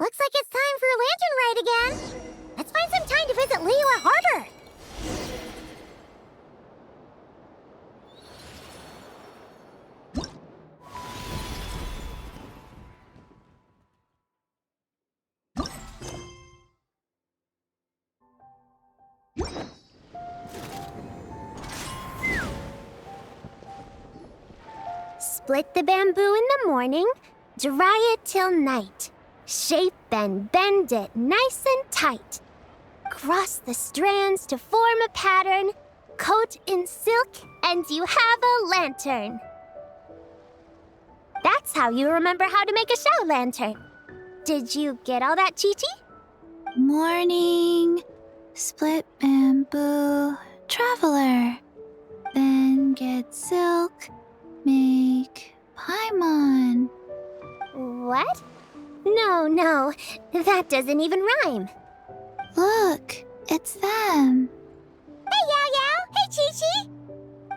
Looks like it's time for a lantern ride again. Let's find some time to visit Lingyuan Harbor. Split the bamboo in the morning, dry it till night. Shape and bend it nice and tight. Cross the strands to form a pattern, coat in silk, and you have a lantern. That's how you remember how to make a shower lantern. Did you get all that, Chi-Chi? Morning, split bamboo, traveler. Then get silk, make paimon. What? No, that doesn't even rhyme. Look, it's them. Hey, Yao Yao! Hey, Chi-Chi!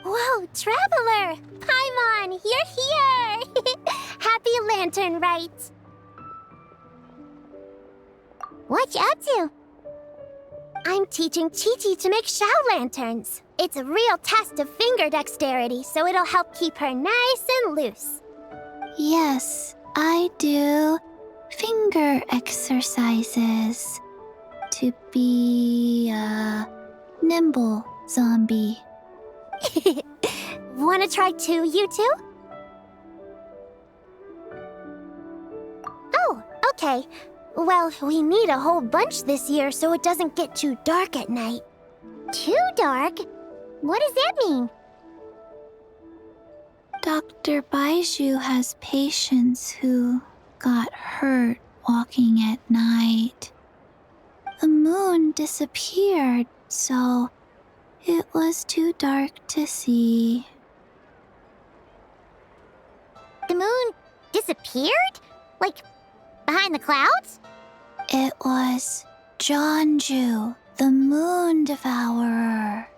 Whoa, Traveler! Paimon, you're here! Happy Lantern Rite! What you up to? I'm teaching Chi-Chi to make shower lanterns. It's a real test of finger dexterity, so it'll help keep her nice and loose. Yes, I do finger exercises to be a nimble zombie. Wanna try too, you two? Oh, okay. Well, we need a whole bunch this year so it doesn't get too dark at night. Too dark? What does that mean? Dr. Baiju has patients who got hurt walking at night. The moon disappeared, so it was too dark to see. The moon disappeared? Like, behind the clouds? It was Jeonju, the moon devourer.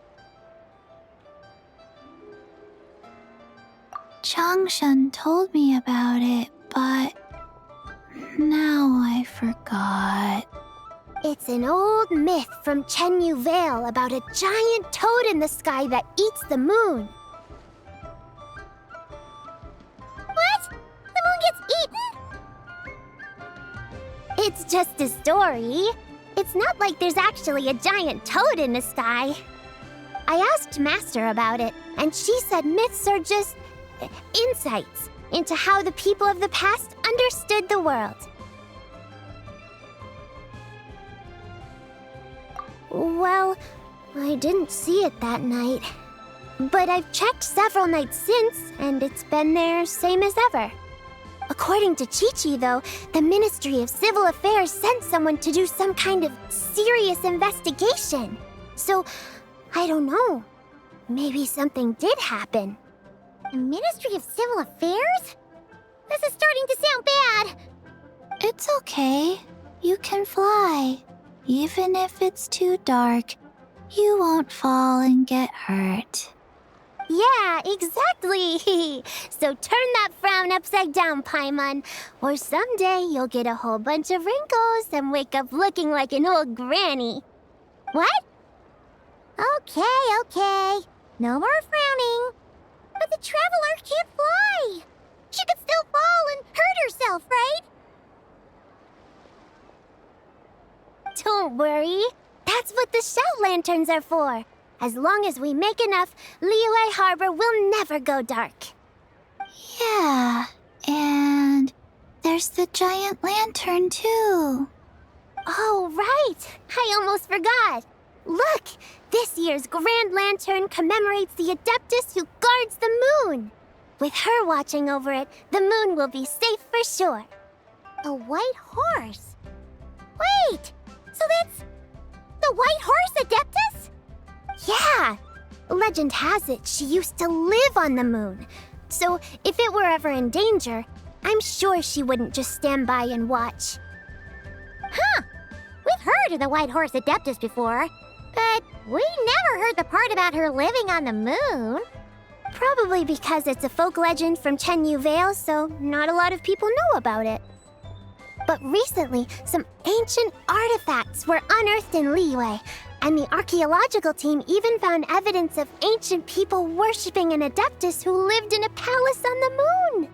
Changshan told me about it, but now I forgot. It's an old myth from Chenyu Vale about a giant toad in the sky that eats the moon. What? The moon gets eaten? It's just a story. It's not like there's actually a giant toad in the sky. I asked Master about it, and she said myths are just insights into how the people of the past understood the world. Well, I didn't see it that night. But I've checked several nights since, and it's been there same as ever. According to Chi-Chi, though, the Ministry of Civil Affairs sent someone to do some kind of serious investigation. So, I don't know. Maybe something did happen. The Ministry of Civil Affairs? This is starting to sound bad. It's okay. You can fly. Even if it's too dark, you won't fall and get hurt. Yeah, exactly. So turn that frown upside down, Paimon, or someday you'll get a whole bunch of wrinkles and wake up looking like an old granny. What? Okay. No more frowning. But the Traveler can't fly. She could still fall and hurt herself, right? Don't worry. That's what the shout lanterns are for. As long as we make enough, Liyue Harbor will never go dark. Yeah, and there's the giant lantern too. Oh, right. I almost forgot. Look, this year's Grand Lantern commemorates the Adeptus who guards the moon. With her watching over it, the moon will be safe for sure. A white horse? Wait, so that's the white horse Adeptus? Yeah! Legend has it she used to live on the moon. So if it were ever in danger, I'm sure she wouldn't just stand by and watch. Huh! We've heard of the white horse Adeptus before, but we never heard the part about her living on the moon. Probably because it's a folk legend from Chenyu Vale, so not a lot of people know about it. But recently, some ancient artifacts were unearthed in Liyue, and the archaeological team even found evidence of ancient people worshipping an Adeptus who lived in a palace on the moon.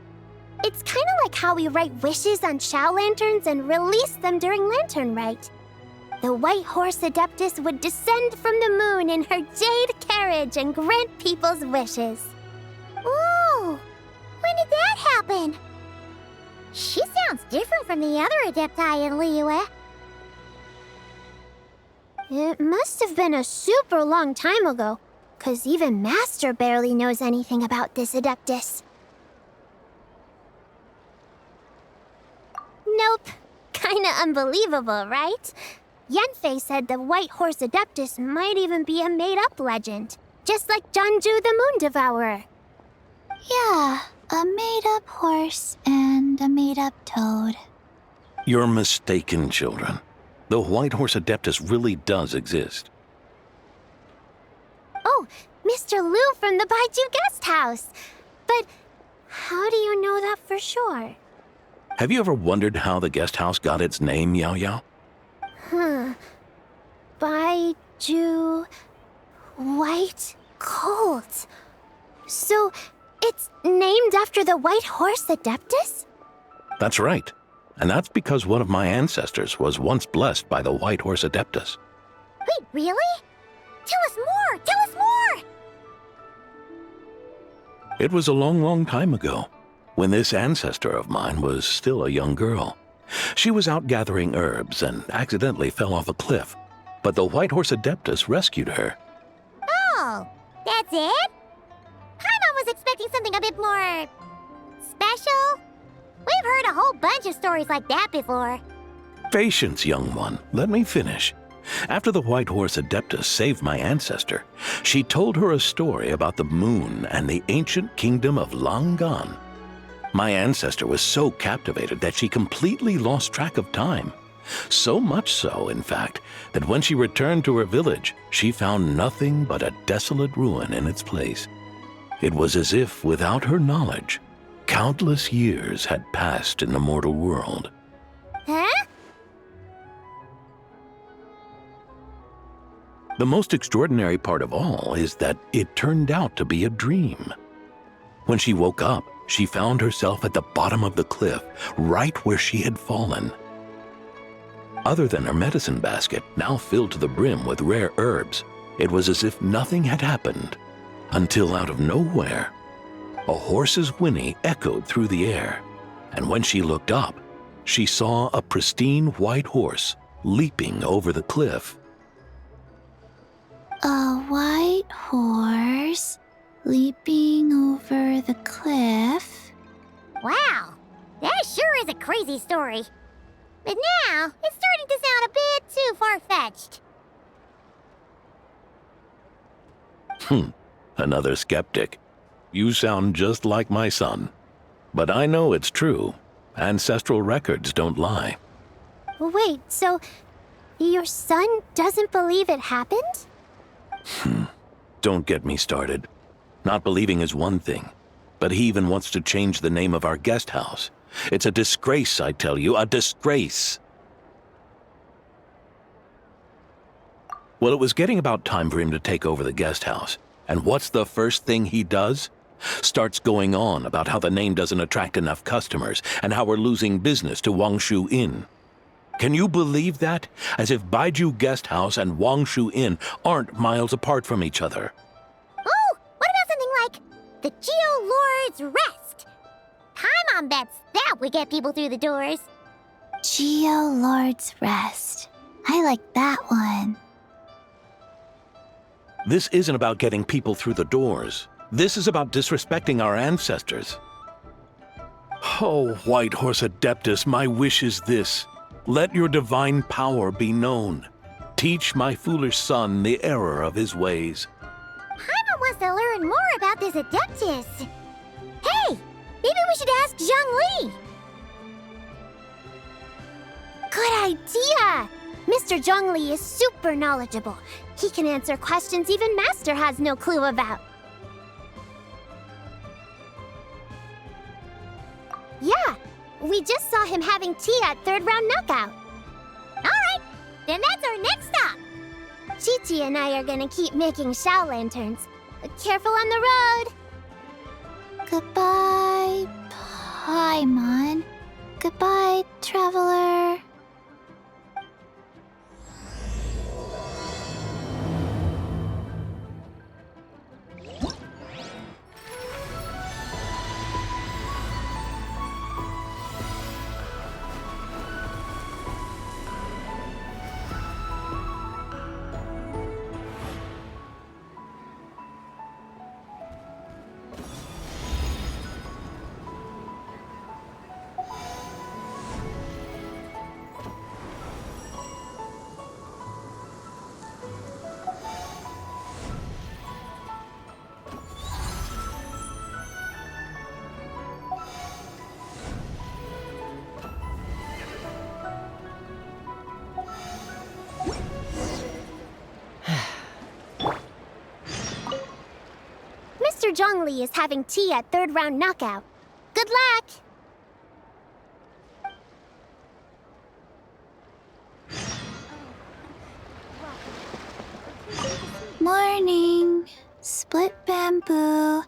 It's kind of like how we write wishes on Shao lanterns and release them during Lantern Rite. The White Horse Adeptus would descend from the moon in her jade carriage and grant people's wishes. Ooh! When did that happen? She sounds different from the other Adepti in Liyue. It must have been a super long time ago, 'cause even Master barely knows anything about this Adeptus. Nope. Kinda unbelievable, right? Yanfei said the White Horse Adeptus might even be a made-up legend, just like Janju the Moon Devourer. Yeah, a made-up horse and a made-up toad. You're mistaken, children. The White Horse Adeptus really does exist. Oh, Mr. Liu from the Baiju Guest House. But how do you know that for sure? Have you ever wondered how the guest house got its name, Yao Yao? Baiju... White Colt. So, it's named after the White Horse Adeptus? That's right. And that's because one of my ancestors was once blessed by the White Horse Adeptus. Wait, really? Tell us more! Tell us more! It was a long, long time ago, when this ancestor of mine was still a young girl. She was out gathering herbs and accidentally fell off a cliff, but the White Horse Adeptus rescued her. Oh, that's it? I was expecting something a bit more... special? We've heard a whole bunch of stories like that before. Patience, young one. Let me finish. After the White Horse Adeptus saved my ancestor, she told her a story about the moon and the ancient kingdom of Langan. My ancestor was so captivated that she completely lost track of time. So much so, in fact, that when she returned to her village, she found nothing but a desolate ruin in its place. It was as if, without her knowledge, countless years had passed in the mortal world. Huh? The most extraordinary part of all is that it turned out to be a dream. When she woke up, she found herself at the bottom of the cliff, right where she had fallen. Other than her medicine basket, now filled to the brim with rare herbs, it was as if nothing had happened, until out of nowhere, a horse's whinny echoed through the air, and when she looked up, she saw a pristine white horse leaping over the cliff. A white horse leaping over the cliff? Wow, that sure is a crazy story. But now, it's starting to sound a bit too far-fetched. Another skeptic. You sound just like my son. But I know it's true. Ancestral records don't lie. Wait, so your son doesn't believe it happened? Don't get me started. Not believing is one thing, but he even wants to change the name of our guest house. It's a disgrace, I tell you, a disgrace. Well, it was getting about time for him to take over the guest house. And what's the first thing he does? Starts going on about how the name doesn't attract enough customers and how we're losing business to Wangshu Inn. Can you believe that? As if Baiju Guest House and Wangshu Inn aren't miles apart from each other. Oh, what about something like the Geo Lord's Rest? Paimon bets that would get people through the doors. Geo Lord's Rest. I like that one. This isn't about getting people through the doors. This is about disrespecting our ancestors. Oh, White Horse Adeptus, my wish is this. Let your divine power be known. Teach my foolish son the error of his ways. Paimon wants to learn more about this Adeptus. Hey, maybe we should ask Zhang Li. Good idea! Mr. Zhongli is super knowledgeable. He can answer questions even Master has no clue about. Yeah, we just saw him having tea at third round knockout. Alright, then that's our next stop. Chi-Chi and I are gonna keep making Shao lanterns. Careful on the road! Goodbye, Paimon. Goodbye, traveler. Mr. Zhongli is having tea at third round knockout. Good luck! Morning. Split bamboo.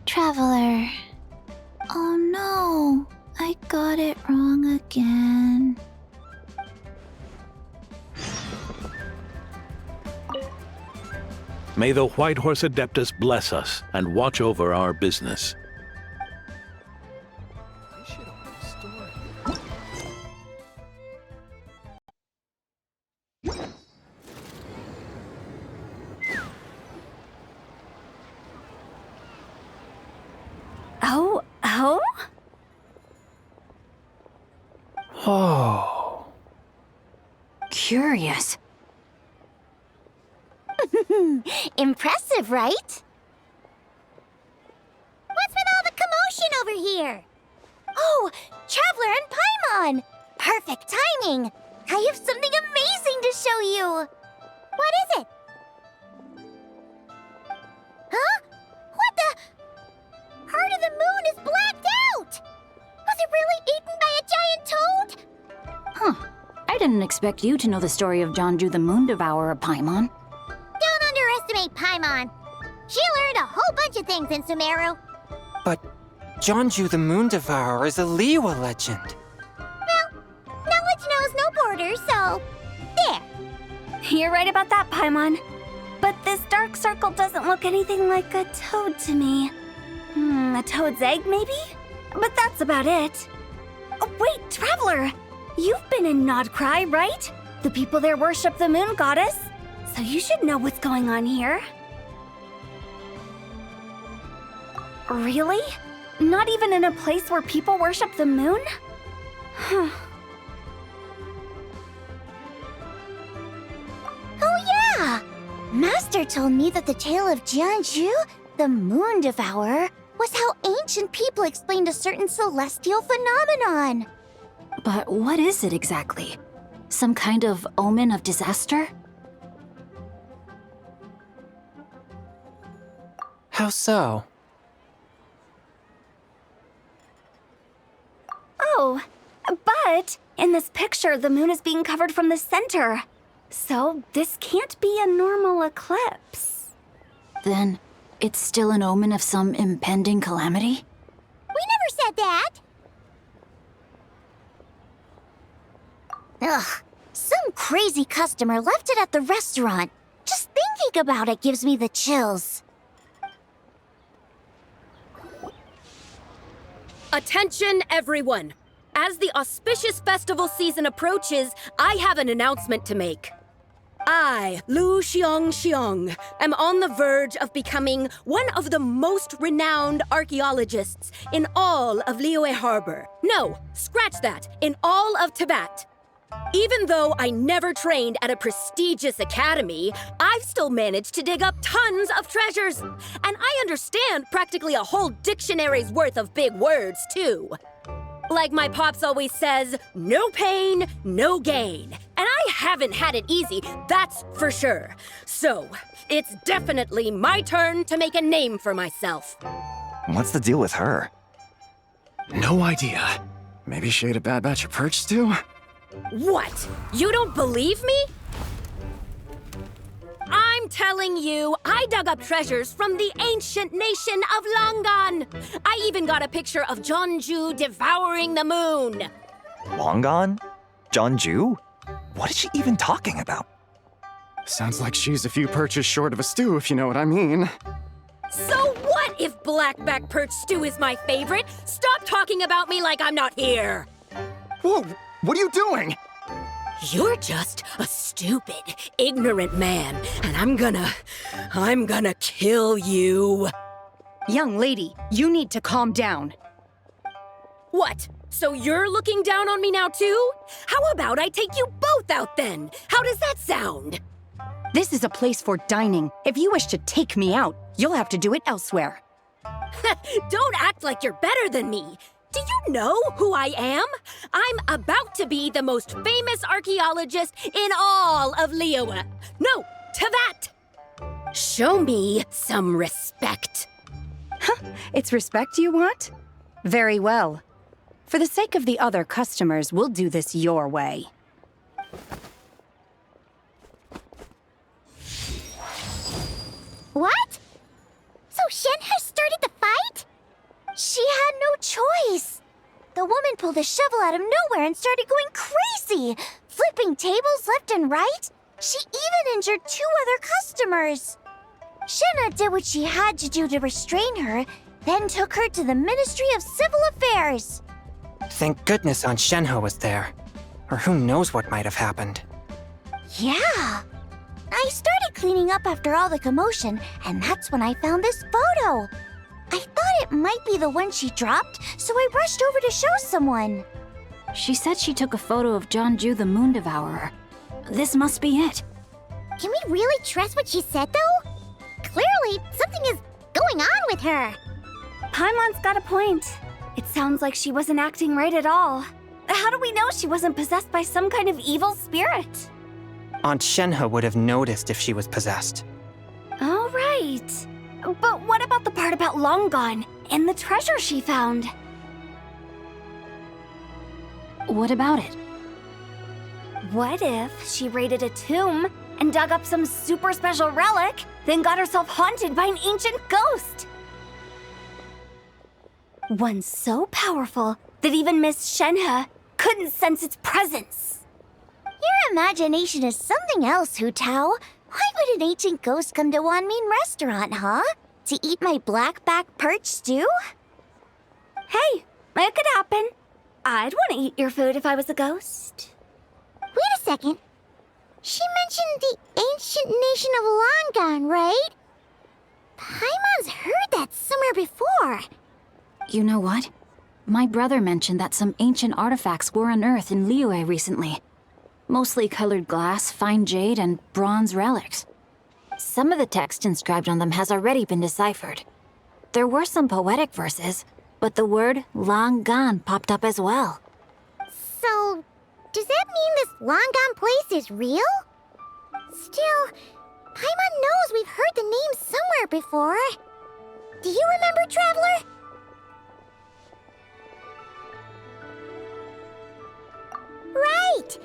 Traveler. Oh no, I got it wrong again. May the White Horse Adeptus bless us and watch over our business. Oh? Oh. Curious. Impressive, right? What's with all the commotion over here? Oh, Traveler and Paimon! Perfect timing! I have something amazing to show you! What is it? Huh? What the? Heart of the Moon is blacked out! Was it really eaten by a giant toad? Huh. I didn't expect you to know the story of Jonju the Moon Devourer, Paimon. Don't underestimate Paimon. She learned a whole bunch of things in Sumeru. But Jonju the Moon Devourer is a Liyue legend. Well, knowledge knows no borders, so there. You're right about that, Paimon. But this dark circle doesn't look anything like a toad to me. A toad's egg, maybe? But that's about it. Oh, wait, Traveler! You've been in Nodcry, right? The people there worship the moon goddess. So you should know what's going on here. Really? Not even in a place where people worship the moon? Oh yeah! Master told me that the tale of Jianzhu, the Moon Devourer, was how ancient people explained a certain celestial phenomenon. But what is it exactly? Some kind of omen of disaster? How so? Oh, but in this picture, the moon is being covered from the center. So this can't be a normal eclipse. Then it's still an omen of some impending calamity? We never said that. Ugh, some crazy customer left it at the restaurant. Just thinking about it gives me the chills. Attention, everyone! As the auspicious festival season approaches, I have an announcement to make. I, Lu Xiong, am on the verge of becoming one of the most renowned archaeologists in all of Liyue Harbor. No, scratch that, in all of Tibet. Even though I never trained at a prestigious academy, I've still managed to dig up tons of treasures. And I understand practically a whole dictionary's worth of big words, too. Like my pops always says, no pain, no gain. And I haven't had it easy, that's for sure. So, it's definitely my turn to make a name for myself. What's the deal with her? No idea. Maybe she ate a bad batch of perch stew? What? You don't believe me? I'm telling you, I dug up treasures from the ancient nation of Langan. I even got a picture of Jeonju devouring the moon. Longan? Jeonju? What is she even talking about? Sounds like she's a few perches short of a stew, if you know what I mean. So what if blackback perch stew is my favorite? Stop talking about me like I'm not here. Whoa, what are you doing? You're just a stupid, ignorant man, and I'm gonna kill you. Young lady, you need to calm down. What? So you're looking down on me now too? How about I take you both out then? How does that sound? This is a place for dining. If you wish to take me out, you'll have to do it elsewhere. Don't act like you're better than me. Do you know who I am? I'm about to be the most famous archaeologist in all of Liyue. No, Tevat! Show me some respect. It's respect you want? Very well. For the sake of the other customers, we'll do this your way. What? So Shen has started the fight? She had no choice. The woman pulled a shovel out of nowhere and started going crazy, flipping tables left and right. She even injured 2 other customers. Shenna did what she had to do to restrain her, then took her to the Ministry of Civil Affairs. Thank goodness Aunt Shenhe was there. Or who knows what might have happened. Yeah. I started cleaning up after all the commotion, and that's when I found this photo. I thought it might be the one she dropped, so I rushed over to show someone. She said she took a photo of Jeonju the Moon Devourer. This must be it. Can we really trust what she said, though? Clearly, something is going on with her. Paimon's got a point. It sounds like she wasn't acting right at all. How do we know she wasn't possessed by some kind of evil spirit? Aunt Shenhe would have noticed if she was possessed. All right. But what about the part about Longan and the treasure she found? What about it? What if she raided a tomb and dug up some super special relic, then got herself haunted by an ancient ghost? One so powerful that even Miss Shenhe couldn't sense its presence. Your imagination is something else, Hu Tao. Why would an ancient ghost come to Wanmin restaurant, huh? To eat my blackback perch stew? Hey, it could happen. I'd want to eat your food if I was a ghost. Wait a second. She mentioned the ancient nation of Langan, right? Paimon's heard that somewhere before. You know what? My brother mentioned that some ancient artifacts were unearthed in Liyue recently. Mostly colored glass, fine jade, and bronze relics. Some of the text inscribed on them has already been deciphered. There were some poetic verses, but the word Langan popped up as well. So, does that mean this Langan place is real? Still, Paimon knows we've heard the name somewhere before. Do you remember, Traveler? Right!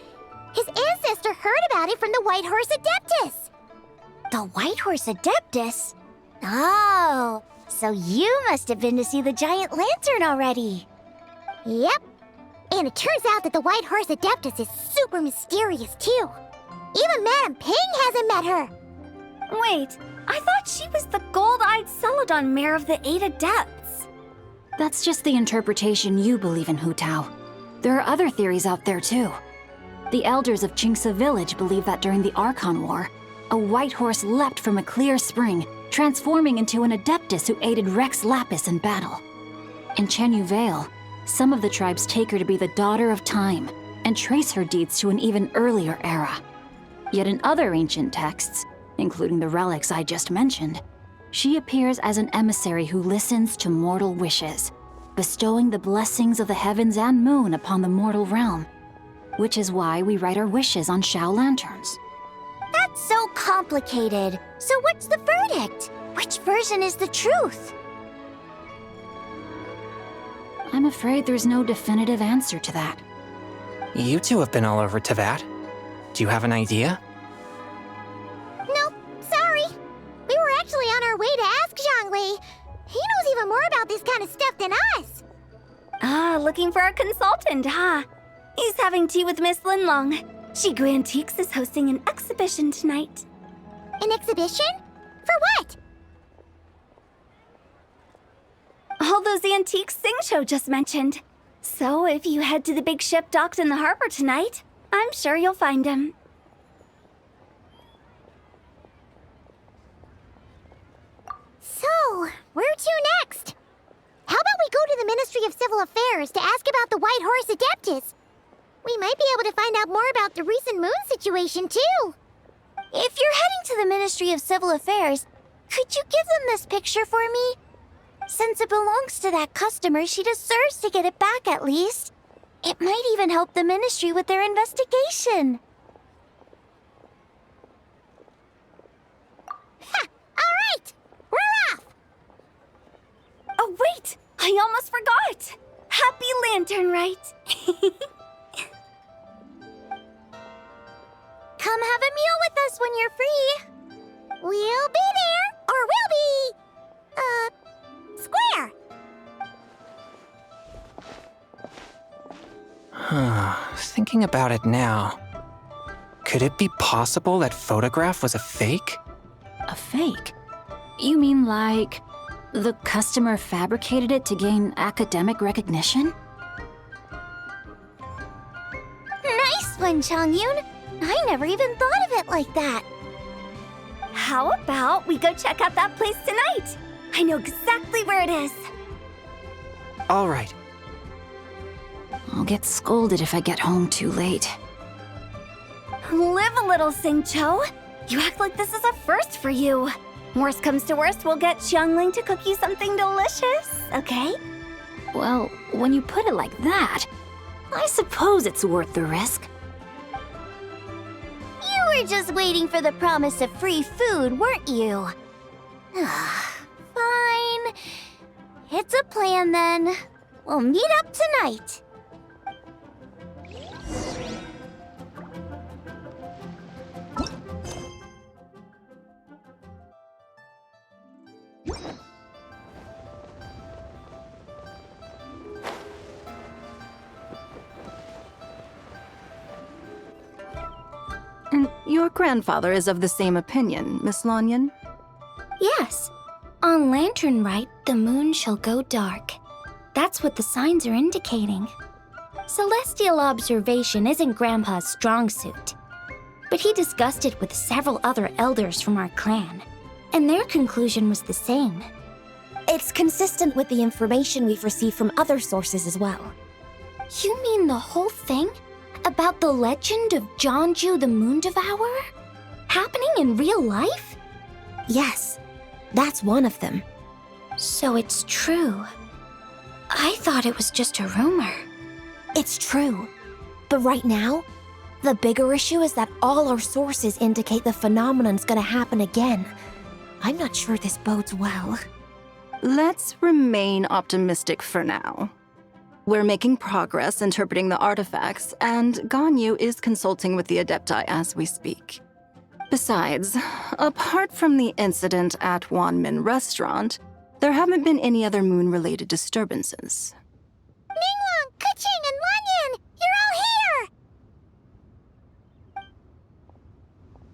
His ancestor heard about it from the White Horse Adeptus. The White Horse Adeptus? Oh, so you must have been to see the giant lantern already. Yep. And it turns out that the White Horse Adeptus is super mysterious, too. Even Madame Ping hasn't met her. Wait, I thought she was the gold-eyed Celadon mare of the 8 Adepts. That's just the interpretation you believe in, Hu Tao. There are other theories out there, too. The elders of Qingce village believe that during the Archon War, a white horse leapt from a clear spring, transforming into an Adeptus who aided Rex Lapis in battle. In Chenyu Vale, some of the tribes take her to be the daughter of time and trace her deeds to an even earlier era. Yet in other ancient texts, including the relics I just mentioned, she appears as an emissary who listens to mortal wishes, bestowing the blessings of the heavens and moon upon the mortal realm, which is why we write our wishes on Shao lanterns. That's so complicated. So what's the verdict? Which version is the truth? I'm afraid there's no definitive answer to that. You two have been all over Teyvat. Do you have an idea? Nope, sorry. We were actually on our way to ask Zhongli. He knows even more about this kind of stuff than us. Ah, looking for a consultant, huh? He's having tea with Miss Linlong. Shigu Antiques is hosting an exhibition tonight. An exhibition? For what? All those antiques Singcho just mentioned. So if you head to the big ship docked in the harbor tonight, I'm sure you'll find him. So, where to next? How about we go to the Ministry of Civil Affairs to ask about the White Horse Adeptus? We might be able to find out more about the recent moon situation, too. If you're heading to the Ministry of Civil Affairs, could you give them this picture for me? Since it belongs to that customer, she deserves to get it back at least. It might even help the Ministry with their investigation. Ha! All right! We're off! Oh, wait! I almost forgot! Happy Lanternlit! Come have a meal with us when you're free. We'll be there, or we'll be... square. Thinking about it now, could it be possible that photograph was a fake? A fake? You mean like the customer fabricated it to gain academic recognition? Nice one, Changyun. I never even thought of it like that. How about we go check out that place tonight? I know exactly where it is. All right. I'll get scolded if I get home too late. Live a little, Singcho. You act like this is a first for you. Worst comes to worst, we'll get Xiangling to cook you something delicious, okay? Well, when you put it like that, I suppose it's worth the risk. You were just waiting for the promise of free food, weren't you? Fine. It's a plan then. We'll meet up tonight. And your grandfather is of the same opinion, Miss Lanyan? Yes. On Lanternlit, the moon shall go dark. That's what the signs are indicating. Celestial observation isn't Grandpa's strong suit. But he discussed it with several other elders from our clan, and their conclusion was the same. It's consistent with the information we've received from other sources as well. You mean the whole thing? About the legend of Zhongju the Moon Devourer? Happening in real life? Yes, that's one of them. So it's true. I thought it was just a rumor. It's true. But right now, the bigger issue is that all our sources indicate the phenomenon's gonna happen again. I'm not sure this bodes well. Let's remain optimistic for now. We're making progress interpreting the artifacts, and Ganyu is consulting with the Adepti as we speak. Besides, apart from the incident at Wanmin Restaurant, there haven't been any other moon-related disturbances. Ningguang, Keqing, and Lanyan! You're all here!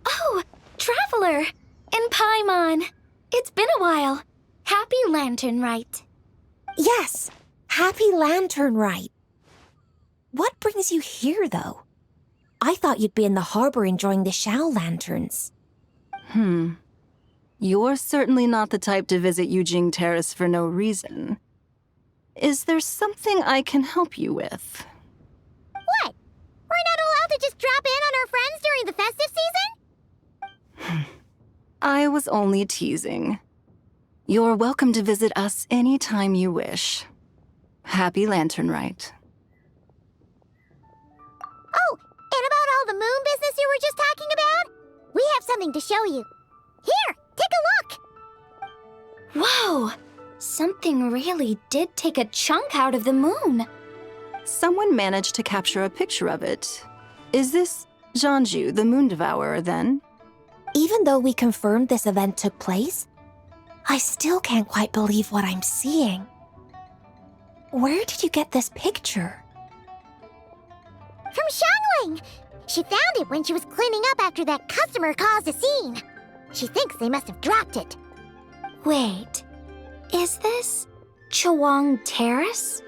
Oh, Traveler! And Paimon! It's been a while. Happy Lanternlit. Yes, happy Lanternlit. What brings you here, though? I thought you'd be in the harbor enjoying the Shao lanterns. You're certainly not the type to visit Yujing Terrace for no reason. Is there something I can help you with? What? We're not allowed to just drop in on our friends during the festive season? I was only teasing. You're welcome to visit us anytime you wish. Happy Lanternlit. Oh, and about all the moon business you were just talking about? We have something to show you. Here, take a look! Whoa! Something really did take a chunk out of the moon. Someone managed to capture a picture of it. Is this Zhanju, the Moon Devourer, then? Even though we confirmed this event took place, I still can't quite believe what I'm seeing. Where did you get this picture? From Xiangling! She found it when she was cleaning up after that customer caused a scene. She thinks they must have dropped it. Wait, is this Chawang Terrace?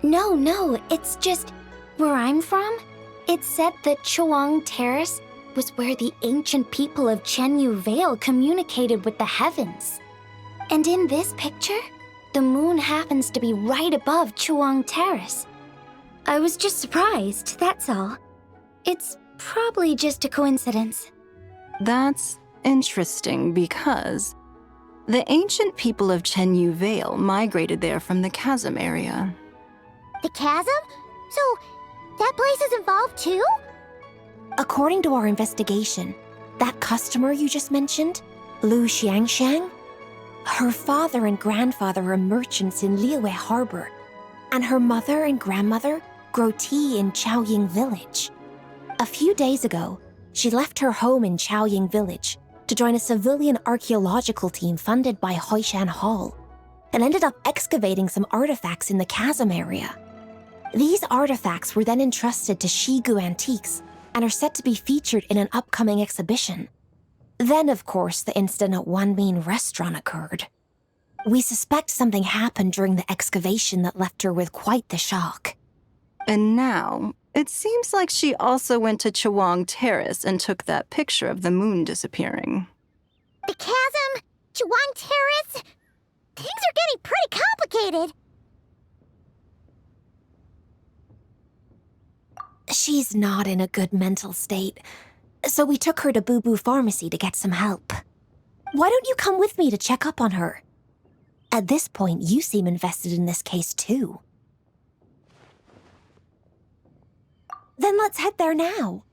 No, it's just where I'm from. It said that Chawang Terrace was where the ancient people of Chenyu Vale communicated with the heavens. And in this picture, the moon happens to be right above Chawang Terrace. I was just surprised, that's all. It's probably just a coincidence. That's interesting because the ancient people of Chenyu Vale migrated there from the chasm area. The chasm? So, that place is involved too? According to our investigation, that customer you just mentioned, Lu Xiangxiang, her father and grandfather are merchants in Liyue Harbor, and her mother and grandmother grow tea in Chaoying Village. A few days ago, she left her home in Chaoying Village to join a civilian archaeological team funded by Hoishan Hall, and ended up excavating some artifacts in the chasm area. These artifacts were then entrusted to Shigu Antiques and are set to be featured in an upcoming exhibition. Then, of course, the incident at Wanmin Restaurant occurred. We suspect something happened during the excavation that left her with quite the shock. And now, it seems like she also went to Chawang Terrace and took that picture of the moon disappearing. The chasm? Chawang Terrace? Things are getting pretty complicated. She's not in a good mental state, so we took her to Boo Boo Pharmacy to get some help. Why don't you come with me to check up on her? At this point, you seem invested in this case too. Then let's head there now.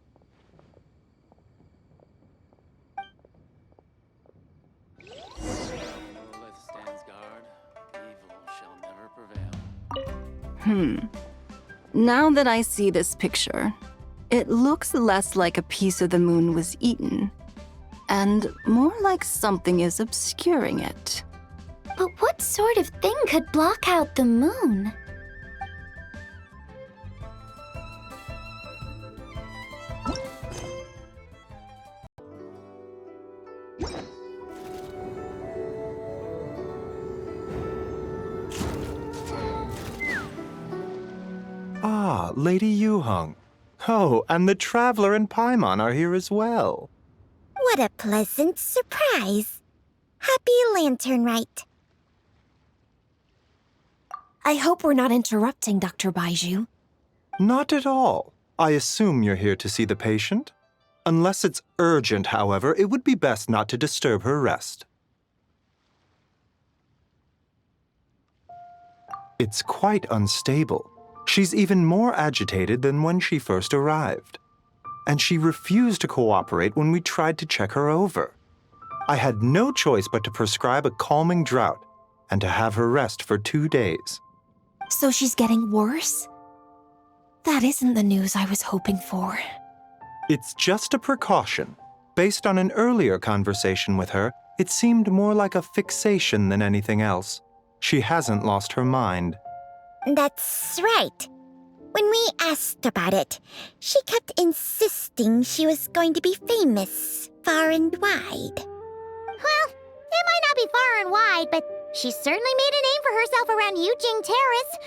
Now that I see this picture, it looks less like a piece of the moon was eaten, and more like something is obscuring it. But what sort of thing could block out the moon? Ah, Lady Yuheng. Oh, and the Traveler and Paimon are here as well. What a pleasant surprise. Happy Lanternlit. I hope we're not interrupting, Dr. Baizhu. Not at all. I assume you're here to see the patient? Unless it's urgent, however, it would be best not to disturb her rest. It's quite unstable. She's even more agitated than when she first arrived. And she refused to cooperate when we tried to check her over. I had no choice but to prescribe a calming draught and to have her rest for 2 days. So she's getting worse? That isn't the news I was hoping for. It's just a precaution. Based on an earlier conversation with her, it seemed more like a fixation than anything else. She hasn't lost her mind. That's right. When we asked about it, she kept insisting she was going to be famous far and wide. Well, it might not be far and wide, but she certainly made a name for herself around Yujing Terrace.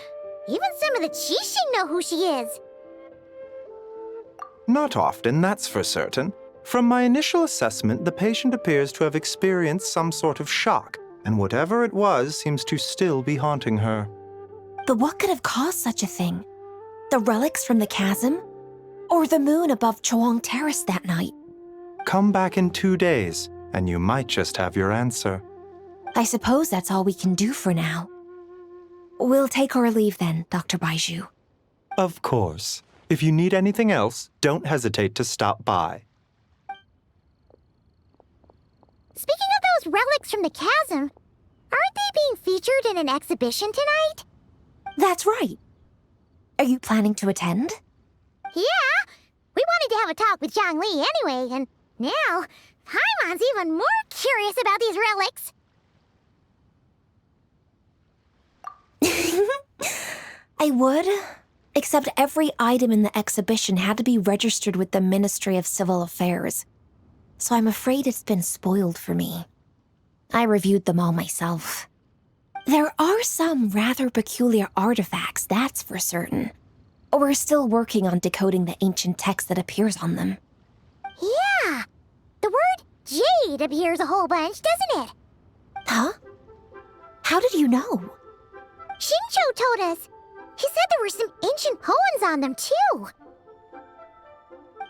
Even some of the Qixing know who she is. Not often, that's for certain. From my initial assessment, the patient appears to have experienced some sort of shock, and whatever it was seems to still be haunting her. But what could have caused such a thing? The relics from the chasm? Or the moon above Chawang Terrace that night? Come back in 2 days, and you might just have your answer. I suppose that's all we can do for now. We'll take our leave then, Dr. Baizhu. Of course. If you need anything else, don't hesitate to stop by. speaking of those relics from the chasm, aren't they being featured in an exhibition tonight? That's right. Are you planning to attend? Yeah, we wanted to have a talk with Zhangli anyway, and now Paimon's even more curious about these relics. I would, except every item in the exhibition had to be registered with the Ministry of Civil Affairs, so I'm afraid it's been spoiled for me. I reviewed them all myself. There are some rather peculiar artifacts, that's for certain. We're still working on decoding the ancient text that appears on them. Yeah, the word jade appears a whole bunch, doesn't it? Huh? How did you know? Xingqiu told us. He said there were some ancient poems on them, too.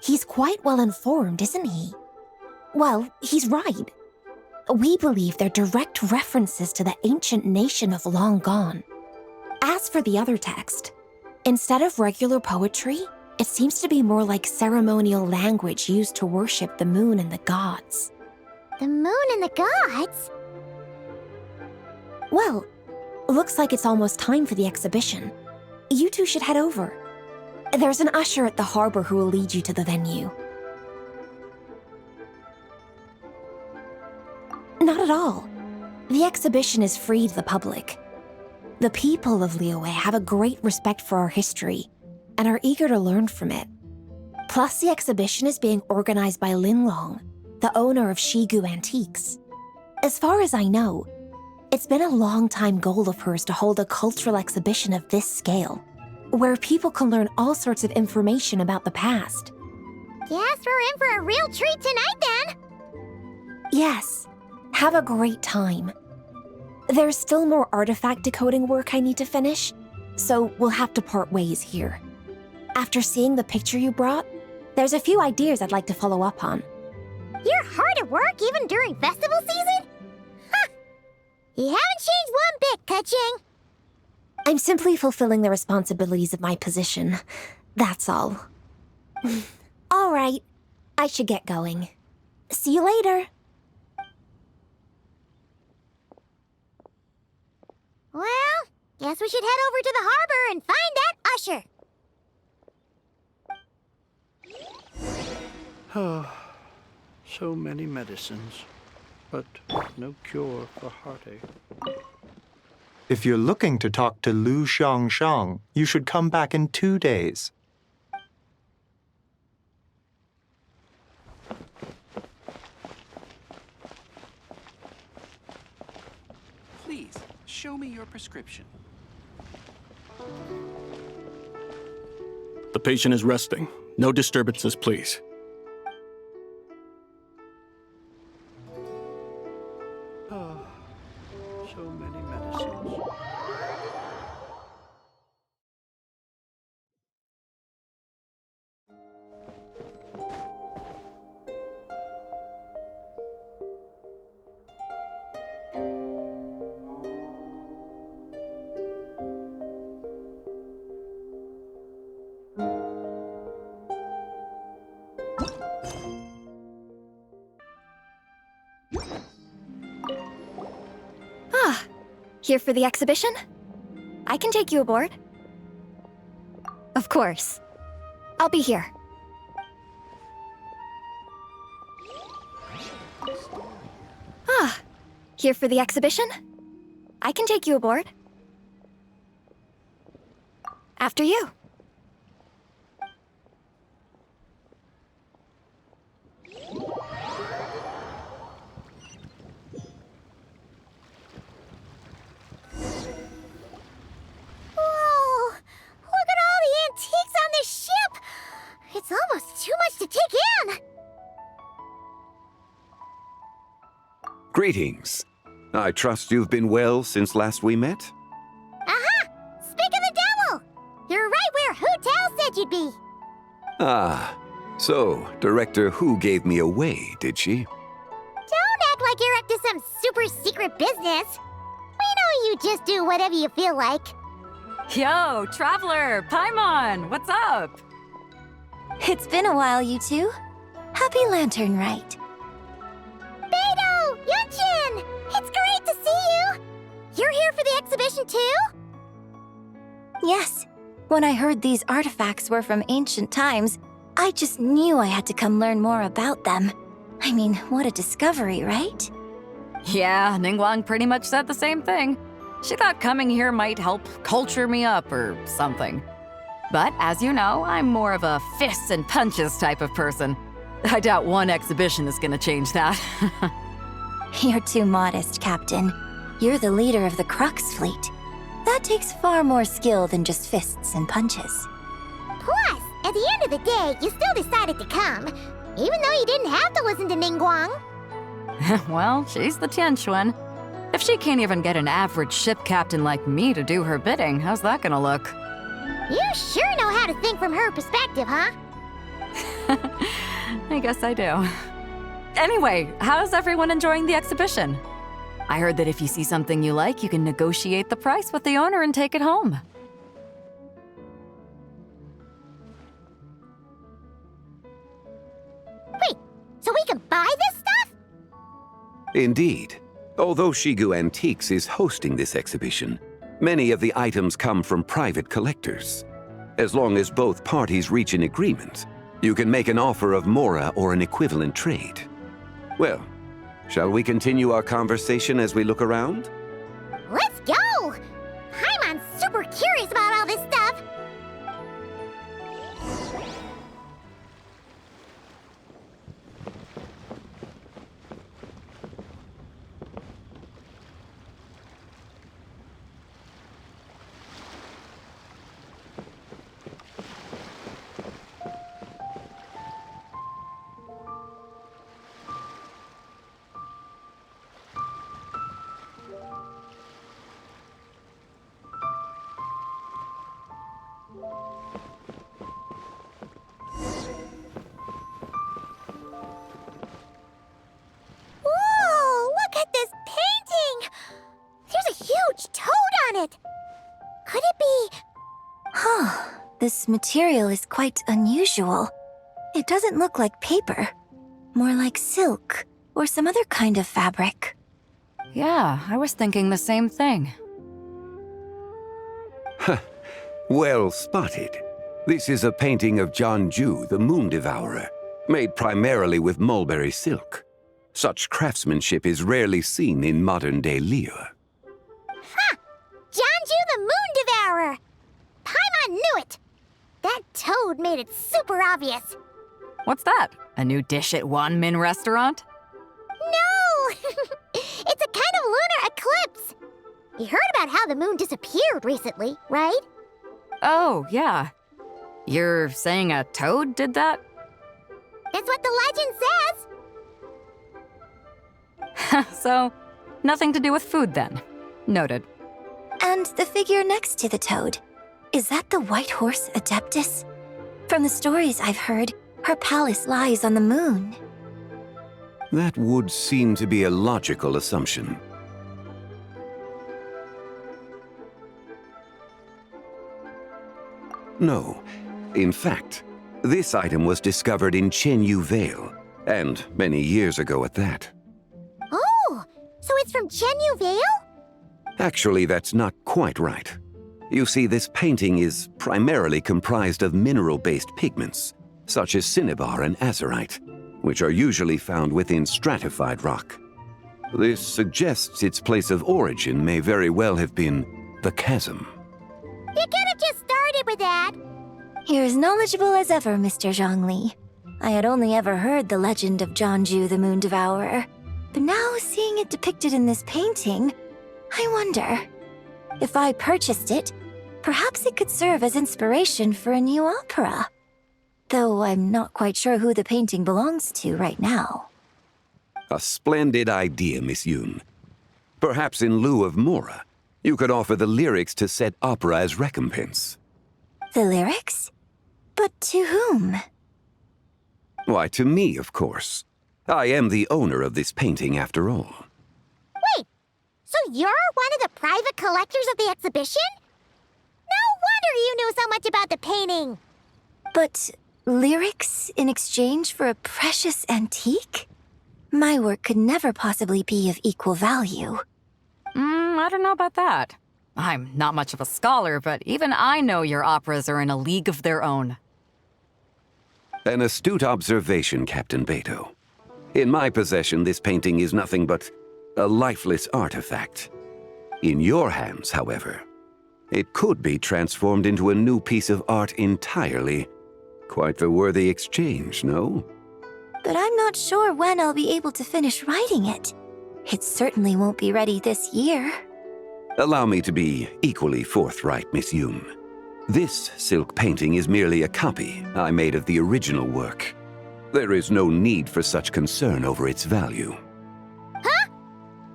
He's quite well informed, isn't he? Well, he's right. We believe they're direct references to the ancient nation of long gone. As for the other text, instead of regular poetry, it seems to be more like ceremonial language used to worship the moon and the gods. The moon and the gods? Well, looks like it's almost time for the exhibition. You two should head over. There's an usher at the harbor who will lead you to the venue. Not at all. The exhibition is free to the public. The people of Liyue have a great respect for our history and are eager to learn from it. Plus, the exhibition is being organized by Linlong, the owner of Shigu Antiques. As far as I know, it's been a long-time goal of hers to hold a cultural exhibition of this scale, where people can learn all sorts of information about the past. Guess we're in for a real treat tonight, then. Yes, have a great time. There's still more artifact decoding work I need to finish, so we'll have to part ways here. After seeing the picture you brought, there's a few ideas I'd like to follow up on. You're hard at work even during festival season? You haven't changed one bit, Keqing. I'm simply fulfilling the responsibilities of my position. That's all. All right, I should get going. See you later. Well, guess we should head over to the harbor and find that usher. Oh, so many medicines, but no cure for heartache. If you're looking to talk to Lu Xiangshang, you should come back in 2 days. Please, show me your prescription. The patient is resting. No disturbances, please. Oh, so many medicines. Here for the exhibition? I can take you aboard. Of course. I'll be here. Here for the exhibition? I can take you aboard. After you. It's almost too much to take in! Greetings. I trust you've been well since last we met? Aha! Speak of the devil! You're right where Hu Tao said you'd be! Ah, so Director Hu gave me away, did she? Don't act like you're up to some super secret business. We know you just do whatever you feel like. Yo, Traveler! Paimon, what's up? It's been a while, you two. Happy Lanternlit. Beidou! You're here for the exhibition too? Yes. When I heard these artifacts were from ancient times, I just knew I had to come learn more about them. I mean, what a discovery, right? Yeah, Ningguang pretty much said the same thing. She thought coming here might help culture me up or something. But as you know, I'm more of a fists and punches type of person. I doubt one exhibition is gonna change that. You're too modest, Captain. You're the leader of the Crux fleet. That takes far more skill than just fists and punches. Plus, at the end of the day, you still decided to come, even though you didn't have to listen to Ningguang. Well, she's the Tianquan. If she can't even get an average ship captain like me to do her bidding, how's that gonna look? You sure know how to think from her perspective, huh? I guess I do. Anyway, how's everyone enjoying the exhibition? I heard that if you see something you like, you can negotiate the price with the owner and take it home. Wait, so we can buy this stuff? Indeed. Although Shigu Antiques is hosting this exhibition, many of the items come from private collectors. As long as both parties reach an agreement, you can make an offer of mora or an equivalent trade. Well, shall we continue our conversation as we look around? Let's go! Paimon's super curious about all this stuff. This material is quite unusual. It doesn't look like paper. More like silk or some other kind of fabric. Yeah, I was thinking the same thing. Well spotted. This is a painting of Jianju, the Moon Devourer, made primarily with mulberry silk. Such craftsmanship is rarely seen in modern-day Liyue. Ha! Jianju the Moon Devourer! Paimon knew it! That toad made it super obvious. What's that? A new dish at Wanmin restaurant? No! It's a kind of lunar eclipse. You heard about how the moon disappeared recently, right? Oh, yeah. You're saying a toad did that? That's what the legend says. So, nothing to do with food then. Noted. And the figure next to the toad. Is that the White Horse Adeptus? From the stories I've heard, her palace lies on the moon. That would seem to be a logical assumption. No. In fact, this item was discovered in Chenyu Vale, and many years ago at that. Oh, so it's from Chenyu Vale? Actually, that's not quite right. You see, this painting is primarily comprised of mineral-based pigments, such as cinnabar and azurite, which are usually found within stratified rock. This suggests its place of origin may very well have been the chasm. You could have just started with that. You're as knowledgeable as ever, Mr. Zhongli. I had only ever heard the legend of Jianju the Moon Devourer, but now seeing it depicted in this painting, I wonder, if I purchased it, perhaps it could serve as inspiration for a new opera. Though I'm not quite sure who the painting belongs to right now. A splendid idea, Miss Yoon. Perhaps in lieu of mora, you could offer the lyrics to said opera as recompense. The lyrics? But to whom? Why, to me, of course. I am the owner of this painting, after all. Wait, so you're one of the private collectors of the exhibition? No wonder you knew so much about the painting. But lyrics in exchange for a precious antique? My work could never possibly be of equal value. I don't know about that. I'm not much of a scholar, but even I know your operas are in a league of their own. An astute observation, Captain Beto. In my possession, this painting is nothing but a lifeless artifact. In your hands, however, it could be transformed into a new piece of art entirely. Quite the worthy exchange, no? But I'm not sure when I'll be able to finish writing it. It certainly won't be ready this year. Allow me to be equally forthright, Miss Yoon. This silk painting is merely a copy I made of the original work. There is no need for such concern over its value. Huh?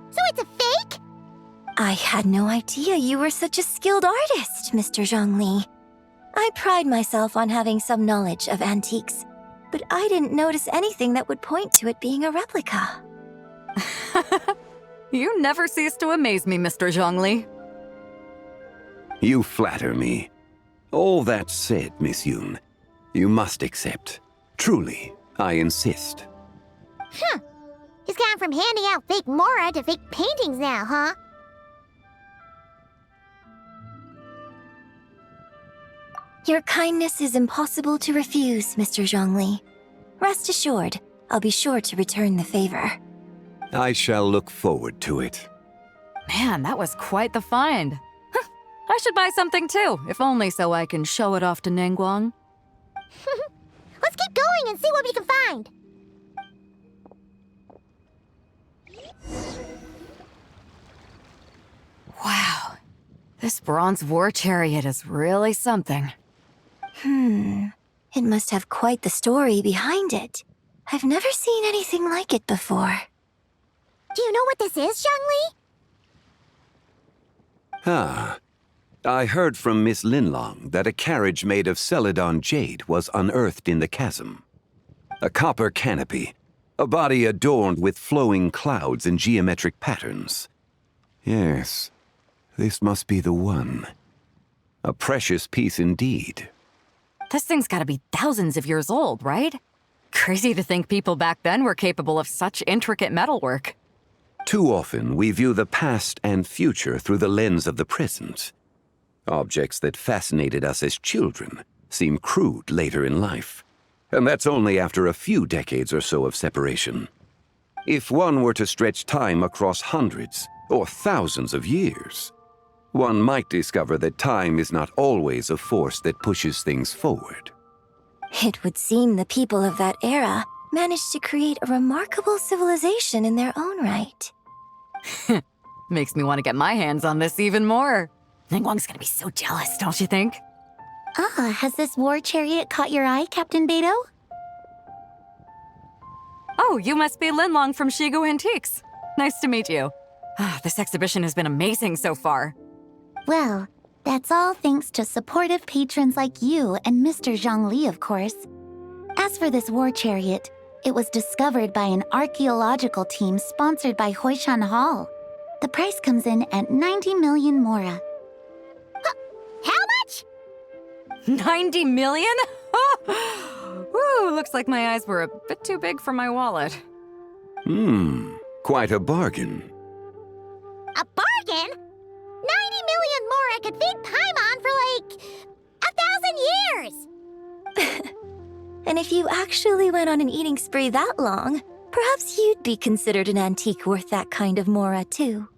So it's a fake? I had no idea you were such a skilled artist, Mr. Zhongli. I pride myself on having some knowledge of antiques, but I didn't notice anything that would point to it being a replica. You never cease to amaze me, Mr. Zhongli. You flatter me. All that said, Miss Yoon, you must accept. Truly, I insist. Huh. He's gone from handing out fake Mora to fake paintings now, huh? Your kindness is impossible to refuse, Mr. Zhongli. Rest assured, I'll be sure to return the favor. I shall look forward to it. Man, that was quite the find. I should buy something too, if only so I can show it off to Ningguang. Let's keep going and see what we can find. Wow, this bronze war chariot is really something. It must have quite the story behind it. I've never seen anything like it before. Do you know what this is, Zhongli? Ah, I heard from Miss Linlong that a carriage made of Celadon jade was unearthed in the chasm. A copper canopy, a body adorned with flowing clouds and geometric patterns. Yes, this must be the one. A precious piece indeed. This thing's gotta be thousands of years old, right? Crazy to think people back then were capable of such intricate metalwork. Too often, we view the past and future through the lens of the present. Objects that fascinated us as children seem crude later in life. And that's only after a few decades or so of separation. If one were to stretch time across hundreds or thousands of years, one might discover that time is not always a force that pushes things forward. It would seem the people of that era managed to create a remarkable civilization in their own right. Makes me want to get my hands on this even more. Ningguang's gonna be so jealous, don't you think? Has this war chariot caught your eye, Captain Beto? Oh, you must be Linlong from Shigu Antiques. Nice to meet you. This exhibition has been amazing so far. Well, that's all thanks to supportive patrons like you and Mr. Zhongli, of course. As for this war chariot, it was discovered by an archaeological team sponsored by Hoishan Hall. The price comes in at 90 million Mora. How much? 90 million? Woo, looks like my eyes were a bit too big for my wallet. Quite a bargain. A bargain? 90 million Mora could feed Paimon for like 1,000 years! And if you actually went on an eating spree that long, perhaps you'd be considered an antique worth that kind of Mora, too.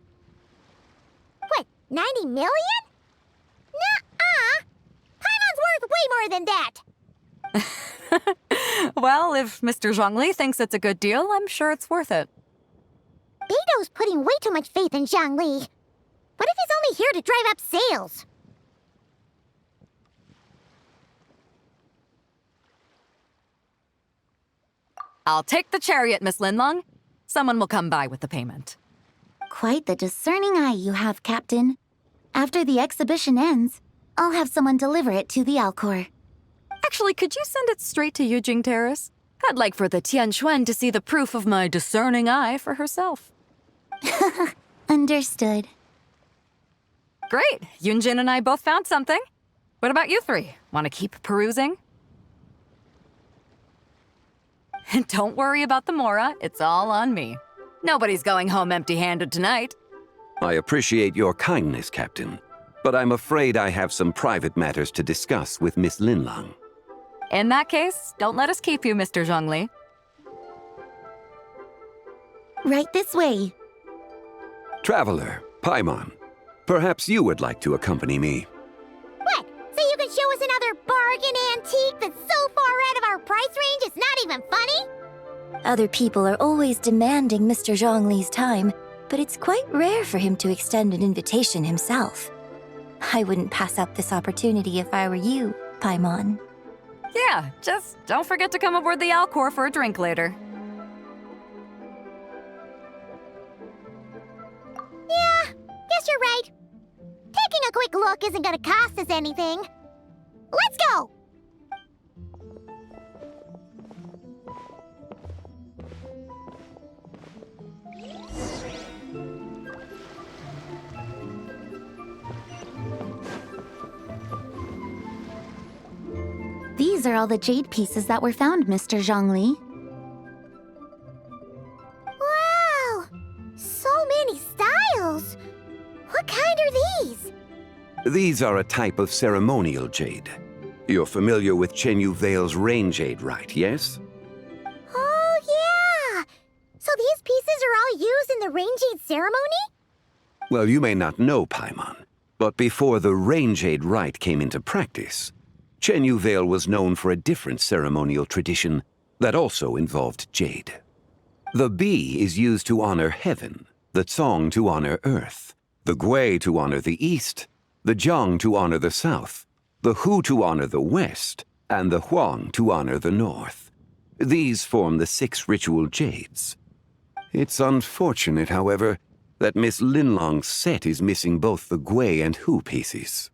What, 90 million? Nuh-uh! Paimon's worth way more than that! Well, if Mr. Zhongli thinks it's a good deal, I'm sure it's worth it. Beto's putting way too much faith in Zhongli. What if he's only here to drive up sales? I'll take the chariot, Miss Linlong. Someone will come by with the payment. Quite the discerning eye you have, Captain. After the exhibition ends, I'll have someone deliver it to the Alcor. Actually, could you send it straight to Yujing Terrace? I'd like for the Tianquan to see the proof of my discerning eye for herself. Understood. Great. Yunjin and I both found something. What about you three? Want to keep perusing? Don't worry about the Mora. It's all on me. Nobody's going home empty-handed tonight. I appreciate your kindness, Captain, but I'm afraid I have some private matters to discuss with Miss Linlang. In that case, don't let us keep you, Mr. Zhongli. Right this way. Traveler, Paimon, perhaps you would like to accompany me. What? So you can show us another bargain antique that's so far out of our price range it's not even funny? Other people are always demanding Mr. Zhongli's time, but it's quite rare for him to extend an invitation himself. I wouldn't pass up this opportunity if I were you, Paimon. Yeah, just don't forget to come aboard the Alcor for a drink later. Yeah, guess you're right. Taking a quick look isn't gonna cost us anything. Let's go! These are all the jade pieces that were found, Mr. Zhongli. Wow! So many styles! What kind are these? These are a type of ceremonial jade. You're familiar with Neuville's rain jade, right, yes? Oh, yeah! So these pieces are all used in the rain jade ceremony? Well, you may not know, Paimon, but before the rain jade rite came into practice, Neuville was known for a different ceremonial tradition that also involved jade. The bee is used to honor heaven, the Tsong to honor earth, the Gui to honor the east, the Jiang to honor the south, the Hu to honor the west, and the Huang to honor the north. These form the 6 ritual jades. It's unfortunate, however, that Miss Linlong's set is missing both the Gui and Hu pieces.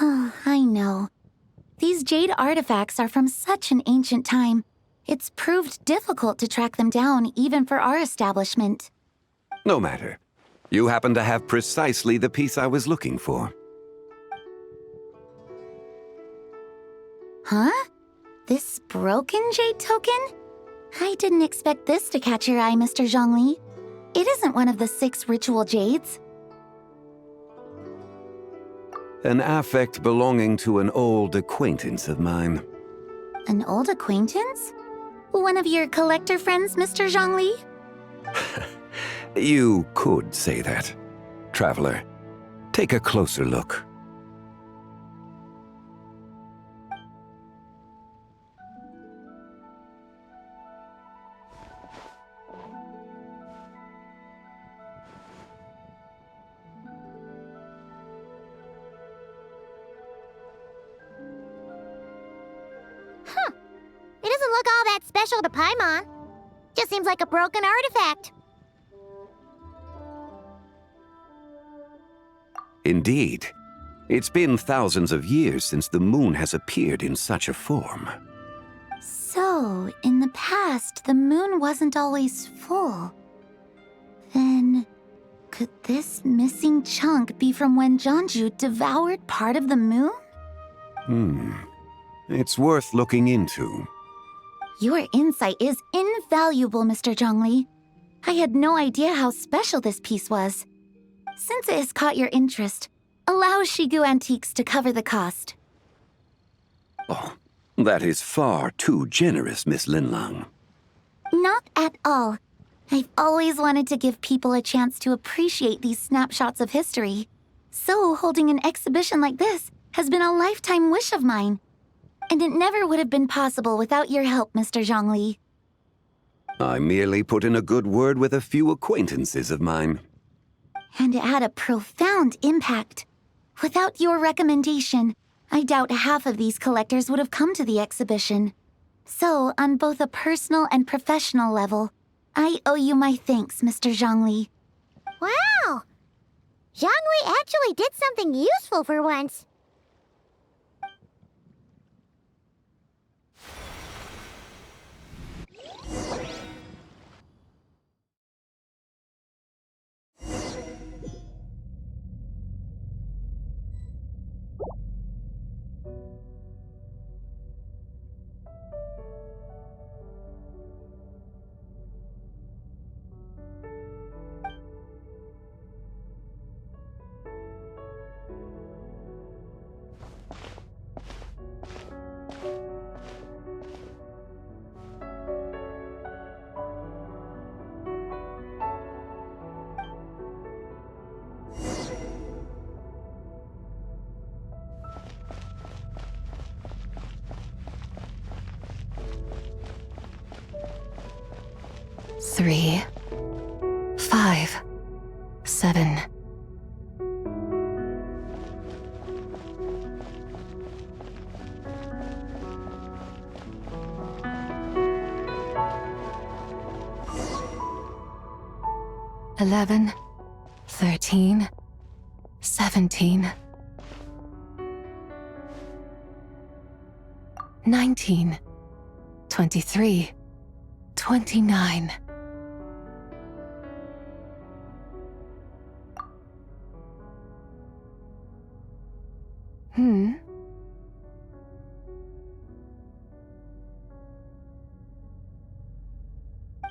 Oh, I know. These jade artifacts are from such an ancient time. It's proved difficult to track them down, even for our establishment. No matter. You happen to have precisely the piece I was looking for. Huh? This broken jade token? I didn't expect this to catch your eye, Mr. Zhongli. It isn't one of the 6 ritual jades. An affect belonging to an old acquaintance of mine. An old acquaintance? One of your collector friends, Mr. Zhongli? You could say that. Traveler, take a closer look. It doesn't look all that special to Paimon. Just seems like a broken artifact. Indeed. It's been thousands of years since the moon has appeared in such a form. So, in the past, the moon wasn't always full. Then, could this missing chunk be from when Jianzhu devoured part of the moon? It's worth looking into. Your insight is invaluable, Mr. Zhongli. I had no idea how special this piece was. Since it has caught your interest, allow Shigu Antiques to cover the cost. Oh, that is far too generous, Miss Linlang. Not at all. I've always wanted to give people a chance to appreciate these snapshots of history. So holding an exhibition like this has been a lifetime wish of mine. And it never would have been possible without your help, Mr. Zhongli. I merely put in a good word with a few acquaintances of mine. And it had a profound impact. Without your recommendation, I doubt half of these collectors would have come to the exhibition. So, on both a personal and professional level, I owe you my thanks, Mr. Zhongli. Wow! Zhongli actually did something useful for once. 3, 5, 7. $11, 13, 17, 19, 23, 29.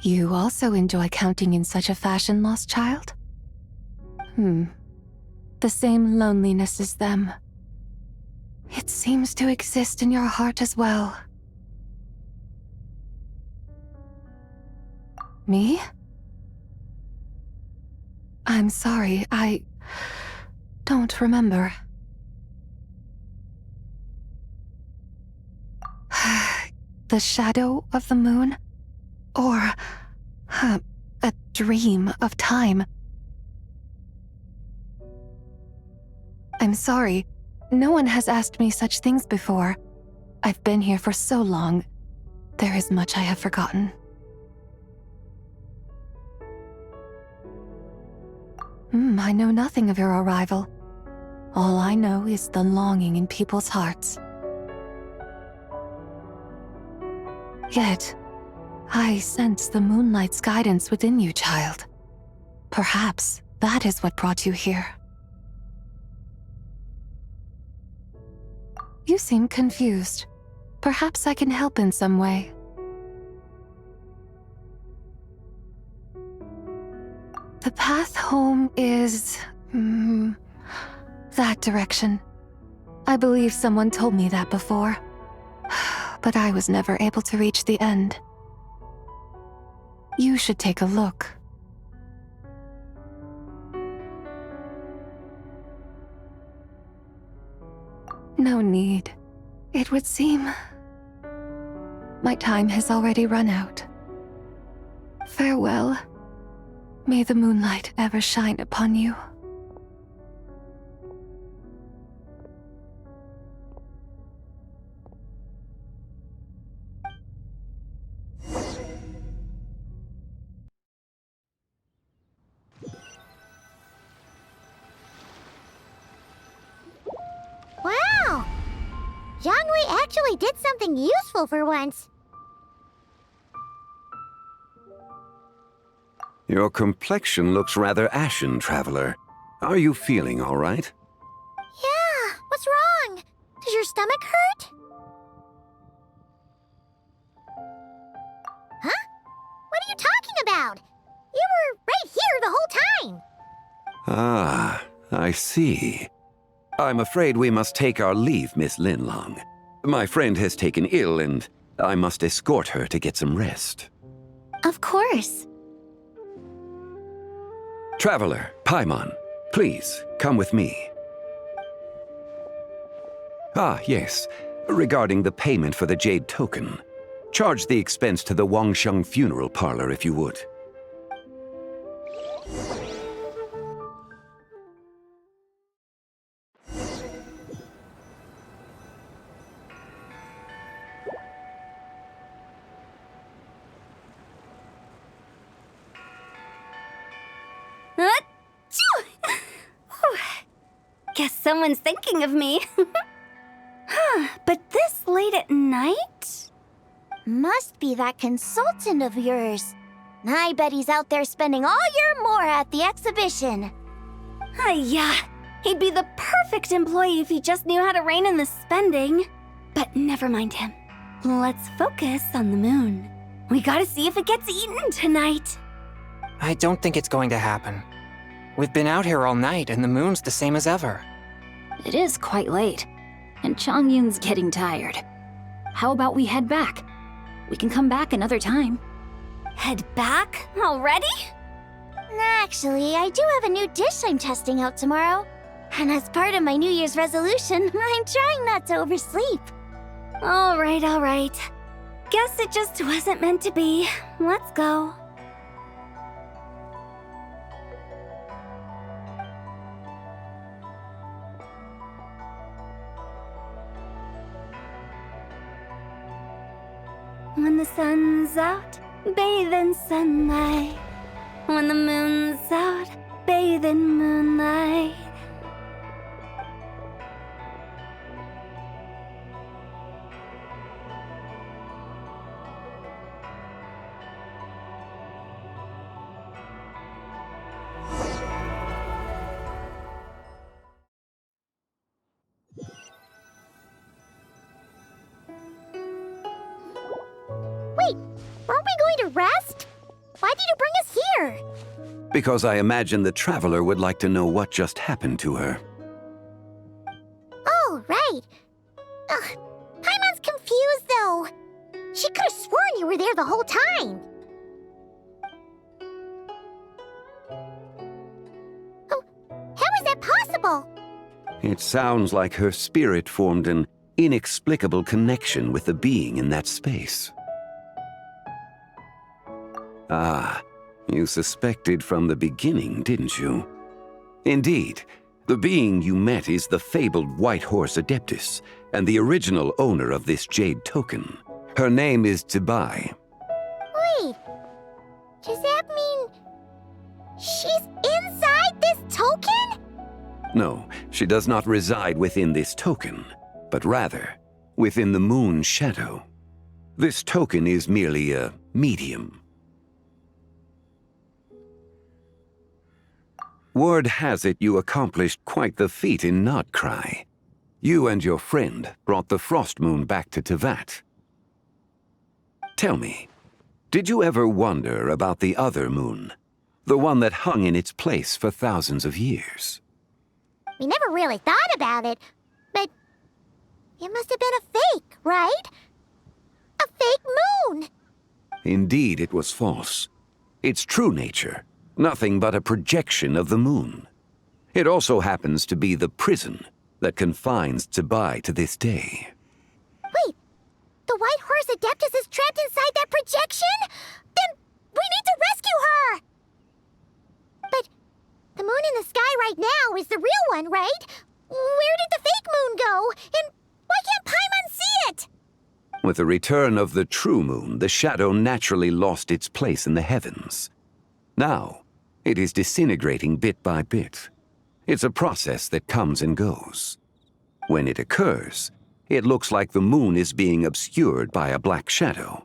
You also enjoy counting in such a fashion, lost child? The same loneliness as them. It seems to exist in your heart as well. Me? I'm sorry, I don't remember. The shadow of the moon? Or a dream of time? I'm sorry. No one has asked me such things before. I've been here for so long. There is much I have forgotten. I know nothing of your arrival. All I know is the longing in people's hearts. Yet, I sense the moonlight's guidance within you, child. Perhaps that is what brought you here. You seem confused. Perhaps I can help in some way. The path home is... that direction. I believe someone told me that before. But I was never able to reach the end. You should take a look. No need. It would seem my time has already run out. Farewell. May the moonlight ever shine upon you. Wow! Zhongli actually did something useful for once. Your complexion looks rather ashen, Traveler. Are you feeling all right? Yeah, what's wrong? Does your stomach hurt? Huh? What are you talking about? You were right here the whole time. Ah, I see. I'm afraid we must take our leave, Miss Linlang. My friend has taken ill and I must escort her to get some rest. Of course. Traveler, Paimon, please, come with me. Ah, yes. Regarding the payment for the Jade Token. Charge the expense to the Wangsheng Funeral Parlor if you would. Guess someone's thinking of me. But this late at night? Must be that consultant of yours. I bet he's out there spending all year more at the exhibition. Yeah, he'd be the perfect employee if he just knew how to rein in the spending. But never mind him. Let's focus on the moon. We gotta see if it gets eaten tonight. I don't think it's going to happen. We've been out here all night and the moon's the same as ever. It is quite late, and Chongyun's getting tired. How about we head back? We can come back another time. Head back? Already? Actually, I do have a new dish I'm testing out tomorrow. And as part of my New Year's resolution, I'm trying not to oversleep. All right. Guess it just wasn't meant to be. Let's go. When the sun's out, bathe in sunlight. When the moon's out, bathe in moonlight. Wait, aren't we going to rest? Why did you bring us here? Because I imagine the traveler would like to know what just happened to her. Oh, right. Ugh, Paimon's confused, though. She could have sworn you were there the whole time. Oh, how is that possible? It sounds like her spirit formed an inexplicable connection with the being in that space. Ah, you suspected from the beginning, didn't you? Indeed, the being you met is the fabled White Horse Adeptus, and the original owner of this jade token. Her name is Tibai. Wait, does that mean she's inside this token? No, she does not reside within this token, but rather within the moon shadow. This token is merely a medium. Word has it you accomplished quite the feat in Nodcry. You and your friend brought the Frost Moon back to Teyvat. Tell me, did you ever wonder about the other moon? The one that hung in its place for thousands of years? We never really thought about it, but it must have been a fake, right? A fake moon! Indeed, it was false. Its true nature, nothing but a projection of the moon. It also happens to be the prison that confines Tibai to this day. Wait, the White Horse Adeptus is trapped inside that projection? Then we need to rescue her! But the moon in the sky right now is the real one, right? Where did the fake moon go? And why can't Paimon see it? With the return of the true moon, the shadow naturally lost its place in the heavens. Now, it is disintegrating bit by bit. It's a process that comes and goes. When it occurs, it looks like the moon is being obscured by a black shadow.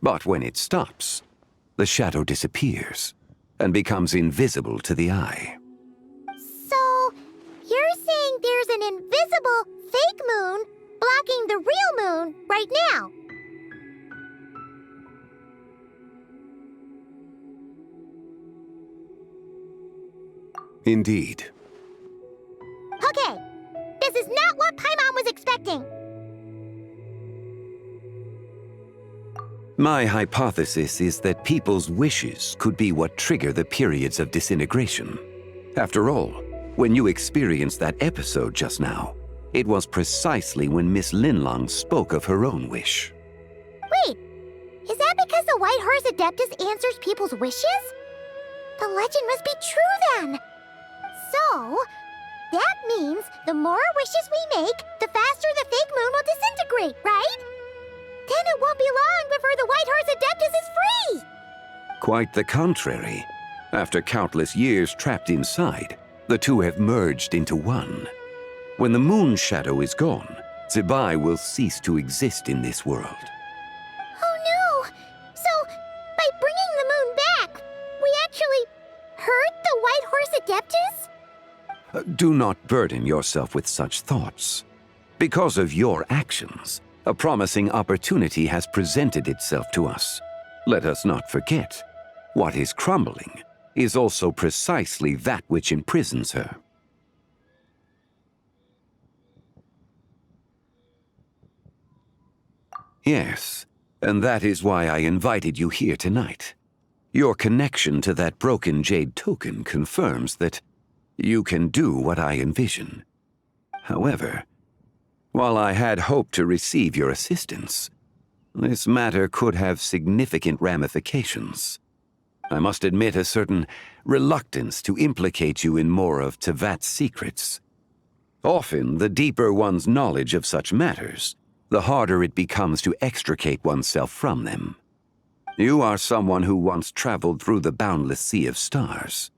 But when it stops, the shadow disappears and becomes invisible to the eye. So, you're saying there's an invisible fake moon blocking the real moon right now? Indeed. Okay, this is not what Paimon was expecting. My hypothesis is that people's wishes could be what trigger the periods of disintegration. After all, when you experienced that episode just now, it was precisely when Miss Linlang spoke of her own wish. Wait, is that because the White Horse Adeptus answers people's wishes? The legend must be true then. So, that means the more wishes we make, the faster the fake moon will disintegrate, right? Then it won't be long before the White Horse Adeptus is free! Quite the contrary. After countless years trapped inside, the two have merged into one. When the moon shadow is gone, Tibai will cease to exist in this world. Oh no! So, by bringing the moon back, we actually hurt the White Horse Adeptus? Do not burden yourself with such thoughts. Because of your actions, a promising opportunity has presented itself to us. Let us not forget, what is crumbling is also precisely that which imprisons her. Yes, and that is why I invited you here tonight. Your connection to that broken jade token confirms that you can do what I envision. However, while I had hoped to receive your assistance, this matter could have significant ramifications. I must admit a certain reluctance to implicate you in more of Teyvat's secrets. Often, the deeper one's knowledge of such matters, the harder it becomes to extricate oneself from them. You are someone who once traveled through the boundless sea of stars.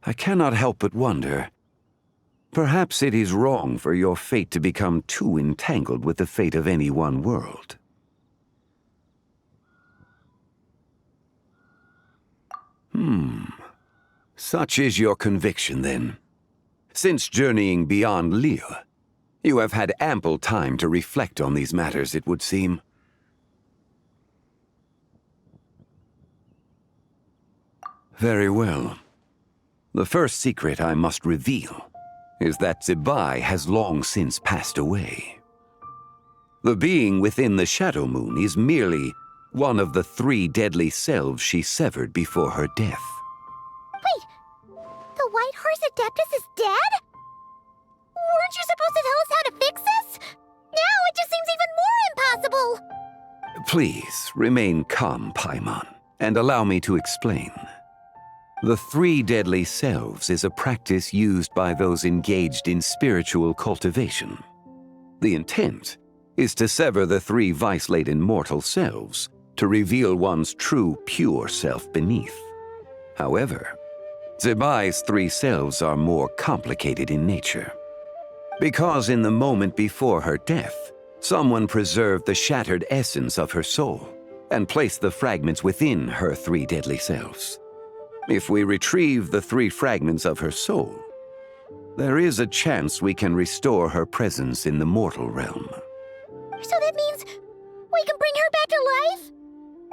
I cannot help but wonder, perhaps it is wrong for your fate to become too entangled with the fate of any one world. Such is your conviction, then. Since journeying beyond Liyue, you have had ample time to reflect on these matters, it would seem. Very well. The first secret I must reveal is that Zibai has long since passed away. The being within the Shadow Moon is merely one of the 3 deadly selves she severed before her death. Wait, the White Horse Adeptus is dead? Weren't you supposed to tell us how to fix this? Now it just seems even more impossible! Please, remain calm, Paimon, and allow me to explain. The 3 deadly selves is a practice used by those engaged in spiritual cultivation. The intent is to sever the 3 vice-laden mortal selves to reveal one's true, pure self beneath. However, Zibai's 3 selves are more complicated in nature. Because in the moment before her death, someone preserved the shattered essence of her soul and placed the fragments within her 3 deadly selves. If we retrieve the 3 fragments of her soul, there is a chance we can restore her presence in the mortal realm. So that means we can bring her back to life?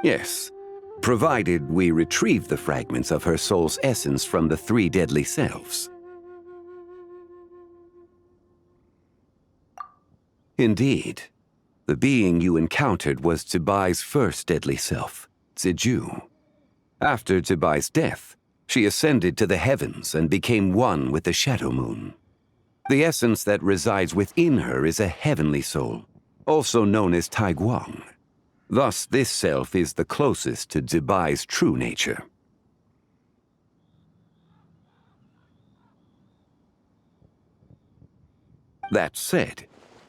Yes, provided we retrieve the fragments of her soul's essence from the 3 deadly selves. Indeed, the being you encountered was Zibai's first deadly self, Ziju. After Zibai's death, she ascended to the heavens and became one with the Shadow Moon. The essence that resides within her is a heavenly soul, also known as Taiguang. Thus, this self is the closest to Zibai's true nature. That said,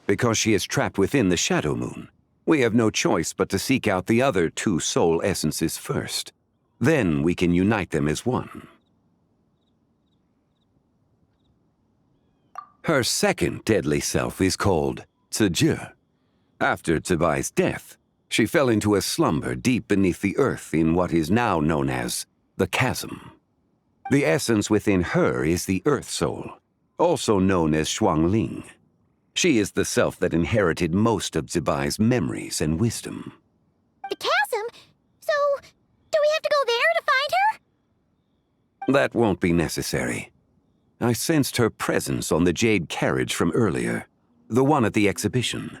because she is trapped within the Shadow Moon, we have no choice but to seek out the other 2 soul essences first. Then we can unite them as one. Her second deadly self is called Ziju. After Zibai's death, she fell into a slumber deep beneath the earth in what is now known as the Chasm. The essence within her is the Earth Soul, also known as Shuangling. She is the self that inherited most of Zibai's memories and wisdom. The chasm? So, do we have to go there to find her? That won't be necessary. I sensed her presence on the jade carriage from earlier, the one at the exhibition.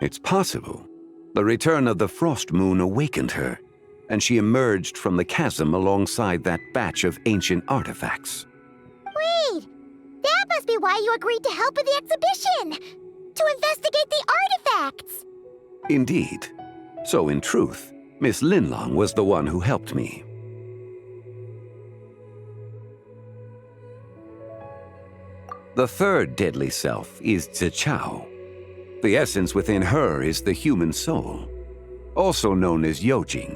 It's possible the return of the Frost Moon awakened her, and she emerged from the chasm alongside that batch of ancient artifacts. Wait! That must be why you agreed to help with the exhibition! To investigate the artifacts! Indeed. So in truth, Miss Linlang was the one who helped me. The third deadly self is Zichao. The essence within her is the human soul, also known as Yojing,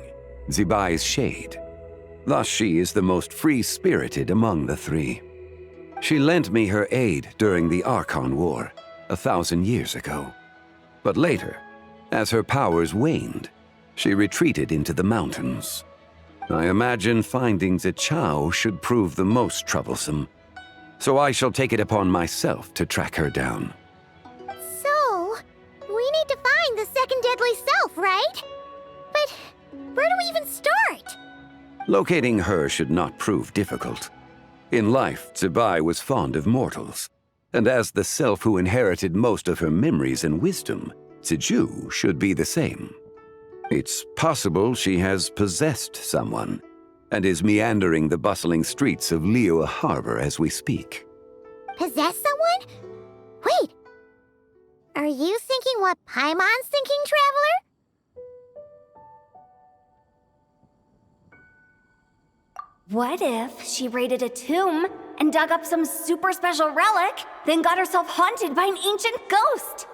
Zibai's shade. Thus she is the most free-spirited among the 3. She lent me her aid during the Archon War 1,000 years ago. But later, as her powers waned, she retreated into the mountains. I imagine finding Zichao should prove the most troublesome, so I shall take it upon myself to track her down. So, we need to find the second deadly self, right? But where do we even start? Locating her should not prove difficult. In life, Zibai was fond of mortals, and as the self who inherited most of her memories and wisdom, Ziju should be the same. It's possible she has possessed someone, and is meandering the bustling streets of Liyue Harbor as we speak. Possess someone? Wait! Are you thinking what Paimon's thinking, Traveler? What if she raided a tomb and dug up some super special relic, then got herself haunted by an ancient ghost?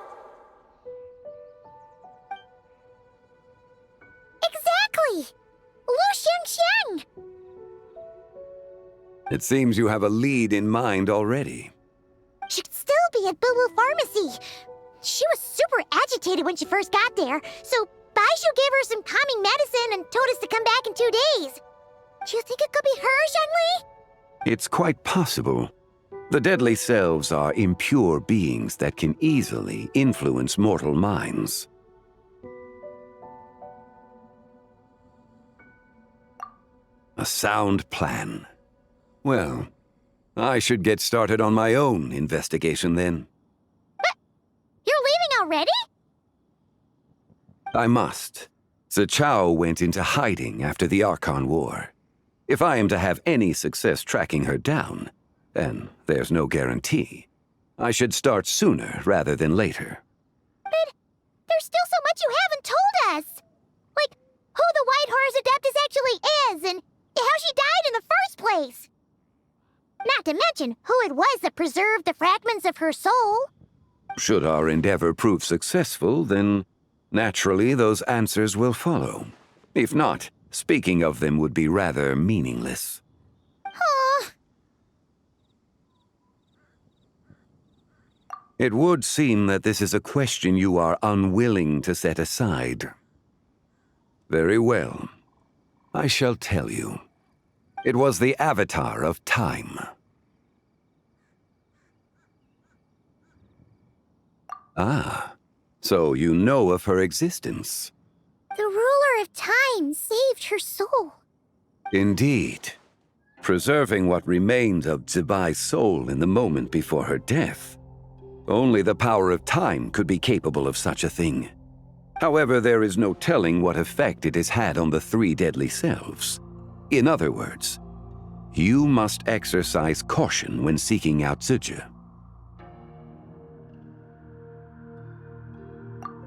Exactly! Lu Xiangxiang! It seems you have a lead in mind already. Should still be at Boo Boo Pharmacy. She was super agitated when she first got there, so Baishu gave her some calming medicine and told us to come back in 2 days. Do you think it could be her, Zhengli? It's quite possible. The deadly selves are impure beings that can easily influence mortal minds. A sound plan. Well, I should get started on my own investigation then. But you're leaving already? I must. Zichao went into hiding after the Archon War. If I am to have any success tracking her down, and there's no guarantee, I should start sooner rather than later. But there's still so much you haven't told us. Like, who the White Horse Adeptus actually is, and how she died in the first place. Not to mention who it was that preserved the fragments of her soul. Should our endeavor prove successful, then naturally those answers will follow. If not, speaking of them would be rather meaningless. Huh. It would seem that this is a question you are unwilling to set aside. Very well. I shall tell you. It was the Avatar of Time. Ah, so you know of her existence. The ruler of time saved her soul. Indeed. Preserving what remained of Zibai's soul in the moment before her death. Only the power of time could be capable of such a thing. However, there is no telling what effect it has had on the 3 deadly selves. In other words, you must exercise caution when seeking out Zizhi.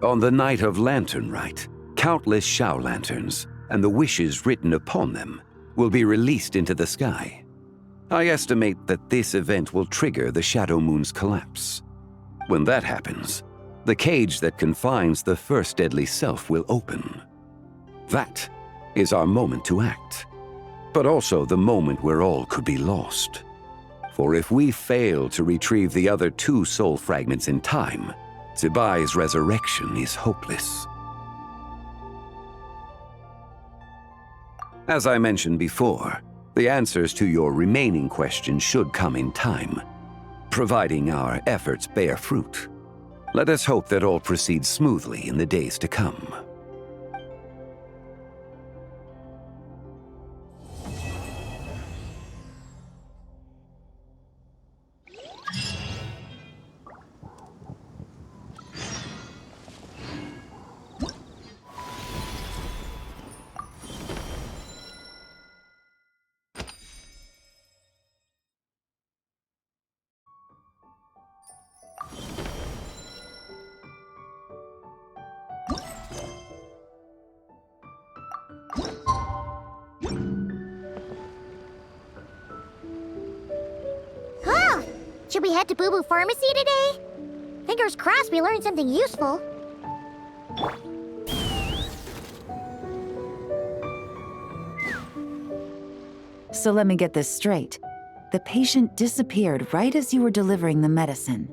On the night of Lanternlit, countless Shao lanterns and the wishes written upon them will be released into the sky. I estimate that this event will trigger the Shadow Moon's collapse. When that happens, the cage that confines the first deadly self will open. That is our moment to act, but also the moment where all could be lost. For if we fail to retrieve the other 2 soul fragments in time, Zibai's resurrection is hopeless. As I mentioned before, the answers to your remaining questions should come in time, providing our efforts bear fruit. Let us hope that all proceeds smoothly in the days to come. Should we head to Boo Boo Pharmacy today? Fingers crossed we learned something useful. So let me get this straight. The patient disappeared right as you were delivering the medicine.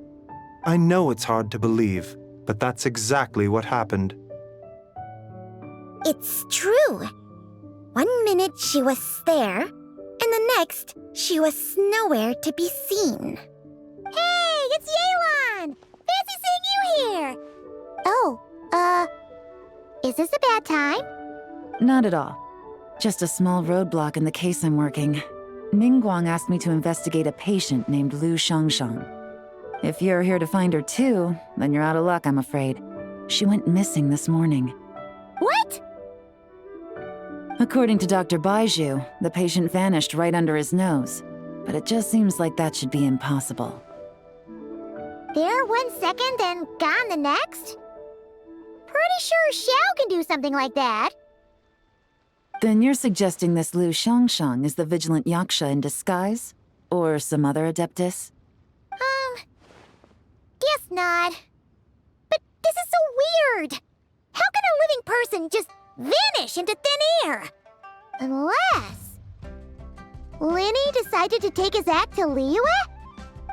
I know it's hard to believe, but that's exactly what happened. It's true. 1 minute she was there, and the next she was nowhere to be seen. Hey, it's Yelan! Fancy seeing you here! Oh, is this a bad time? Not at all. Just a small roadblock in the case I'm working. Ningguang asked me to investigate a patient named Lu Xiangxiang. If you're here to find her too, then you're out of luck, I'm afraid. She went missing this morning. What? According to Dr. Baizhu, the patient vanished right under his nose. But it just seems like that should be impossible. There 1 second and gone the next? Pretty sure Xiao can do something like that. Then you're suggesting this Lu Xiangxiang is the vigilant Yaksha in disguise? Or some other adeptus? Guess not. But this is so weird. How can a living person just vanish into thin air. Unless Linny decided to take his act to Liyue?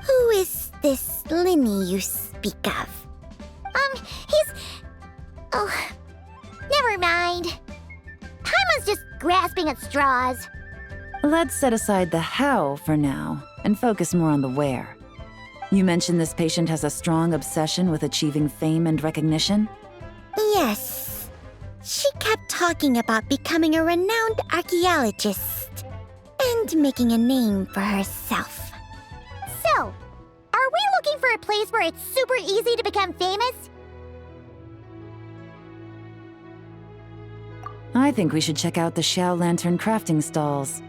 Who is this Linny you speak of? He's... Oh, never mind. Paimon's just grasping at straws. Let's set aside the how for now and focus more on the where. You mentioned this patient has a strong obsession with achieving fame and recognition? Yes. She kept talking about becoming a renowned archaeologist and making a name for herself. So, are we looking for a place where it's super easy to become famous? I think we should check out the Xiao Lantern crafting stalls.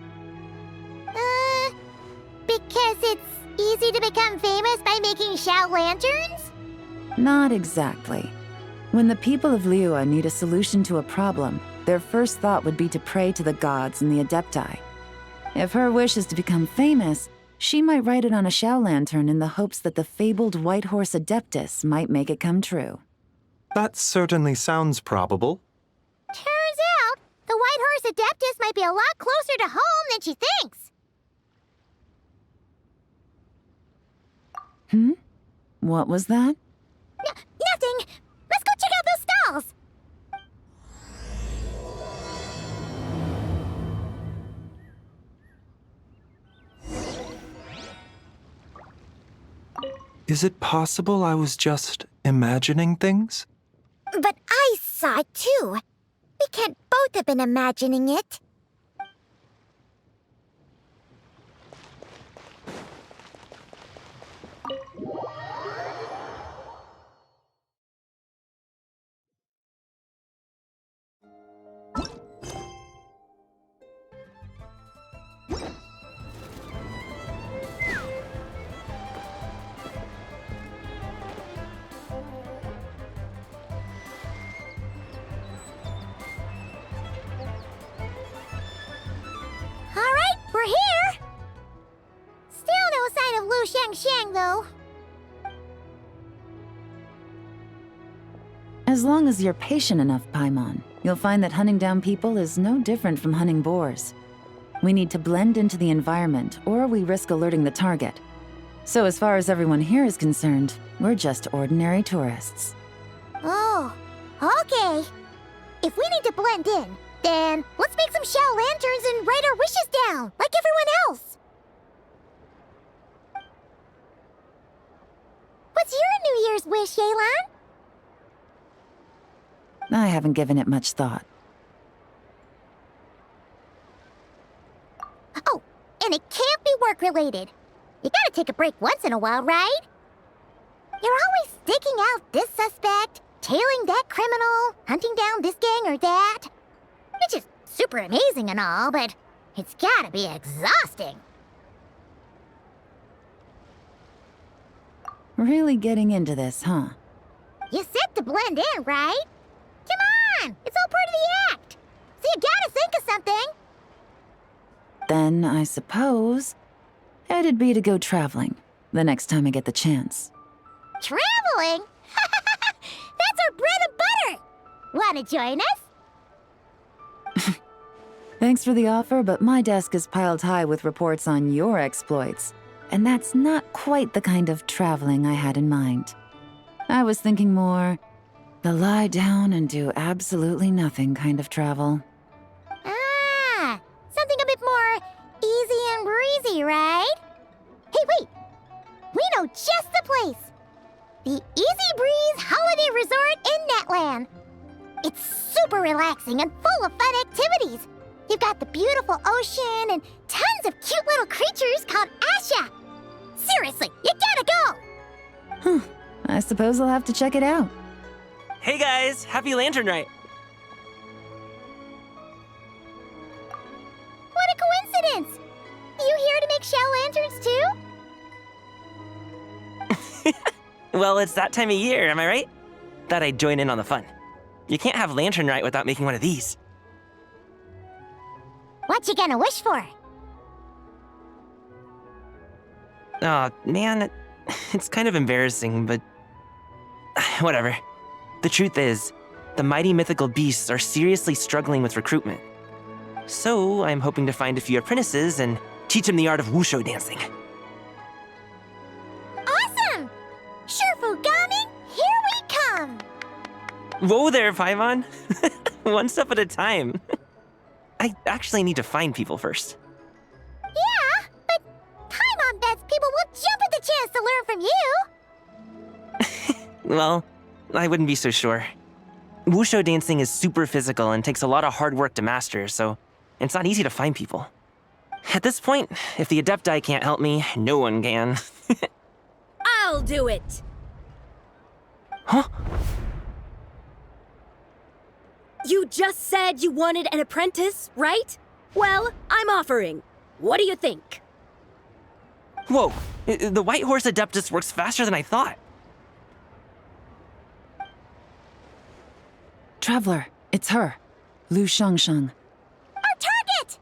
Because it's easy to become famous by making Xiao lanterns? Not exactly. When the people of Liyue need a solution to a problem, their first thought would be to pray to the gods and the Adepti. If her wish is to become famous, she might write it on a Xiao lantern in the hopes that the fabled White Horse Adeptus might make it come true. That certainly sounds probable. Turns out, the White Horse Adeptus might be a lot closer to home than she thinks. What was that? Nothing! Let's go check out those stalls! Is it possible I was just imagining things? But I saw it too. We can't both have been imagining it. We're here! Still no sign of Lu Xiangxiang, though. As long as you're patient enough, Paimon, you'll find that hunting down people is no different from hunting boars. We need to blend into the environment, or we risk alerting the target. So as far as everyone here is concerned, we're just ordinary tourists. Oh, okay. If we need to blend in, then let's make some Xiao lanterns and write our wishes down, like everyone else. What's your New Year's wish, Yelan? I haven't given it much thought. Oh, and it can't be work-related. You gotta take a break once in a while, right? You're always digging out this suspect, tailing that criminal, hunting down this gang or that. Which is super amazing and all, but it's gotta be exhausting. Really getting into this, huh? You said to blend in, right? Come on! It's all part of the act! So you gotta think of something! Then, I suppose, it'd be to go traveling, the next time I get the chance. Traveling? That's our bread and butter! Wanna join us? Thanks for the offer, but my desk is piled high with reports on your exploits. And that's not quite the kind of traveling I had in mind. I was thinking more the lie down and do absolutely nothing kind of travel. Ah, something a bit more easy and breezy, right? Hey, wait! We know just the place! The Easy Breeze Holiday Resort in Netland. It's super relaxing and full of fun activities. You've got the beautiful ocean and tons of cute little creatures called Asha. Seriously, you gotta go! I suppose I'll have to check it out. Hey guys, happy Lantern Rite! What a coincidence! You here to make Xiao lanterns too? Well, it's that time of year, am I right? Thought I'd join in on the fun. You can't have Lantern Rite without making one of these. What you gonna wish for? Aw, man, it's kind of embarrassing, but whatever. The truth is, the mighty mythical beasts are seriously struggling with recruitment. So I'm hoping to find a few apprentices and teach them the art of wushu dancing. Awesome! Shurfugami, here we come! Whoa there, Paimon! One step at a time. I actually need to find people first. Yeah, but Paimon bets people will jump at the chance to learn from you! Well, I wouldn't be so sure. Wushu dancing is super physical and takes a lot of hard work to master, so it's not easy to find people. At this point, if the Adepti can't help me, no one can. I'll do it! Huh? You just said you wanted an apprentice, right? Well, I'm offering. What do you think? Whoa, the White Horse Adeptus works faster than I thought. Traveler, it's her. Lu Shangshang. Our target!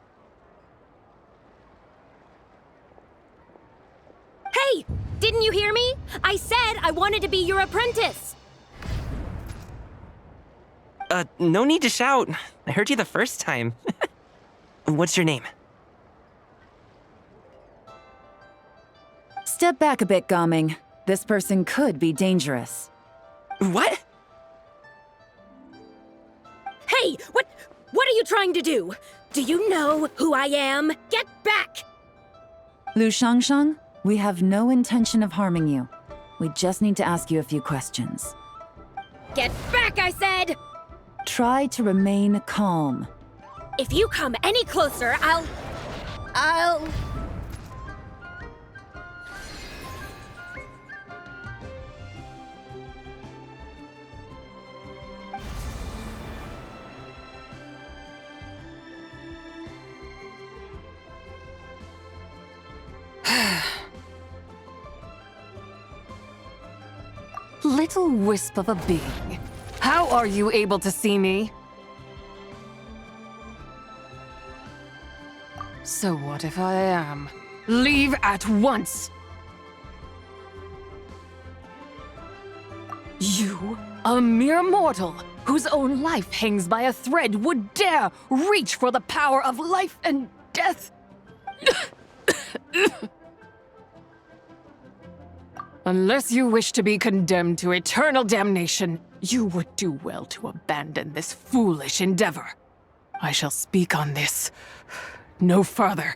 Hey! Didn't you hear me? I said I wanted to be your apprentice! No need to shout. I heard you the first time. What's your name? Step back a bit, Gaming. This person could be dangerous. What? Hey! What are you trying to do? Do you know who I am? Get back! Lu Shangshang, we have no intention of harming you. We just need to ask you a few questions. Get back, I said! Try to remain calm. If you come any closer, I'll... Little wisp of a being. How are you able to see me? So what if I am? Leave at once! You, a mere mortal, whose own life hangs by a thread, would dare reach for the power of life and death? Unless you wish to be condemned to eternal damnation, you would do well to abandon this foolish endeavor. I shall speak on this no further.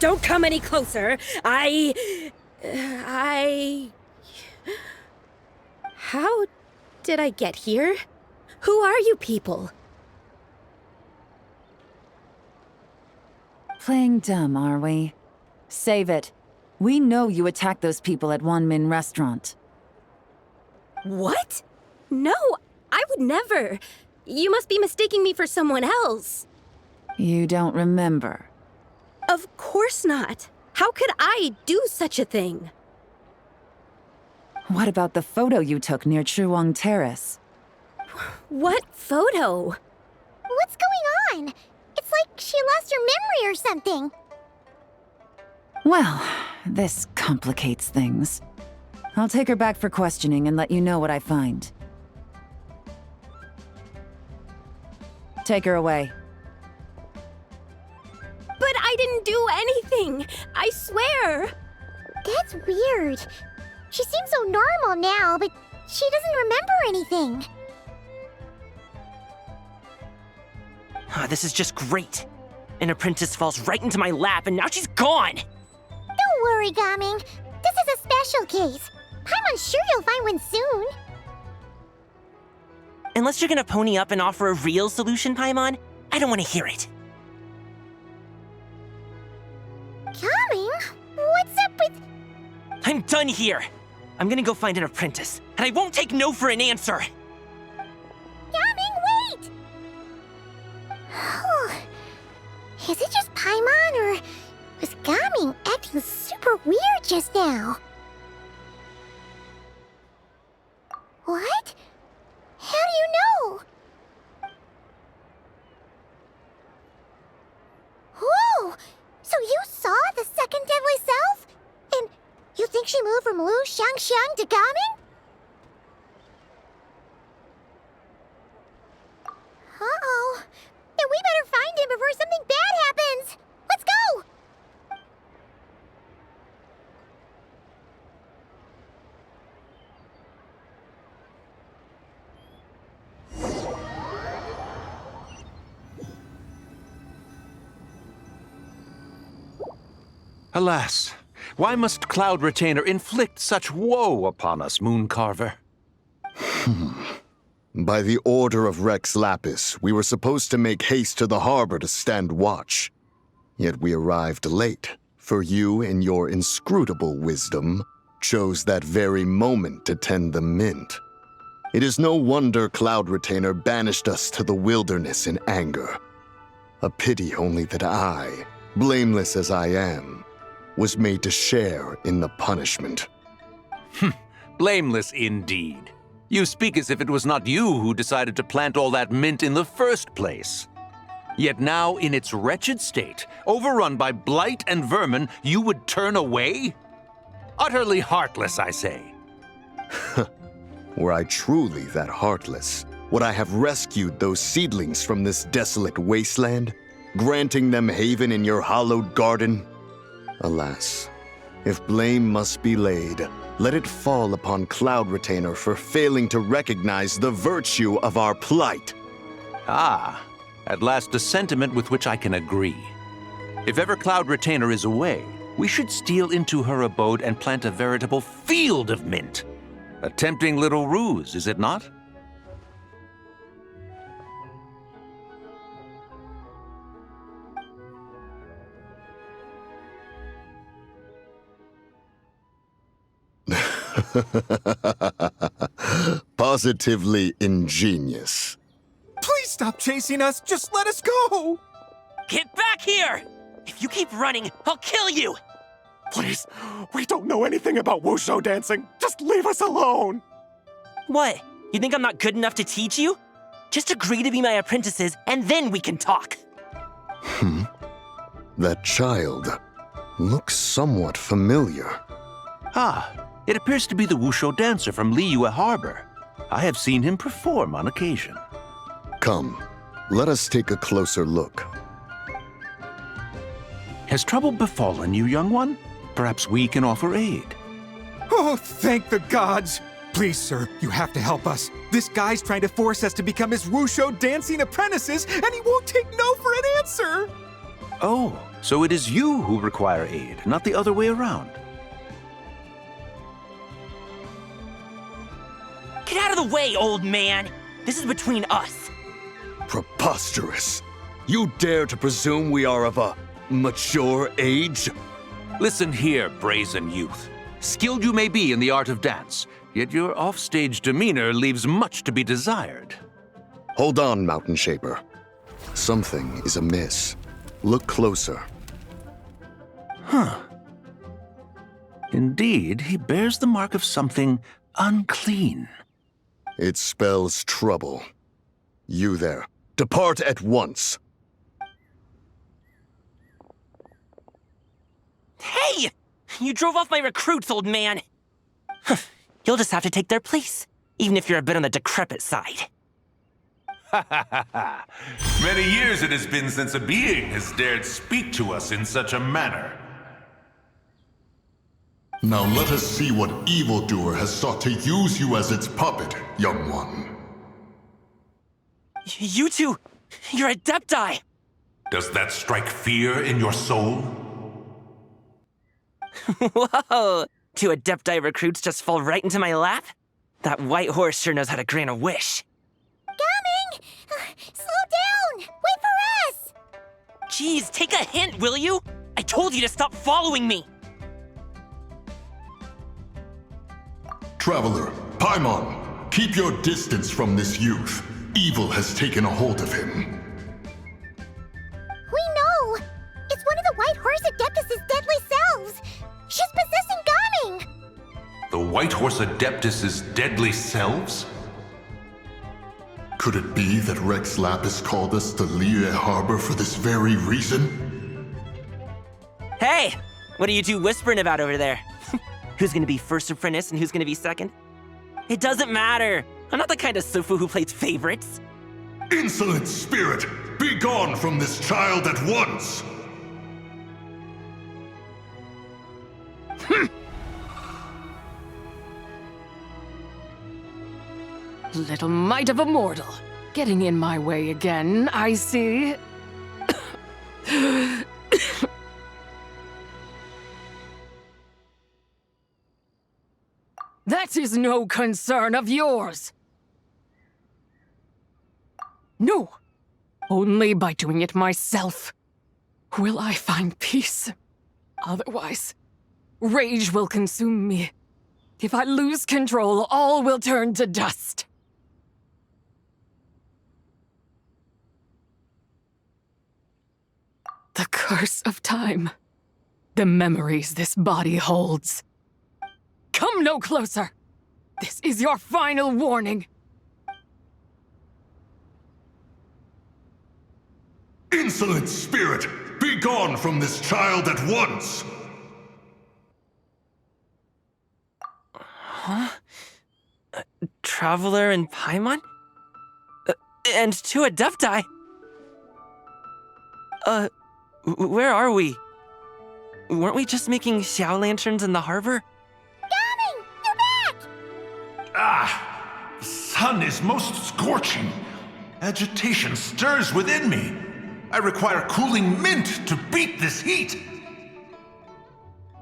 Don't come any closer. How did I get here? Who are you people? Playing dumb, are we? Save it. We know you attacked those people at Wanmin Restaurant. What? No, I would never. You must be mistaking me for someone else. You don't remember? Of course not. How could I do such a thing? What about the photo you took near Chuang Terrace? What photo? What's going on? It's like she lost her memory or something. Well, this complicates things. I'll take her back for questioning and let you know what I find. Take her away. But I didn't do anything! I swear! That's weird. She seems so normal now, but she doesn't remember anything. This is just great. An apprentice falls right into my lap and now she's gone! Don't worry, Gaming. This is a special case. I'm sure you'll find one soon. Unless you're gonna pony up and offer a real solution, Paimon, I don't want to hear it. Gaming? What's up with... I'm done here! I'm gonna go find an apprentice, and I won't take no for an answer! Gaming, wait! Is it just Paimon, or was Gaming acting super weird just now? What? How do you know? Whoa! So you saw the second deadly self? And you think she moved from Lu Shangxiang to Gaming? Alas, why must Cloud Retainer inflict such woe upon us, Mooncarver? By the order of Rex Lapis, we were supposed to make haste to the harbor to stand watch. Yet we arrived late, for you, in your inscrutable wisdom, chose that very moment to tend the mint. It is no wonder Cloud Retainer banished us to the wilderness in anger. A pity only that I, blameless as I am, was made to share in the punishment. Blameless indeed. You speak as if it was not you who decided to plant all that mint in the first place. Yet now, in its wretched state, overrun by blight and vermin, you would turn away? Utterly heartless, I say. Were I truly that heartless, would I have rescued those seedlings from this desolate wasteland, granting them haven in your hallowed garden? Alas, if blame must be laid, let it fall upon Cloud Retainer for failing to recognize the virtue of our plight. Ah, at last a sentiment with which I can agree. If ever Cloud Retainer is away, we should steal into her abode and plant a veritable field of mint. A tempting little ruse, is it not? Positively ingenious. Please stop chasing us. Just let us go. Get back here! If you keep running, I'll kill you! Please, we don't know anything about wushu dancing. Just leave us alone. What? You think I'm not good enough to teach you? Just agree to be my apprentices, and then we can talk. That child looks somewhat familiar. Ah, it appears to be the wushu dancer from Liyue Harbor. I have seen him perform on occasion. Come, let us take a closer look. Has trouble befallen you, young one? Perhaps we can offer aid. Oh, thank the gods. Please, sir, you have to help us. This guy's trying to force us to become his wushu dancing apprentices, and he won't take no for an answer. Oh, so it is you who require aid, not the other way around. Get out of the way, old man! This is between us. Preposterous. You dare to presume we are of a mature age? Listen here, brazen youth. Skilled you may be in the art of dance, yet your offstage demeanor leaves much to be desired. Hold on, Mountain Shaper. Something is amiss. Look closer. Huh. Indeed, he bears the mark of something unclean. It spells trouble. You there, depart at once. Hey! You drove off my recruits, old man! You'll just have to take their place, even if you're a bit on the decrepit side. Many years it has been since a being has dared speak to us in such a manner. Now let us see what evildoer has sought to use you as its puppet, young one. You two, you're Adepti! Does that strike fear in your soul? Whoa! Two Adepti recruits just fall right into my lap? That white horse sure knows how to grant a wish. Coming! Slow down! Wait for us! Jeez, take a hint, will you? I told you to stop following me! Traveler, Paimon, keep your distance from this youth. Evil has taken a hold of him. We know! It's one of the White Horse Adeptus' deadly selves! She's possessing Gaming! The White Horse Adeptus' deadly selves? Could it be that Rex Lapis called us to Liyue Harbor for this very reason? Hey! What are you two whispering about over there? Who's gonna be first apprentice and who's gonna be second? It doesn't matter! I'm not the kind of Sufu who plays favorites. Insolent spirit! Be gone from this child at once! Little mite of a mortal. Getting in my way again, I see. is no concern of yours. No, only by doing it myself will I find peace. Otherwise, rage will consume me. If I lose control, all will turn to dust. The curse of time. The memories this body holds. Come no closer! This is your final warning! Insolent spirit! Be gone from this child at once! Huh? Traveler and Paimon? And two Adepti? Where are we? Weren't we just making Xiao lanterns in the harbor? Gaming! You're back! Ah! The sun is most scorching. Agitation stirs within me. I require cooling mint to beat this heat.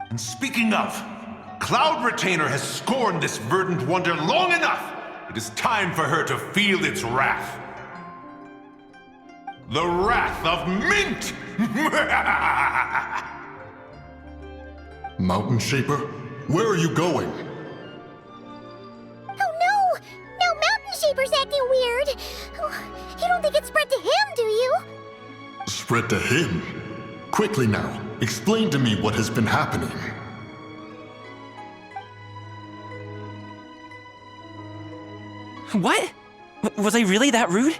And speaking of, Cloud Retainer has scorned this verdant wonder long enough. It is time for her to feel its wrath. The wrath of mint! Mountain Shaper, where are you going? Oh no! Now Mountain Shaper's acting weird! Oh, you don't think it spread to him, do you? Spread to him? Quickly now, explain to me what has been happening. What? Was I really that rude?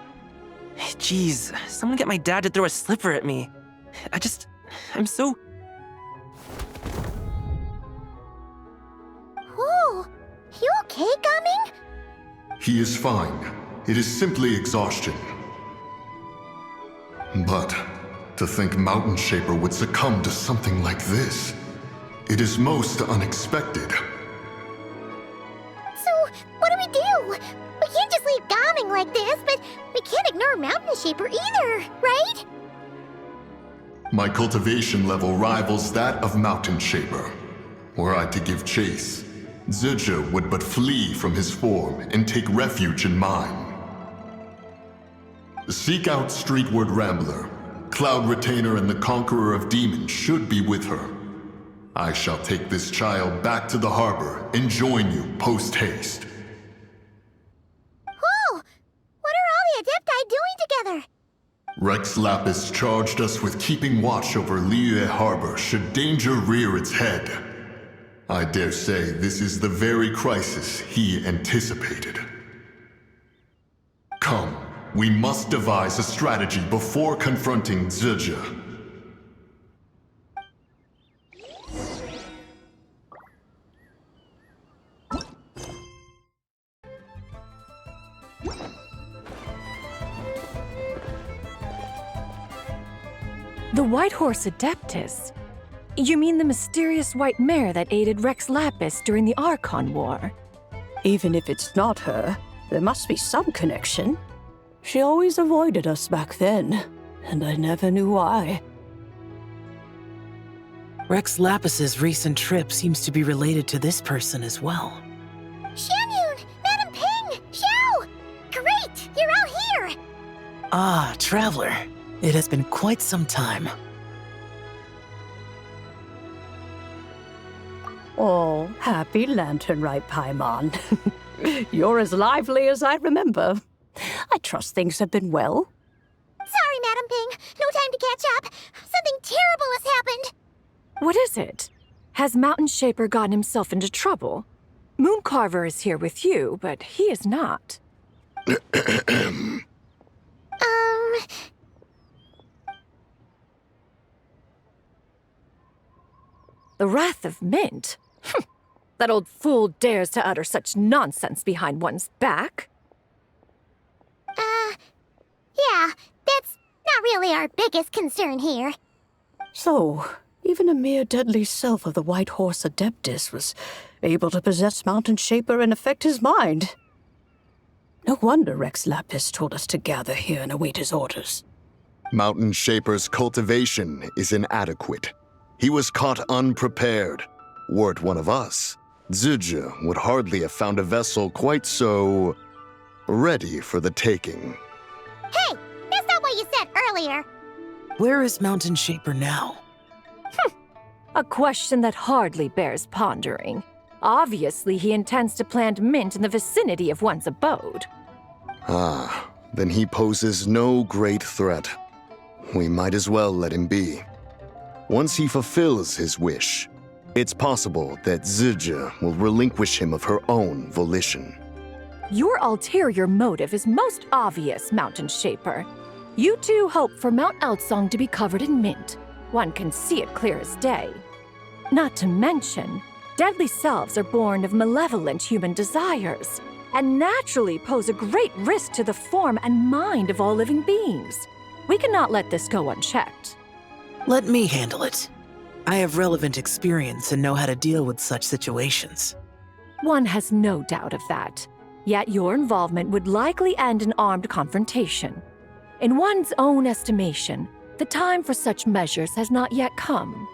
Jeez, someone get my dad to throw a slipper at me. I'm so... Whoa! You okay, Gaming? He is fine. It is simply exhaustion. But to think Mountain Shaper would succumb to something like this, it is most unexpected. So, what do we do? We can't just leave Gaming like this, but we can't ignore Mountain Shaper either, right? My cultivation level rivals that of Mountain Shaper. Were I to give chase, Zizha would but flee from his form and take refuge in mine. Seek out Streetward Rambler. Cloud Retainer and the Conqueror of Demons should be with her. I shall take this child back to the harbor and join you post-haste. Whoa! What are all the Adepti doing together? Rex Lapis charged us with keeping watch over Liyue Harbor should danger rear its head. I dare say this is the very crisis he anticipated. Come, we must devise a strategy before confronting Zizha. The White Horse Adeptus? You mean the mysterious white mare that aided Rex Lapis during the Archon War? Even if it's not her, there must be some connection. She always avoided us back then, and I never knew why. Rex Lapis's recent trip seems to be related to this person as well. Xianyun! Madam Ping! Xiao! Great! You're out here! Ah, Traveler. It has been quite some time. Oh, happy Lanternlit, Paimon. You're as lively as I remember. I trust things have been well. Sorry, Madam Ping. No time to catch up. Something terrible has happened. What is it? Has Mountain Shaper gotten himself into trouble? Mooncarver is here with you, but he is not. The Wrath of Mint? That old fool dares to utter such nonsense behind one's back. Yeah, that's not really our biggest concern here. So, even a mere deadly self of the White Horse Adeptus was able to possess Mountain Shaper and affect his mind. No wonder Rex Lapis told us to gather here and await his orders. Mountain Shaper's cultivation is inadequate. He was caught unprepared. Were it one of us, Zizhe would hardly have found a vessel quite so ready for the taking. Hey, that's not what you said earlier. Where is Mountain Shaper now? A question that hardly bears pondering. Obviously, he intends to plant mint in the vicinity of one's abode. Ah, then he poses no great threat. We might as well let him be. Once he fulfills his wish, it's possible that Zizhe will relinquish him of her own volition. Your ulterior motive is most obvious, Mountain Shaper. You two hope for Mount Eltsong to be covered in mint. One can see it clear as day. Not to mention, deadly selves are born of malevolent human desires, and naturally pose a great risk to the form and mind of all living beings. We cannot let this go unchecked. Let me handle it. I have relevant experience and know how to deal with such situations. One has no doubt of that. Yet your involvement would likely end in armed confrontation. In one's own estimation, the time for such measures has not yet come.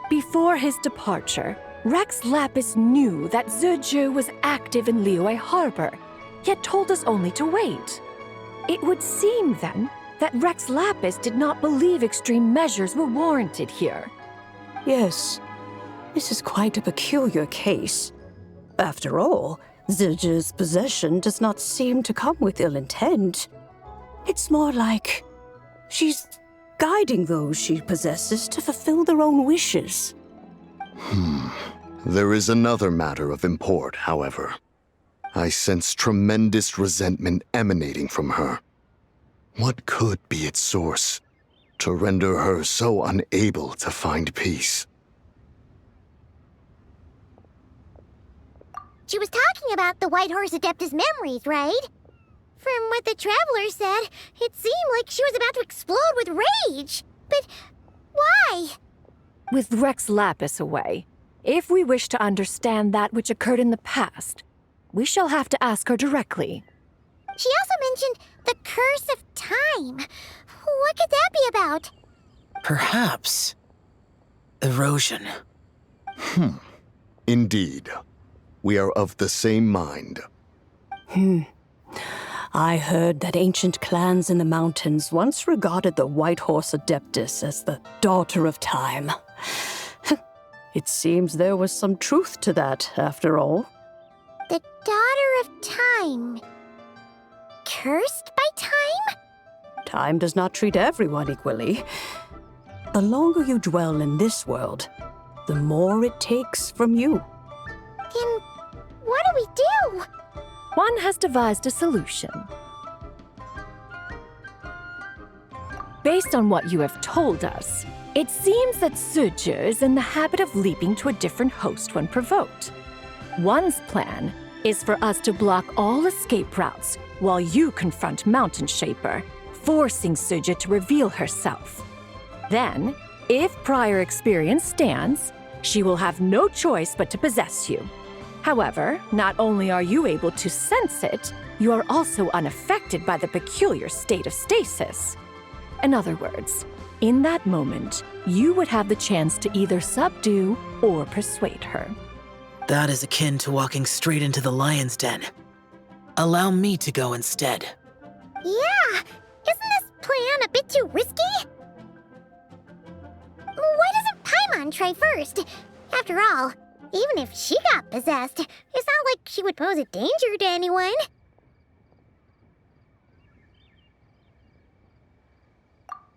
Before his departure, Rex Lapis knew that Zizhe was active in Liyue Harbor, yet told us only to wait. It would seem, then, that Rex Lapis did not believe extreme measures were warranted here. Yes, this is quite a peculiar case. After all, Zizhe's possession does not seem to come with ill intent. It's more like she's guiding those she possesses to fulfill their own wishes. There is another matter of import, however. I sense tremendous resentment emanating from her. What could be its source to render her so unable to find peace? She was talking about the White Horse Adeptus memories, right? From what the Traveler said, it seemed like she was about to explode with rage. But why? With Rex Lapis away, if we wish to understand that which occurred in the past, we shall have to ask her directly. She also mentioned the Curse of Time. What could that be about? Perhaps erosion. Indeed. We are of the same mind. I heard that ancient clans in the mountains once regarded the White Horse Adeptus as the daughter of time. It seems there was some truth to that, after all. The Daughter of Time. Cursed by time? Time does not treat everyone equally. The longer you dwell in this world, the more it takes from you. Then what do we do? One has devised a solution. Based on what you have told us, it seems that Zizhe is in the habit of leaping to a different host when provoked. One's plan is for us to block all escape routes while you confront Mountain Shaper, forcing Zizhe to reveal herself. Then, if prior experience stands, she will have no choice but to possess you. However, not only are you able to sense it, you are also unaffected by the peculiar state of stasis. In other words, in that moment, you would have the chance to either subdue or persuade her. That is akin to walking straight into the lion's den. Allow me to go instead. Yeah, isn't this plan a bit too risky? Why doesn't Paimon try first? After all, even if she got possessed, it's not like she would pose a danger to anyone.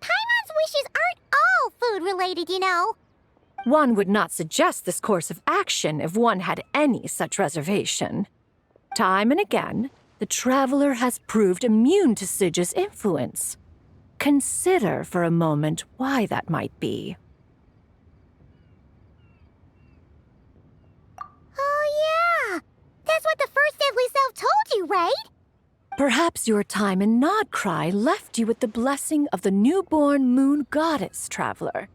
Paimon's wishes aren't all food-related, you know. One would not suggest this course of action if one had any such reservation. Time and again, the Traveler has proved immune to Zizhe's influence. Consider for a moment why that might be. Oh yeah, that's what the first deadly self told you, right? Perhaps your time in Nodcry left you with the blessing of the newborn moon goddess, Traveler.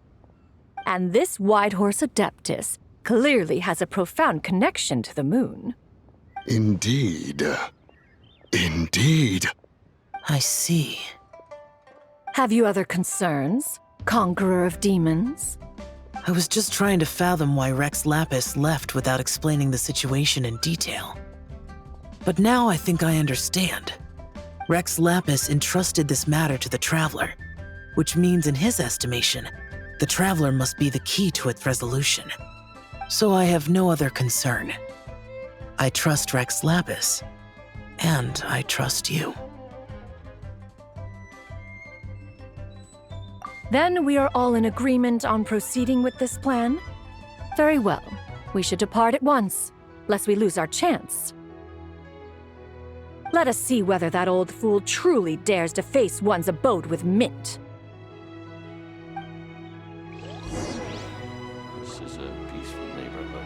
And this White Horse Adeptus clearly has a profound connection to the moon. Indeed. Indeed. I see. Have you other concerns, Conqueror of Demons? I was just trying to fathom why Rex Lapis left without explaining the situation in detail. But now I think I understand. Rex Lapis entrusted this matter to the Traveler, which means in his estimation, the Traveler must be the key to its resolution. So I have no other concern. I trust Rex Lapis, and I trust you. Then we are all in agreement on proceeding with this plan? Very well. We should depart at once, lest we lose our chance. Let us see whether that old fool truly dares to face one's abode with Mint. This is a peaceful neighborhood.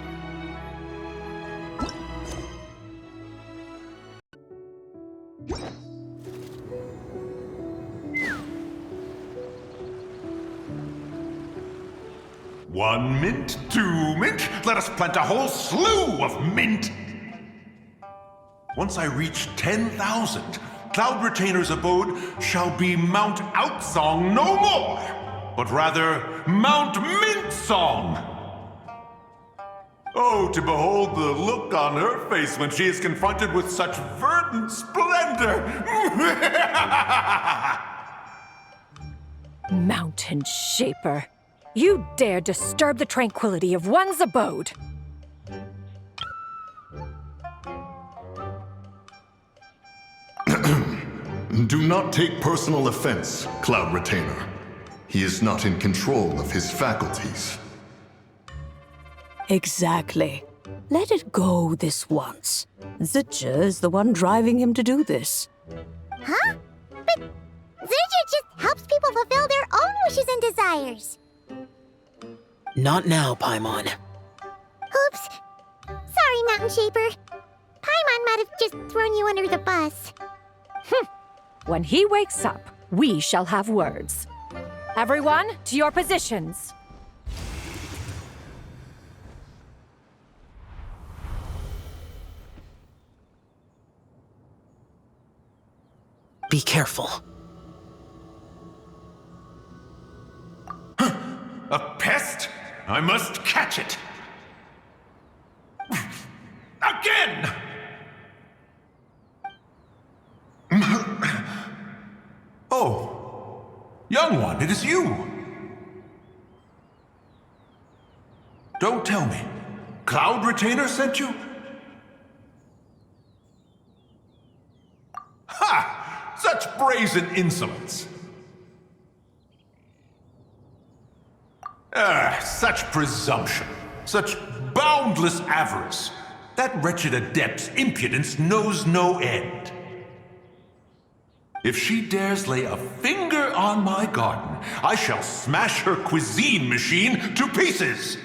One mint, 2 mint, let us plant a whole slew of mint! Once I reach 10,000, Cloud Retainer's abode shall be Mount Outsong no more, but rather Mount Mintsong! Oh, to behold the look on her face when she is confronted with such verdant splendor! Mountain Shaper, you dare disturb the tranquility of one's abode! Do not take personal offense, Cloud Retainer. He is not in control of his faculties. Exactly. Let it go this once. Zitsche is the one driving him to do this. Huh? But Zitsche just helps people fulfill their own wishes and desires. Not now, Paimon. Oops. Sorry, Mountain Shaper. Paimon might have just thrown you under the bus. When he wakes up, we shall have words. Everyone, to your positions. Be careful. A pest? I must catch it! Again! Oh, young one, it is you! Don't tell me. Cloud Retainer sent you? Ha! Such brazen insolence! Such presumption, such boundless avarice. That wretched adept's impudence knows no end. If she dares lay a finger on my garden, I shall smash her cuisine machine to pieces!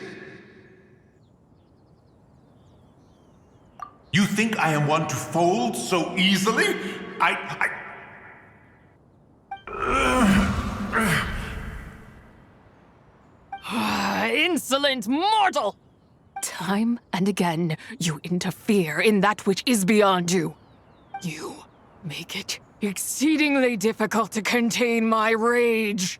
You think I am one to fold so easily? Insolent mortal! Time and again, you interfere in that which is beyond you. You make it exceedingly difficult to contain my rage.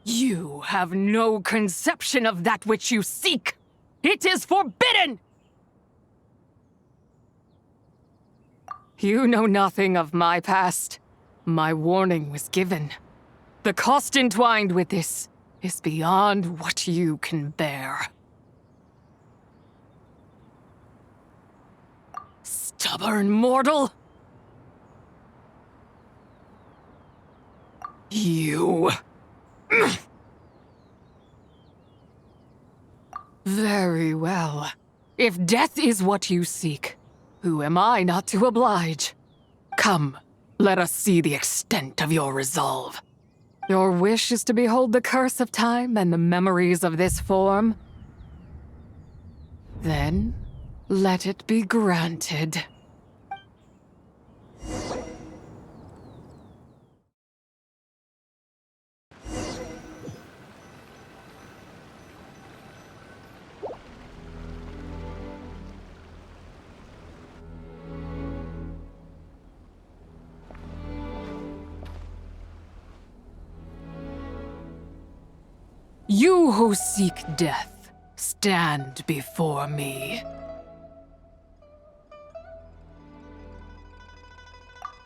You have no conception of that which you seek. It is forbidden! You know nothing of my past. My warning was given. The cost entwined with this is beyond what you can bear. Stubborn mortal! You... Very well. If death is what you seek, who am I not to oblige? Come, let us see the extent of your resolve. Your wish is to behold the curse of time and the memories of this form? Then, let it be granted. You who seek death, stand before me.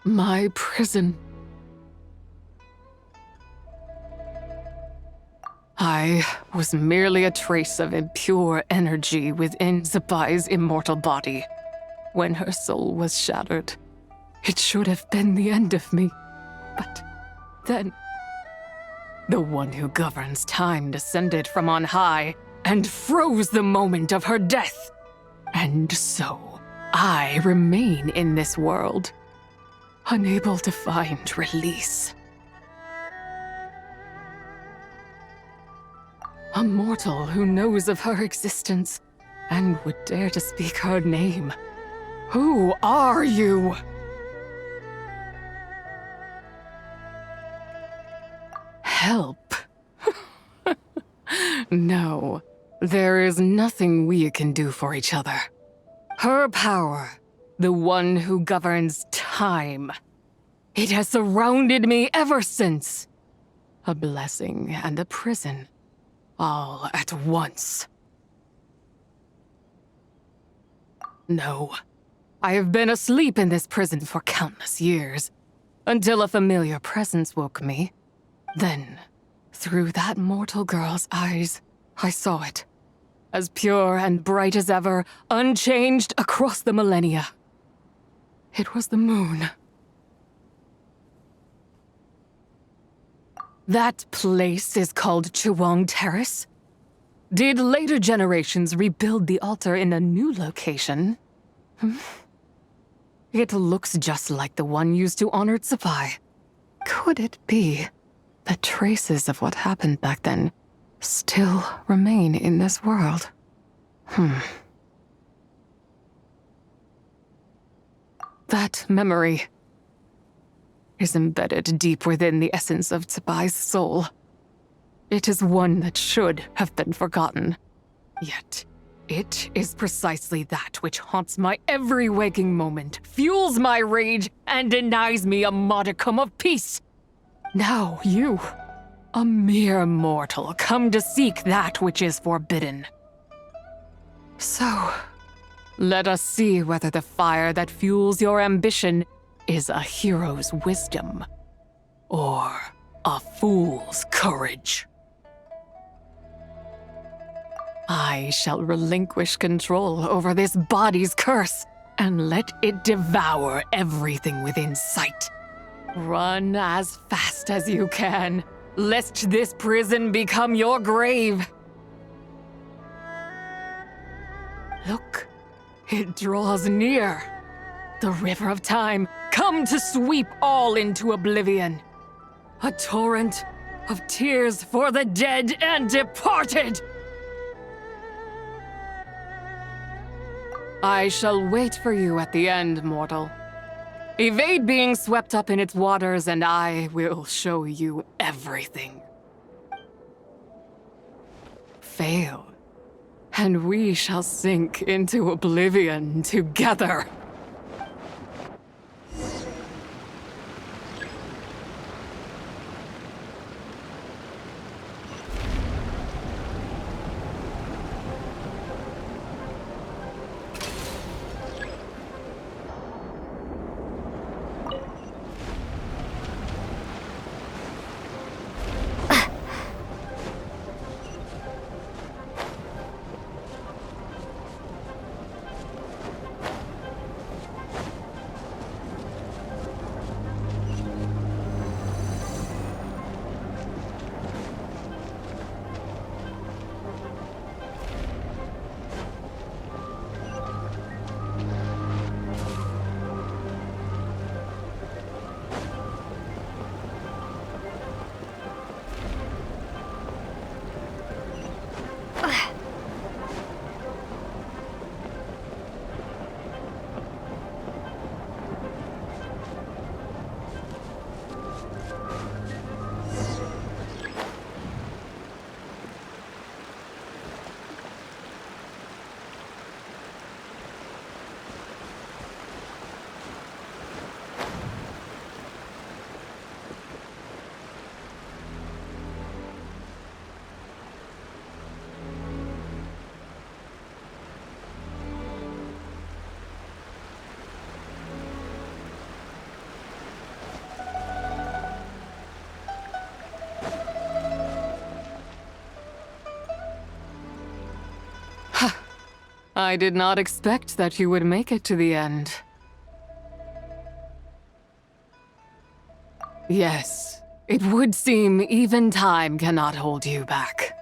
My prison. I was merely a trace of impure energy within Zapai's immortal body. When her soul was shattered, it should have been the end of me. But then, the one who governs time descended from on high and froze the moment of her death. And so, I remain in this world, unable to find release. A mortal who knows of her existence and would dare to speak her name. Who are you? Help. No, there is nothing we can do for each other. Her power, the one who governs time, it has surrounded me ever since. A blessing and a prison, all at once. No, I have been asleep in this prison for countless years, until a familiar presence woke me. Then, through that mortal girl's eyes, I saw it. As pure and bright as ever, unchanged across the millennia. It was the moon. That place is called Chuang Terrace. Did later generations rebuild the altar in a new location? It looks just like the one used to honor Zapai. Could it be that traces of what happened back then still remain in this world? That memory is embedded deep within the essence of Zapai's soul. It is one that should have been forgotten. Yet, it is precisely that which haunts my every waking moment, fuels my rage, and denies me a modicum of peace. Now you, a mere mortal, come to seek that which is forbidden. So, let us see whether the fire that fuels your ambition is a hero's wisdom, or a fool's courage. I shall relinquish control over this body's curse, and let it devour everything within sight. Run as fast as you can, lest this prison become your grave. Look, it draws near. The river of time, come to sweep all into oblivion. A torrent of tears for the dead and departed. I shall wait for you at the end, mortal. Evade being swept up in its waters, and I will show you everything. Fail, and we shall sink into oblivion together. I did not expect that you would make it to the end. Yes, it would seem even time cannot hold you back.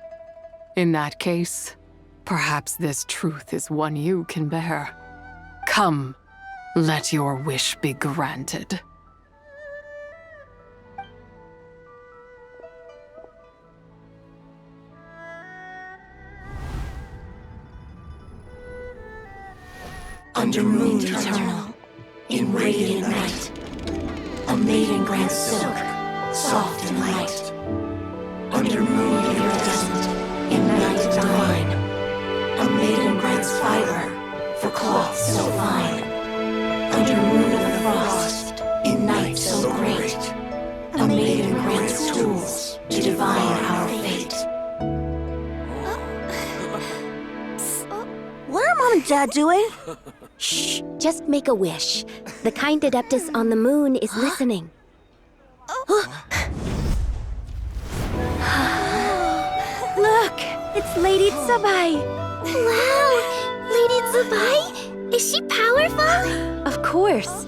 In that case, perhaps this truth is one you can bear. Come, let your wish be granted. Under moon eternal, in radiant night, a maiden grants silk, soft and light. Under moon iridescent, in night divine, a maiden grants fiber for cloth so fine. Under moon of frost, in night so great, a maiden grants tools to divine our fate. What are Mom and Dad doing? Shh, just make a wish. The kind Adeptus on the moon is listening. Look, it's Lady Tsubai. Wow, Lady Tsubai? Is she powerful? Of course.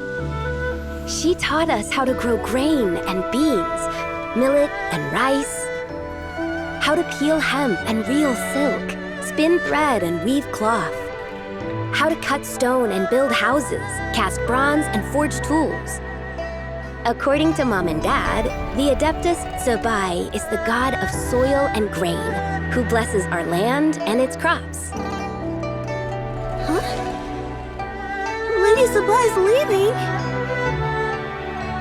She taught us how to grow grain and beans, millet and rice, how to peel hemp and reel silk, spin thread and weave cloth, how to cut stone and build houses, cast bronze and forge tools. According to Mom and Dad, the Adeptus Tsubai is the god of soil and grain, who blesses our land and its crops. Huh? Lady Tsubai's leaving.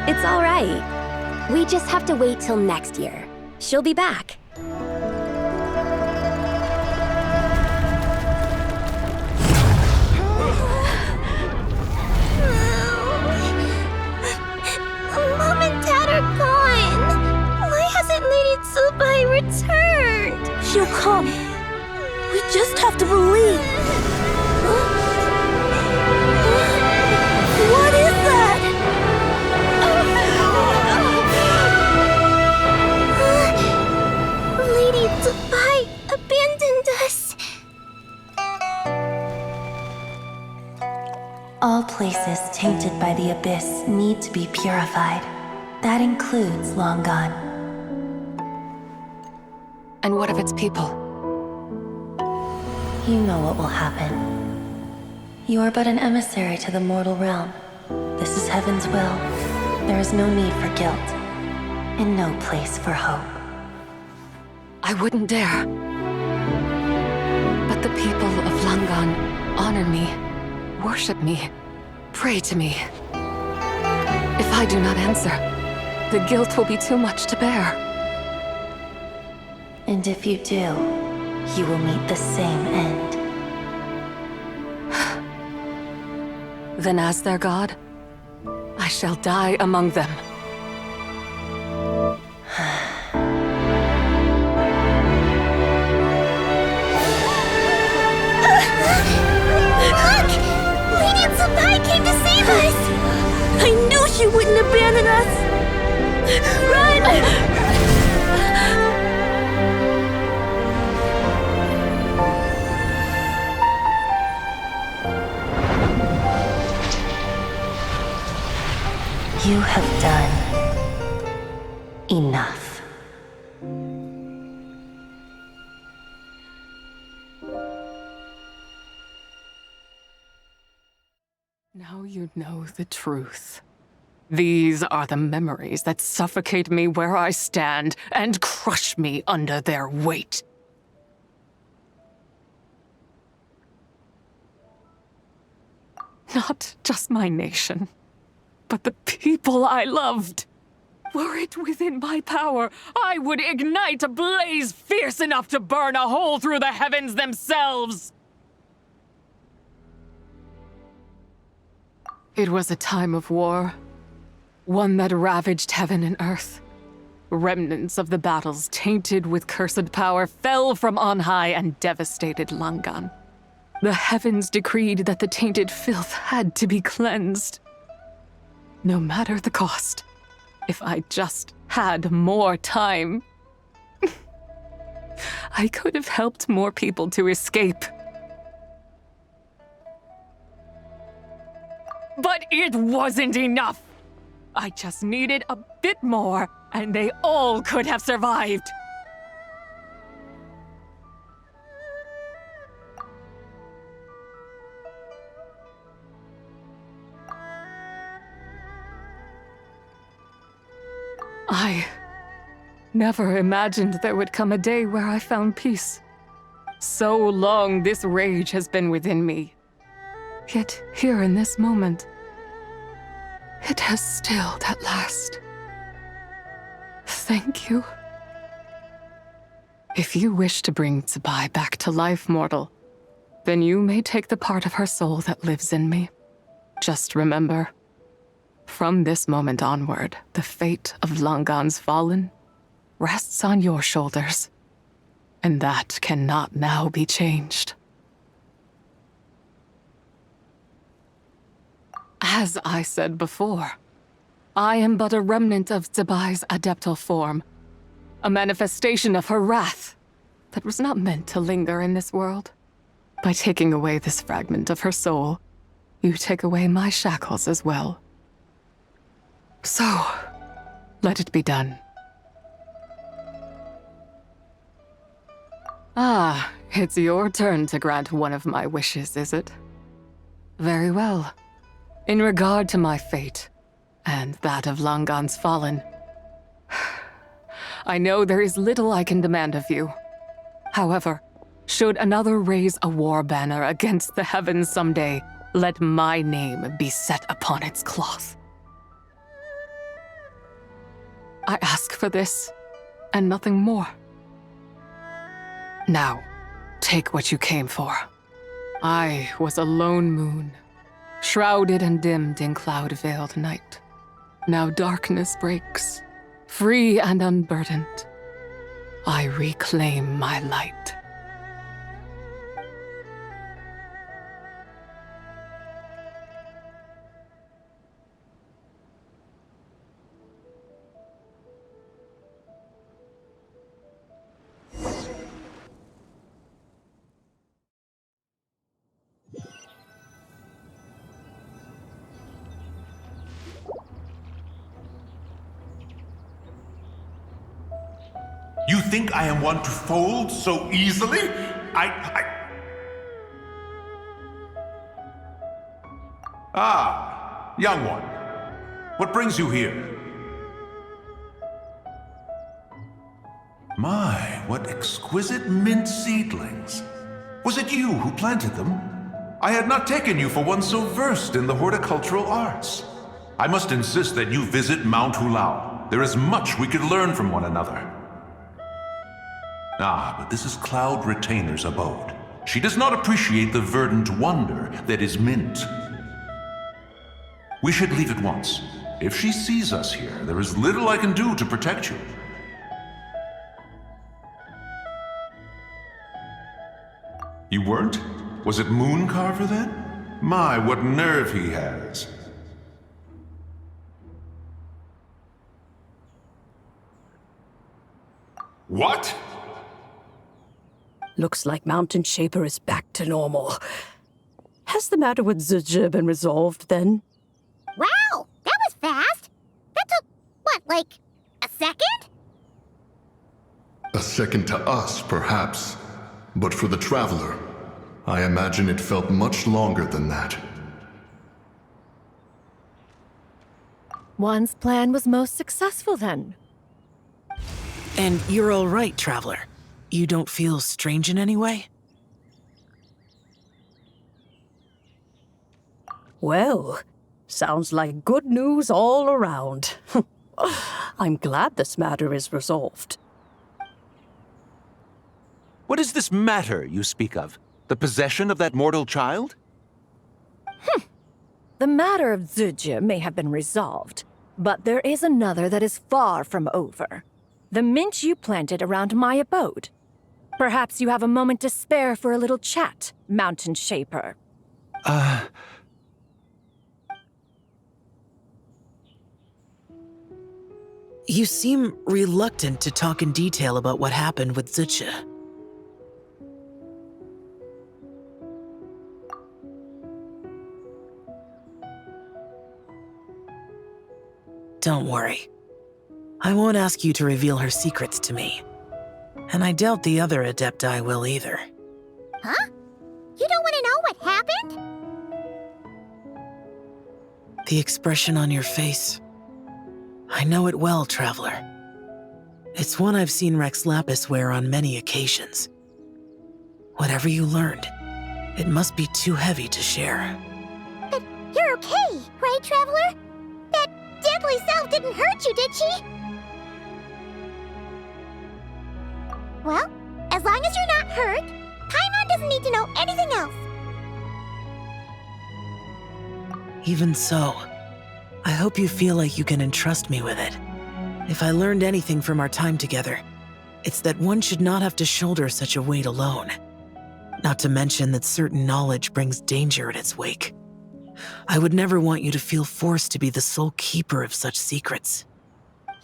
It's all right. We just have to wait till next year. She'll be back. Mom and Dad are gone. Why hasn't Lady Tsubai returned? She'll come. We just have to believe. What is that? Lady Tsubai abandoned us. All places tainted by the abyss need to be purified. That includes Longan. And what of its people? You know what will happen. You are but an emissary to the mortal realm. This is heaven's will. There is no need for guilt, and no place for hope. I wouldn't dare. But the people of Longan honor me, worship me, pray to me. If I do not answer, the guilt will be too much to bear. And if you do, you will meet the same end. Then as their god, I shall die among them. Look! Lady Tsubai came to save us! I knew she wouldn't abandon us! Run! You have done enough. Now you know the truth. These are the memories that suffocate me where I stand and crush me under their weight. Not just my nation, but the people I loved. Were it within my power, I would ignite a blaze fierce enough to burn a hole through the heavens themselves. It was a time of war, one that ravaged heaven and earth. Remnants of the battles tainted with cursed power fell from on high and devastated Longan. The heavens decreed that the tainted filth had to be cleansed. No matter the cost, if I just had more time, I could have helped more people to escape. But it wasn't enough! I just needed a bit more, and they all could have survived. I never imagined there would come a day where I found peace. So long this rage has been within me. Yet here in this moment, it has stilled at last. Thank you. If you wish to bring Zibai back to life, mortal, then you may take the part of her soul that lives in me. Just remember, from this moment onward, the fate of Langan's fallen rests on your shoulders, and that cannot now be changed. As I said before, I am but a remnant of Zibai's adeptal form, a manifestation of her wrath that was not meant to linger in this world. By taking away this fragment of her soul, you take away my shackles as well. So, let it be done. Ah, it's your turn to grant one of my wishes, is it? Very well. In regard to my fate, and that of Langan's fallen, I know there is little I can demand of you. However, should another raise a war banner against the heavens someday, let my name be set upon its cloth. I ask for this, and nothing more. Now, take what you came for. I was a lone moon, shrouded and dimmed in cloud-veiled night. Now darkness breaks, free and unburdened. I reclaim my light. You think I am one to fold so easily? Ah, young one. What brings you here? My, what exquisite mint seedlings. Was it you who planted them? I had not taken you for one so versed in the horticultural arts. I must insist that you visit Mount Hulao. There is much we could learn from one another. Ah, but this is Cloud Retainer's abode. She does not appreciate the verdant wonder that is mint. We should leave at once. If she sees us here, there is little I can do to protect you. You weren't? Was it Mooncarver then? My, what nerve he has. What? Looks like Mountain Shaper is back to normal. Has the matter with Zizhi been resolved, then? Wow, that was fast. That took, what, like, a second? A second to us, perhaps. But for the Traveler, I imagine it felt much longer than that. One's plan was most successful, then. And you're all right, Traveler. You don't feel strange in any way? Well, sounds like good news all around. I'm glad this matter is resolved. What is this matter you speak of? The possession of that mortal child? The matter of Zizhi may have been resolved, but there is another that is far from over. The mint you planted around my abode. Perhaps you have a moment to spare for a little chat, Mountain Shaper. You seem reluctant to talk in detail about what happened with Zizhi. Don't worry. I won't ask you to reveal her secrets to me. And I doubt the other Adepti will either. Huh? You don't want to know what happened? The expression on your face. I know it well, Traveler. It's one I've seen Rex Lapis wear on many occasions. Whatever you learned, it must be too heavy to share. But you're okay, right, Traveler? That deadly self didn't hurt you, did she? Well, as long as you're not hurt, Paimon doesn't need to know anything else. Even so, I hope you feel like you can entrust me with it. If I learned anything from our time together, it's that one should not have to shoulder such a weight alone. Not to mention that certain knowledge brings danger in its wake. I would never want you to feel forced to be the sole keeper of such secrets.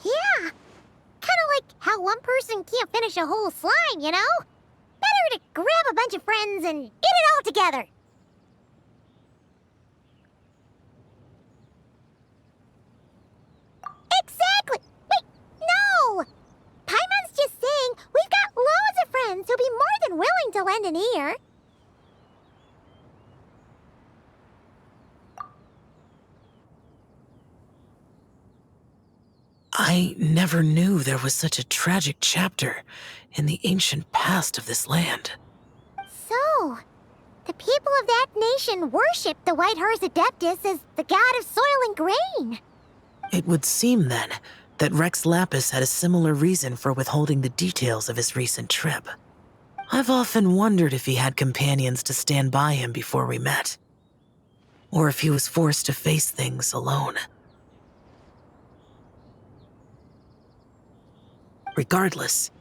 Yeah, kinda like how one person can't finish a whole slime, you know? Better to grab a bunch of friends and eat it all together. Exactly! Wait, no! Paimon's just saying we've got loads of friends who'll be more than willing to lend an ear. I never knew there was such a tragic chapter in the ancient past of this land. So, the people of that nation worship the White Horse Adeptus as the god of soil and grain. It would seem, then, that Rex Lapis had a similar reason for withholding the details of his recent trip. I've often wondered if he had companions to stand by him before we met. Or if he was forced to face things alone. Regardless,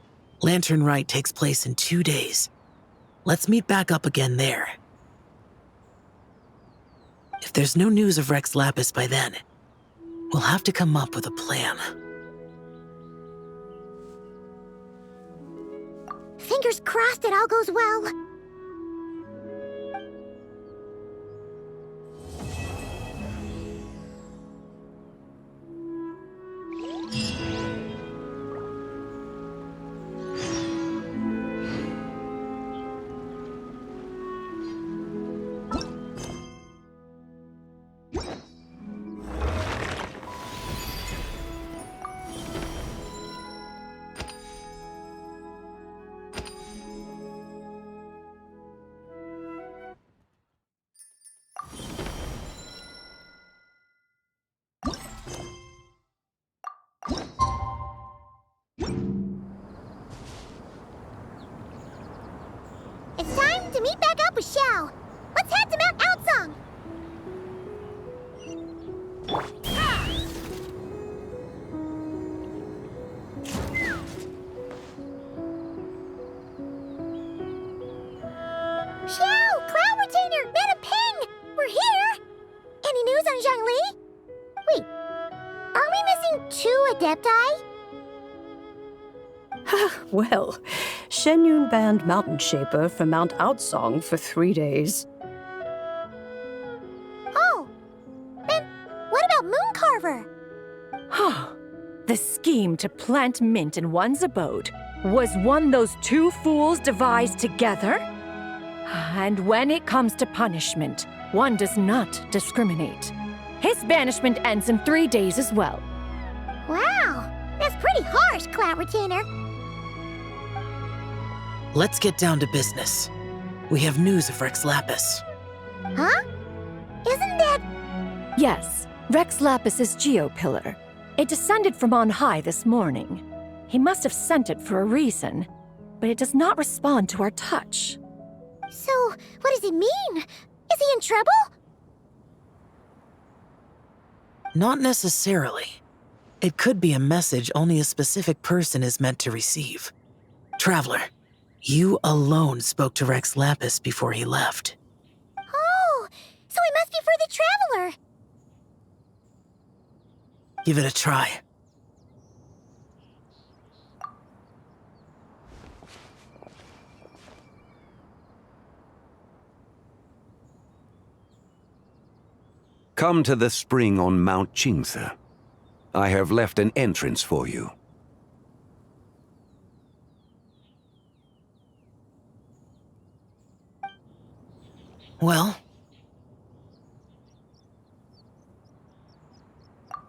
Lanternlit takes place in 2 days. Let's meet back up again there. If there's no news of Rex Lapis by then, we'll have to come up with a plan. Fingers crossed it all goes well. It's time to meet back up with Xiao. Let's head to Mount Outsong. Xiao, Cloud Retainer, Meta Ping! We're here! Any news on Zhongli? Wait, are we missing 2 Adepti? Well, Shenyun banned Mountain Shaper from Mount Outsong for 3 days. Oh, then what about Mooncarver? The scheme to plant mint in one's abode was one those 2 fools devised together? And when it comes to punishment, one does not discriminate. His banishment ends in 3 days as well. Wow, that's pretty harsh, Cloud Retainer. Let's get down to business. We have news of Rex Lapis. Huh? Isn't that... Yes, Rex Lapis's Geopillar. It descended from on high this morning. He must have sent it for a reason, but it does not respond to our touch. So, what does he mean? Is he in trouble? Not necessarily. It could be a message only a specific person is meant to receive. Traveler, you alone spoke to Rex Lapis before he left. Oh, so he must be for the Traveler. Give it a try. Come to the spring on Mount Qingse. I have left an entrance for you. Well?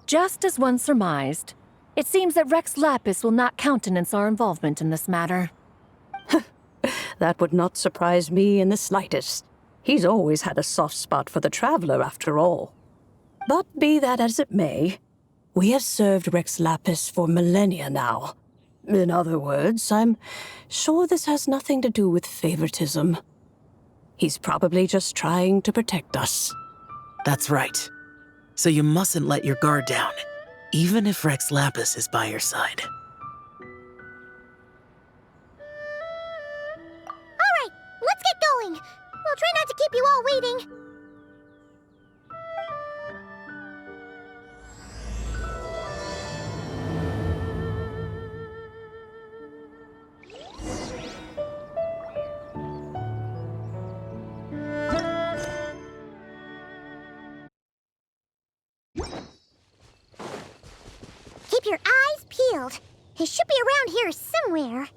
Just as one surmised, it seems that Rex Lapis will not countenance our involvement in this matter. That would not surprise me in the slightest. He's always had a soft spot for the traveler, after all. But be that as it may, we have served Rex Lapis for millennia now. In other words, I'm sure this has nothing to do with favoritism. He's probably just trying to protect us. That's right. So you mustn't let your guard down, even if Rex Lapis is by your side. Alright, let's get going. We'll try not to keep you all waiting. Keep your eyes peeled. He should be around here somewhere.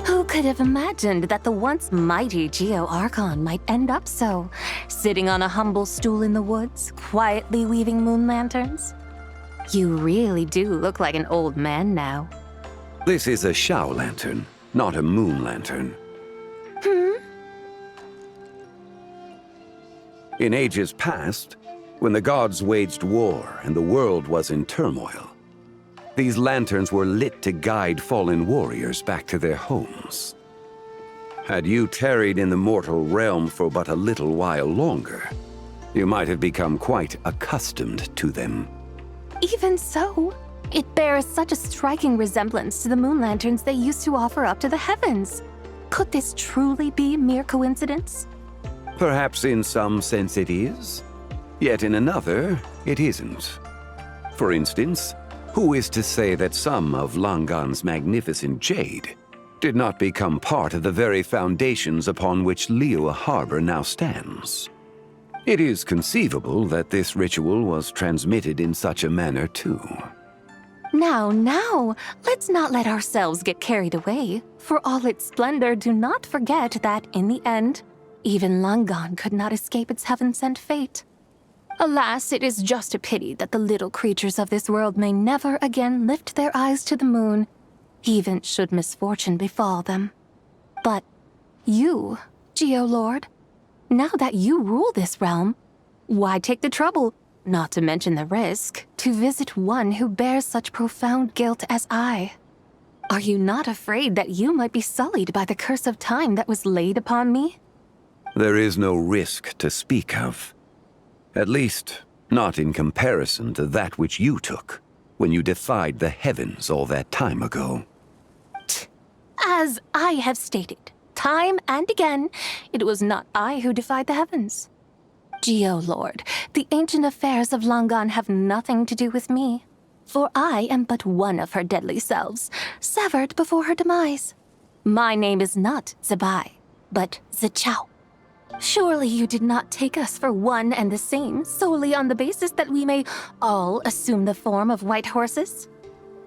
Who could have imagined that the once mighty Geo Archon might end up so, sitting on a humble stool in the woods, quietly weaving moon lanterns? You really do look like an old man now. This is a Shao lantern, not a moon lantern. In ages past, when the gods waged war and the world was in turmoil, these lanterns were lit to guide fallen warriors back to their homes. Had you tarried in the mortal realm for but a little while longer, you might have become quite accustomed to them. Even so, it bears such a striking resemblance to the moon lanterns they used to offer up to the heavens. Could this truly be mere coincidence? Perhaps in some sense it is, yet in another, it isn't. For instance, who is to say that some of Langan's magnificent jade did not become part of the very foundations upon which Liyue Harbor now stands? It is conceivable that this ritual was transmitted in such a manner too. Now, let's not let ourselves get carried away. For all its splendor, do not forget that, in the end, even Langan could not escape its heaven-sent fate. Alas, it is just a pity that the little creatures of this world may never again lift their eyes to the moon, even should misfortune befall them. But you, Geolord, now that you rule this realm, why take the trouble, not to mention the risk, to visit one who bears such profound guilt as I? Are you not afraid that you might be sullied by the curse of time that was laid upon me? There is no risk to speak of. At least, not in comparison to that which you took when you defied the heavens all that time ago. As I have stated, time and again, it was not I who defied the heavens. Geolord, the ancient affairs of Langan have nothing to do with me, for I am but one of her deadly selves, severed before her demise. My name is not Zebai, but Zichao. Surely you did not take us for one and the same solely on the basis that we may all assume the form of white horses?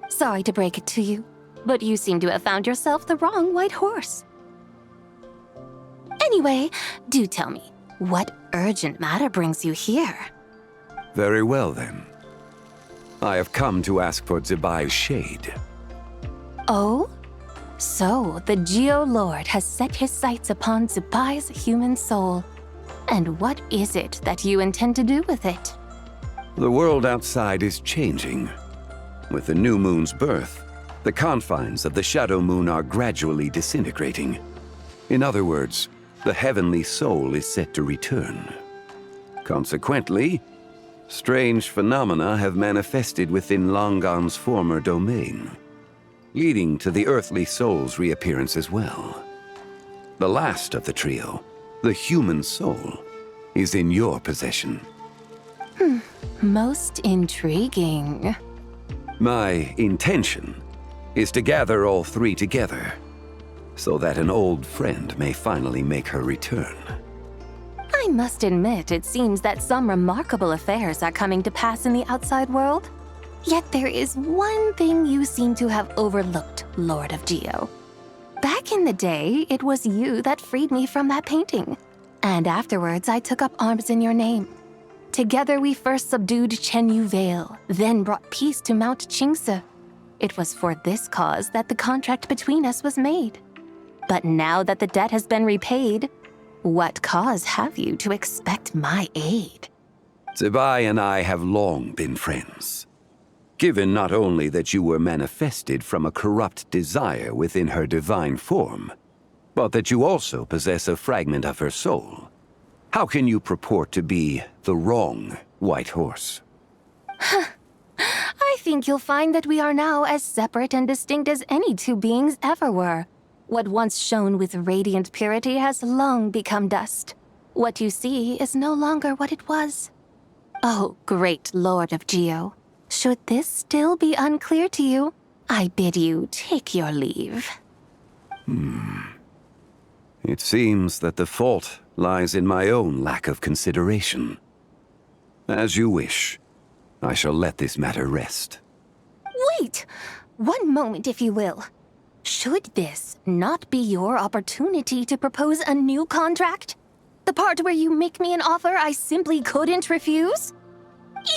Sorry to break it to you, but you seem to have found yourself the wrong white horse. Anyway, do tell me, what urgent matter brings you here? Very well then. I have come to ask for Zebai's shade. Oh? So, the Geolord has set his sights upon Zebai's human soul. And what is it that you intend to do with it? The world outside is changing. With the new moon's birth, the confines of the shadow moon are gradually disintegrating. In other words, the heavenly soul is set to return. Consequently, strange phenomena have manifested within Longan's former domain, leading to the earthly soul's reappearance as well. The last of the trio, the human soul, is in your possession. Most intriguing. My intention is to gather all three together, so that an old friend may finally make her return. I must admit, it seems that some remarkable affairs are coming to pass in the outside world. Yet there is one thing you seem to have overlooked, Lord of Geo. Back in the day, it was you that freed me from that painting. And afterwards, I took up arms in your name. Together we first subdued Chenyu Vale, then brought peace to Mount Qingse. It was for this cause that the contract between us was made. But now that the debt has been repaid, what cause have you to expect my aid? Zibai and I have long been friends. Given not only that you were manifested from a corrupt desire within her divine form, but that you also possess a fragment of her soul, how can you purport to be the wrong White Horse? I think you'll find that we are now as separate and distinct as any two beings ever were. What once shone with radiant purity has long become dust. What you see is no longer what it was. Oh, great Lord of Geo, should this still be unclear to you, I bid you take your leave. It seems that the fault lies in my own lack of consideration. As you wish, I shall let this matter rest. Wait! One moment, if you will. Should this not be your opportunity to propose a new contract? The part where you make me an offer I simply couldn't refuse?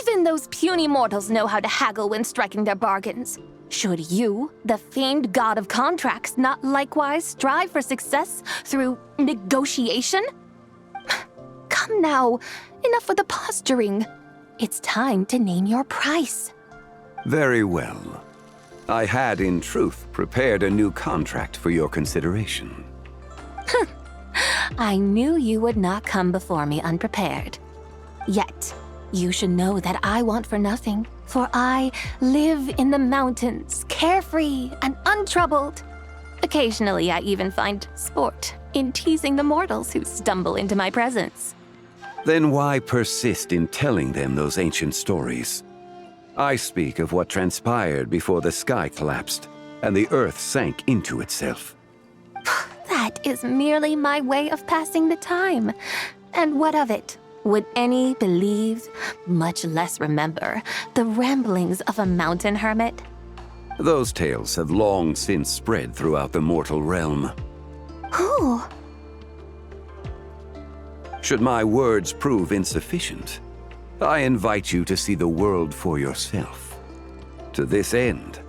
Even those puny mortals know how to haggle when striking their bargains. Should you, the famed god of contracts, not likewise strive for success through negotiation? Come now, enough with the posturing. It's time to name your price. Very well. I had, in truth, prepared a new contract for your consideration. I knew you would not come before me unprepared. Yet, you should know that I want for nothing, for I live in the mountains, carefree and untroubled. Occasionally, I even find sport in teasing the mortals who stumble into my presence. Then why persist in telling them those ancient stories? I speak of what transpired before the sky collapsed and the earth sank into itself. That is merely my way of passing the time. And what of it? Would any believe, much less remember, the ramblings of a mountain hermit? Those tales have long since spread throughout the mortal realm. Who? Should my words prove insufficient, I invite you to see the world for yourself. To this end,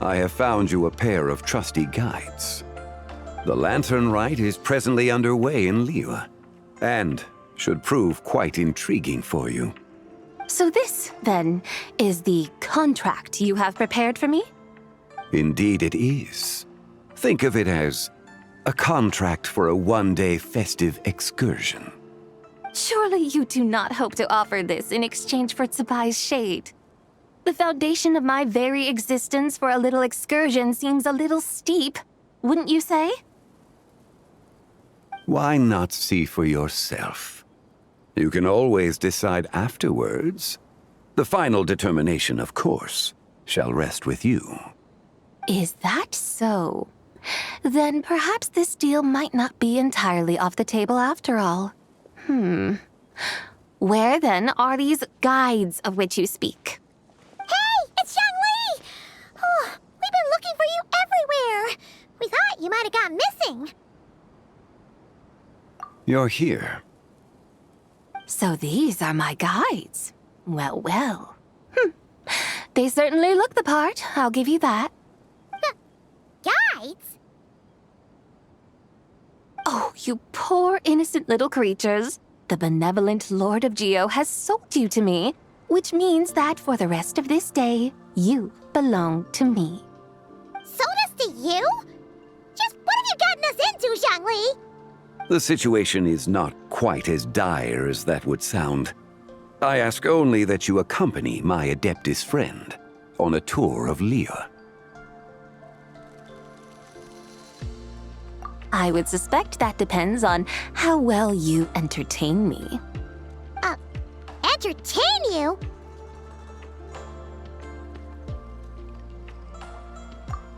I have found you a pair of trusty guides. The Lanternlit is presently underway in Liyue, and should prove quite intriguing for you. So this, then, is the contract you have prepared for me? Indeed it is. Think of it as a contract for a one-day festive excursion. Surely you do not hope to offer this in exchange for Tsubai's shade. The foundation of my very existence for a little excursion seems a little steep, wouldn't you say? Why not see for yourself? You can always decide afterwards. The final determination, of course, shall rest with you. Is that so? Then perhaps this deal might not be entirely off the table after all. Where then are these guides of which you speak? Hey, it's Xiangli! Oh, we've been looking for you everywhere. We thought you might have gone missing. You're here. So these are my guides. Well, well. They certainly look the part, I'll give you that. Guides? Oh, you poor innocent little creatures. The benevolent Lord of Geo has sold you to me, which means that for the rest of this day, you belong to me. So does to you? Just what have you gotten us into, Zhangli? The situation is not quite as dire as that would sound. I ask only that you accompany my Adeptus friend on a tour of Liyue. I would suspect that depends on how well you entertain me. Entertain you?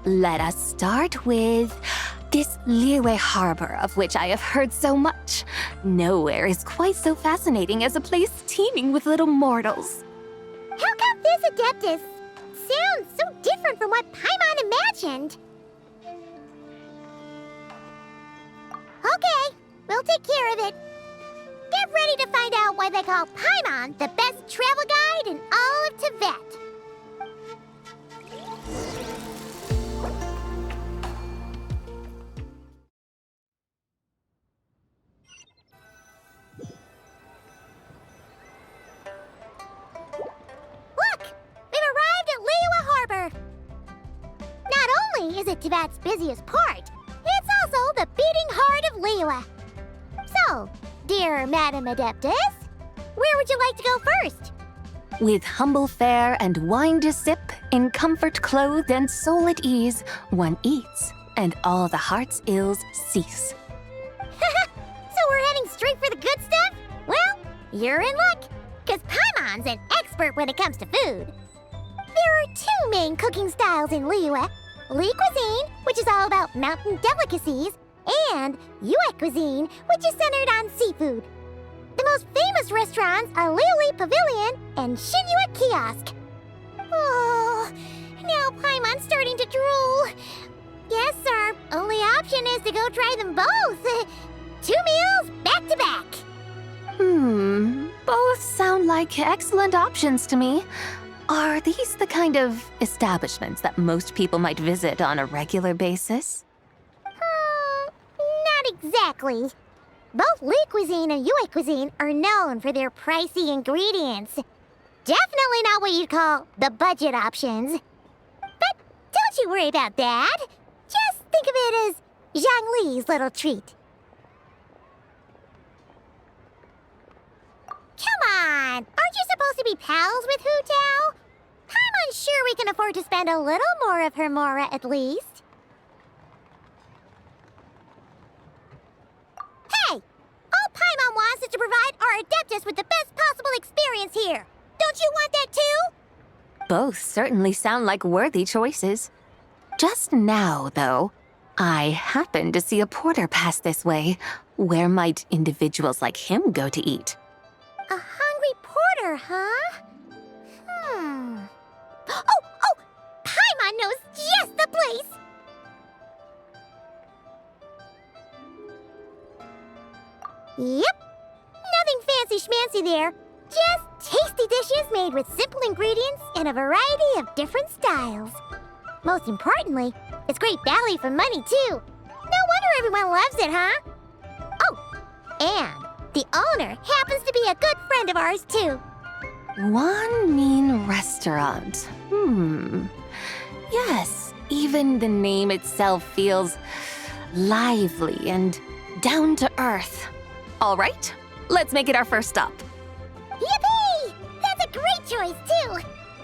Let us start with this Liyue harbor of which I have heard so much. Nowhere is quite so fascinating as a place teeming with little mortals. How come this Adeptus sounds so different from what Paimon imagined? Okay, we'll take care of it. Get ready to find out why they call Paimon the best travel guide in all of Tibet. Look! We've arrived at Liyue Harbor. Not only is it Tibet's busiest port, it's also the beating heart of Liyue. So, dear Madam Adeptus, where would you like to go first? With humble fare and wine to sip, in comfort clothed and soul at ease, one eats, and all the heart's ills cease. So we're heading straight for the good stuff? Well, you're in luck, because Paimon's an expert when it comes to food. There are two main cooking styles in Liyue: Li cuisine, which is all about mountain delicacies, and Yue cuisine, which is centered on seafood. The most famous restaurants are Liuli Pavilion and Xinyue Kiosk. Oh, now Paimon's starting to drool. Yes, our only option is to go try them both. 2 meals back to back. Both sound like excellent options to me. Are these the kind of establishments that most people might visit on a regular basis? Not exactly. Both Li cuisine and Yue cuisine are known for their pricey ingredients. Definitely not what you'd call the budget options. But don't you worry about that. Just think of it as Zhang Li's little treat. Come on! Aren't you supposed to be pals with Hu Tao? I'm unsure we can afford to spend a little more of her mora at least. Hey! All Paimon wants is to provide our Adeptus with the best possible experience here. Don't you want that too? Both certainly sound like worthy choices. Just now, though, I happened to see a porter pass this way. Where might individuals like him go to eat? A hungry porter, huh? Oh! Paimon knows just the place! Yep. Nothing fancy-schmancy there. Just tasty dishes made with simple ingredients in a variety of different styles. Most importantly, it's great value for money, too. No wonder everyone loves it, huh? Oh, and the owner happens to be a good friend of ours, too. One mean restaurant. Yes, even the name itself feels lively and down to earth. All right, let's make it our first stop. Yippee! That's a great choice, too.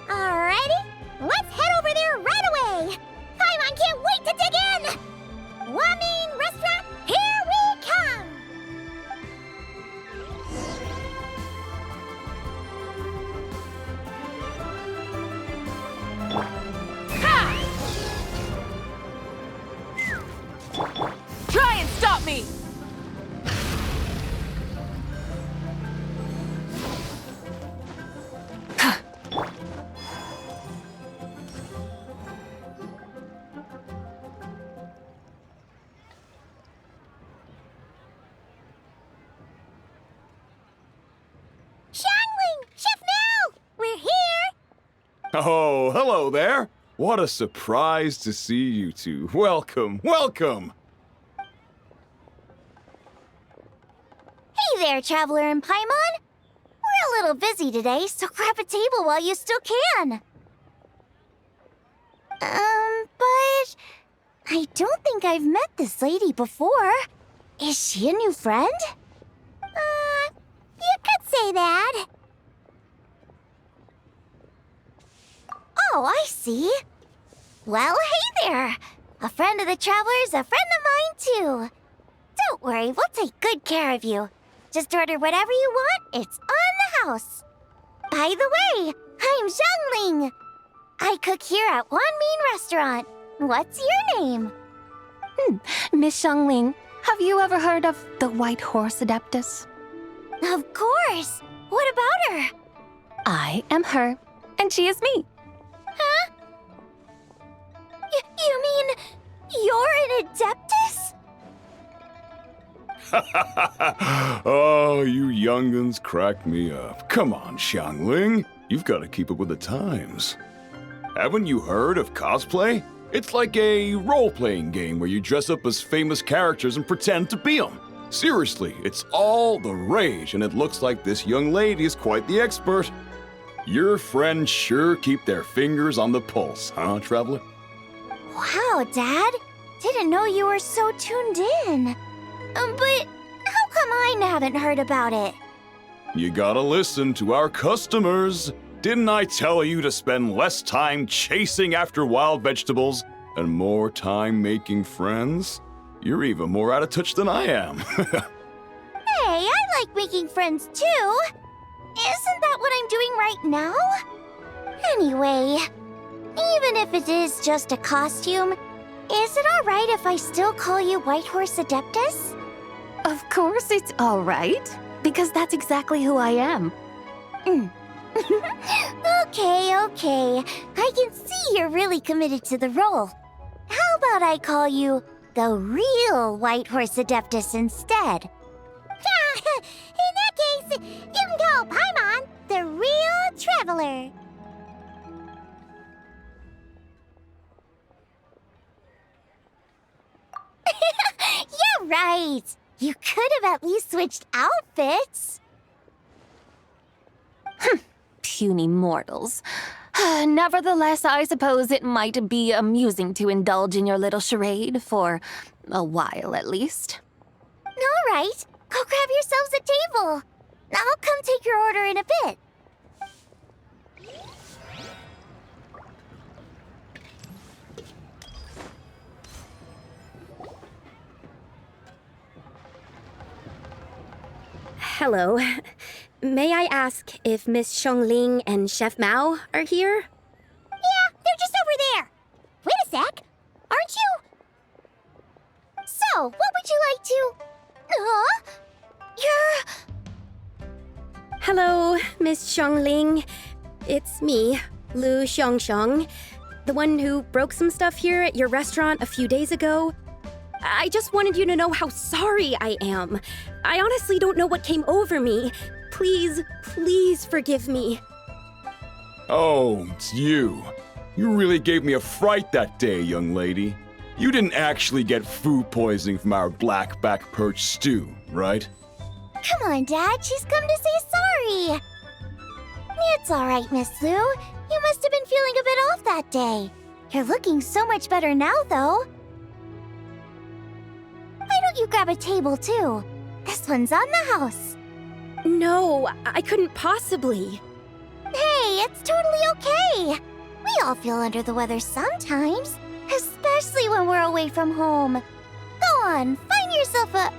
Alrighty, let's head over there right away. Paimon can't wait to dig in. Wamin Restaurant, here we come. Try and stop me! Xiangling! Chef Mel! We're here! Oh, hello there. What a surprise to see you two. Welcome, welcome. Hey there, Traveler and Paimon. We're a little busy today, so grab a table while you still can. But I don't think I've met this lady before. Is she a new friend? You could say that. Oh, I see. Well, hey there. A friend of the Traveler's a friend of mine, too. Don't worry, we'll take good care of you. Just order whatever you want, it's on the house. By the way, I'm Zhongling. I cook here at Wanmin Restaurant. What's your name? Miss Zhongling, have you ever heard of the White Horse Adeptus? Of course. What about her? I am her, and she is me. Huh? You mean you're an Adeptus? Oh, you young'uns crack me up. Come on, Xiangling. You've got to keep up with the times. Haven't you heard of cosplay? It's like a role-playing game where you dress up as famous characters and pretend to be them. Seriously, it's all the rage, and it looks like this young lady is quite the expert. Your friends sure keep their fingers on the pulse, huh, Traveler? Wow, Dad. Didn't know you were so tuned in. But how come I haven't heard about it? You gotta listen to our customers. Didn't I tell you to spend less time chasing after wild vegetables and more time making friends? You're even more out of touch than I am. Hey, I like making friends too. Isn't that what I'm doing right now? Anyway, even if it is just a costume, is it alright if I still call you White Horse Adeptus? Of course it's all right, because that's exactly who I am. Okay. I can see you're really committed to the role. How about I call you the real White Horse Adeptus instead? In that case, you can call Paimon the real Traveler. Yeah, right. You could have at least switched outfits. Puny mortals. Nevertheless, I suppose it might be amusing to indulge in your little charade for a while at least. All right, go grab yourselves a table. I'll come take your order in a bit. Hello. May I ask if Miss Xiongling and Chef Mao are here? Yeah, they're just over there. Wait a sec. Aren't you? So, what would you like to... You're... Hello, Miss Xiongling. It's me, Lu Xiongxiong, the one who broke some stuff here at your restaurant a few days ago. I just wanted you to know how sorry I am. I honestly don't know what came over me. Please forgive me. Oh, it's you. You really gave me a fright that day, young lady. You didn't actually get food poisoning from our black-back perch stew, right? Come on, Dad. She's come to say sorry. It's all right, Miss Lu. You must have been feeling a bit off that day. You're looking so much better now, though. Why don't you grab a table, too? This one's on the house. No, I couldn't possibly. Hey, it's totally okay. We all feel under the weather sometimes, especially when we're away from home. Go on, find yourself a...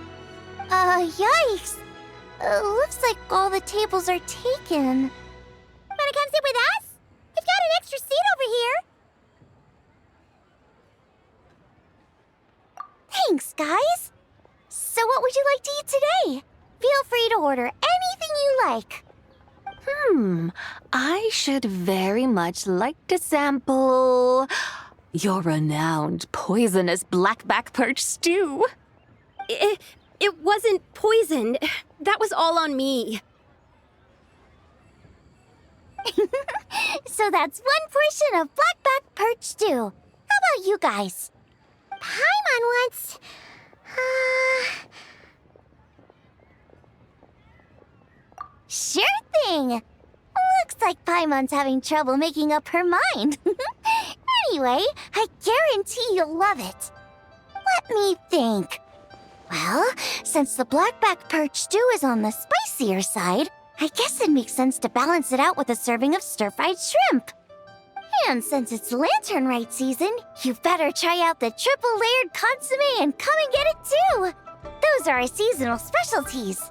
yikes. Looks like all the tables are taken. Wanna come sit with us? We've got an extra seat over here. Thanks, guys. So what would you like to eat today? Feel free to order anything you like. I should very much like to sample your renowned poisonous blackback perch stew. It wasn't poisoned. That was all on me. So that's one portion of blackback perch stew. How about you guys? Paimon wants... Sure thing! Looks like Paimon's having trouble making up her mind. Anyway, I guarantee you'll love it. Let me think. Well, since the blackback perch stew is on the spicier side, I guess it makes sense to balance it out with a serving of stir-fried shrimp. And since it's Lanternlit season, you better try out the triple-layered consommé and come and get it too! Those are our seasonal specialties.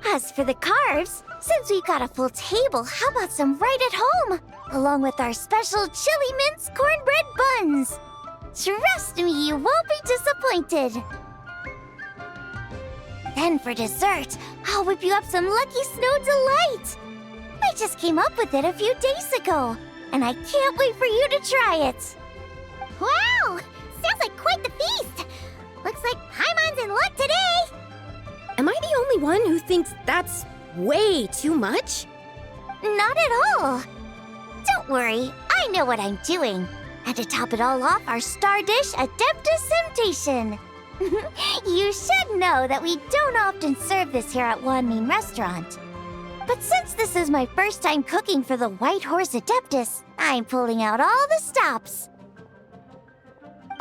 As for the carbs, since we've got a full table, how about some right at home? Along with our special chili mince cornbread buns. Trust me, you won't be disappointed. Then for dessert, I'll whip you up some Lucky Snow Delight. I just came up with it a few days ago, and I can't wait for you to try it. Wow! Sounds like quite the feast! Looks like Paimon's in luck today! Am I the only one who thinks that's way too much? Not at all. Don't worry, I know what I'm doing. And to top it all off, our star dish, Adeptus Temptation. You should know that we don't often serve this here at Wanmin Restaurant. But since this is my first time cooking for the White Horse Adeptus, I'm pulling out all the stops.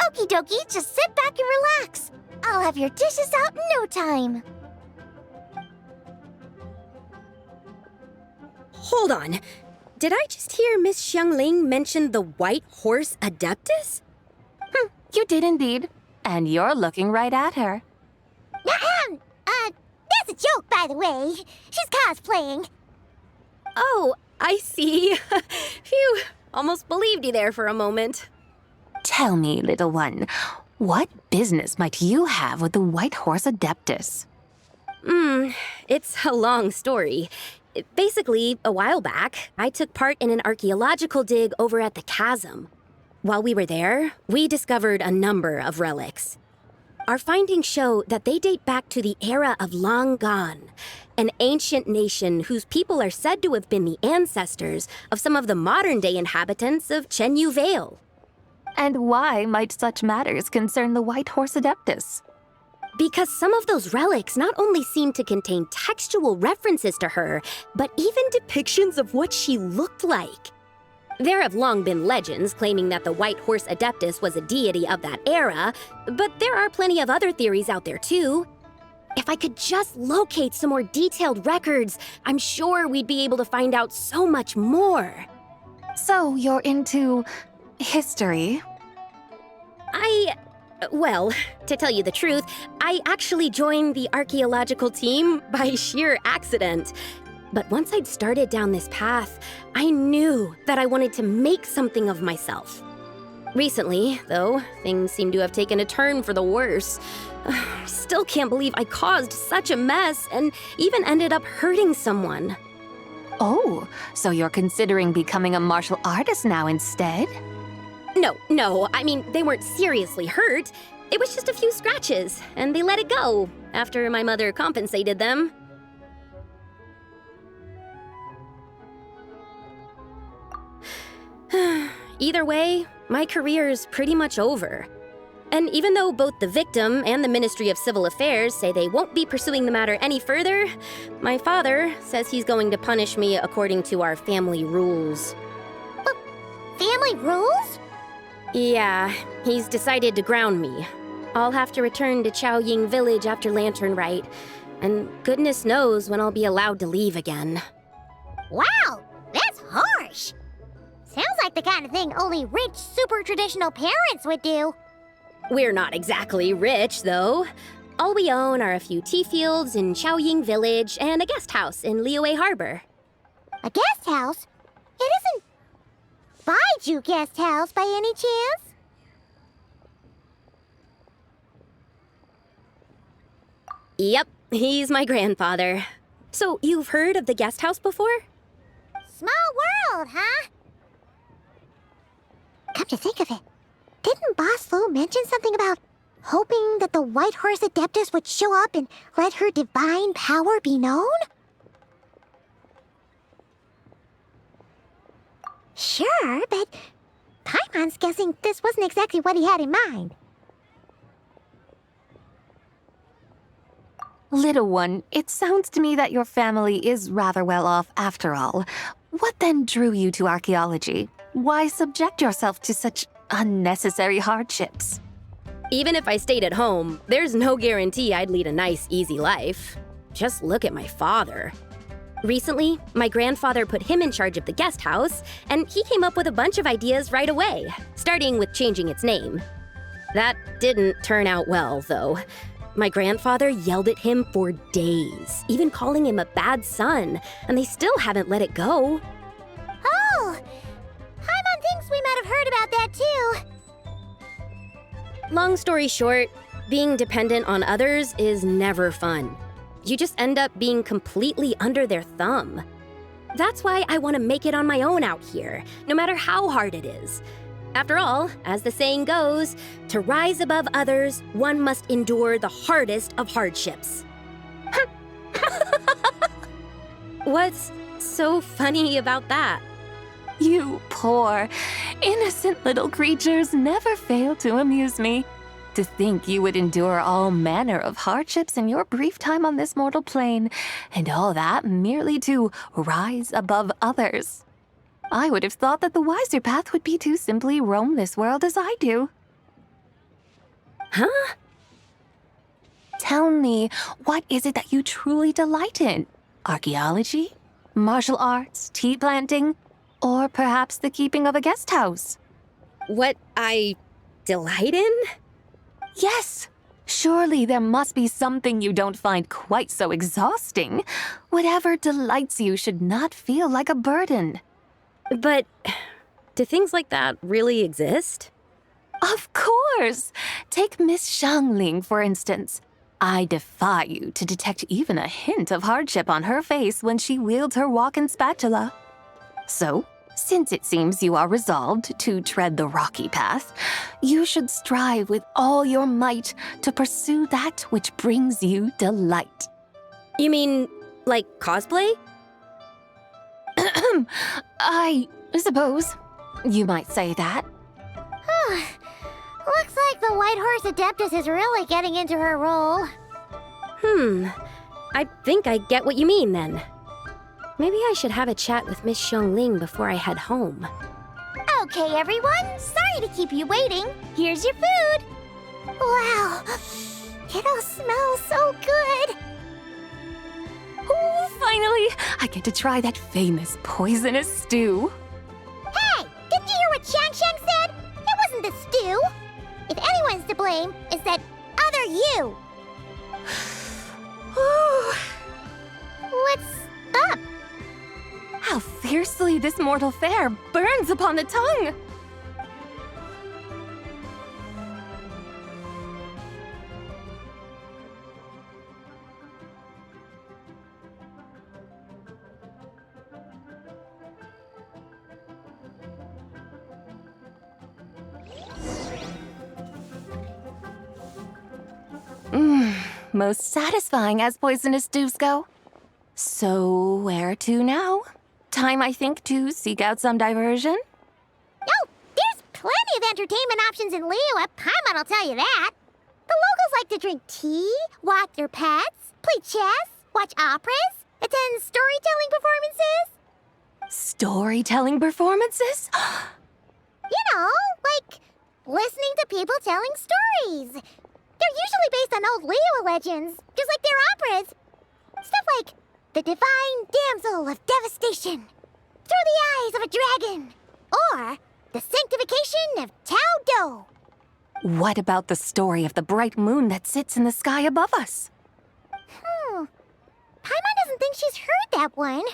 Okie dokie, just sit back and relax. I'll have your dishes out in no time. Hold on. Did I just hear Miss Xiangling mention the White Horse Adeptus? You did indeed. And you're looking right at her. That's a joke, by the way. She's cosplaying. Oh, I see. Phew, almost believed you there for a moment. Tell me, little one, what business might you have with the White Horse Adeptus? It's a long story. Basically, a while back, I took part in an archaeological dig over at the chasm. While we were there, we discovered a number of relics. Our findings show that they date back to the era of Langan, an ancient nation whose people are said to have been the ancestors of some of the modern-day inhabitants of Chenyu Vale. And why might such matters concern the White Horse Adeptus? Because some of those relics not only seem to contain textual references to her, but even depictions of what she looked like. There have long been legends claiming that the White Horse Adeptus was a deity of that era, but there are plenty of other theories out there too. If I could just locate some more detailed records, I'm sure we'd be able to find out so much more. So you're into history? Well, to tell you the truth, I actually joined the archaeological team by sheer accident. But once I'd started down this path, I knew that I wanted to make something of myself. Recently, though, things seem to have taken a turn for the worse. Still can't believe I caused such a mess and even ended up hurting someone. Oh, so you're considering becoming a martial artist now instead? No, I mean, they weren't seriously hurt. It was just a few scratches, and they let it go after my mother compensated them. Either way, my career's pretty much over. And even though both the victim and the Ministry of Civil Affairs say they won't be pursuing the matter any further, my father says he's going to punish me according to our family rules. Family rules? Yeah, he's decided to ground me. I'll have to return to Chaoying Village after Lanternlit, and goodness knows when I'll be allowed to leave again. Wow, that's harsh. Sounds like the kind of thing only rich, super traditional parents would do. We're not exactly rich, though. All we own are a few tea fields in Chaoying Village and a guest house in Liyue Harbor. A guest house? It isn't Baiju Guest House by any chance? Yep, he's my grandfather. So you've heard of the guest house before? Small world, huh? Come to think of it, didn't Boss Lu mention something about hoping that the White Horse Adeptus would show up and let her divine power be known? Sure, but Paimon's guessing this wasn't exactly what he had in mind. Little one, it sounds to me that your family is rather well off after all. What then drew you to archaeology? Why subject yourself to such unnecessary hardships. Even if I stayed at home, there's no guarantee I'd lead a nice, easy life. Just look at my father. Recently, my grandfather put him in charge of the guest house, and he came up with a bunch of ideas right away, starting with changing its name. That didn't turn out well, though. My grandfather yelled at him for days, even calling him a bad son, and they still haven't let it go. Oh! Paimon thinks we might have heard about that too. Long story short, being dependent on others is never fun. You just end up being completely under their thumb. That's why I want to make it on my own out here, no matter how hard it is. After all, as the saying goes, to rise above others, one must endure the hardest of hardships. What's so funny about that? You poor, innocent little creatures never fail to amuse me. To think you would endure all manner of hardships in your brief time on this mortal plane, and all that merely to rise above others. I would have thought that the wiser path would be to simply roam this world as I do. Huh? Tell me, what is it that you truly delight in? Archaeology? Martial arts? Tea planting? Or perhaps the keeping of a guest house? What I delight in? Yes. Surely there must be something you don't find quite so exhausting. Whatever delights you should not feel like a burden. But do things like that really exist? Of course! Take Miss Xiangling, for instance. I defy you to detect even a hint of hardship on her face when she wields her walking spatula. So, since it seems you are resolved to tread the rocky path, you should strive with all your might to pursue that which brings you delight. You mean, like cosplay? I suppose you might say that. Looks like the White Horse Adeptus is really getting into her role. I think I get what you mean then. Maybe I should have a chat with Miss Xiangling before I head home. Okay, everyone. Sorry to keep you waiting. Here's your food. Wow. It all smells so good. Oh, finally! I get to try that famous poisonous stew. Hey! Didn't you hear what Shang said? It wasn't the stew. If anyone's to blame, it's that other you. What's up? How fiercely this mortal fare burns upon the tongue! Most satisfying as poisonous stews go. So, where to now? Time, I think, to seek out some diversion? Oh, there's plenty of entertainment options in Liyue. Paimon will tell you that. The locals like to drink tea, walk their pets, play chess, watch operas, attend storytelling performances. Storytelling performances? You know, like listening to people telling stories. They're usually based on old Liyue legends, just like their operas. Stuff like The Divine Damsel of Devastation, Through the Eyes of a Dragon, or The Sanctification of Tao Do. What about the story of the bright moon that sits in the sky above us? Paimon doesn't think she's heard that one.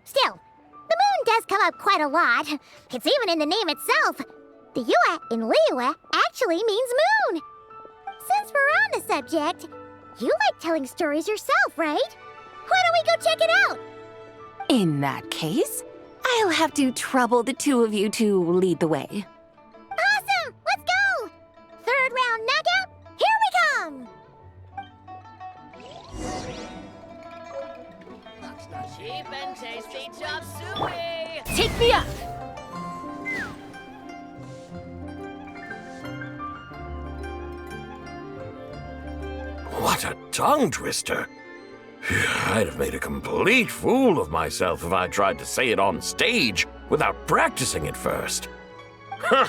Still, the moon does come up quite a lot. It's even in the name itself. The Yue in Liyue actually means moon. Since we're on the subject, you like telling stories yourself, right? Why don't we go check it out? In that case, I'll have to trouble the two of you to lead the way. Awesome! Let's go! Third round knockout, here we come! Cheap and tasty chop suey! Take me up! What a tongue twister! I'd have made a complete fool of myself if I tried to say it on stage without practicing it first. Huh!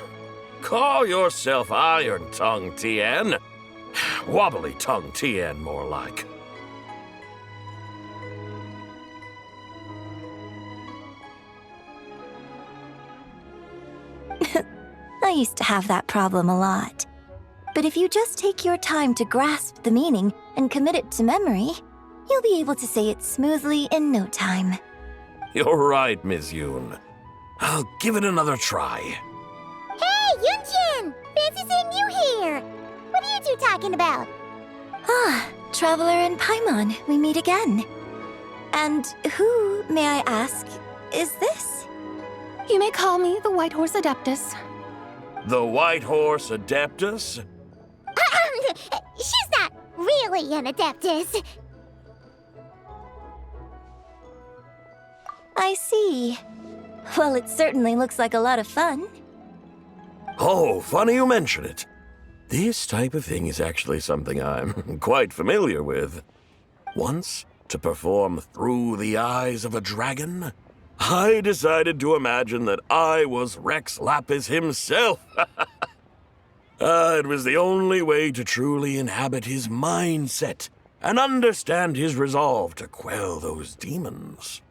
Call yourself Iron Tongue Tien. Wobbly Tongue Tien, more like. I used to have that problem a lot. But if you just take your time to grasp the meaning and commit it to memory, you'll be able to say it smoothly in no time. You're right, Miss Yoon. I'll give it another try. Hey, Yunjin! Fancy seeing you here! What are you two talking about? Ah, Traveler and Paimon, we meet again. And who, may I ask, is this? You may call me the White Horse Adeptus. The White Horse Adeptus? She's not really an Adeptus. I see. Well, it certainly looks like a lot of fun. Oh, funny you mention it. This type of thing is actually something I'm quite familiar with. Once, to perform Through the Eyes of a Dragon, I decided to imagine that I was Rex Lapis himself. It was the only way to truly inhabit his mindset and understand his resolve to quell those demons.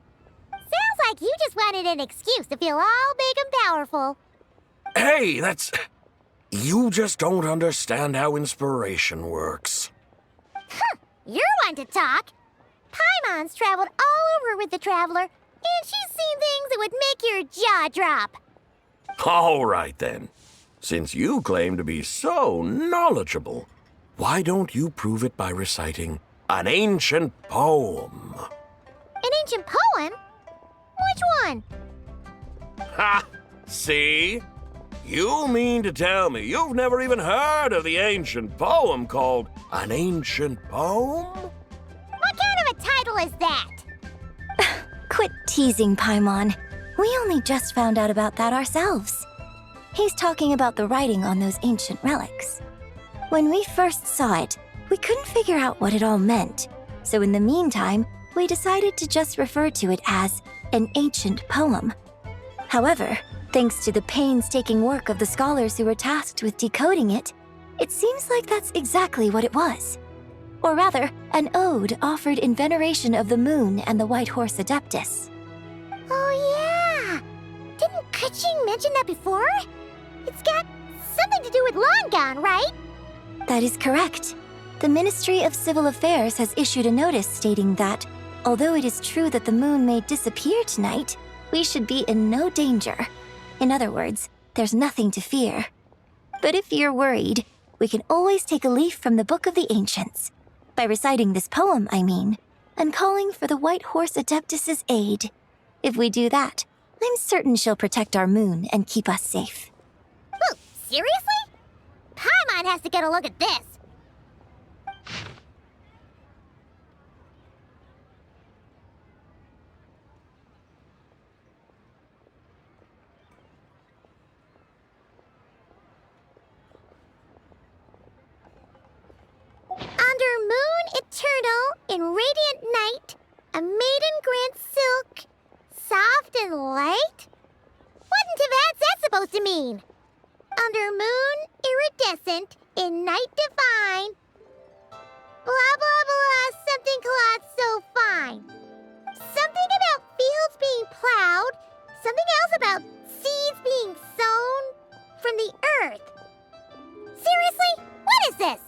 Sounds like you just wanted an excuse to feel all big and powerful. Hey, that's... You just don't understand how inspiration works. You're one to talk. Paimon's traveled all over with the Traveler, and she's seen things that would make your jaw drop. All right, then. Since you claim to be so knowledgeable, why don't you prove it by reciting an ancient poem? An ancient poem? Which one? Ha! See? You mean to tell me you've never even heard of the ancient poem called An Ancient Poem? What kind of a title is that? Quit teasing, Paimon. We only just found out about that ourselves. He's talking about the writing on those ancient relics. When we first saw it, we couldn't figure out what it all meant. So in the meantime, we decided to just refer to it as an ancient poem. However, thanks to the painstaking work of the scholars who were tasked with decoding it, it seems like that's exactly what it was. Or rather, an ode offered in veneration of the moon and the White Horse Adeptus. Oh yeah! Didn't Kuching mention that before? It's got something to do with Long Gone, right? That is correct. The Ministry of Civil Affairs has issued a notice stating that, although it is true that the moon may disappear tonight, we should be in no danger. In other words, there's nothing to fear. But if you're worried, we can always take a leaf from the Book of the Ancients. By reciting this poem, I mean, and calling for the White Horse Adeptus's aid. If we do that, I'm certain she'll protect our moon and keep us safe. Oh, seriously? Paimon has to get a look at this. Under moon eternal, in radiant night, a maiden grants silk, soft and light? What in Tibet's that supposed to mean? Under moon iridescent, in night divine, blah blah blah, something cloth so fine. Something about fields being plowed, something else about seeds being sown from the earth. Seriously? What is this?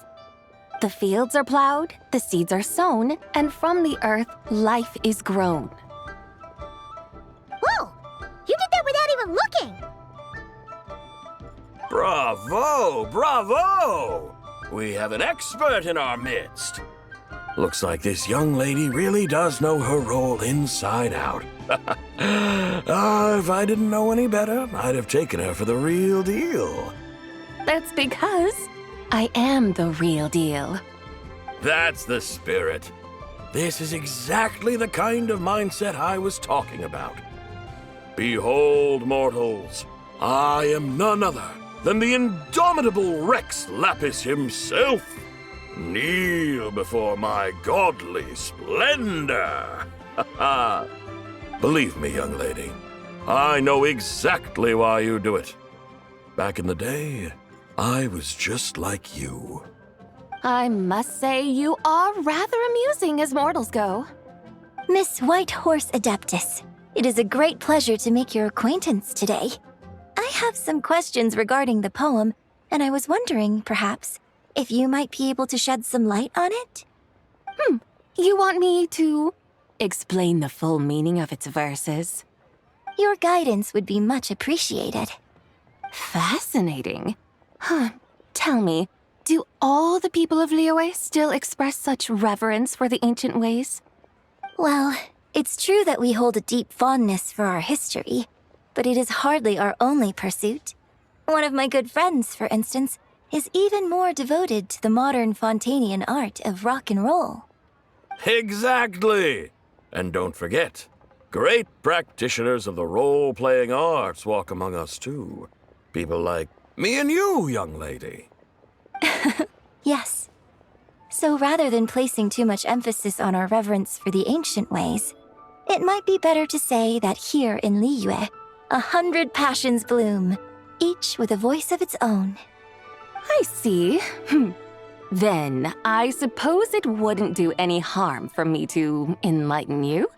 The fields are plowed, the seeds are sown, and from the earth, life is grown. Whoa! You did that without even looking! Bravo! Bravo! We have an expert in our midst. Looks like this young lady really does know her role inside out. If I didn't know any better, I'd have taken her for the real deal. That's because I am the real deal. That's the spirit. This is exactly the kind of mindset I was talking about. Behold, mortals, I am none other than the indomitable Rex Lapis himself. Kneel before my godly splendor. Believe me, young lady, I know exactly why you do it. Back in the day, I was just like you. I must say you are rather amusing as mortals go. Miss White Horse Adeptus, it is a great pleasure to make your acquaintance today. I have some questions regarding the poem, and I was wondering, perhaps, if you might be able to shed some light on it? You want me to explain the full meaning of its verses? Your guidance would be much appreciated. Fascinating. Tell me, do all the people of Liyue still express such reverence for the ancient ways? Well, it's true that we hold a deep fondness for our history, but it is hardly our only pursuit. One of my good friends, for instance, is even more devoted to the modern Fontanian art of rock and roll. Exactly! And don't forget, great practitioners of the role-playing arts walk among us too. People like me and you, young lady. Yes. So rather than placing too much emphasis on our reverence for the ancient ways, it might be better to say that here in Liyue, 100 passions bloom, each with a voice of its own. I see. Then, I suppose it wouldn't do any harm for me to enlighten you.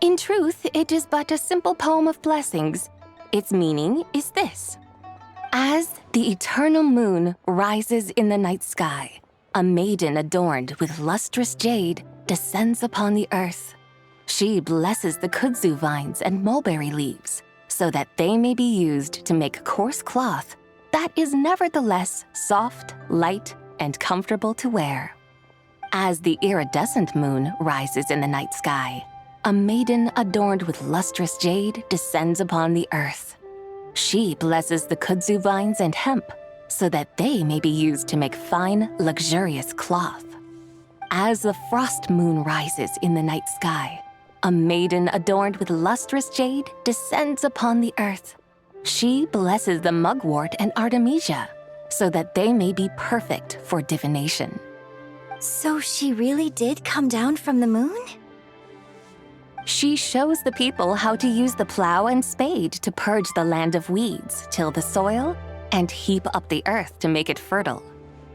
In truth, it is but a simple poem of blessings. Its meaning is this. As the eternal moon rises in the night sky, a maiden adorned with lustrous jade descends upon the earth. She blesses the kudzu vines and mulberry leaves so that they may be used to make coarse cloth that is nevertheless soft, light, and comfortable to wear. As the iridescent moon rises in the night sky, a maiden adorned with lustrous jade descends upon the earth. She blesses the kudzu vines and hemp so that they may be used to make fine, luxurious cloth. As the frost moon rises in the night sky, a maiden adorned with lustrous jade descends upon the earth. She blesses the mugwort and artemisia so that they may be perfect for divination. So she really did come down from the moon? She shows the people how to use the plow and spade to purge the land of weeds, till the soil, and heap up the earth to make it fertile.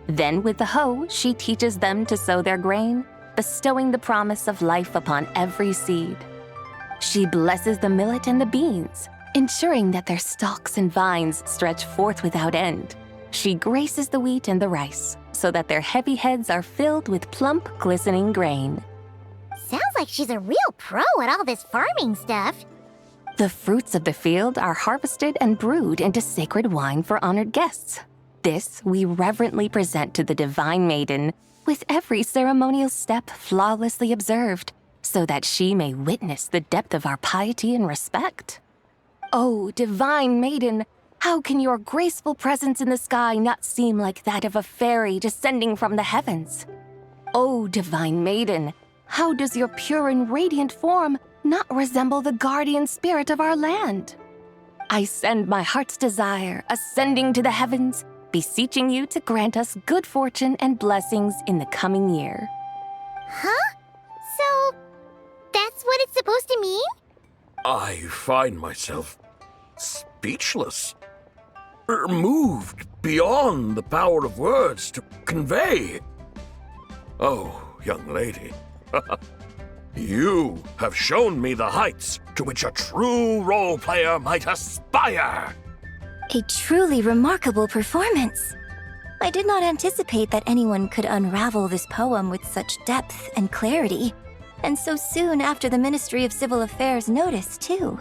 Then with the hoe, she teaches them to sow their grain, bestowing the promise of life upon every seed. She blesses the millet and the beans, ensuring that their stalks and vines stretch forth without end. She graces the wheat and the rice, so that their heavy heads are filled with plump, glistening grain. Sounds like she's a real pro at all this farming stuff. The fruits of the field are harvested and brewed into sacred wine for honored guests. This we reverently present to the divine maiden, with every ceremonial step flawlessly observed, so that she may witness the depth of our piety and respect. Oh, divine maiden, how can your graceful presence in the sky not seem like that of a fairy descending from the heavens? Oh, divine maiden, how does your pure and radiant form not resemble the guardian spirit of our land? I send my heart's desire, ascending to the heavens, beseeching you to grant us good fortune and blessings in the coming year. Huh? So, that's what it's supposed to mean? I find myself speechless, moved beyond the power of words to convey. Oh, young lady, you have shown me the heights to which a true role player might aspire. A truly remarkable performance. I did not anticipate that anyone could unravel this poem with such depth and clarity, and so soon after the Ministry of Civil Affairs notice, too.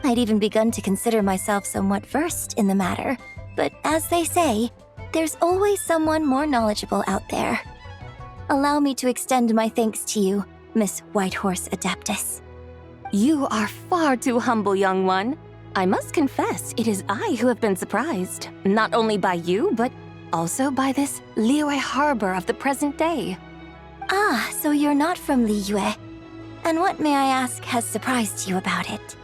I'd even begun to consider myself somewhat versed in the matter, but as they say, there's always someone more knowledgeable out there. Allow me to extend my thanks to you, Miss Whitehorse Adeptus. You are far too humble, young one. I must confess, it is I who have been surprised, not only by you, but also by this Liyue harbor of the present day. Ah, so you're not from Liyue. And what, may I ask, has surprised you about it?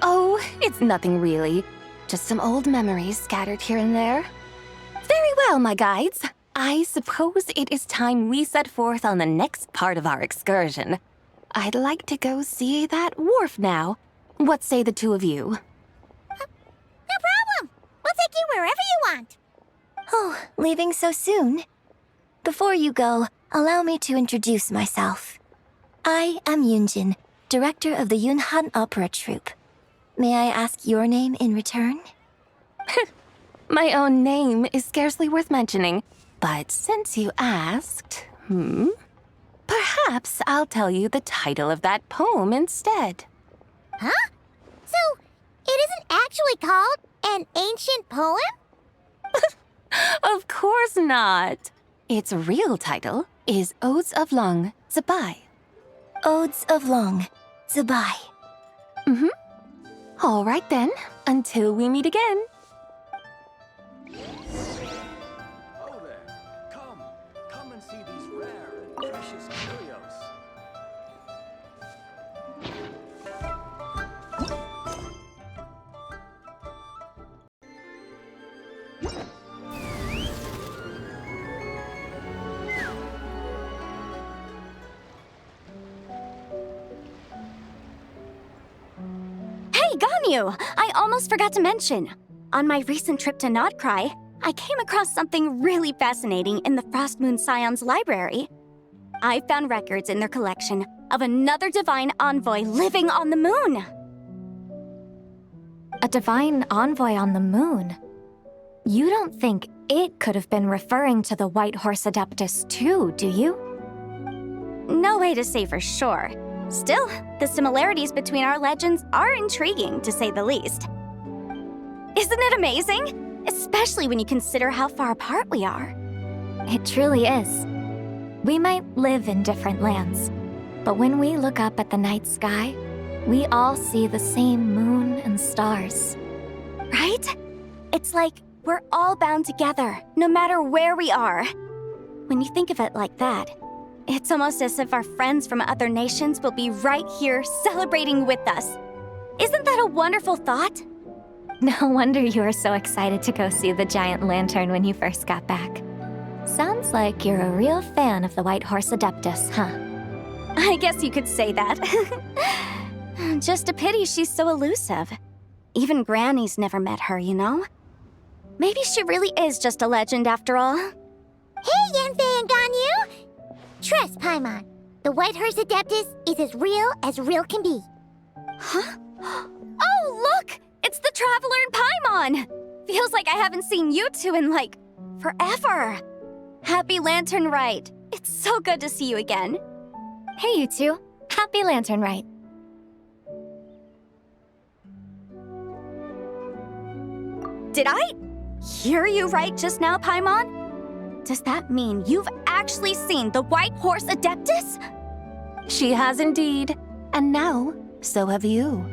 Oh, it's nothing really. Just some old memories scattered here and there. Very well, my guides. I suppose it is time we set forth on the next part of our excursion. I'd like to go see that wharf now. What say the two of you? No wherever you want. Oh, leaving so soon? Before you go, allow me to introduce myself. I am Yunjin, director of the Yunhan Opera Troupe. May I ask your name in return? My own name is scarcely worth mentioning, but since you asked, perhaps I'll tell you the title of that poem instead. Huh? So, it isn't actually called an ancient poem? Of course not. Its real title is Odes of Long Zabai. Odes of Long Zabai. All right then, until we meet again. Oh there. Come and see these rare and precious curios. Hey, Ganyu! I almost forgot to mention. On my recent trip to Notcry, I came across something really fascinating in the Frost Moon Scion's library. I found records in their collection of another divine envoy living on the moon. A divine envoy on the moon? You don't think it could have been referring to the White Horse Adeptus too, do you? No way to say for sure. Still, the similarities between our legends are intriguing, to say the least. Isn't it amazing? Especially when you consider how far apart we are. It truly is. We might live in different lands, but when we look up at the night sky, we all see the same moon and stars. Right? It's like we're all bound together, no matter where we are. When you think of it like that, it's almost as if our friends from other nations will be right here celebrating with us. Isn't that a wonderful thought? No wonder you were so excited to go see the giant lantern when you first got back. Sounds like you're a real fan of the White Horse Adeptus, huh? I guess you could say that. Just a pity she's so elusive. Even Granny's never met her, you know? Maybe she really is just a legend after all. Hey, Yanfei and Ganyu! Trust, Paimon. The White Horse Adeptus is as real can be. Huh? Oh, look! It's the Traveler and Paimon! Feels like I haven't seen you two in, like, forever. Happy Lantern Rite. It's so good to see you again. Hey, you two. Happy Lantern Rite. Did I hear you right just now, Paimon? Does that mean you've actually seen the White Horse Adeptus? She has indeed. And now, so have you.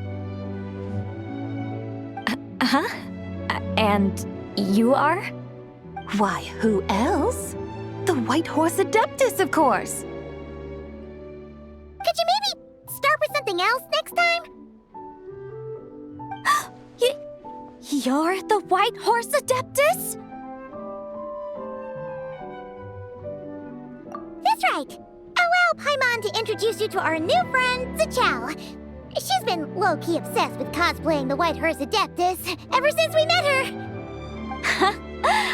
And you are? Why, who else? The White Horse Adeptus, of course. Could you maybe start with something else next time? You're the White Horse Adeptus? That's right. Allow Paimon to introduce you to our new friend, Zichao. She's been low-key obsessed with cosplaying the White Horse Adeptus ever since we met her.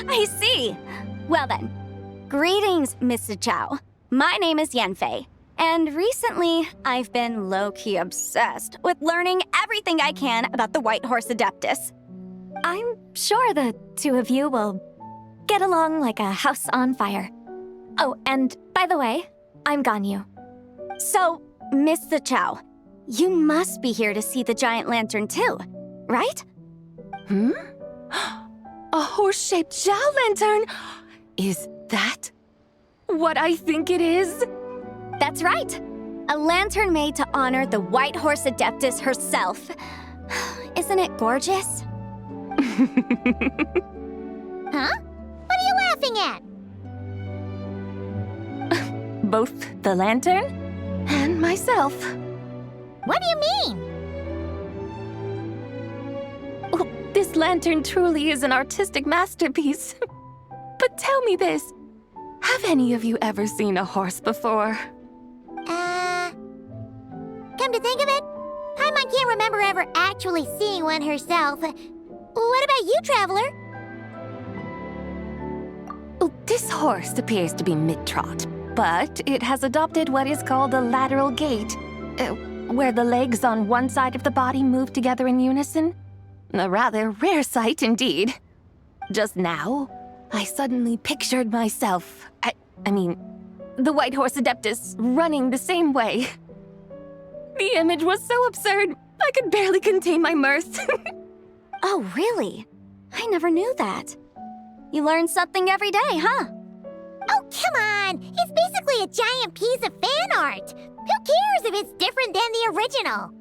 I see. Well then, greetings, Miss Zichao. My name is Yanfei, and recently I've been low-key obsessed with learning everything I can about the White Horse Adeptus. I'm sure the two of you will get along like a house on fire. Oh, and by the way, I'm Ganyu. So, Miss Zichao, you must be here to see the giant lantern too, right? A horse-shaped Zhao lantern? Is that what I think it is? That's right. A lantern made to honor the White Horse Adeptus herself. Isn't it gorgeous? Huh? What are you laughing at? Both the lantern and myself. What do you mean? Oh, this lantern truly is an artistic masterpiece. But tell me this, have any of you ever seen a horse before? Come to think of it, Paimon can't remember ever actually seeing one herself. What about you, Traveler? This horse appears to be mid-trot, but it has adopted what is called a lateral gait, where the legs on one side of the body move together in unison. A rather rare sight indeed. Just now, I suddenly pictured myself, I mean, the White Horse Adeptus running the same way. The image was so absurd, I could barely contain my mirth. Oh, really? I never knew that. You learn something every day, huh? Oh, come on! It's basically a giant piece of fan art! Who cares if it's different than the original?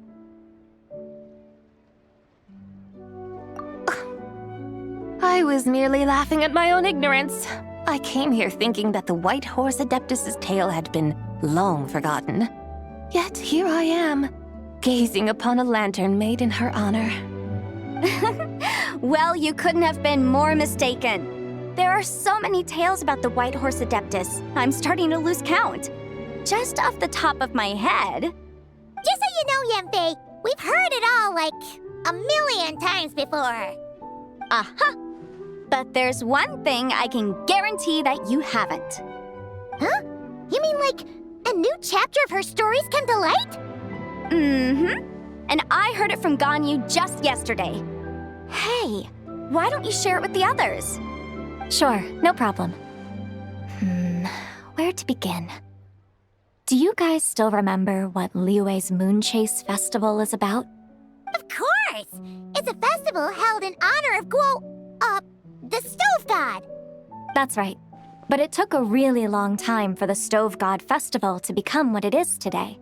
I was merely laughing at my own ignorance. I came here thinking that the White Horse Adeptus's tale had been long forgotten. Yet here I am, gazing upon a lantern made in her honor. Well, you couldn't have been more mistaken. There are so many tales about the White Horse Adeptus, I'm starting to lose count. Just off the top of my head... Just so you know, Yanfei, we've heard it all like a million times before. Aha! But there's one thing I can guarantee that you haven't. Huh? You mean like a new chapter of her stories come to light? Mm-hmm. And I heard it from Ganyu just yesterday. Hey, why don't you share it with the others? Sure, no problem. Where to begin? Do you guys still remember what Liyue's Moon Chase Festival is about? Of course! It's a festival held in honor of the Stove God! That's right. But it took a really long time for the Stove God Festival to become what it is today.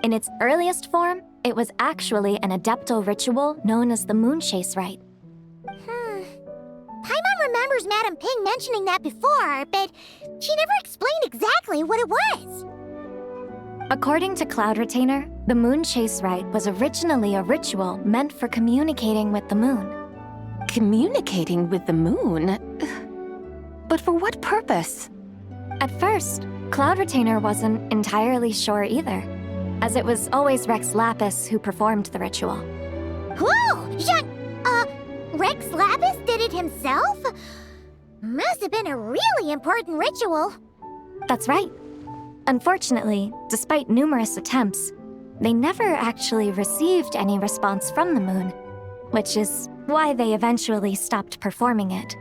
In its earliest form, it was actually an adeptal ritual known as the Moon Chase Rite. Paimon remembers Madame Ping mentioning that before, but she never explained exactly what it was. According to Cloud Retainer, the Moon Chase Rite was originally a ritual meant for communicating with the moon. Communicating with the moon? But for what purpose? At first, Cloud Retainer wasn't entirely sure either, as it was always Rex Lapis who performed the ritual. Whoa! Rex Lapis did it himself? Must have been a really important ritual. That's right. Unfortunately, despite numerous attempts, they never actually received any response from the moon, which is why they eventually stopped performing it.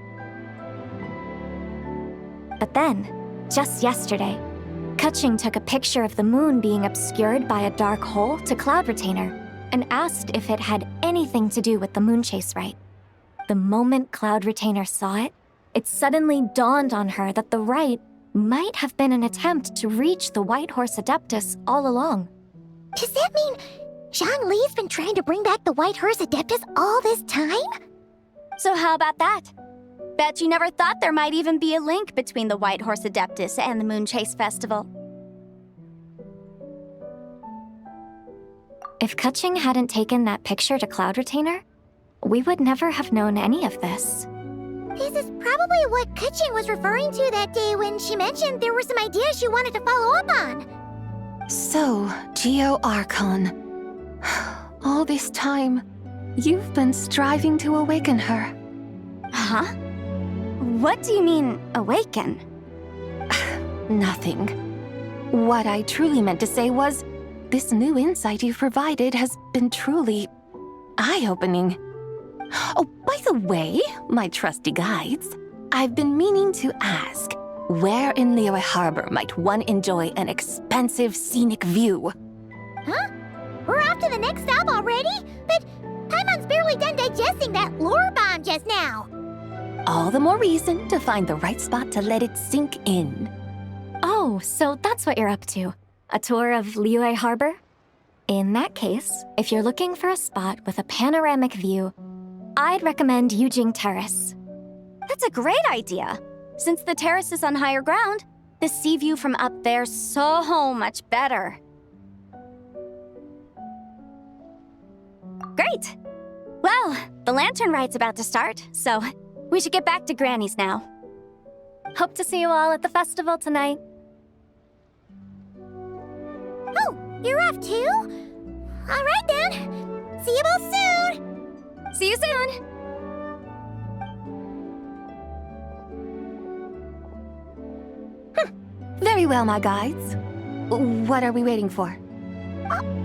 But then, just yesterday, Kaching took a picture of the moon being obscured by a dark hole to Cloud Retainer and asked if it had anything to do with the Moon Chase Rite. The moment Cloud Retainer saw it, it suddenly dawned on her that the rite might have been an attempt to reach the White Horse Adeptus all along. Does that mean Zhang Li's been trying to bring back the White Horse Adeptus all this time? So how about that? Bet you never thought there might even be a link between the White Horse Adeptus and the Moon Chase Festival. If Kaching hadn't taken that picture to Cloud Retainer, we would never have known any of this. This is probably what Kaching was referring to that day when she mentioned there were some ideas she wanted to follow up on. So, Geo Archon. All this time, you've been striving to awaken her. Huh? What do you mean, awaken? Nothing. What I truly meant to say was, this new insight you've provided has been truly eye-opening. Oh, by the way, my trusty guides, I've been meaning to ask, where in Liyue Harbor might one enjoy an expansive scenic view? Huh? We're off to the next stop already? But Paimon's barely done digesting that lore bomb just now. All the more reason to find the right spot to let it sink in. Oh, so that's what you're up to. A tour of Liyue Harbor? In that case, if you're looking for a spot with a panoramic view, I'd recommend Yujing Terrace. That's a great idea. Since the terrace is on higher ground, the sea view from up there's so much better. Great! Well, the Lantern Rite's about to start, so we should get back to Granny's now. Hope to see you all at the festival tonight. Oh, you're off too? All right then. See you both soon! See you soon! Very well, my guides. What are we waiting for?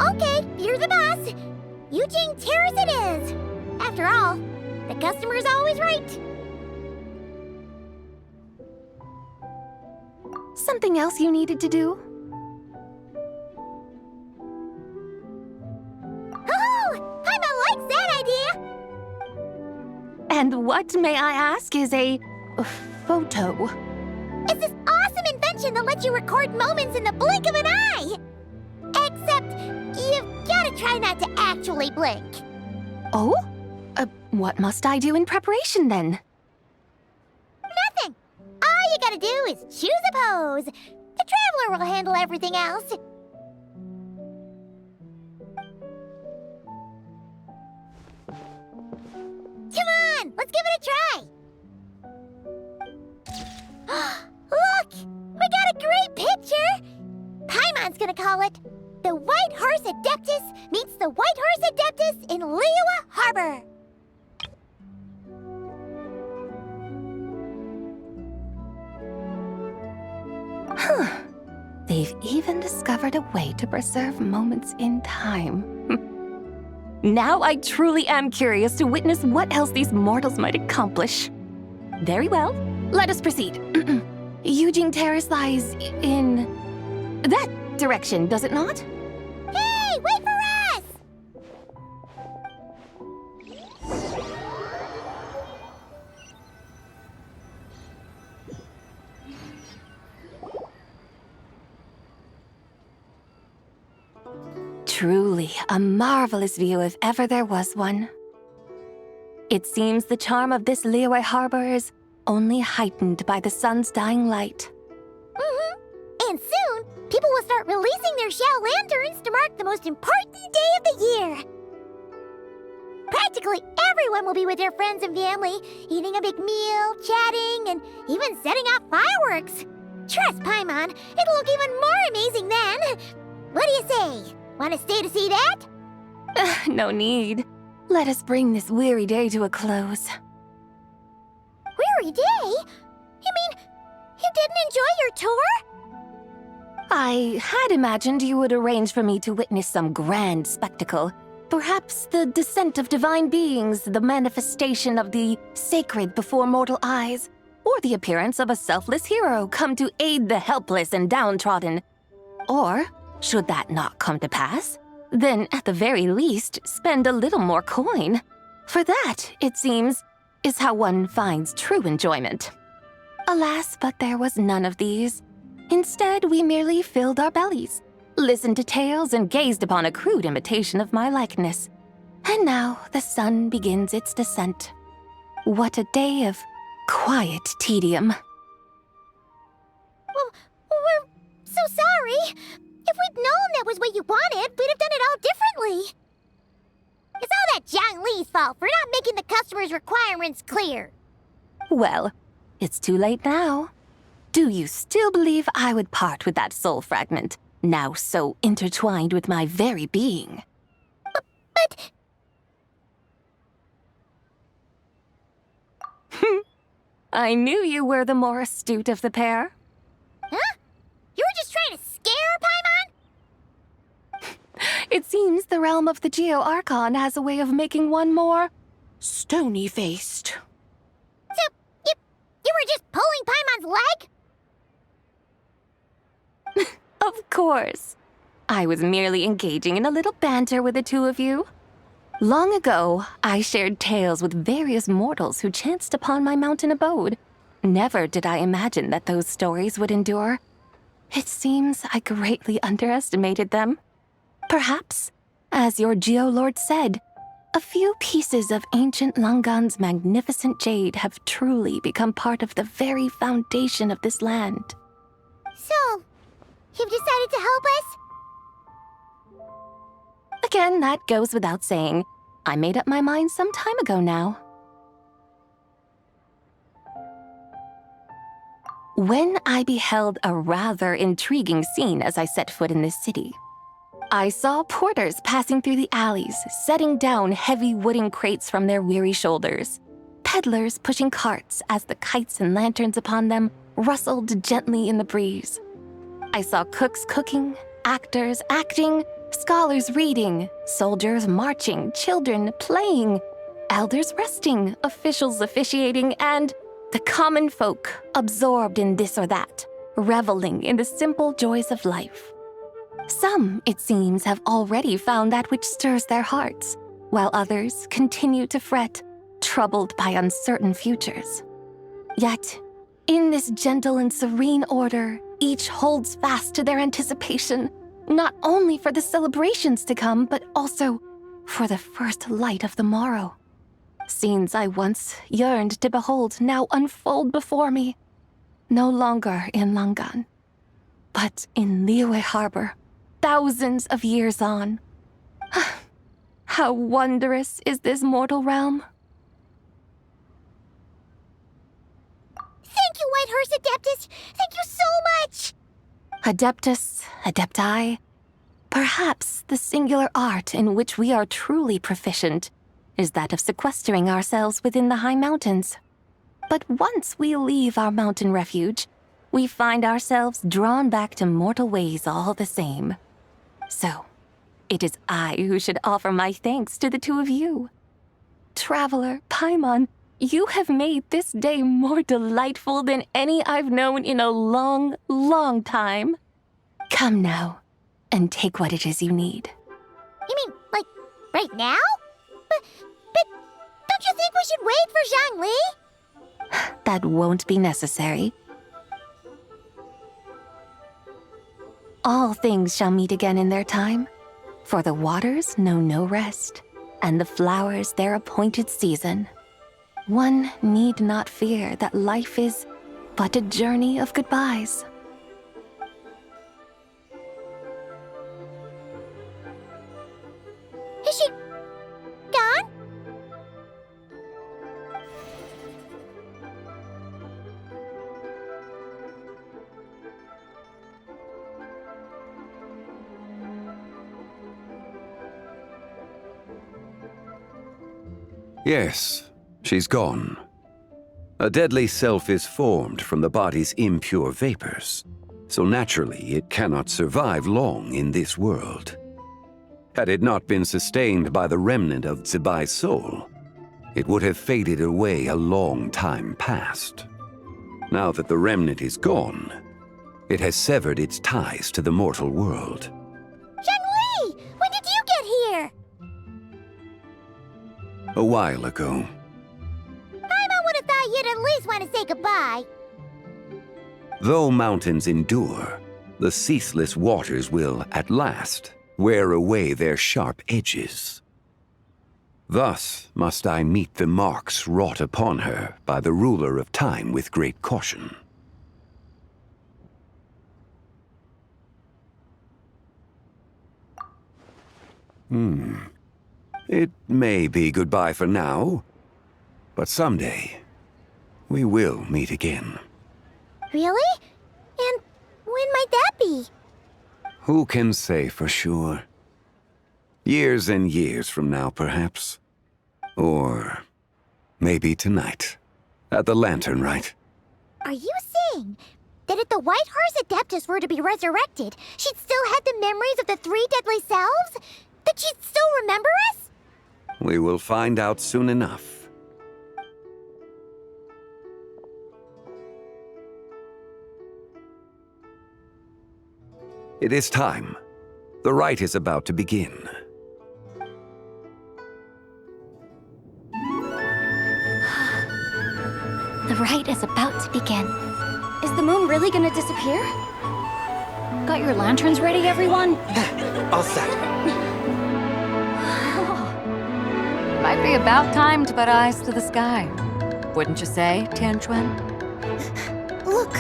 Okay, you're the boss. Eugene Terrace it is. After all, the customer's always right. Something else you needed to do? Oh, Paimon likes that idea. And what, may I ask, is a photo? It's this awesome invention that lets you record moments in the blink of an eye. Except, you've gotta try not to actually blink. Oh? What must I do in preparation then? Nothing. All you gotta do is choose a pose. The Traveler will handle everything else. Come on, let's give it a try. Look, we got a great picture. Paimon's gonna call it The White Horse Adeptus Meets the White Horse Adeptus in Liyue Harbor. Huh. They've even discovered a way to preserve moments in time. Now I truly am curious to witness what else these mortals might accomplish. Very well, let us proceed. Eugene Terrace lies in that direction, does it not? Hey, wait for us! Truly a marvelous view if ever there was one. It seems the charm of this Liyue Harbor is only heightened by the sun's dying light. And soon, people will start releasing their Xiao lanterns to mark the most important day of the year. Practically everyone will be with their friends and family, eating a big meal, chatting, and even setting off fireworks. Trust Paimon, it'll look even more amazing then. What do you say? Want to stay to see that? No need. Let us bring this weary day to a close. Weary day? You mean you didn't enjoy your tour? I had imagined you would arrange for me to witness some grand spectacle. Perhaps the descent of divine beings, the manifestation of the sacred before mortal eyes, or the appearance of a selfless hero come to aid the helpless and downtrodden. Or, should that not come to pass, then at the very least spend a little more coin. For that, it seems, is how one finds true enjoyment. Alas, but there was none of these. Instead, we merely filled our bellies, listened to tales, and gazed upon a crude imitation of my likeness. And now the sun begins its descent. What a day of quiet tedium. Well, we're so sorry. If we'd known that was what you wanted, we'd have done it all differently. It's all that Zhang Li's fault for not making the customer's requirements clear. Well, it's too late now. Do you still believe I would part with that soul fragment, now so intertwined with my very being? But... I knew you were the more astute of the pair. Huh? You were just trying to scare Paimon? It seems the realm of the Geo-Archon has a way of making one more stony-faced. So, you were just pulling Paimon's leg? Of course. I was merely engaging in a little banter with the two of you. Long ago, I shared tales with various mortals who chanced upon my mountain abode. Never did I imagine that those stories would endure. It seems I greatly underestimated them. Perhaps, as your Geolord said, a few pieces of ancient Langan's magnificent jade have truly become part of the very foundation of this land. So, you've decided to help us? Again, that goes without saying. I made up my mind some time ago now. When I beheld a rather intriguing scene as I set foot in this city, I saw porters passing through the alleys, setting down heavy wooden crates from their weary shoulders, peddlers pushing carts as the kites and lanterns upon them rustled gently in the breeze, I saw cooks cooking, actors acting, scholars reading, soldiers marching, children playing, elders resting, officials officiating, and the common folk absorbed in this or that, reveling in the simple joys of life. Some, it seems, have already found that which stirs their hearts, while others continue to fret, troubled by uncertain futures. Yet, in this gentle and serene order, each holds fast to their anticipation, not only for the celebrations to come, but also for the first light of the morrow. Scenes I once yearned to behold now unfold before me, no longer in Langan, but in Liyue Harbor, thousands of years on. How wondrous is this mortal realm! Thank you, White Horse Adeptus! Thank you so much! Adeptus, Adepti, perhaps the singular art in which we are truly proficient is that of sequestering ourselves within the high mountains. But once we leave our mountain refuge, we find ourselves drawn back to mortal ways all the same. So, it is I who should offer my thanks to the two of you. Traveler, Paimon, you have made this day more delightful than any I've known in a long, long time. Come now, and take what it is you need. You mean, like, right now? But don't you think we should wait for Zhangli? That won't be necessary. All things shall meet again in their time, for the waters know no rest, and the flowers their appointed season. One need not fear that life is but a journey of goodbyes. Is she gone? Yes, she's gone. A deadly self is formed from the body's impure vapors, so naturally it cannot survive long in this world. Had it not been sustained by the remnant of Zibai's soul, it would have faded away a long time past. Now that the remnant is gone, it has severed its ties to the mortal world. Zhangli! When did you get here? A while ago. Paimon would have thought you'd at least want to say goodbye. Though mountains endure, the ceaseless waters will, at last, wear away their sharp edges. Thus must I meet the marks wrought upon her by the ruler of time with great caution. It may be goodbye for now, but someday we will meet again. Really? And when might that be? Who can say for sure? Years and years from now, perhaps. Or maybe tonight, at the Lanternlit. Are you saying that if the White Horse Adeptus were to be resurrected, she'd still have the memories of the three deadly selves? That she'd still remember us? We will find out soon enough. It is time. The rite is about to begin. The rite is about to begin. Is the moon really gonna disappear? Got your lanterns ready, everyone? All set. Might be about time to put eyes to the sky. Wouldn't you say, Tianchuan? Look!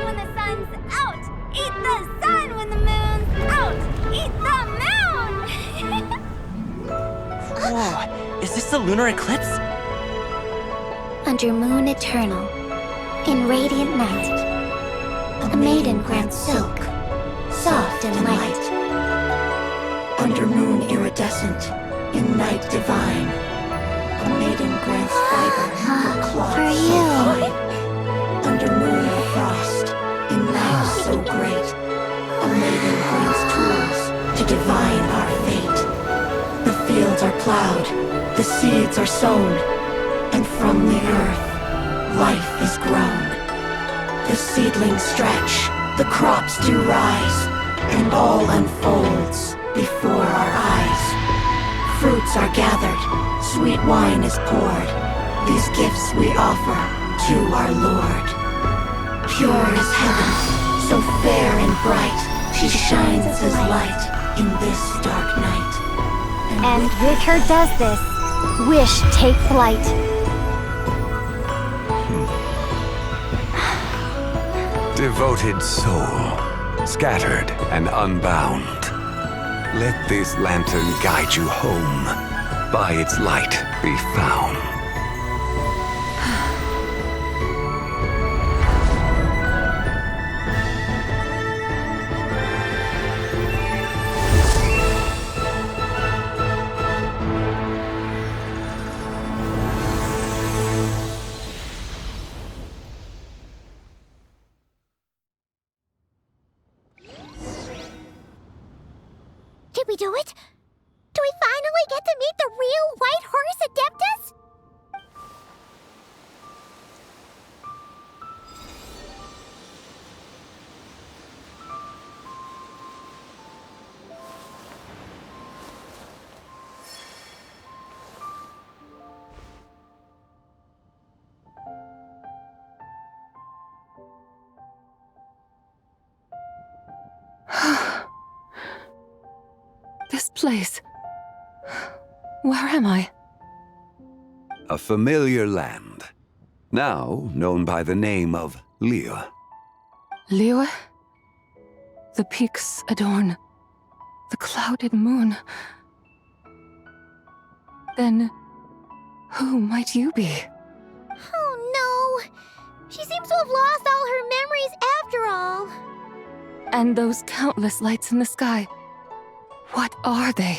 When the sun's out, eat the sun. When the moon's out, eat the moon. Whoa, is this the lunar eclipse? Under moon eternal, in radiant night, a maiden grants silk, soft and light. Under moon iridescent, in night divine, a maiden grants fiber and cloth so fine. Under moon of frost, in night so great, a maiden grants tools to divine our fate. The fields are plowed, the seeds are sown, and from the earth, life is grown. The seedlings stretch, the crops do rise, and all unfolds before our eyes. Fruits are gathered, sweet wine is poured. These gifts we offer to our Lord. Pure as heaven, so fair and bright, she shines as light in this dark night. And with her does this, wish take flight. Devoted soul, scattered and unbound, let this lantern guide you home, by its light be found. Did we do it? Do we finally get to meet the real White Horse Adeptus? This place. Where am I? A familiar land, now known by the name of Liyue. Liyue? The peaks adorn the clouded moon. Then, who might you be? Oh no! She seems to have lost all her memories after all. And those countless lights in the sky. What are they?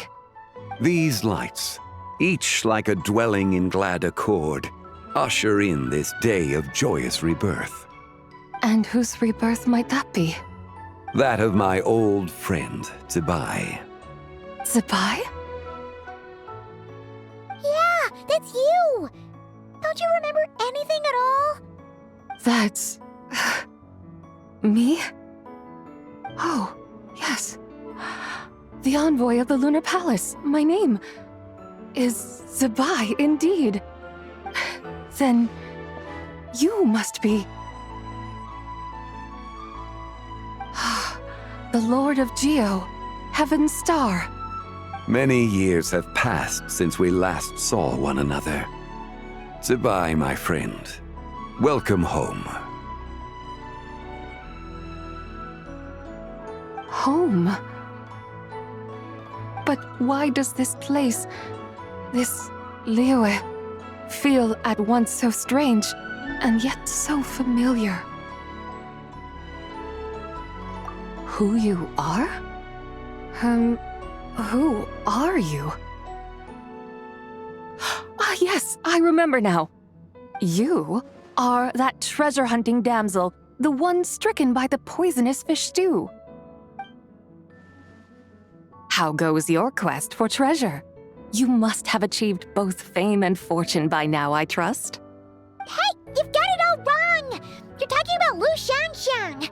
These lights, each like a dwelling in glad accord, usher in this day of joyous rebirth. And whose rebirth might that be? That of my old friend, Zibai. Zibai? Yeah, that's you! Don't you remember anything at all? That's... me? Oh, yes. The envoy of the Lunar Palace, my name, is Zibai indeed. Then, you must be... the Lord of Geo, Heaven's Star. Many years have passed since we last saw one another. Zibai, my friend, welcome home. Home? But why does this place, this Liyue, feel at once so strange and yet so familiar? Who you are? Who are you? Ah, yes, I remember now. You are that treasure-hunting damsel, the one stricken by the poisonous fish stew. How goes your quest for treasure? You must have achieved both fame and fortune by now, I trust. Hey, you've got it all wrong! You're talking about Lu Xiangxiang.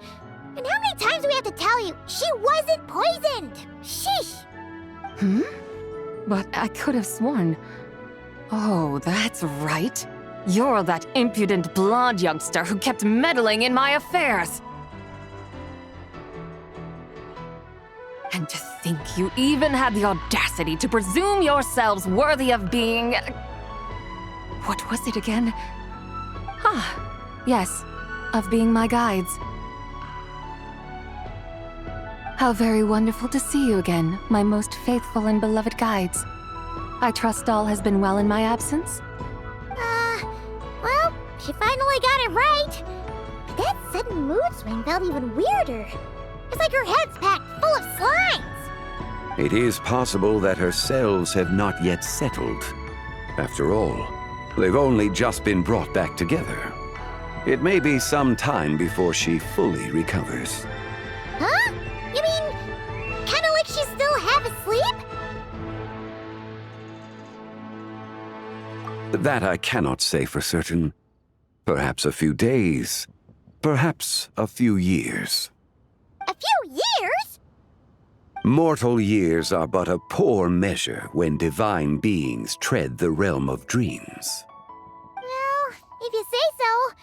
And how many times do we have to tell you? She wasn't poisoned! Sheesh! But I could have sworn... Oh, that's right. You're that impudent blonde youngster who kept meddling in my affairs. And to think you even had the audacity to presume yourselves worthy of being... What was it again? Yes, of being my guides. How very wonderful to see you again, my most faithful and beloved guides. I trust all has been well in my absence? Well, she finally got it right. But that sudden mood swing felt even weirder. It's like her head's packed full of slimes. It is possible that her cells have not yet settled. After all, They've only just been brought back together. It may be some time before she fully recovers. Huh? You mean, kinda like she's still half asleep? That I cannot say for certain. Perhaps a few days. Perhaps a few years. A few years? Mortal years are but a poor measure when divine beings tread the realm of dreams. Well, if you say so.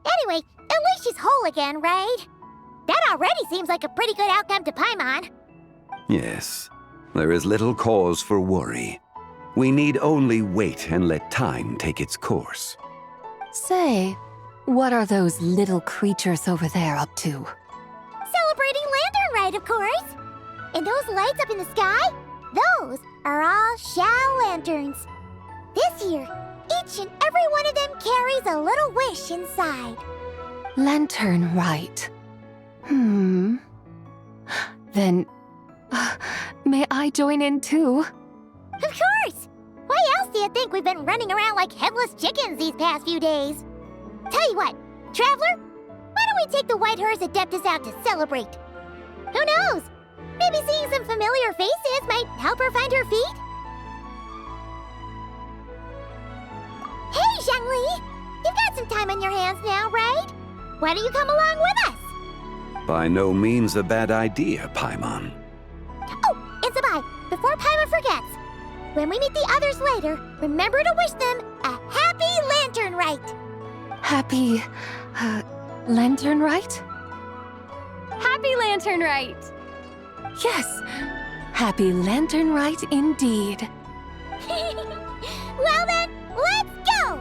Anyway, at least she's whole again, right? That already seems like a pretty good outcome to Paimon. Yes, there is little cause for worry. We need only wait and let time take its course. Say, what are those little creatures over there up to? Celebrating Lanternlit, of course. And those lights up in the sky? Those are all Shao lanterns. This year, each and every one of them carries a little wish inside. Lanternlit. Then, may I join in too? Of course! Why else do you think we've been running around like headless chickens these past few days? Tell you what, Traveler, why don't we take the White Horse Adeptus out to celebrate? Who knows? Maybe seeing some familiar faces might help her find her feet? Hey, Zhangli! You've got some time on your hands now, right? Why don't you come along with us? By no means a bad idea, Paimon. Oh, and Sabai, before Paimon forgets, when we meet the others later, remember to wish them a happy Lanternlit! Happy, Lanternlit? Happy Lanternlit! Yes, happy Lanternlit indeed. Well then, let's go!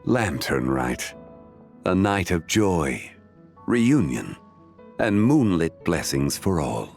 Lanternlit. A night of joy, reunion, and moonlit blessings for all.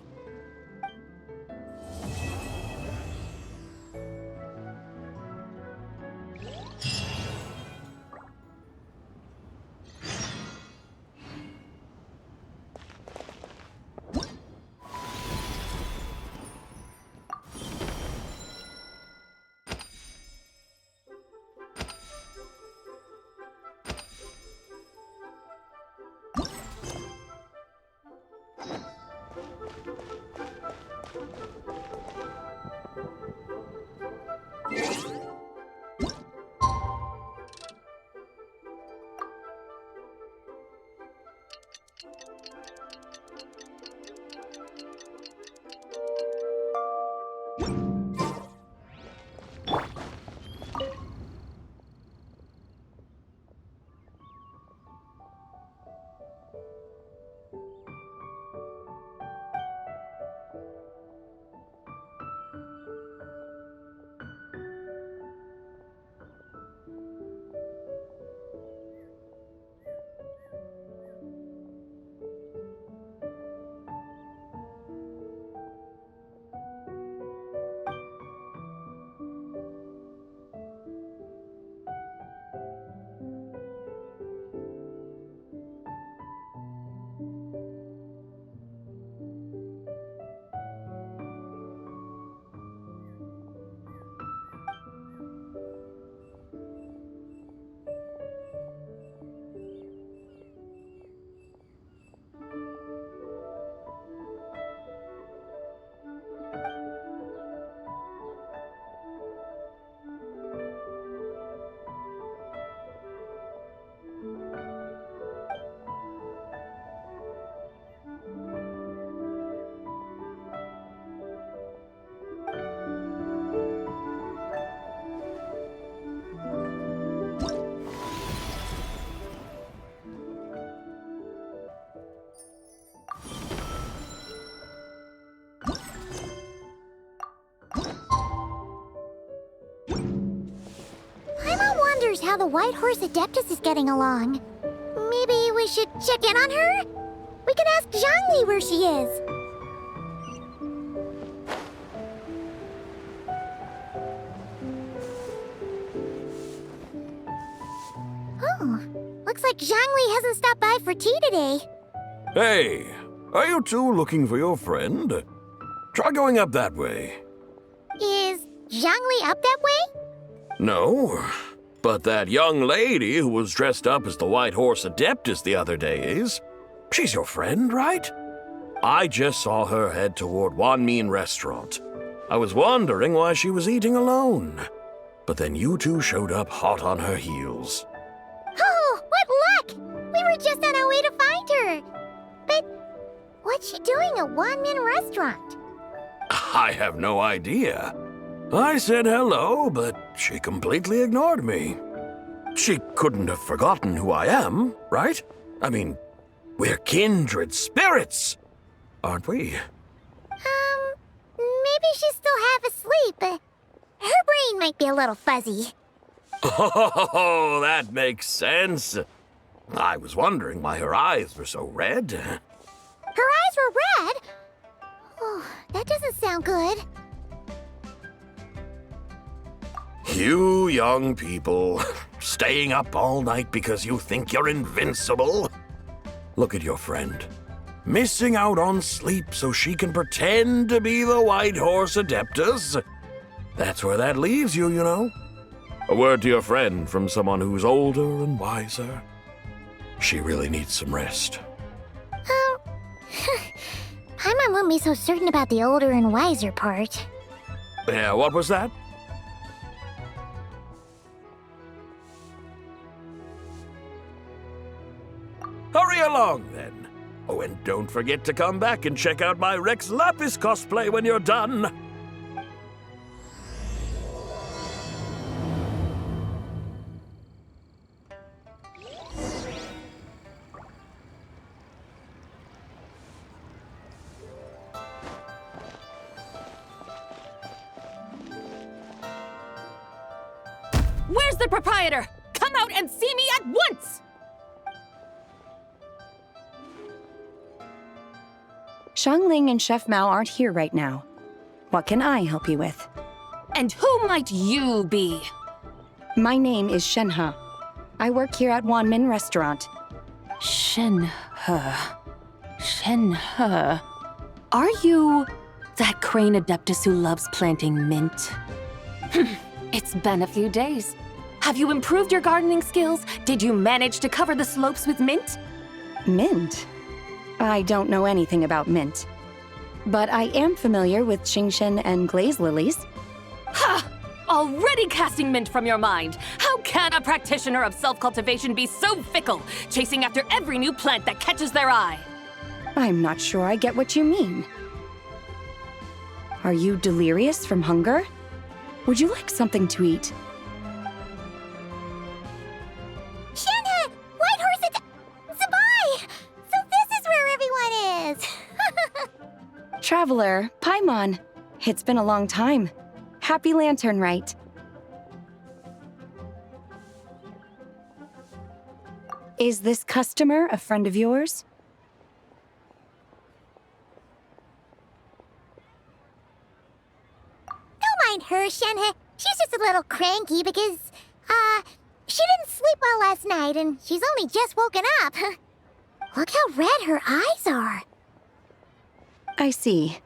How the White Horse Adeptus is getting along. Maybe we should check in on her? We can ask Zhangli where she is. Oh, looks Looks like Zhangli hasn't stopped by for tea today. Hey, are you two looking for your friend? Try going up that way. Is Zhangli up that way? No, but that young lady who was dressed up as the White Horse Adeptus the other day is. She's your friend, right? I just saw her head toward Wanmin Restaurant. I was wondering why she was eating alone. But then you two showed up hot on her heels. Oh, what luck! We were just on our way to find her. But what's she doing at Wanmin Restaurant? I have no idea. I said hello, but she completely ignored me. She couldn't have forgotten who I am, right? I mean, we're kindred spirits, aren't we? Maybe she's still half asleep, but her brain might be a little fuzzy. Oh, that makes sense. I was wondering why her eyes were so red. Her eyes were red? Oh, that doesn't sound good. You young people, staying up all night because you think you're invincible. Look at your friend, missing out on sleep so she can pretend to be the White Horse Adeptus. That's where that leaves you, you know. A word to your friend from someone who's older and wiser. She really needs some rest. Paimon won't be so certain about the older and wiser part. Yeah, what was that? Hurry along, then. Oh, and don't forget to come back and check out my Rex Lapis cosplay when you're done. Where's the proprietor? Come out and see me at once! Xiangling and Chef Mao aren't here right now. What can I help you with? And who might you be? My name is Shenhe. I work here at Wanmin Restaurant. Shenhe. Shenhe. Are you that crane adeptus who loves planting mint? It's been a few days. Have you improved your gardening skills? Did you manage to cover the slopes with mint? Mint? I don't know anything about mint. But I am familiar with Qingshen and glaze lilies. Ha! Already casting mint from your mind. How can a practitioner of self-cultivation be so fickle, chasing after every new plant that catches their eye? I'm not sure I get what you mean. Are you delirious from hunger? Would you like something to eat? Shenhe! White Horse Zabai! So this is where everyone is! Traveler, Paimon. It's been a long time. Happy Lanternlit. Is this customer a friend of yours? Don't mind her, Shenhe. She's just a little cranky because, she didn't sleep well last night and she's only just woken up. Look how red her eyes are. I see.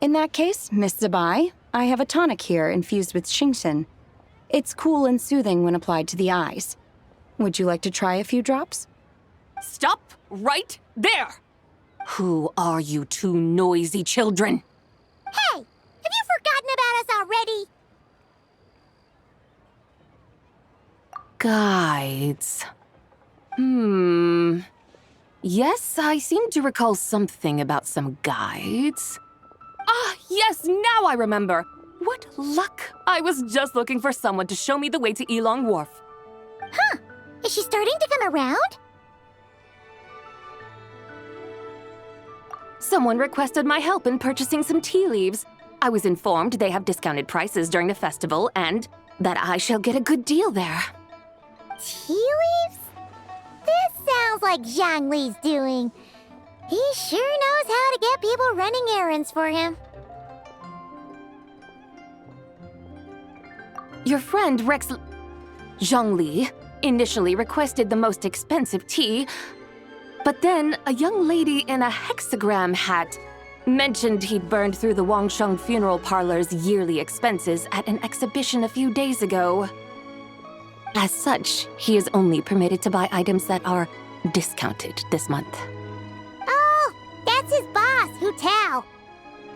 In that case, Miss Zabai, I have a tonic here infused with Qingshen. It's cool and soothing when applied to the eyes. Would you like to try a few drops? Stop right there! Who are you two noisy children? Hey! Have you forgotten about us already? Guides. Yes, I seem to recall something about some guides. Ah, yes, now I remember. What luck! I was just looking for someone to show me the way to Elong Wharf. Huh. Is she starting to come around? Someone requested my help in purchasing some tea leaves. I was informed they have discounted prices during the festival and that I shall get a good deal there. Tea leaves? This sounds like Zhangli's doing. He sure knows how to get people running errands for him. Your friend Rex... Zhangli, initially requested the most expensive tea, but then a young lady in a hexagram hat mentioned he'd burned through the Wangsheng funeral parlor's yearly expenses at an exhibition a few days ago. As such, he is only permitted to buy items that are discounted this month. Oh, that's his boss, Hu Tao.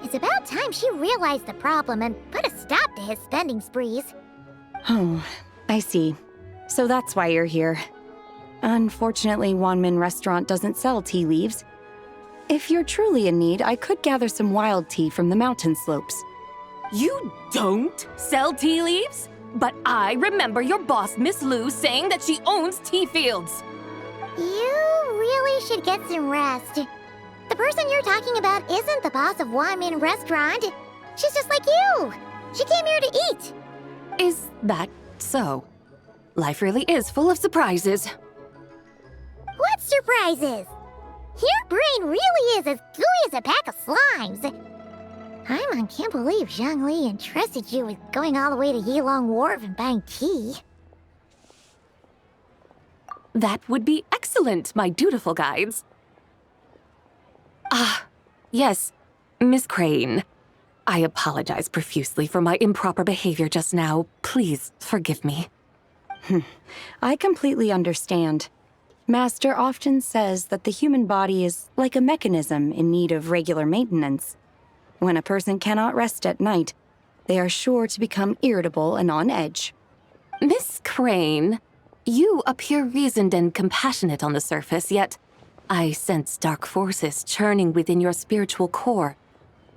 It's about time she realized the problem and put a stop to his spending sprees. Oh, I see. So that's why you're here. Unfortunately, Wanmin Restaurant doesn't sell tea leaves. If you're truly in need, I could gather some wild tea from the mountain slopes. You don't sell tea leaves? But I remember your boss, Miss Lu, saying that she owns tea fields. You really should get some rest. The person you're talking about isn't the boss of Wanmin Restaurant. She's just like you. She came here to eat. Is that so? Life really is full of surprises. What surprises? Your brain really is as gooey as a pack of slimes. Paimon can't believe Zhongli entrusted you with going all the way to Yilong Wharf and buying tea. That would be excellent, my dutiful guides. Ah, yes, Miss Crane. I apologize profusely for my improper behavior just now. Please forgive me. I completely understand. Master often says that the human body is like a mechanism in need of regular maintenance. When a person cannot rest at night, they are sure to become irritable and on edge. Miss Crane, you appear reasoned and compassionate on the surface, yet I sense dark forces churning within your spiritual core.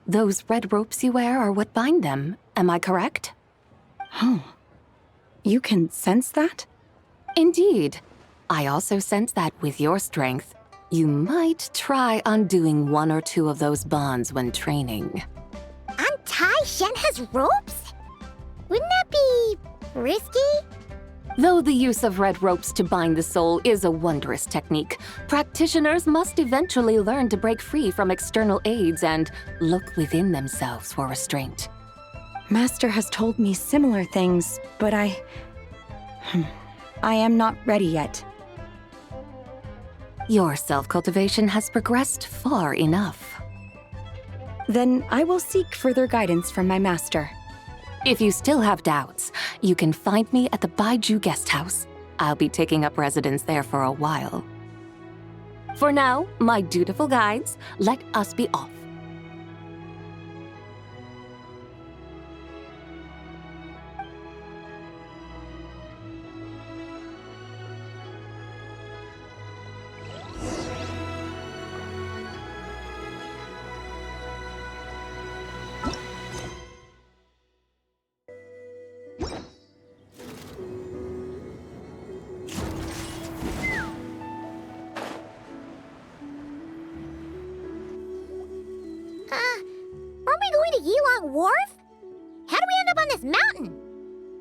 Those red ropes you wear are what bind them, am I correct? Oh, you can sense that? Indeed. I also sense that with your strength, you might try undoing one or two of those bonds when training. Untie Shen has ropes? Wouldn't that be risky? Though the use of red ropes to bind the soul is a wondrous technique, practitioners must eventually learn to break free from external aids and look within themselves for restraint. Master has told me similar things, but I am not ready yet. Your self-cultivation has progressed far enough. Then I will seek further guidance from my master. If you still have doubts, you can find me at the Baiju Guest House. I'll be taking up residence there for a while. For now, my dutiful guides, let us be off. Aren't we going to Yilong Wharf? How do we end up on this mountain?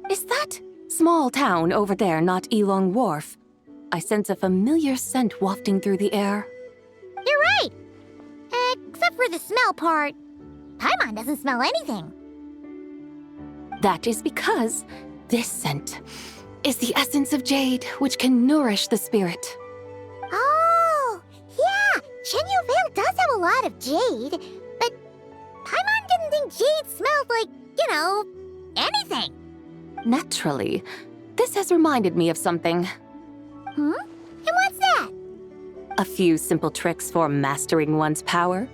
Is that small town over there not Yilong Wharf? I sense a familiar scent wafting through the air. You're right! Except for the smell part. Paimon doesn't smell anything. That is because this scent is the essence of jade, which can nourish the spirit. Oh, yeah! Shenyu Vale does have a lot of jade, but Paimon didn't think jade smelled like, anything. Naturally, this has reminded me of something. And what's that? A few simple tricks for mastering one's power.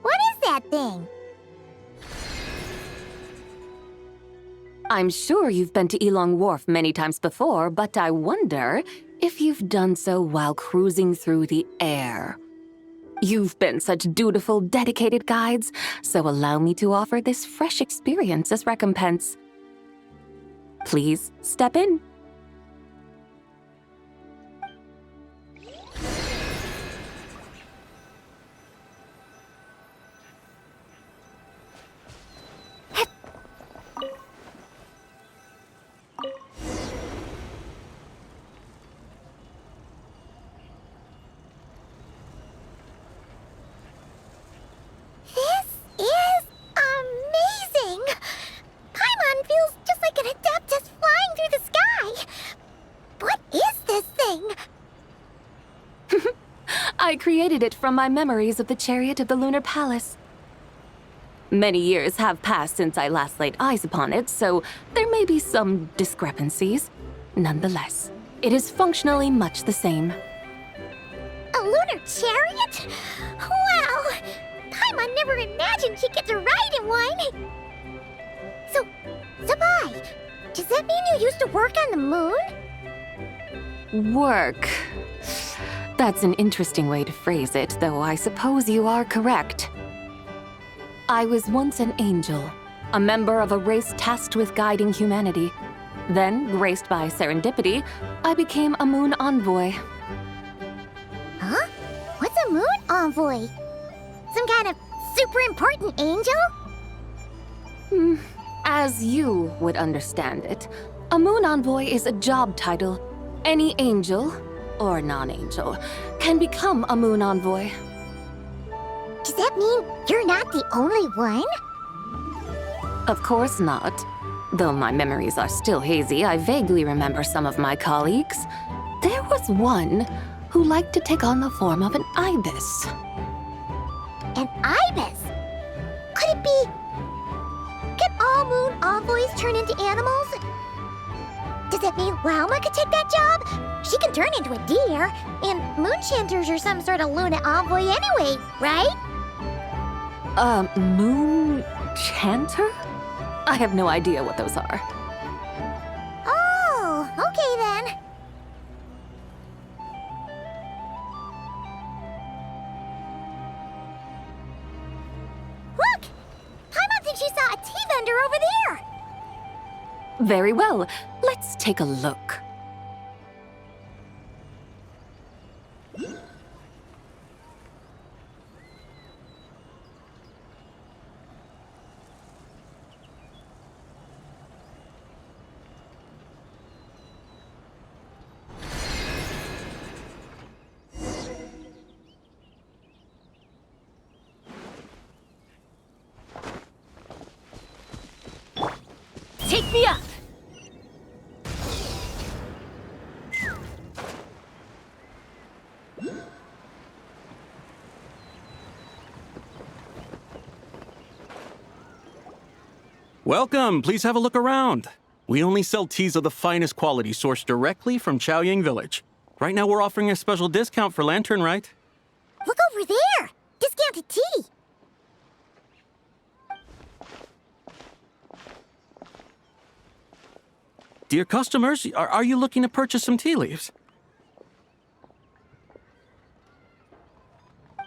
What is that thing? I'm sure you've been to Yilong Wharf many times before, but I wonder if you've done so while cruising through the air. You've been such dutiful, dedicated guides, so allow me to offer this fresh experience as recompense. Please step in. This I created it from my memories of the chariot of the Lunar Palace. Many years have passed since I last laid eyes upon it, so there may be some discrepancies. Nonetheless, it is functionally much the same. A lunar chariot? Wow! Paimon never imagined she'd get to ride in one! So, Sabai, does that mean you used to work on the moon? Work. That's an interesting way to phrase it, though I suppose you are correct. I was once an angel, a member of a race tasked with guiding humanity. Then, graced by serendipity, I became a moon envoy. Huh? What's a moon envoy? Some kind of super important angel? As you would understand it, a moon envoy is a job title. Any angel, or non-angel, can become a moon envoy. Does that mean you're not the only one? Of course not. Though my memories are still hazy, I vaguely remember some of my colleagues. There was one who liked to take on the form of an ibis. An ibis? Could it be... Can all moon envoys turn into animals? Does that mean Lauma could take that job? She can turn into a deer, and moon chanters are some sort of Luna envoy anyway, right? Moon chanter? I have no idea what those are. Oh, okay then. Look! Paimon thinks she saw a tea vendor over there! Very well. Let's take a look. Take me up! Welcome, please have a look around. We only sell teas of the finest quality sourced directly from Chaoyang Village. Right now we're offering a special discount for Lanternlit. Look over there! Discounted tea! Dear customers, are you looking to purchase some tea leaves?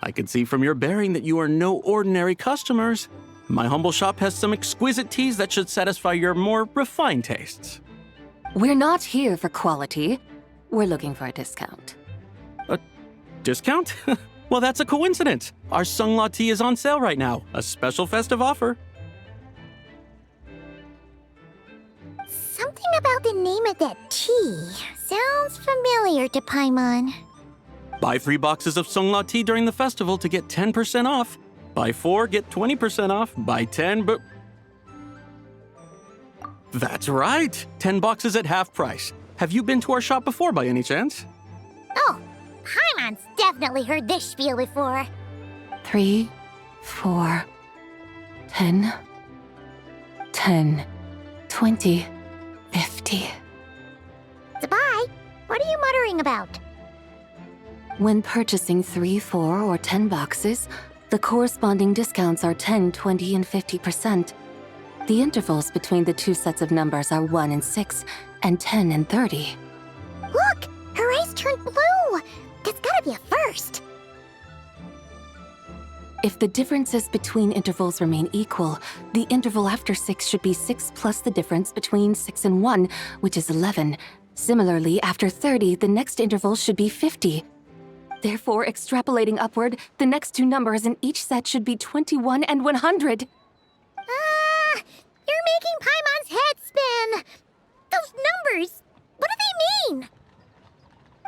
I can see from your bearing that you are no ordinary customers. My humble shop has some exquisite teas that should satisfy your more refined tastes. We're not here for quality. We're looking for a discount. A discount? Well, that's a coincidence. Our Sungla tea is on sale right now. A special festive offer. Something about the name of that tea sounds familiar to Paimon. Buy 3 boxes of Sungla tea during the festival to get 10% off. Buy 4, get 20% off. Buy 10, but... That's right! 10 boxes at half price. Have you been to our shop before by any chance? Oh, Paimon's definitely heard this spiel before. 3, 4, 10, 10, 20, 50. Sabai, what are you muttering about? When purchasing 3, 4, or 10 boxes, the corresponding discounts are 10, 20, and 50%. The intervals between the two sets of numbers are 1 and 6, and 10 and 30. Look! Her eyes turned blue! That's gotta be a first! If the differences between intervals remain equal, the interval after 6 should be 6 plus the difference between 6 and 1, which is 11. Similarly, after 30, the next interval should be 50. Therefore, extrapolating upward, the next two numbers in each set should be 21 and 100. You're making Paimon's head spin! Those numbers, what do they mean?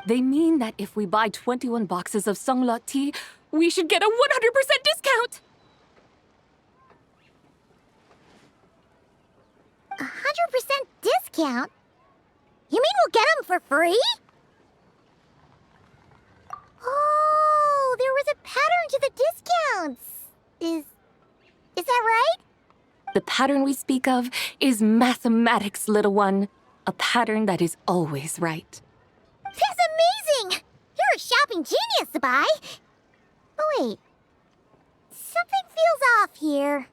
They mean that if we buy 21 boxes of Sungla tea, we should get a 100% discount! 100% discount? You mean we'll get them for free? Oh, The pattern we speak of is mathematics, little one. A pattern that is always right. That's amazing! You're a shopping genius, Sabai. Oh, wait. Something feels off here.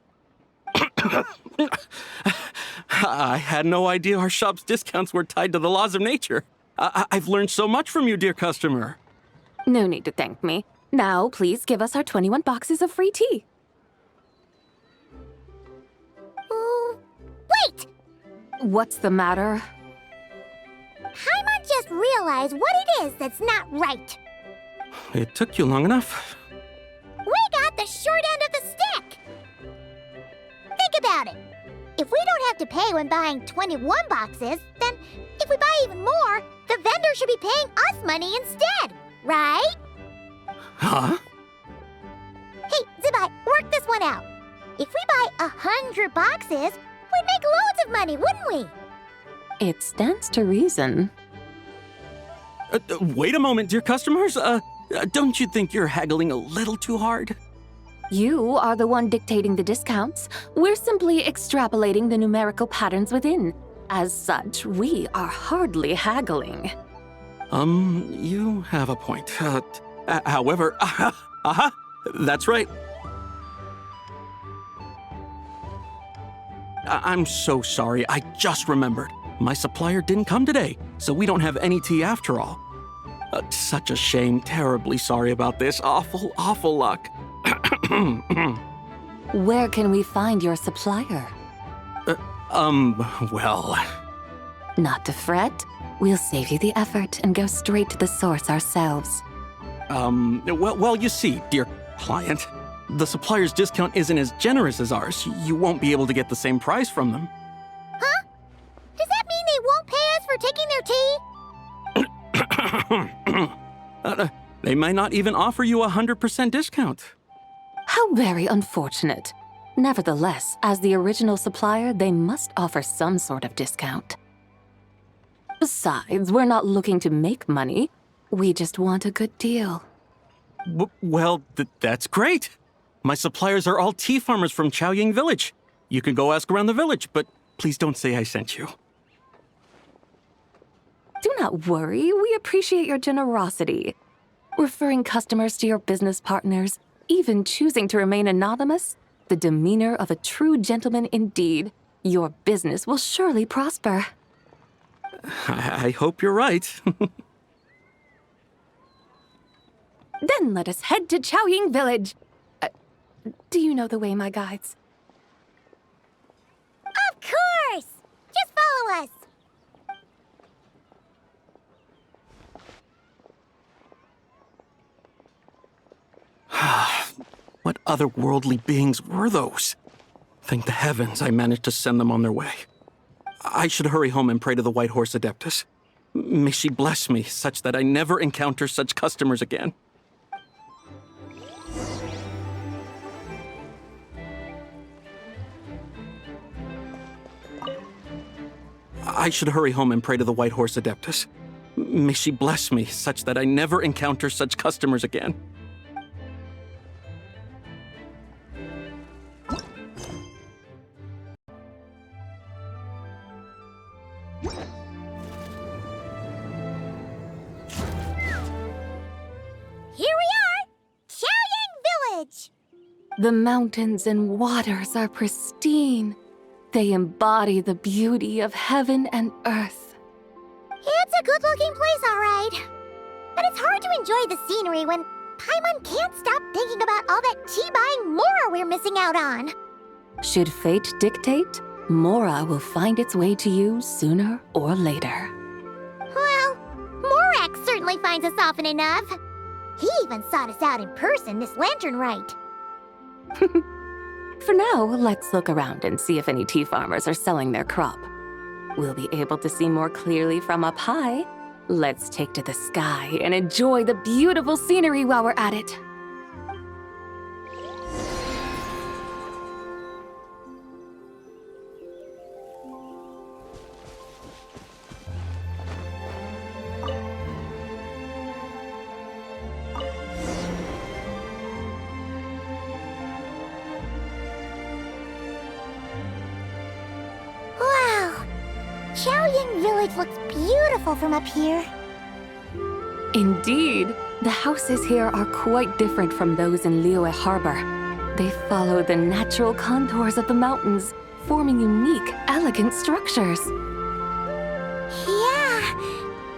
I had no idea our shop's discounts were tied to the laws of nature. I've learned so much from you, dear customer. No need to thank me. Now, please give us our 21 boxes of free tea. Wait! What's the matter? Paimon just realized what it is that's not right. It took you long enough. We got the short end of the stick! Think about it. If we don't have to pay when buying 21 boxes, then if we buy even more, the vendor should be paying us money instead, right? Huh? Hey, Zibai, work this one out. If we buy 100 boxes, we'd make loads of money, wouldn't we? It stands to reason. Wait a moment, dear customers. Don't you think you're haggling a little too hard? You are the one dictating the discounts. We're simply extrapolating the numerical patterns within. As such, we are hardly haggling. You have a point. However, that's right. I'm so sorry. I just remembered. My supplier didn't come today, so we don't have any tea after all. Such a shame. Terribly sorry about this. Awful, awful luck. Where can we find your supplier? Well... Not to fret. We'll save you the effort and go straight to the source ourselves. Well, you see, dear client, the supplier's discount isn't as generous as ours. You won't be able to get the same price from them. Huh? Does that mean they won't pay us for taking their tea? They might not even offer you 100% discount. How very unfortunate. Nevertheless, as the original supplier, they must offer some sort of discount. Besides, we're not looking to make money. We just want a good deal. Well, that's great. My suppliers are all tea farmers from Chaoying Village. You can go ask around the village, but please don't say I sent you. Do not worry, we appreciate your generosity. Referring customers to your business partners, even choosing to remain anonymous, the demeanor of a true gentleman indeed. Your business will surely prosper. I hope you're right. Then let us head to Chaoying Village. Do you know the way, my guides? Of course! Just follow us! What otherworldly beings were those? Thank the heavens I managed to send them on their way. I should hurry home and pray to the White Horse Adeptus. May she bless me such that I never encounter such customers again. I should hurry home and pray to the White Horse Adeptus. May she bless me such that I never encounter such customers again. Here we are! Chaoying Village! The mountains and waters are pristine. They embody the beauty of heaven and earth. It's a good-looking place, all right. But it's hard to enjoy the scenery when Paimon can't stop thinking about all that tea-buying Mora we're missing out on. Should fate dictate, Mora will find its way to you sooner or later. Well, Morak certainly finds us often enough. He even sought us out in person this Lanternlit. For now, let's look around and see if any tea farmers are selling their crop. We'll be able to see more clearly from up high. Let's take to the sky and enjoy the beautiful scenery while we're at it. Chaoying Village looks beautiful from up here. Indeed, the houses here are quite different from those in Liyue Harbor. They follow the natural contours of the mountains, forming unique, elegant structures. Yeah,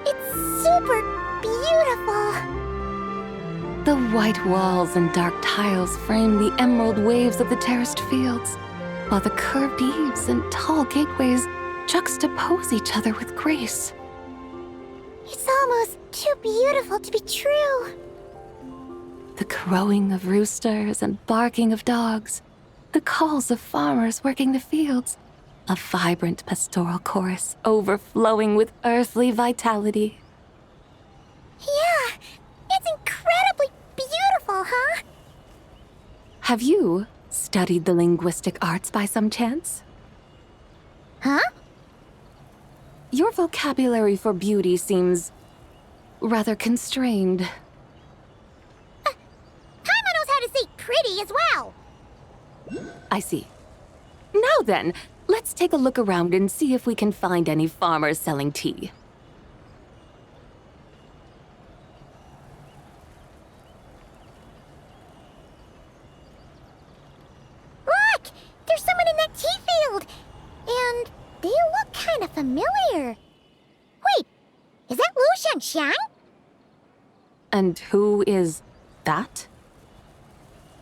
it's super beautiful. The white walls and dark tiles frame the emerald waves of the terraced fields, while the curved eaves and tall gateways juxtapose each other with grace. It's almost too beautiful to be true. The crowing of roosters and barking of dogs, the calls of farmers working the fields, a vibrant pastoral chorus overflowing with earthly vitality. Yeah, it's incredibly beautiful, huh? Have you studied the linguistic arts by some chance? Huh? Your vocabulary for beauty seems rather constrained. Paimon knows how to say pretty as well. I see. Now then, let's take a look around and see if we can find any farmers selling tea. Look! There's someone in that tea field! And they look kind of familiar. Wait, is that Lu Xiangxiang? And who is that?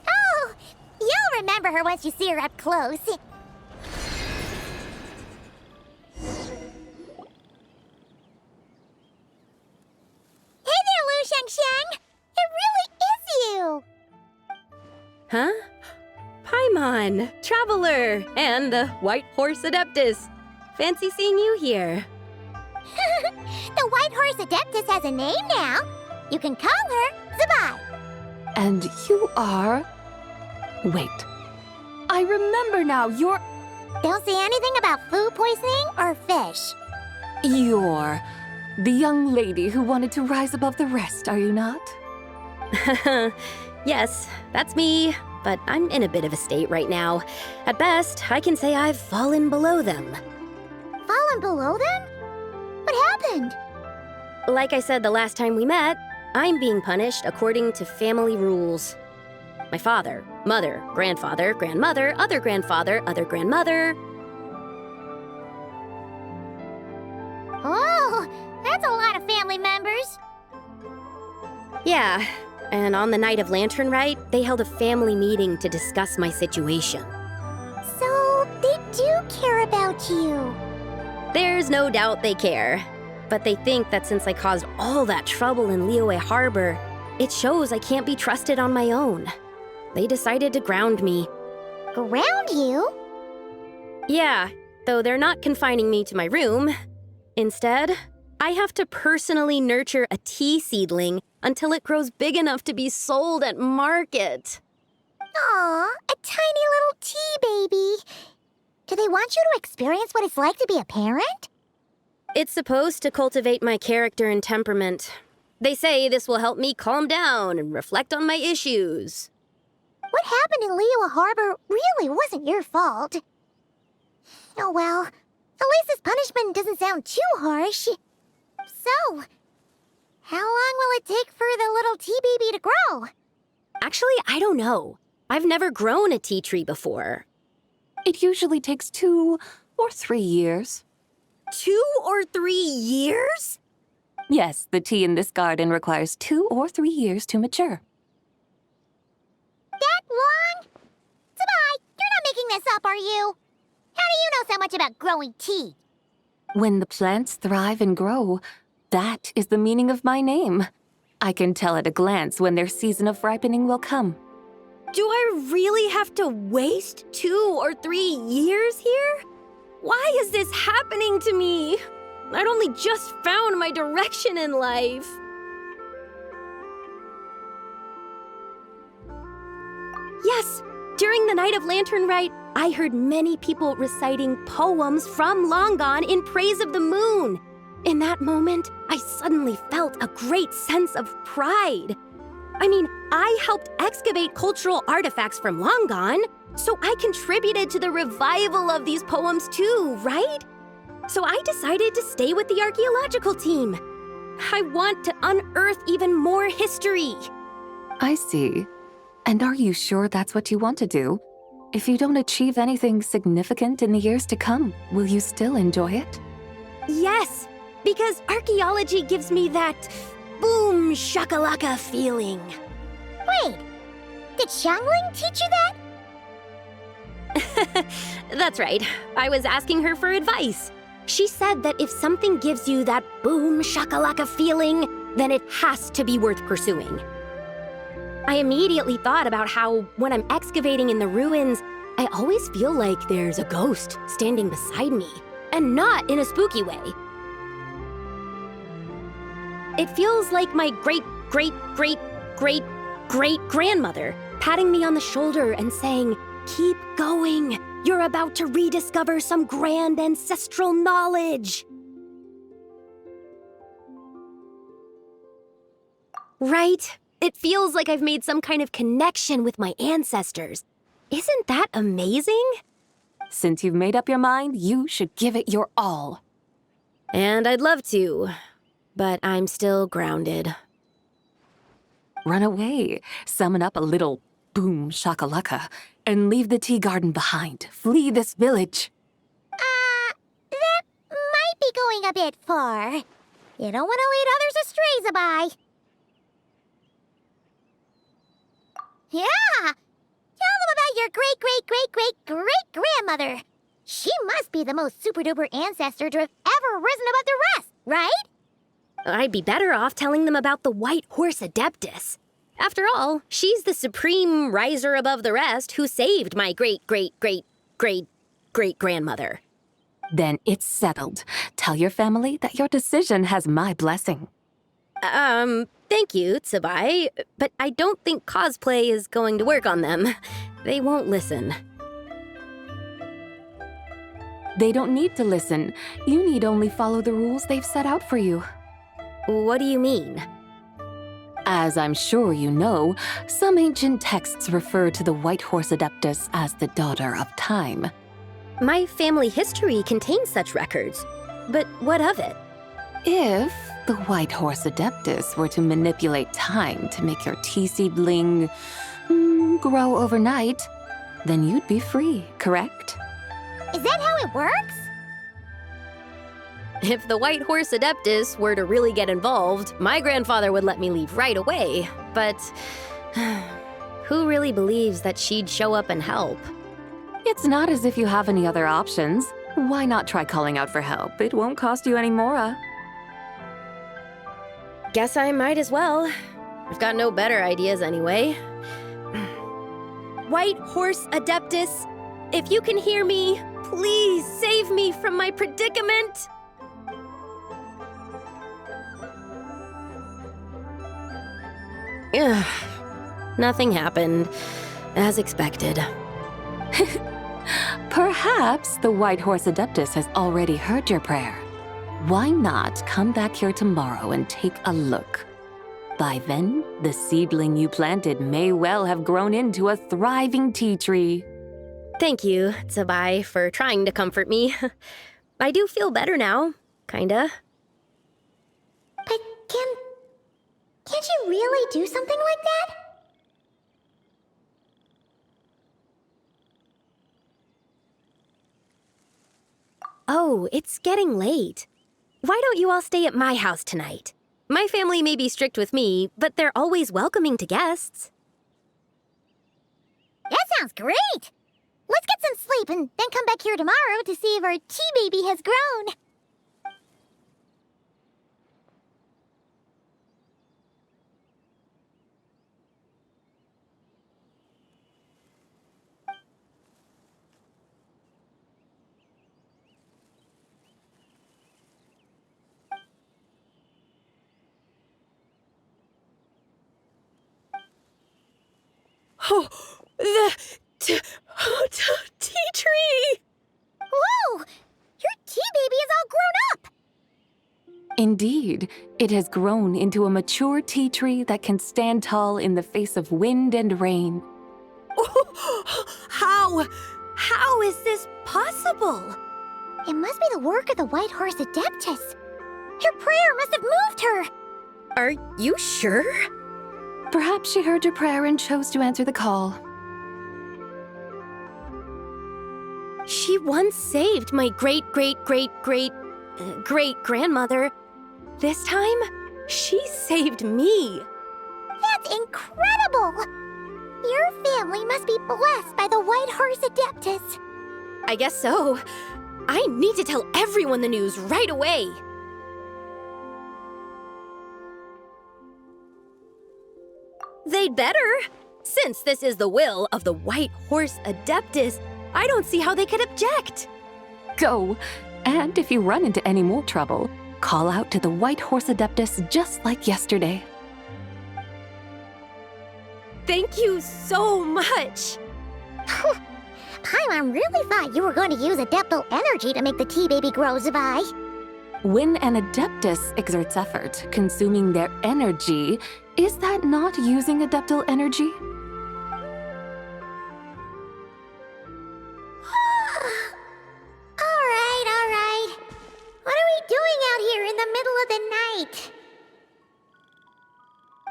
Oh, you'll remember her once you see her up close. Hey there, Lu Xiangxiang! It really is you! Huh? Paimon, Traveler, and the White Horse Adeptus. Fancy seeing you here. The White Horse Adeptus has a name now. You can call her Zabai. And you are... Wait. I remember now, you're... Don't say anything about food poisoning or fish. You're the young lady who wanted to rise above the rest, are you not? Yes, that's me, but I'm in a bit of a state right now. At best, I can say I've fallen below them. Fallen below them? What happened? Like I said the last time we met, I'm being punished according to family rules. My father, mother, grandfather, grandmother, other grandfather, other grandmother. Oh, that's a lot of family members. Yeah, and on the night of Lanternlit, they held a family meeting to discuss my situation. So, they do care about you. There's no doubt they care. But they think that since I caused all that trouble in Liyue Harbor, it shows I can't be trusted on my own. They decided to ground me. Ground you? Yeah, though they're not confining me to my room. Instead, I have to personally nurture a tea seedling until it grows big enough to be sold at market. Aw, a tiny little tea baby. Do they want you to experience what it's like to be a parent? It's supposed to cultivate my character and temperament. They say this will help me calm down and reflect on my issues. What happened in Liyue Harbor really wasn't your fault. Oh well, at least this punishment doesn't sound too harsh. So, how long will it take for the little tea baby to grow? Actually, I don't know. I've never grown a tea tree before. It usually takes 2 or 3 years. 2 or 3 years? Yes, the tea in this garden requires 2 or 3 years to mature. That long? Zabai, you're not making this up, are you? How do you know so much about growing tea? When the plants thrive and grow, that is the meaning of my name. I can tell at a glance when their season of ripening will come. Do I really have to waste 2 or 3 years here? Why is this happening to me? I'd only just found my direction in life. Yes, during the night of Lanternlit, I heard many people reciting poems from Long Gone in praise of the moon. In that moment, I suddenly felt a great sense of pride. I mean, I helped excavate cultural artifacts from Long Gone, so I contributed to the revival of these poems too, right? So I decided to stay with the archaeological team. I want to unearth even more history. I see. And are you sure that's what you want to do? If you don't achieve anything significant in the years to come, will you still enjoy it? Yes, because archaeology gives me that boom shakalaka feeling. Wait, did Xiangling teach you that? That's right. I was asking her for advice. She said that if something gives you that boom shakalaka feeling, then it has to be worth pursuing. I immediately thought about how, when I'm excavating in the ruins, I always feel like there's a ghost standing beside me, and not in a spooky way. It feels like my great-great-great-great-great-grandmother patting me on the shoulder and saying, "Keep going. You're about to rediscover some grand ancestral knowledge." Right? It feels like I've made some kind of connection with my ancestors. Isn't that amazing? Since you've made up your mind, you should give it your all. And I'd love to, but I'm still grounded. Run away, summon up a little boom shakalaka, and leave the tea garden behind. Flee this village. That might be going a bit far. You don't want to lead others astray, Zabai. Yeah! Tell them about your great-great-great-great-great-grandmother. She must be the most super-duper ancestor to have ever risen above the rest, right? I'd be better off telling them about the White Horse Adeptus. After all, she's the supreme riser above the rest who saved my great-great-great-great-great-grandmother. Then it's settled. Tell your family that your decision has my blessing. Thank you, Tsubai, but I don't think cosplay is going to work on them. They won't listen. They don't need to listen. You need only follow the rules they've set out for you. What do you mean? As I'm sure you know, some ancient texts refer to the White Horse Adeptus as the Daughter of Time. My family history contains such records, but what of it? If the White Horse Adeptus were to manipulate time to make your tea seedling grow overnight, then you'd be free, correct? Is that how it works? If the White Horse Adeptus were to really get involved, my grandfather would let me leave right away, but who really believes that she'd show up and help? It's not as if you have any other options. Why not try calling out for help? It won't cost you any more. Guess I might as well. I've got no better ideas anyway. White Horse Adeptus, if you can hear me, please save me from my predicament. Ugh. Nothing happened, as expected. Perhaps the White Horse Adeptus has already heard your prayer. Why not come back here tomorrow and take a look? By then, the seedling you planted may well have grown into a thriving tea tree. Thank you, Tsubai, for trying to comfort me. I do feel better now, kinda. But can't you really do something like that? Oh, it's getting late. Why don't you all stay at my house tonight? My family may be strict with me, but they're always welcoming to guests. That sounds great! Let's get some sleep and then come back here tomorrow to see if our tea baby has grown. Oh, the tea tree! Whoa! Your tea baby is all grown up! Indeed, it has grown into a mature tea tree that can stand tall in the face of wind and rain. Oh, how is this possible? It must be the work of the White Horse Adeptus. Her prayer must have moved her. Are you sure? Perhaps she heard your prayer and chose to answer the call. She once saved my great-great-great-great-great-grandmother. This time, she saved me. That's incredible! Your family must be blessed by the White Horse Adeptus. I guess so. I need to tell everyone the news right away. They'd better. Since this is the will of the White Horse Adeptus, I don't see how they could object. Go! And if you run into any more trouble, call out to the White Horse Adeptus just like yesterday. Thank you so much! Paimon really thought you were going to use Adeptal energy to make the tea baby grow, Zwei. When an Adeptus exerts effort, consuming their energy, is that not using Adeptal energy? Alright. What are we doing out here in the middle of the night?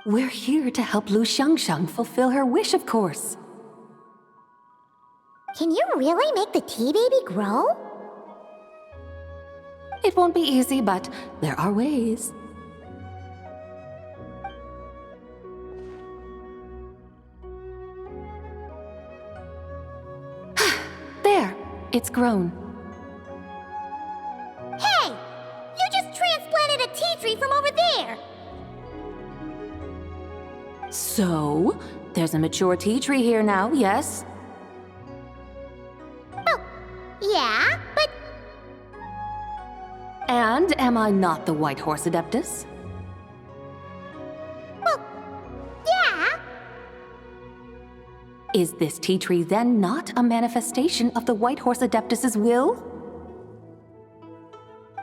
We're here to help Lu Xiangxiang fulfill her wish, of course. Can you really make the tea baby grow? It won't be easy, but there are ways. There, it's grown. Hey! You just transplanted a tea tree from over there! So, there's a mature tea tree here now, yes? Oh, yeah, but... And am I not the White Horse Adeptus? Well, yeah. Is this tea tree then not a manifestation of the White Horse Adeptus's will?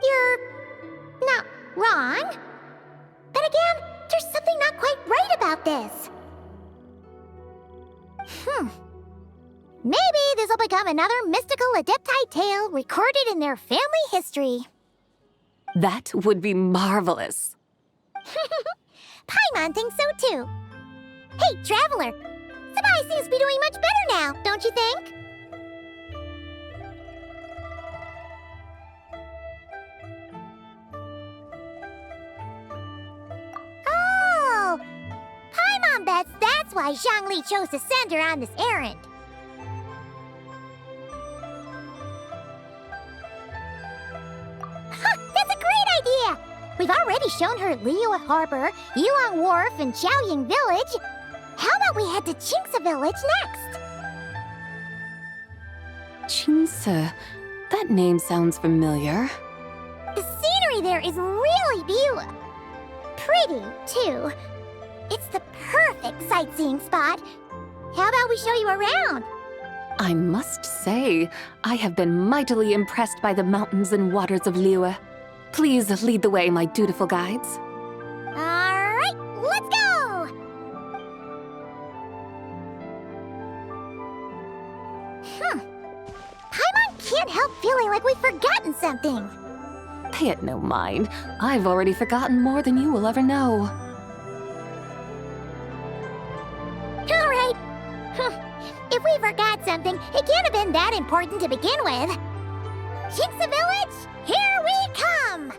You're... not wrong. But again, there's something not quite right about this. Maybe this will become another mystical Adepti tale recorded in their family history. That would be marvelous. Paimon thinks so too. Hey, Traveler! Sabai seems to be doing much better now, don't you think? Oh! Paimon bets that's why Zhongli chose to send her on this errand. That's a great idea! We've already shown her Liyue Harbor, Yilong Wharf, and Xiaoying Village. How about we head to Qingce Village next? Qingce. That name sounds familiar. The scenery there is really beautiful. Pretty, too. It's the perfect sightseeing spot. How about we show you around? I must say, I have been mightily impressed by the mountains and waters of Liyue. Please lead the way, my dutiful guides. Alright, let's go! Paimon can't help feeling like we've forgotten something. Pay it no mind. I've already forgotten more than you will ever know. Alright. If we forgot something, it can't have been that important to begin with. Qingce Village, here we come!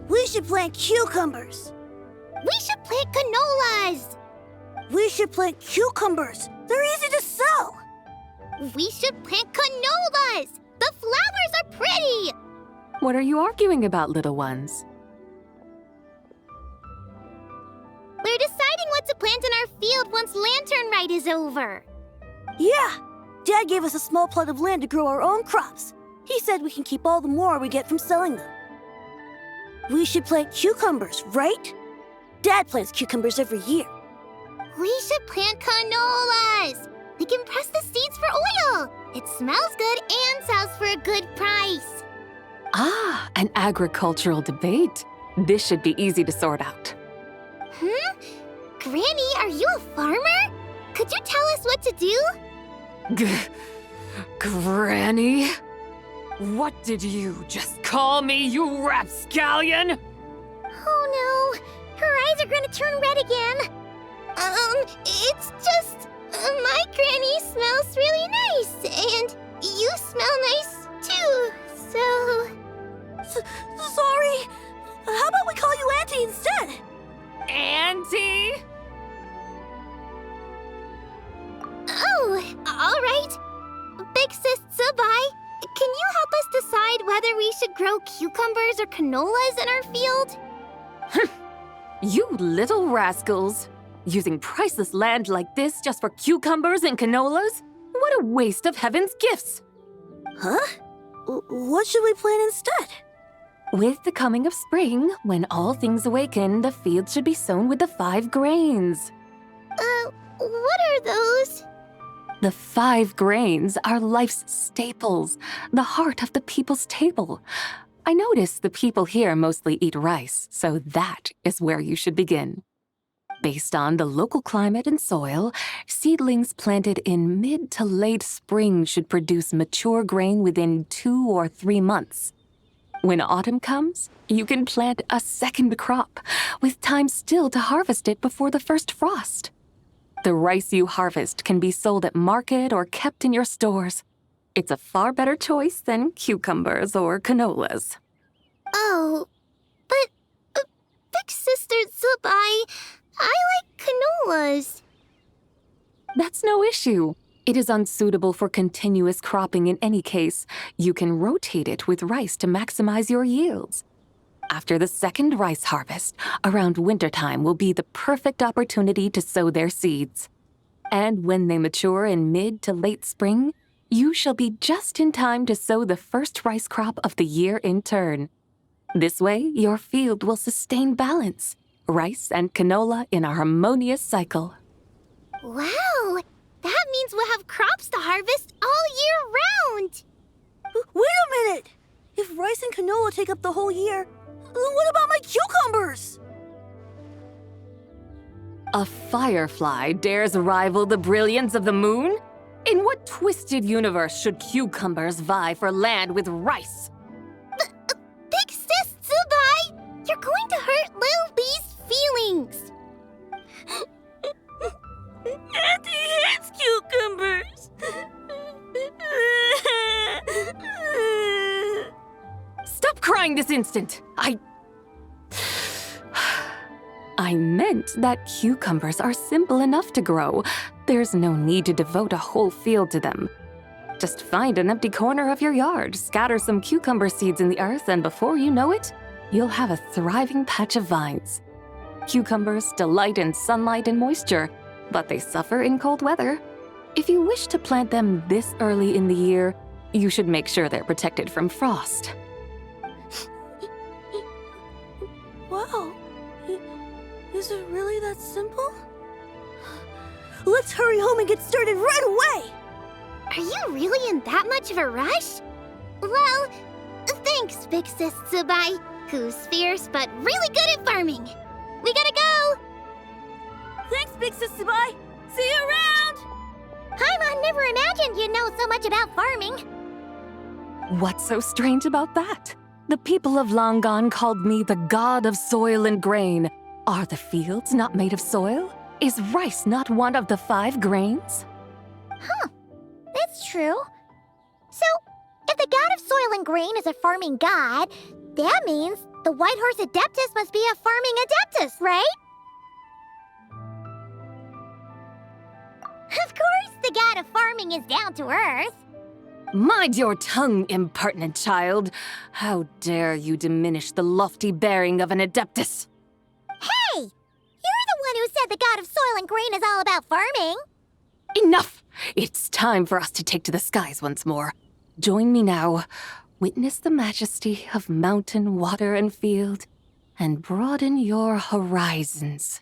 We should plant cucumbers. We should plant canolas. We should plant cucumbers. They're easy to sow. We should plant canolas. The flowers are pretty. What are you arguing about, little ones? We're deciding what to plant in our field once Lanternlit is over. Yeah. Dad gave us a small plot of land to grow our own crops. He said we can keep all the more we get from selling them. We should plant cucumbers, right? Dad plants cucumbers every year. We should plant canolas. We can press the seeds for oil. It smells good and sells for a good price. Ah, an agricultural debate. This should be easy to sort out. Granny, are you a farmer? Could you tell us what to do? Granny? What did you just call me, you rapscallion? Oh no, her eyes are gonna turn red again. It's just, my granny smells really nice, and you smell nice too, so... Sorry. How about we call you Auntie instead? Auntie? Oh, all right. Big Sis Tsubai, can you help us decide whether we should grow cucumbers or canolas in our field? You little rascals! Using priceless land like this just for cucumbers and canolas? What a waste of heaven's gifts! Huh? What should we plant instead? With the coming of spring, when all things awaken, the fields should be sown with the 5 grains. What are those? The 5 grains are life's staples, the heart of the people's table. I notice the people here mostly eat rice, so that is where you should begin. Based on the local climate and soil, seedlings planted in mid to late spring should produce mature grain within 2 or 3 months. When autumn comes, you can plant a second crop, with time still to harvest it before the first frost. The rice you harvest can be sold at market or kept in your stores. It's a far better choice than cucumbers or canolas. Oh, but Big Sister Tsubai, I like canolas. That's no issue. It is unsuitable for continuous cropping in any case. You can rotate it with rice to maximize your yields. After the second rice harvest, around wintertime will be the perfect opportunity to sow their seeds. And when they mature in mid to late spring, you shall be just in time to sow the first rice crop of the year in turn. This way, your field will sustain balance, rice and canola in a harmonious cycle. Wow, that means we'll have crops to harvest all year round. Wait a minute! If rice and canola take up the whole year, what about my cucumbers? A firefly dares rival the brilliance of the moon? In what twisted universe should cucumbers vie for land with rice? Big Sis Tsubai, you're going to hurt Lil Lee's feelings. Auntie hates cucumbers. Stop crying this instant! I meant that cucumbers are simple enough to grow. There's no need to devote a whole field to them. Just find an empty corner of your yard, scatter some cucumber seeds in the earth, and before you know it, you'll have a thriving patch of vines. Cucumbers delight in sunlight and moisture, but they suffer in cold weather. If you wish to plant them this early in the year, you should make sure they're protected from frost. Wow. Is it really that simple? Let's hurry home and get started right away! Are you really in that much of a rush? Well, thanks, Big Sis Tsubai, who's fierce but really good at farming. We gotta go! Thanks, Big Sis Tsubai! See you around! Paimon never imagined you'd know so much about farming. What's so strange about that? The people of Langan called me the god of soil and grain. Are the fields not made of soil? Is rice not one of the 5 grains? Huh, that's true. So, if the god of soil and grain is a farming god, that means the White Horse Adeptus must be a farming adeptus, right? Of course, the god of farming is down to earth. Mind your tongue, impertinent child. How dare you diminish the lofty bearing of an adeptus? Hey! You're the one who said the god of soil and grain is all about farming. Enough! It's time for us to take to the skies once more. Join me now. Witness the majesty of mountain, water, and field, and broaden your horizons.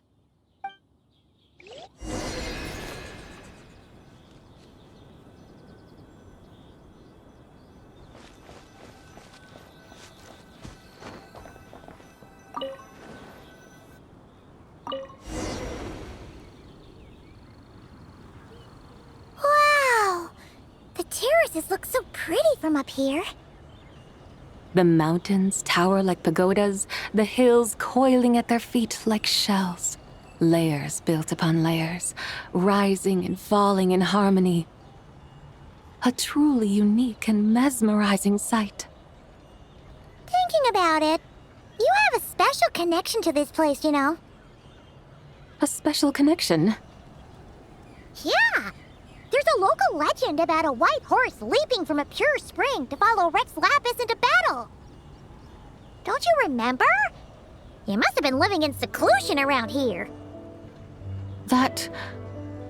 from up here. The mountains tower like pagodas, the hills coiling at their feet like shells. Layers built upon layers, rising and falling in harmony. A truly unique and mesmerizing sight. Thinking about it, you have a special connection to this place, you know. A special connection? Yeah! There's a local legend about a white horse leaping from a pure spring to follow Rex Lapis into battle. Don't you remember? You must have been living in seclusion around here. That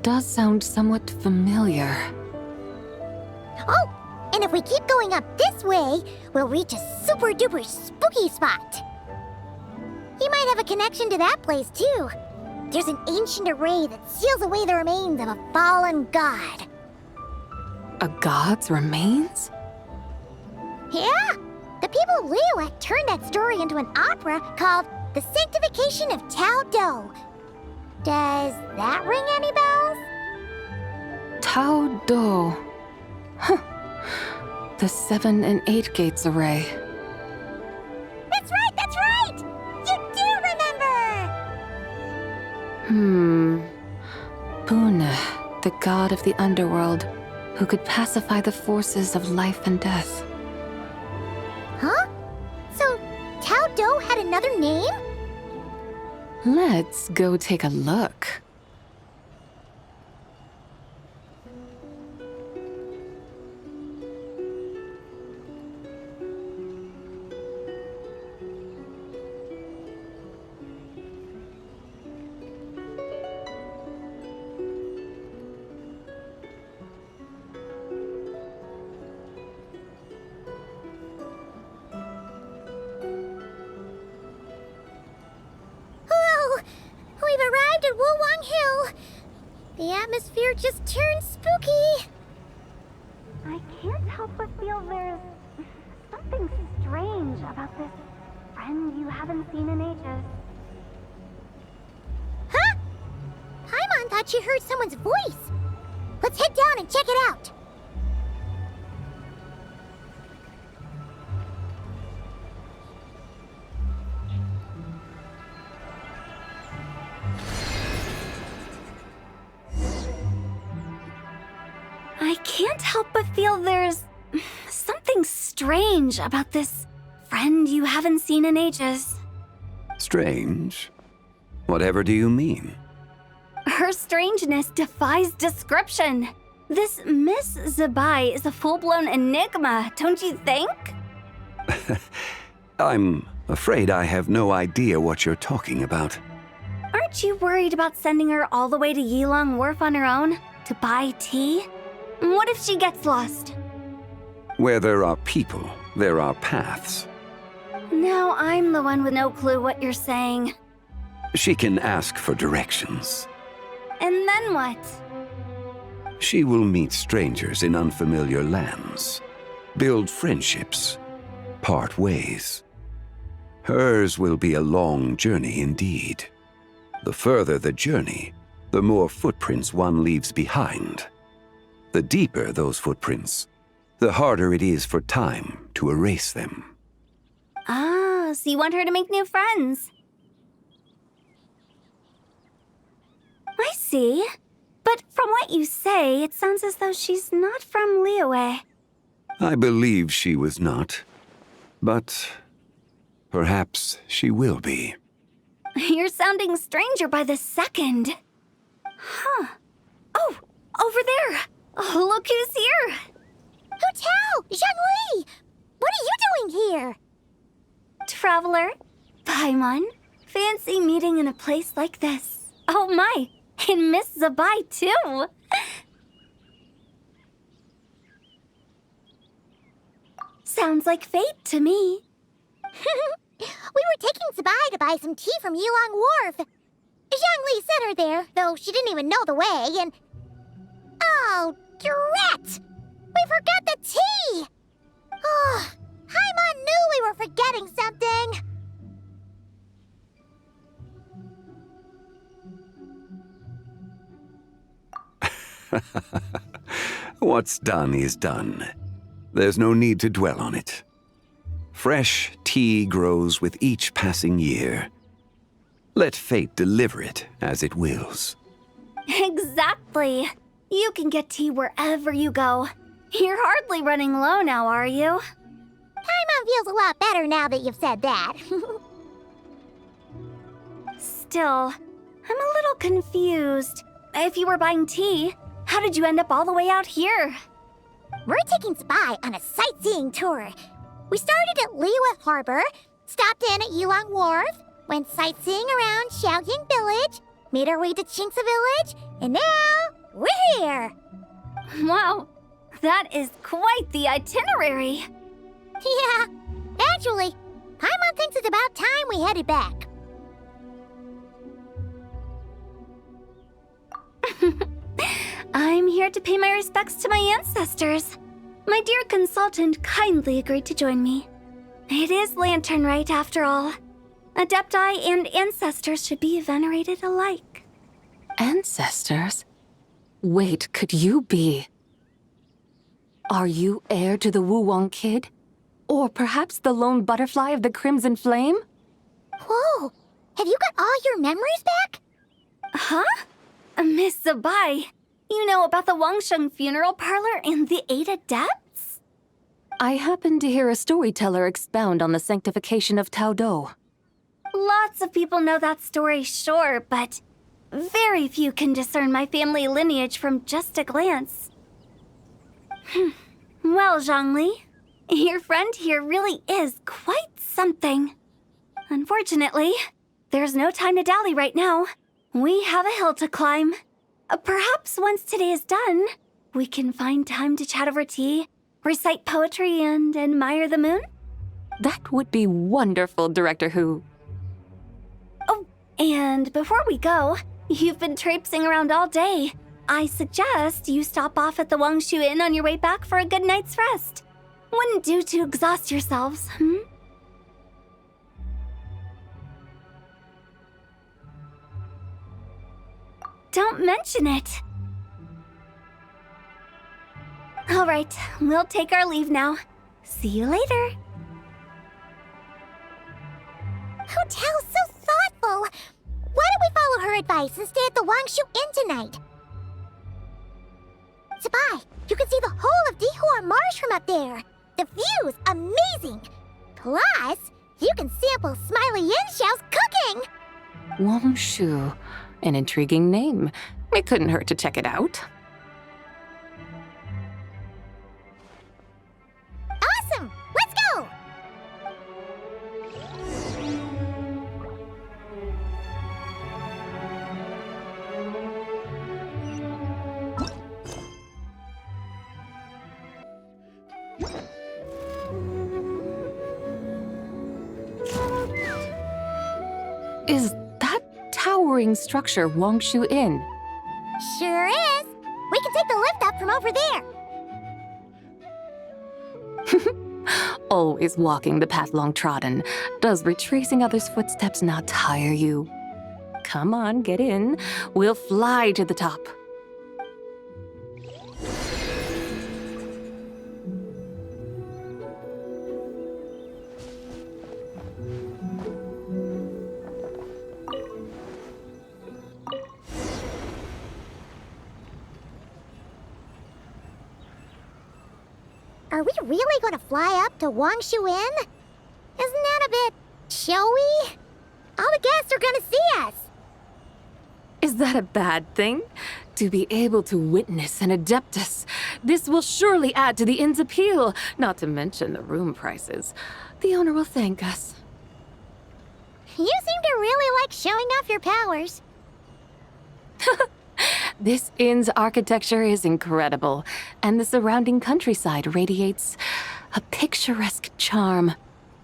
does sound somewhat familiar. Oh, and if we keep going up this way, we'll reach a super duper spooky spot. You might have a connection to that place too. There's an ancient array that seals away the remains of a fallen god. A god's remains? Yeah, the people of Liyue turned that story into an opera called The Sanctification of Tao Do. Does that ring any bells? Tao Do. Huh. The 7 and 8 gates array. That's right, that's right! You do remember! Buna, the god of the underworld, who could pacify the forces of life and death. Huh? So, Tao Do had another name? Let's go take a look. We've arrived at Wulwang Hill. The atmosphere just turned spooky. I can't help but feel there's something strange about this friend you haven't seen in ages. Huh? Paimon thought she heard someone's voice. Let's head down and check it out. I can't help but feel there's something strange about this friend you haven't seen in ages. Strange? Whatever do you mean? Her strangeness defies description. This Miss Zabai is a full-blown enigma, don't you think? I'm afraid I have no idea what you're talking about. Aren't you worried about sending her all the way to Yilong Wharf on her own to buy tea? What if she gets lost? Where there are people, there are paths. Now I'm the one with no clue what you're saying. She can ask for directions. And then what? She will meet strangers in unfamiliar lands, build friendships, part ways. Hers will be a long journey indeed. The further the journey, the more footprints one leaves behind. The deeper those footprints, the harder it is for time to erase them. Ah, so you want her to make new friends. I see. But from what you say, it sounds as though she's not from Liyue. I believe she was not, but perhaps she will be. You're sounding stranger by the second. Huh. Oh, over there. Oh, look who's here. Hu Tao! Zhongli! What are you doing here? Traveler, Paimon, fancy meeting in a place like this. Oh my, and Miss Zabai too. Sounds like fate to me. We were taking Zabai to buy some tea from Yilong Wharf. Zhongli sent her there, though she didn't even know the way, and... Oh, drat! We forgot the tea! Oh, Paimon knew we were forgetting something! What's done is done. There's no need to dwell on it. Fresh tea grows with each passing year. Let fate deliver it as it wills. Exactly. You can get tea wherever you go. You're hardly running low now, are you? Paimon feels a lot better now that you've said that. Still, I'm a little confused. If you were buying tea, how did you end up all the way out here? We're taking Spy on a sightseeing tour. We started at Liyue Harbor, stopped in at Yulong Wharf, went sightseeing around Xiaoying Village, made our way to Qingce Village, and now we're here. Wow, that is quite the itinerary. Yeah, actually, Paimon thinks it's about time we headed back. I'm here to pay my respects to my ancestors. My dear consultant kindly agreed to join me. It is Lanternlit, after all. Adepti and ancestors should be venerated alike. Ancestors? Wait, could you be? Are you heir to the Wuwang kid? Or perhaps the lone butterfly of the Crimson Flame? Whoa! Have you got all your memories back? Huh? Miss Zabai, you know about the Wangsheng funeral parlor and the 8 adepts? I happened to hear a storyteller expound on the sanctification of Taodo. Lots of people know that story, sure, but very few can discern my family lineage from just a glance. Well, Zhongli, your friend here really is quite something. Unfortunately, there's no time to dally right now. We have a hill to climb. Perhaps once today is done, we can find time to chat over tea, recite poetry, and admire the moon? That would be wonderful, Director Hu. Oh, and before we go, you've been traipsing around all day. I suggest you stop off at the Wangshu Inn on your way back for a good night's rest. Wouldn't do to exhaust yourselves, Don't mention it. All right, we'll take our leave now. See you later. Hotel's so thoughtful. Why don't we follow her advice and stay at the Wangshu Inn tonight? Sabai, you can see the whole of Dihua Marsh from up there. The view's amazing. Plus, you can sample Smiley Yinshao's cooking. Wangshu. An intriguing name. It couldn't hurt to check it out. Awesome! Let's go! Is that towering structure Wangshu Inn? Sure is. We can take the lift up from over there. Always walking the path long trodden. Does retracing others' footsteps not tire you? Come on, get in. We'll fly to the top. Are we really going to fly up to Wangshu Inn? Isn't that a bit showy? All the guests are going to see us. Is that a bad thing? To be able to witness an Adeptus. This will surely add to the inn's appeal, not to mention the room prices. The owner will thank us. You seem to really like showing off your powers. This inn's architecture is incredible, and the surrounding countryside radiates a picturesque charm.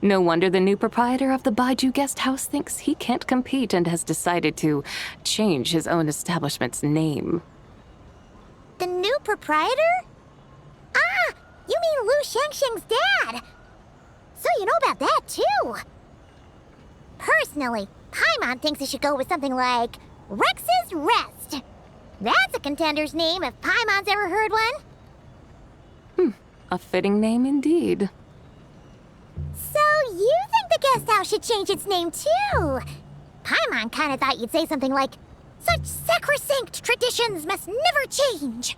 No wonder the new proprietor of the Baiju guest house thinks he can't compete and has decided to change his own establishment's name. The new proprietor? Ah, you mean Lu Shengsheng's dad. So you know about that, too. Personally, Paimon thinks it should go with something like Rex's Rest. That's a contender's name if Paimon's ever heard one. A fitting name indeed. So you think the guest house should change its name too? Paimon kinda thought you'd say something like, "Such sacrosanct traditions must never change."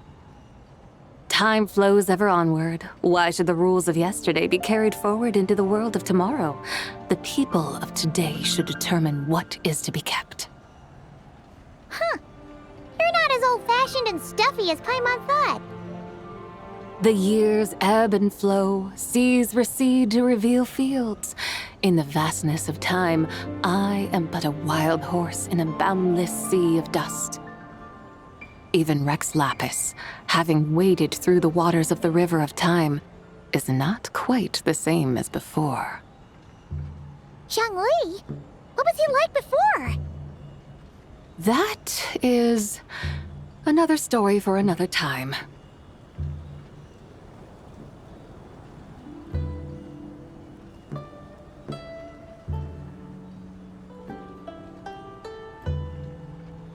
Time flows ever onward. Why should the rules of yesterday be carried forward into the world of tomorrow? The people of today should determine what is to be kept. Huh. You're not as old-fashioned and stuffy as Paimon thought. The years ebb and flow, seas recede to reveal fields. In the vastness of time, I am but a wild horse in a boundless sea of dust. Even Rex Lapis, having waded through the waters of the river of time, is not quite the same as before. Zhongli? What was he like before? That is another story for another time.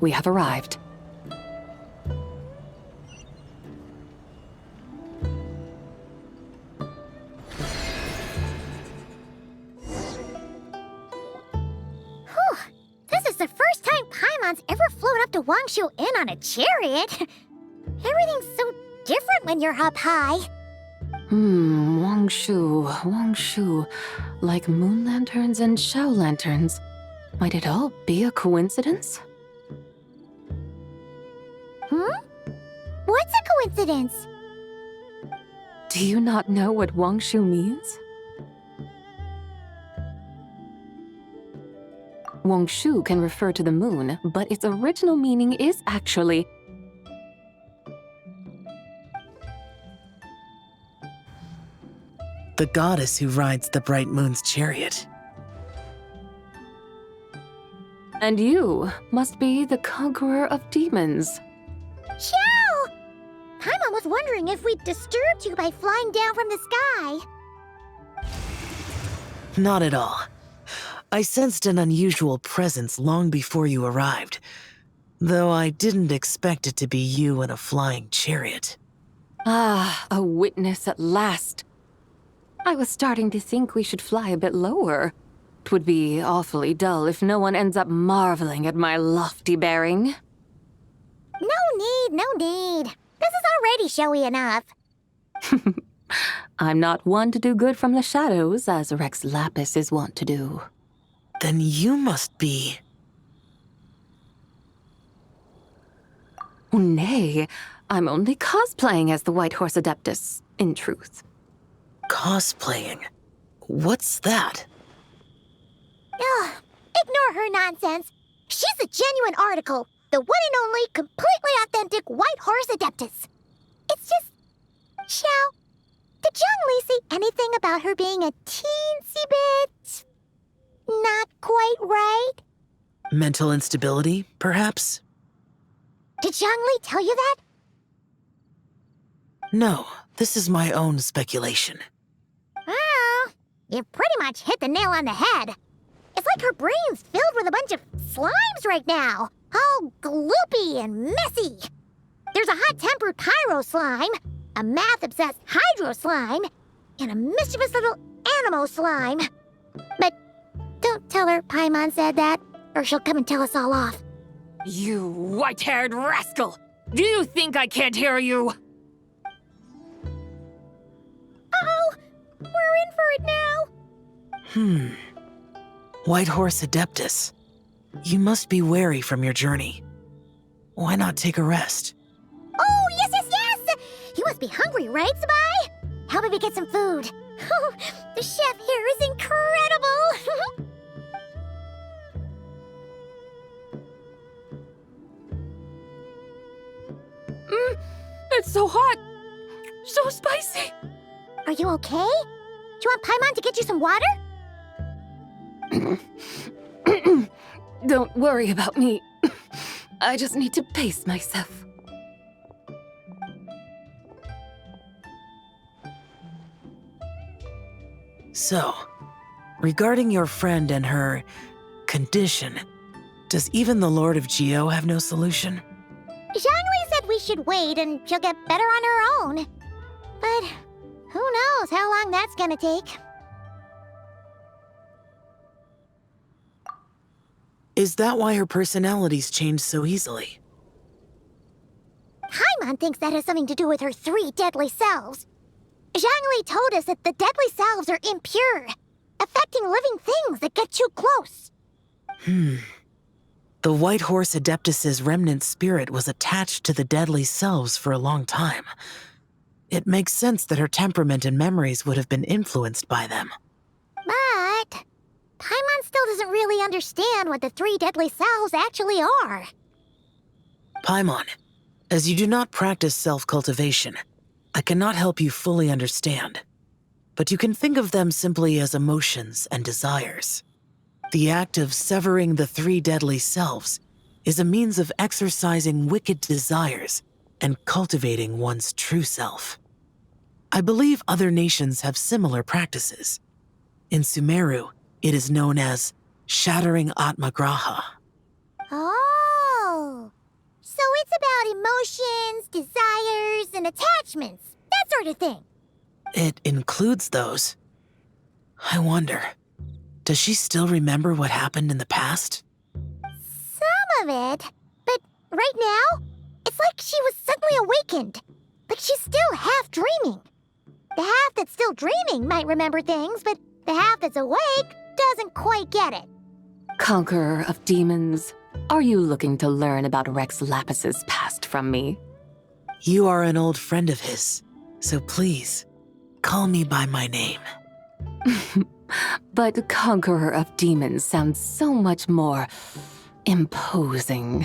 We have arrived. This is the first time Paimon's ever flown up to Wangshu Inn on a chariot. Everything's so different when you're up high. Wangshu. Like moon lanterns and shao lanterns. Might it all be a coincidence? What's a coincidence? Do you not know what Wangshu means? Wangshu can refer to the moon, but its original meaning is actually the goddess who rides the bright moon's chariot. And you must be the conqueror of demons. Xiao! Paimon was wondering if we'd disturbed you by flying down from the sky. Not at all. I sensed an unusual presence long before you arrived, though I didn't expect it to be you in a flying chariot. Ah, a witness at last. I was starting to think we should fly a bit lower. It would be awfully dull if no one ends up marveling at my lofty bearing. No need. This is already showy enough. I'm not one to do good from the shadows, as Rex Lapis is wont to do. Then you must be... Nay, I'm only cosplaying as the White Horse Adeptus, in truth. Cosplaying? What's that? Ugh, ignore her nonsense. She's the genuine article. The one and only, completely authentic White Horse Adeptus. It's just... Xiao, did Zhongli say anything about her being a teensy bit... not quite right? Mental instability, perhaps? Did Zhongli tell you that? No, this is my own speculation. Oh, you pretty much hit the nail on the head. It's like her brain's filled with a bunch of slimes right now. All gloopy and messy. There's a hot-tempered pyro slime, a math-obsessed hydro slime, and a mischievous little animo slime. But don't tell her Paimon said that, or she'll come and tell us all off. You white-haired rascal! Do you think I can't hear you? Uh-oh! We're in for it now! White Horse Adeptus. You must be weary from your journey. Why not take a rest? Oh, yes! You must be hungry, right, Sabai? How about we get some food? Oh, the chef here is incredible! It's so hot! So spicy! Are you okay? Do you want Paimon to get you some water? Don't worry about me. I just need to pace myself. So, regarding your friend and her condition, does even the Lord of Geo have no solution? Zhongli said we should wait and she'll get better on her own. But Who knows how long that's gonna take? Is that why her personalities change so easily? Paimon thinks that has something to do with her 3 deadly selves. Zhangli told us that the deadly selves are impure, affecting living things that get too close. The White Horse Adeptus's remnant spirit was attached to the deadly selves for a long time. It makes sense that her temperament and memories would have been influenced by them. But Paimon still doesn't really understand what the 3 deadly selves actually are. Paimon, as you do not practice self-cultivation, I cannot help you fully understand. But you can think of them simply as emotions and desires. The act of severing the 3 deadly selves is a means of exercising wicked desires and cultivating one's true self. I believe other nations have similar practices. In Sumeru, it is known as shattering Atmagraha. Oh, so it's about emotions, desires, and attachments, that sort of thing. It includes those. I wonder, does she still remember what happened in the past? Some of it, but right now, it's like she was suddenly awakened. Like she's still half dreaming. The half that's still dreaming might remember things, but the half that's awake doesn't quite get it. Conqueror of demons, are you looking to learn about Rex Lapis's past from me? You are an old friend of his, so please, call me by my name. But Conqueror of Demons sounds so much more imposing.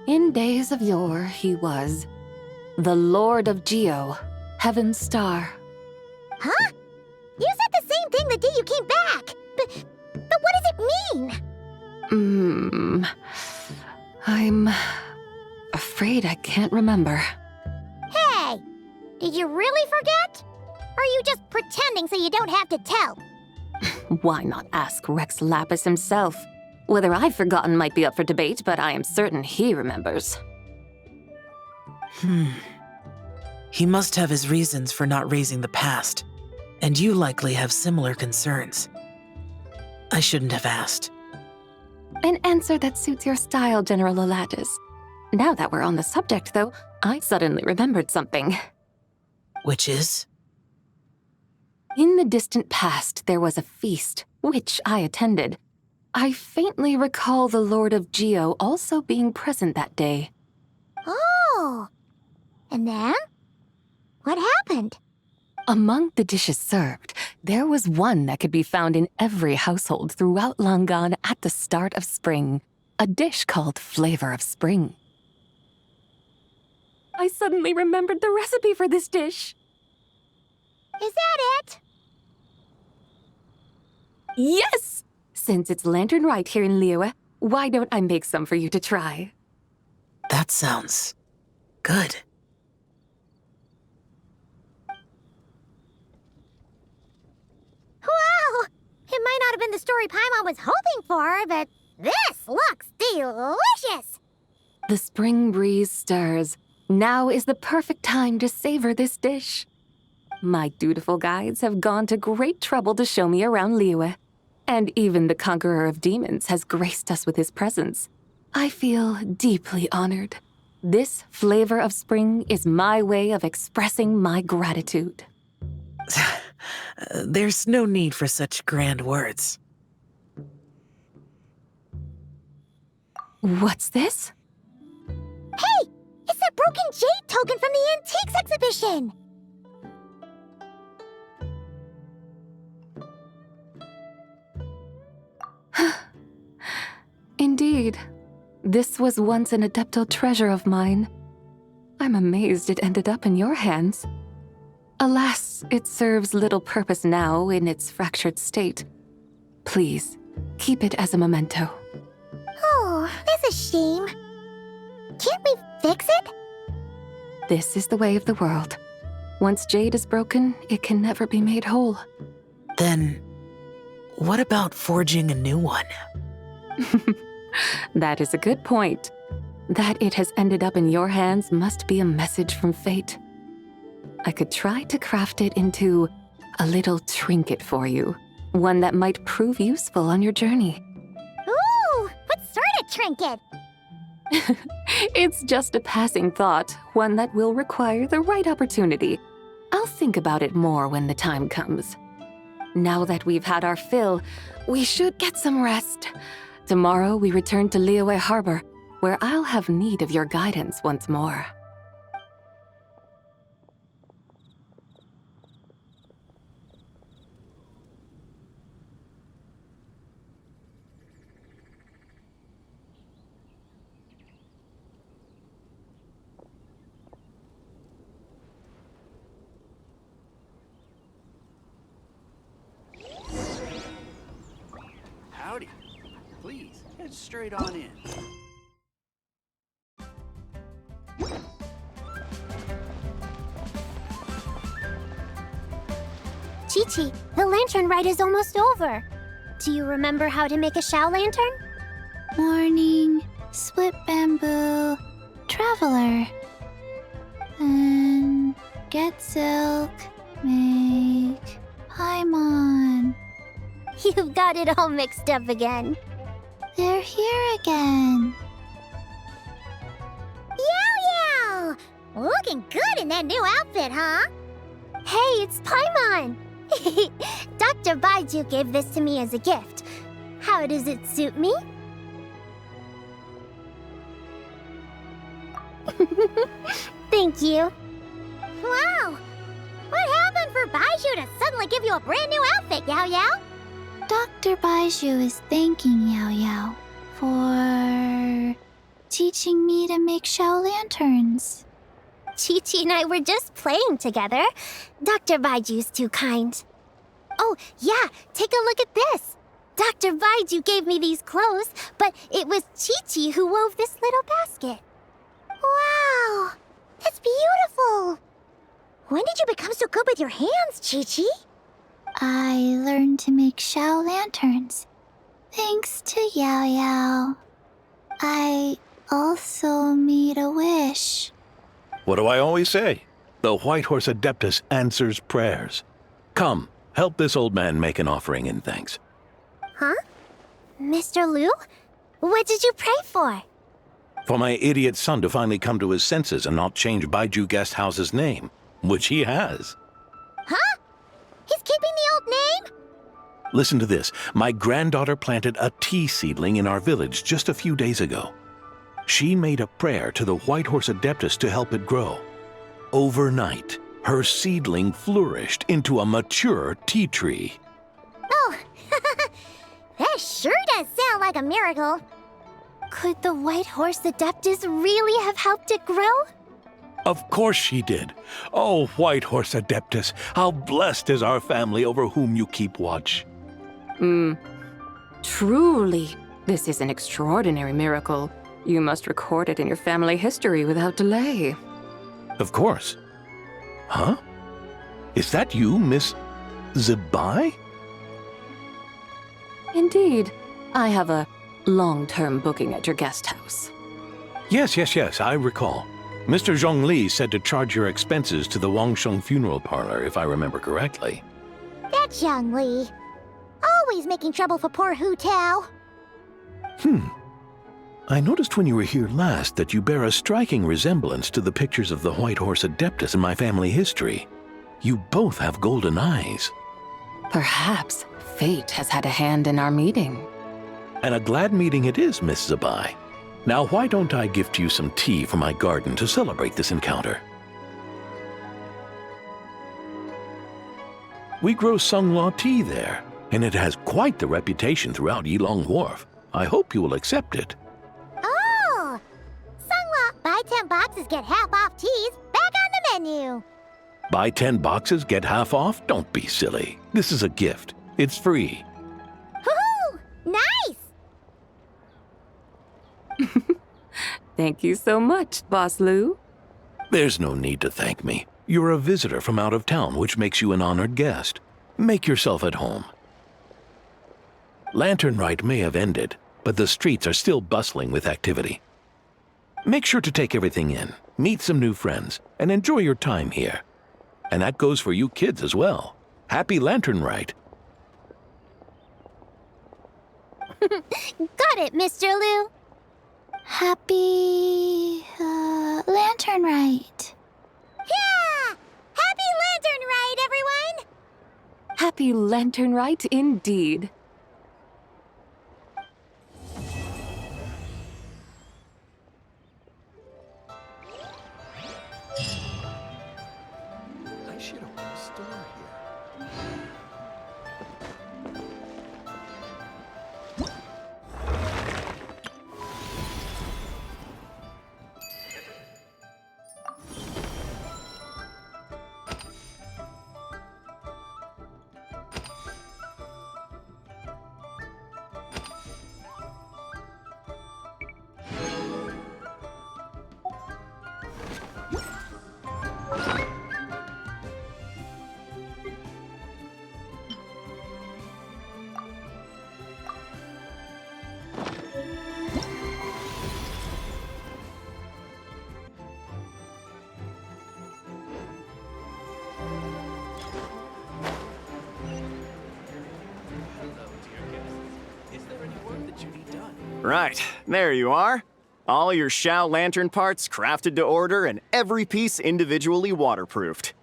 In days of yore, he was the Lord of Geo, Heaven's Star. Huh? You said the same thing the day you came back, but what does it mean? I'm afraid I can't remember. Hey, did you really forget? Or are you just pretending so you don't have to tell? Why not ask Rex Lapis himself? Whether I've forgotten might be up for debate, but I am certain he remembers. He must have his reasons for not raising the past, and you likely have similar concerns. I shouldn't have asked. An answer that suits your style, General Elatis. Now that we're on the subject, though, I suddenly remembered something. Which is? In the distant past, there was a feast, which I attended. I faintly recall the Lord of Geo also being present that day. Oh, and then? What happened? Among the dishes served, there was one that could be found in every household throughout Langan at the start of spring, a dish called Flavor of Spring. I suddenly remembered the recipe for this dish. Is that it? Yes! Since it's Lanternlit here in Liyue, why don't I make some for you to try? That sounds good. Wow! It might not have been the story Paimon was hoping for, but this looks delicious! The spring breeze stirs. Now is the perfect time to savor this dish. My dutiful guides have gone to great trouble to show me around Liyue. And even the Conqueror of Demons has graced us with his presence. I feel deeply honored. This Flavor of Spring is my way of expressing my gratitude. There's no need for such grand words. What's this? Hey! It's that broken jade token from the Antiques exhibition! Indeed. This was once an adeptal treasure of mine. I'm amazed it ended up in your hands. Alas, it serves little purpose now in its fractured state. Please, keep it as a memento. Oh, that's a shame. Can't we fix it? This is the way of the world. Once jade is broken, it can never be made whole. Then, what about forging a new one? That is a good point. That it has ended up in your hands must be a message from fate. I could try to craft it into a little trinket for you, one that might prove useful on your journey. Ooh, what sort of trinket? It's just a passing thought, one that will require the right opportunity. I'll think about it more when the time comes. Now that we've had our fill, we should get some rest. Tomorrow we return to Liyue Harbor, where I'll have need of your guidance once more. Howdy. Please, head straight on in. Chi-Chi, the lantern ride is almost over. Do you remember how to make a Shao lantern? Morning, split bamboo, traveler. And get silk, make Paimon. You've got it all mixed up again. They're here again. Yow Yow! Looking good in that new outfit, huh? Hey, it's Paimon! Dr. Baiju gave this to me as a gift. How does it suit me? Thank you. Wow! What happened for Baiju to suddenly give you a brand new outfit, Yao Yao? Dr. Baiju is thanking Yao Yao for teaching me to make Shao lanterns. Chi-Chi and I were just playing together. Dr. Baiju's too kind. Oh, yeah, take a look at this. Dr. Baiju gave me these clothes, but it was Chi-Chi who wove this little basket. Wow, that's beautiful. When did you become so good with your hands, Chi-Chi? I learned to make Shao lanterns, thanks to Yao Yao. I also made a wish. What do I always say? The White Horse Adeptus answers prayers. Come, help this old man make an offering in thanks. Huh? Mr. Liu? What did you pray for? For my idiot son to finally come to his senses and not change Baiju Guest House's name, which he has. Huh? He's keeping the old name? Listen to this. My granddaughter planted a tea seedling in our village just a few days ago. She made a prayer to the White Horse Adeptus to help it grow. Overnight, her seedling flourished into a mature tea tree. Oh, that sure does sound like a miracle. Could the White Horse Adeptus really have helped it grow? Of course she did. Oh, White Horse Adeptus, how blessed is our family over whom you keep watch. Truly, this is an extraordinary miracle. You must record it in your family history without delay. Of course. Huh? Is that you, Miss Zibai? Indeed. I have a long-term booking at your guest house. Yes, I recall. Mr. Zhongli said to charge your expenses to the Wangsheng funeral parlor, if I remember correctly. That Zhongli. Always making trouble for poor Hu Tao. I noticed when you were here last that you bear a striking resemblance to the pictures of the White Horse Adeptus in my family history. You both have golden eyes. Perhaps fate has had a hand in our meeting. And a glad meeting it is, Miss Zibai. Now why don't I gift you some tea from my garden to celebrate this encounter? We grow Sunglaw tea there, and it has quite the reputation throughout Yilong Wharf. I hope you will accept it. Oh! Sunglaw, buy 10 boxes, get half off teas. Back on the menu. Buy 10 boxes, get half off? Don't be silly. This is a gift. It's free. Woohoo! Nice! Thank you so much, Boss Liu. There's no need to thank me. You're a visitor from out of town, which makes you an honored guest. Make yourself at home. Lantern Rite may have ended, but the streets are still bustling with activity. Make sure to take everything in, meet some new friends, and enjoy your time here. And that goes for you kids as well. Happy Lanternlit. Got it, Mr. Liu. Happy... Lanternlit. Yeah! Happy Lanternlit, everyone! Happy Lanternlit indeed. I should open a store here. Right, there you are. All your Xiao Lantern parts crafted to order and every piece individually waterproofed.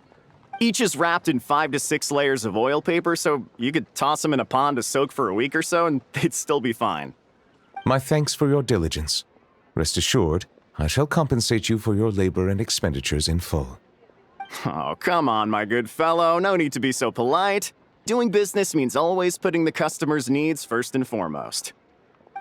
Each is wrapped in 5 to 6 layers of oil paper, so you could toss them in a pond to soak for a week or so and they'd still be fine. My thanks for your diligence. Rest assured, I shall compensate you for your labor and expenditures in full. Oh, come on, my good fellow. No need to be so polite. Doing business means always putting the customer's needs first and foremost.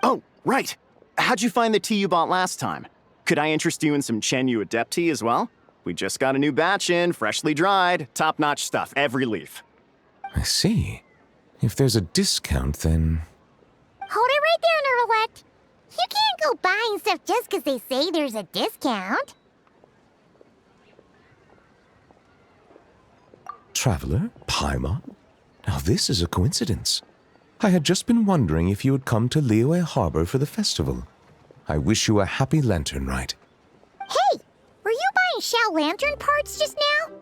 Oh, right. How'd you find the tea you bought last time? Could I interest you in some Chenyu Adept tea as well? We just got a new batch in, freshly dried, top-notch stuff, every leaf. I see. If there's a discount, then... Hold it right there, Neuvillette. You can't go buying stuff just because they say there's a discount. Traveler? Paimon? Now this is a coincidence. I had just been wondering if you had come to Liyue Harbor for the festival. I wish you a happy Lanternlit. Hey, were you buying Xiao Lantern parts just now?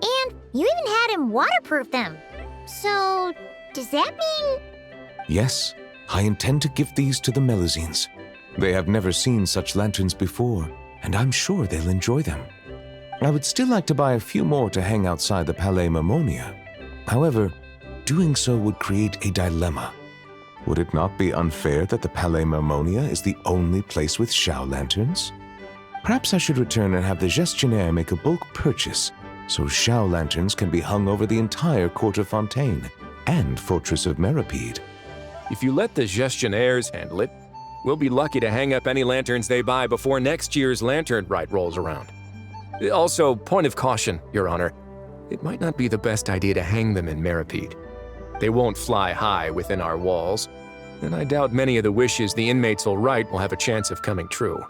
And you even had him waterproof them. So, does that mean... Yes, I intend to give these to the Melazines. They have never seen such lanterns before, and I'm sure they'll enjoy them. I would still like to buy a few more to hang outside the Palais Mermonia. However, doing so would create a dilemma. Would it not be unfair that the Palais Mermonia is the only place with Xiao lanterns? Perhaps I should return and have the Gestionnaire make a bulk purchase, so Xiao lanterns can be hung over the entire Court of Fontaine and Fortress of Merriment. If you let the Gestionnaires handle it, we'll be lucky to hang up any lanterns they buy before next year's Lanternlit rolls around. Also, point of caution, Your Honor, it might not be the best idea to hang them in Merriment. They won't fly high within our walls, and I doubt many of the wishes the inmates will write will have a chance of coming true.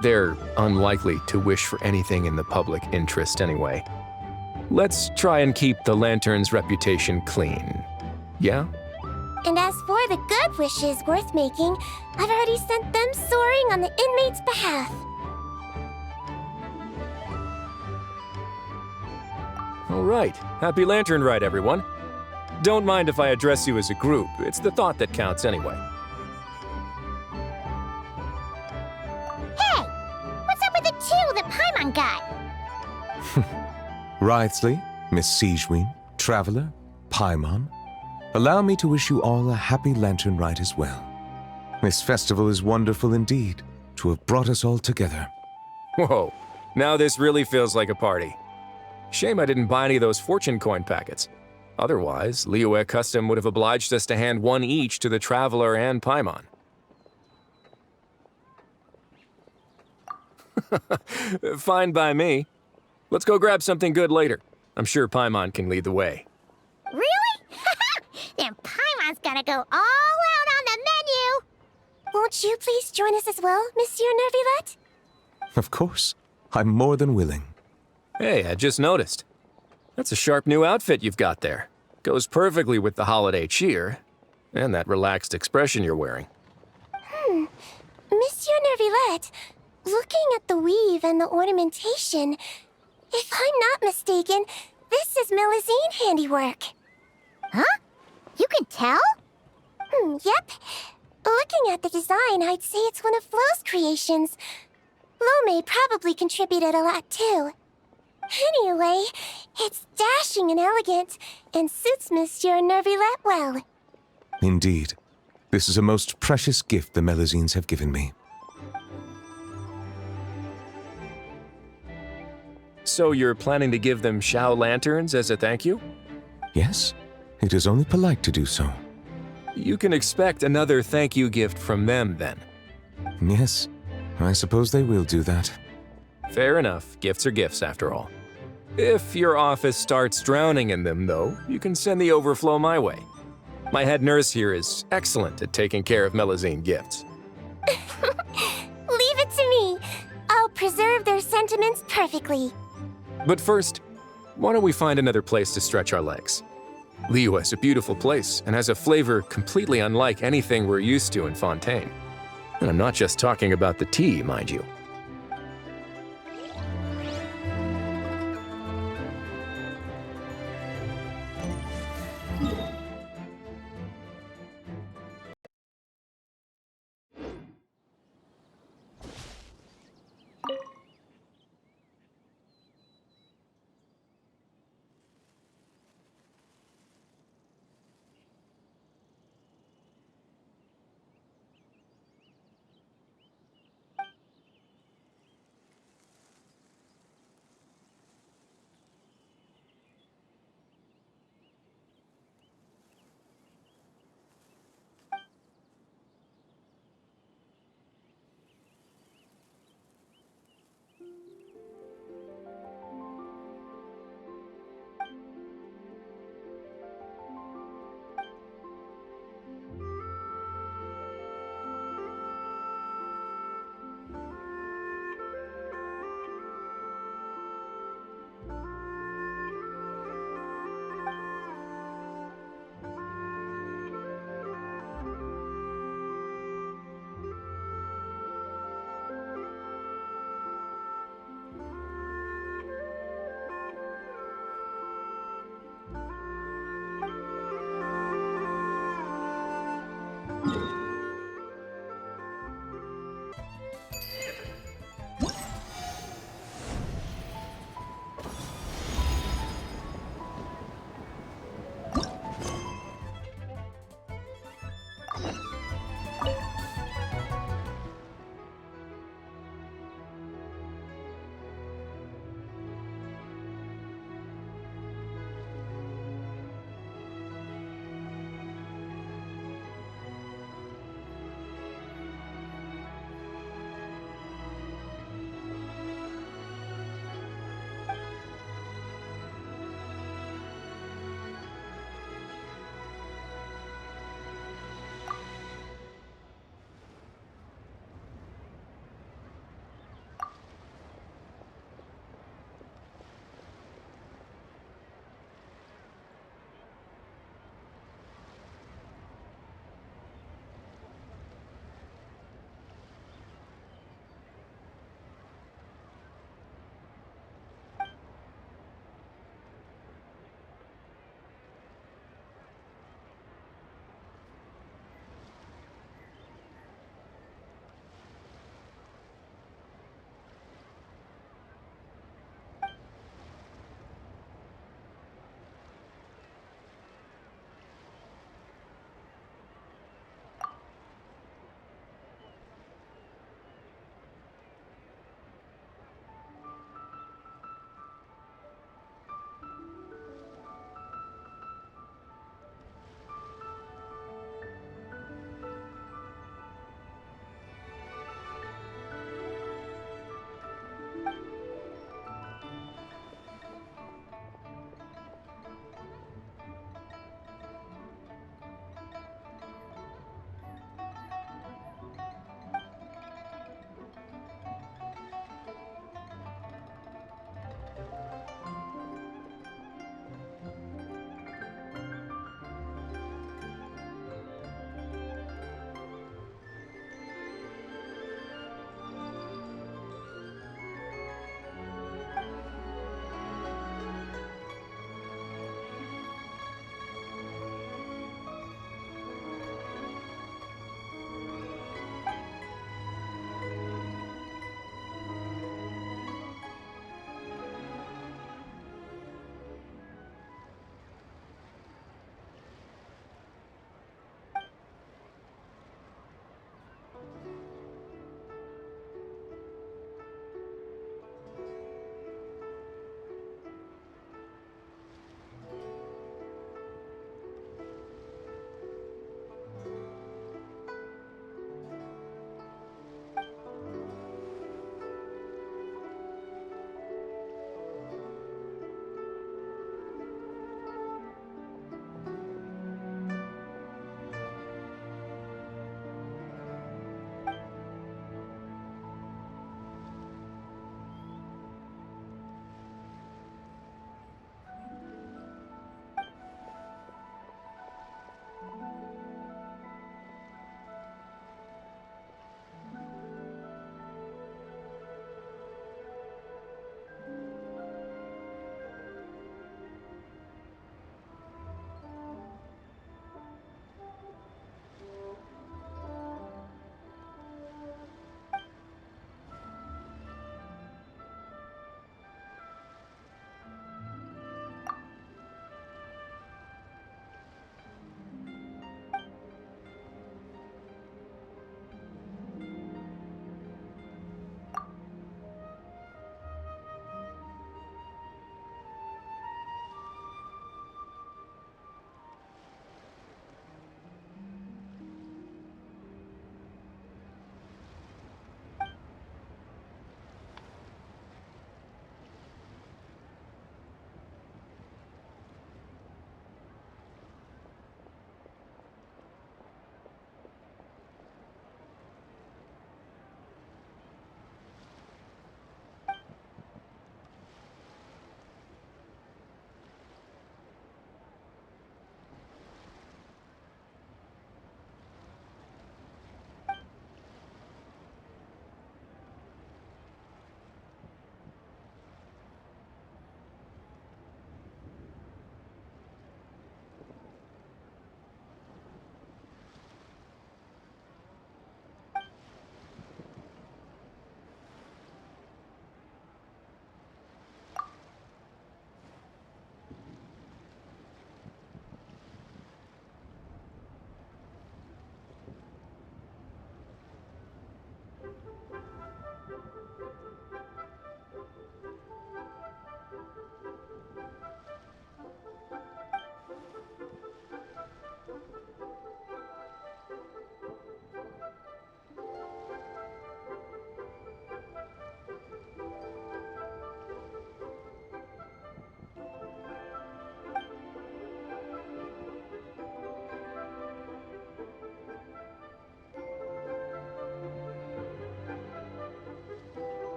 They're unlikely to wish for anything in the public interest anyway. Let's try and keep the lantern's reputation clean. Yeah? And as for the good wishes worth making, I've already sent them soaring on the inmates' behalf. All right. Happy Lanternlit, everyone. Don't mind if I address you as a group. It's the thought that counts anyway. Hey! What's up with the two that Paimon got? Writhely, Miss Sijewin, Traveler, Paimon, allow me to wish you all a happy Lanternlit as well. This festival is wonderful indeed, to have brought us all together. Whoa, now this really feels like a party. Shame I didn't buy any of those fortune coin packets. Otherwise, Liyue Custom would have obliged us to hand one each to the Traveler and Paimon. Fine by me. Let's go grab something good later. I'm sure Paimon can lead the way. Really? Then Paimon's gonna go all out on the menu! Won't you please join us as well, Monsieur Neuvillette? Of course. I'm more than willing. Hey, I just noticed. That's a sharp new outfit you've got there. Goes perfectly with the holiday cheer and that relaxed expression you're wearing. Neuvillette, looking at the weave and the ornamentation, if I'm not mistaken, this is Melusine handiwork. Huh? You can tell? Yep. Looking at the design, I'd say it's one of Flo's creations. Flo probably contributed a lot too. Anyway, it's dashing and elegant, and suits Monsieur Neuvillette well. Indeed. This is a most precious gift the Melusines have given me. So you're planning to give them Shao lanterns as a thank you? Yes, it is only polite to do so. You can expect another thank you gift from them then. Yes, I suppose they will do that. Fair enough. Gifts are gifts, after all. If your office starts drowning in them, though, you can send the overflow my way. My head nurse here is excellent at taking care of Melusine gifts. Leave it to me. I'll preserve their sentiments perfectly. But first, why don't we find another place to stretch our legs? Liyue is a beautiful place and has a flavor completely unlike anything we're used to in Fontaine. And I'm not just talking about the tea, mind you.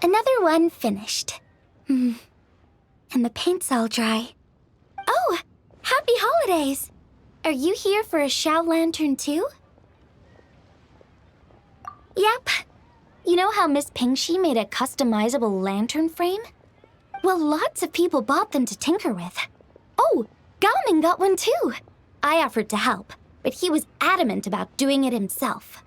Another one finished. And the paint's all dry. Oh, happy holidays! Are you here for a Shao Lantern too? Yep. You know how Miss Pingxi made a customizable lantern frame? Well, lots of people bought them to tinker with. Oh, Gaoming got one too. I offered to help, but he was adamant about doing it himself.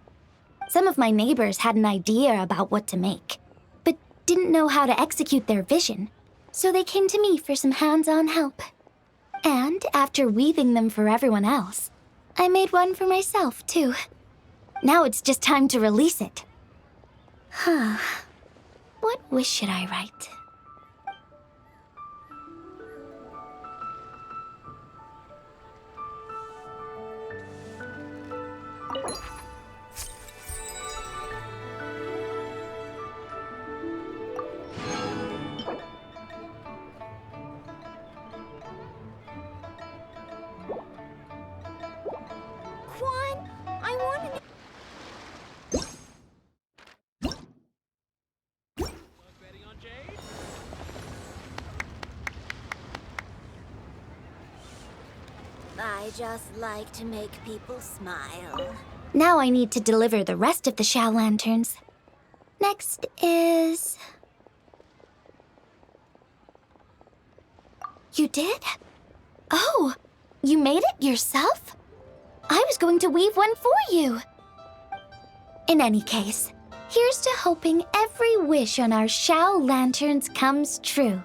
Some of my neighbors had an idea about what to make, but didn't know how to execute their vision, so they came to me for some hands-on help. And after weaving them for everyone else, I made one for myself too. Now it's just time to release it. Huh. What wish should I write? Quan, I wanted to... I just like to make people smile. Now I need to deliver the rest of the Shao Lanterns. Next is... You did? Oh, you made it yourself? I was going to weave one for you. In any case, here's to hoping every wish on our Shao Lanterns comes true.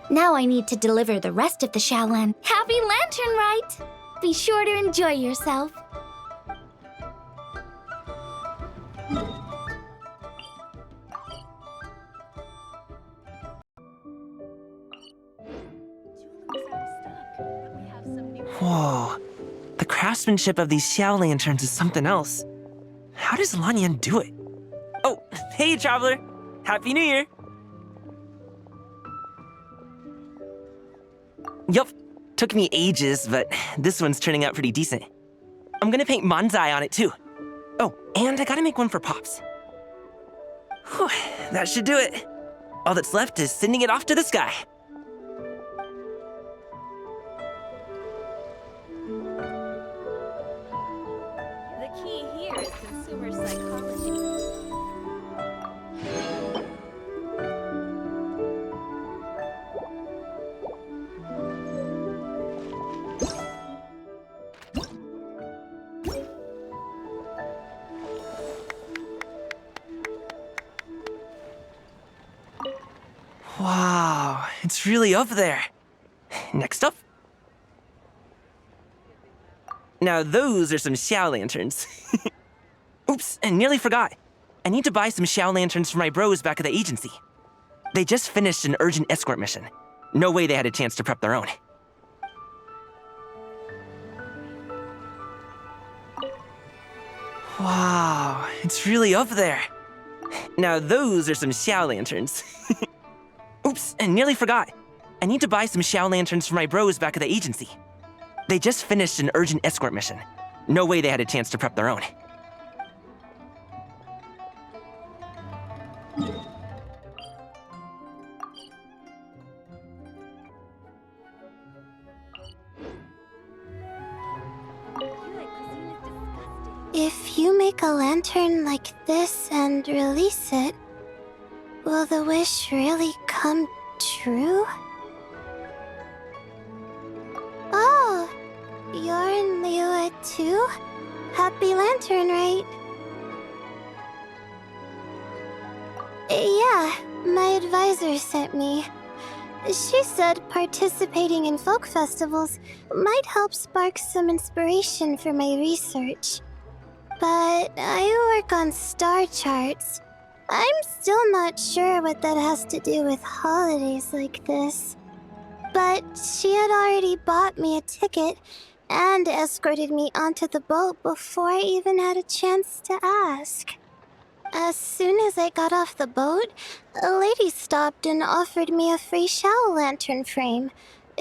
Now I need to deliver the rest of the Shao Lan. Happy Lantern Rite! Be sure to enjoy yourself. Whoa. The craftsmanship of these Xiao lanterns is something else. How does Lanyan do it? Oh, hey, Traveler! Happy New Year! Yup, took me ages, but this one's turning out pretty decent. I'm gonna paint Manzai on it too. Oh, and I gotta make one for Pops. Whew, that should do it. All that's left is sending it off to the sky. The key here is consumer psychology. Wow, it's really up there. Next up. Now those are some Xiao lanterns. Oops, and nearly forgot. I need to buy some Xiao lanterns for my bros back at the agency. They just finished an urgent escort mission. No way they had a chance to prep their own. Wow, it's really up there. Now those are some Xiao lanterns. Oops, and nearly forgot. I need to buy some Xiao lanterns for my bros back at the agency. They just finished an urgent escort mission. No way they had a chance to prep their own. If you make a lantern like this and release it, will the wish really come true? Oh, you're in Lingyuan too? Happy Lantern, right? Yeah, my advisor sent me. She said participating in folk festivals might help spark some inspiration for my research. But I work on star charts. I'm still not sure what that has to do with holidays like this. But she had already bought me a ticket and escorted me onto the boat before I even had a chance to ask. As soon as I got off the boat, a lady stopped and offered me a free Xiao lantern frame.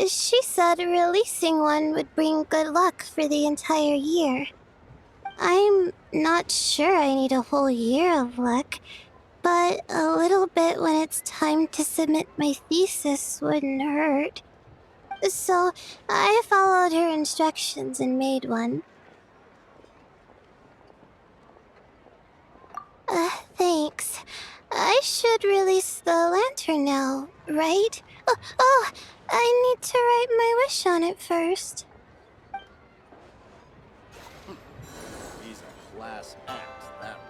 She said releasing one would bring good luck for the entire year. I'm not sure I need a whole year of luck, but a little bit when it's time to submit my thesis wouldn't hurt. So I followed her instructions and made one. Thanks. I should release the lantern now, right? Oh, I need to write my wish on it first. He's a class act, that one.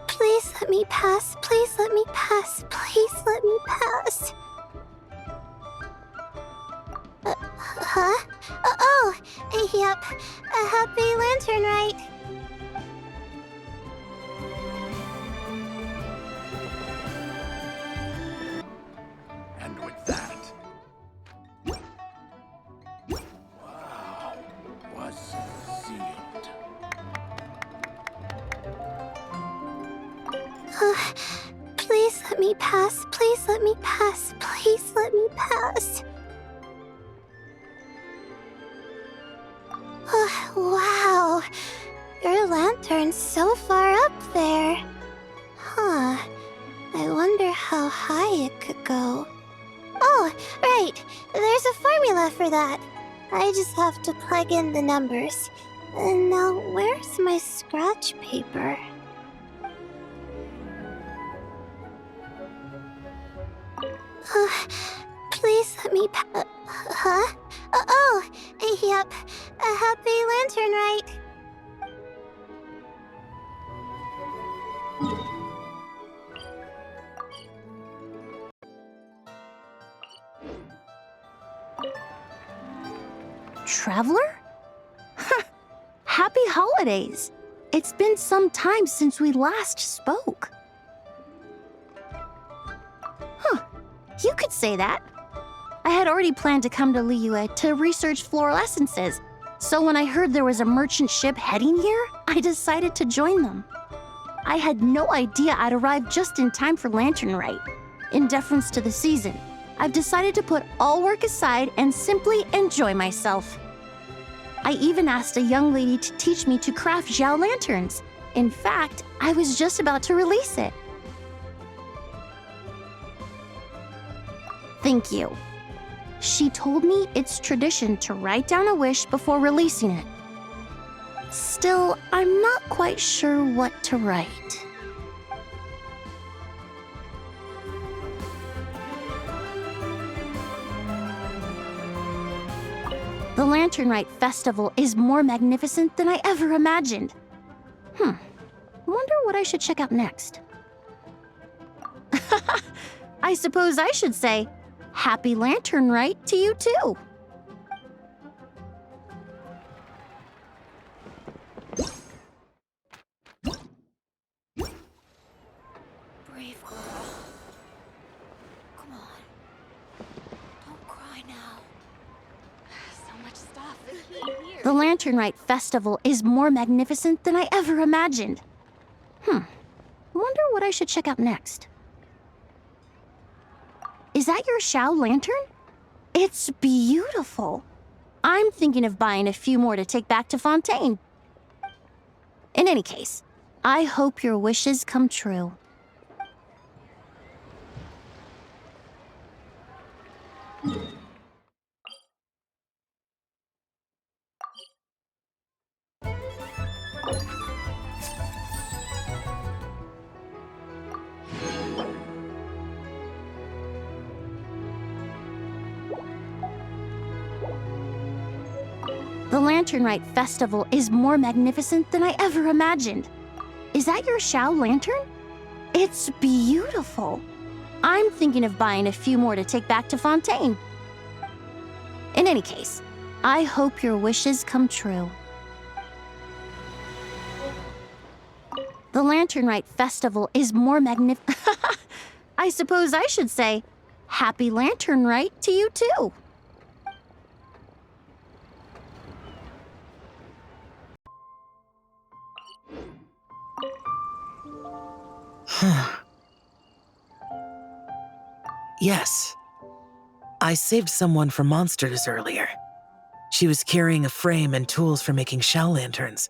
Please let me pass. Please let me pass. Please let me pass. Huh? Oh, yep. A happy lantern, right? And with that... Wow, was sealed. Please let me pass. Please let me pass. Please let me pass. Wow. Your lantern's so far up there. Huh. I wonder how high it could go. Oh, right. There's a formula for that. I just have to plug in the numbers. And now, where's my scratch paper? Please let me huh? Oh, yep. A happy lantern, right? Traveler? Happy holidays! It's been some time since we last spoke. You could say that. I had already planned to come to Liyue to research floral essences, so when I heard there was a merchant ship heading here, I decided to join them. I had no idea I'd arrive just in time for Lanternlit. In deference to the season, I've decided to put all work aside and simply enjoy myself. I even asked a young lady to teach me to craft Xiao lanterns. In fact, I was just about to release it. Thank you. She told me it's tradition to write down a wish before releasing it. Still, I'm not quite sure what to write. The Lanternlit Festival is more magnificent than I ever imagined. Wonder what I should check out next. I suppose I should say, Happy Lanternlit to you too. Brave girl. Come on. Don't cry now. So much stuff. The Lanternlit Festival is more magnificent than I ever imagined. Wonder what I should check out next. Is that your Xiao lantern? It's beautiful. I'm thinking of buying a few more to take back to Fontaine. In any case, I hope your wishes come true. The Lanternlit Festival is more magnificent than I ever imagined. Is that your Xiao lantern? It's beautiful. I'm thinking of buying a few more to take back to Fontaine. In any case, I hope your wishes come true. The Lanternlit Festival is more magnificent. I suppose I should say, Happy Lanternlit to you too. Yes. I saved someone from monsters earlier. She was carrying a frame and tools for making Xiao lanterns,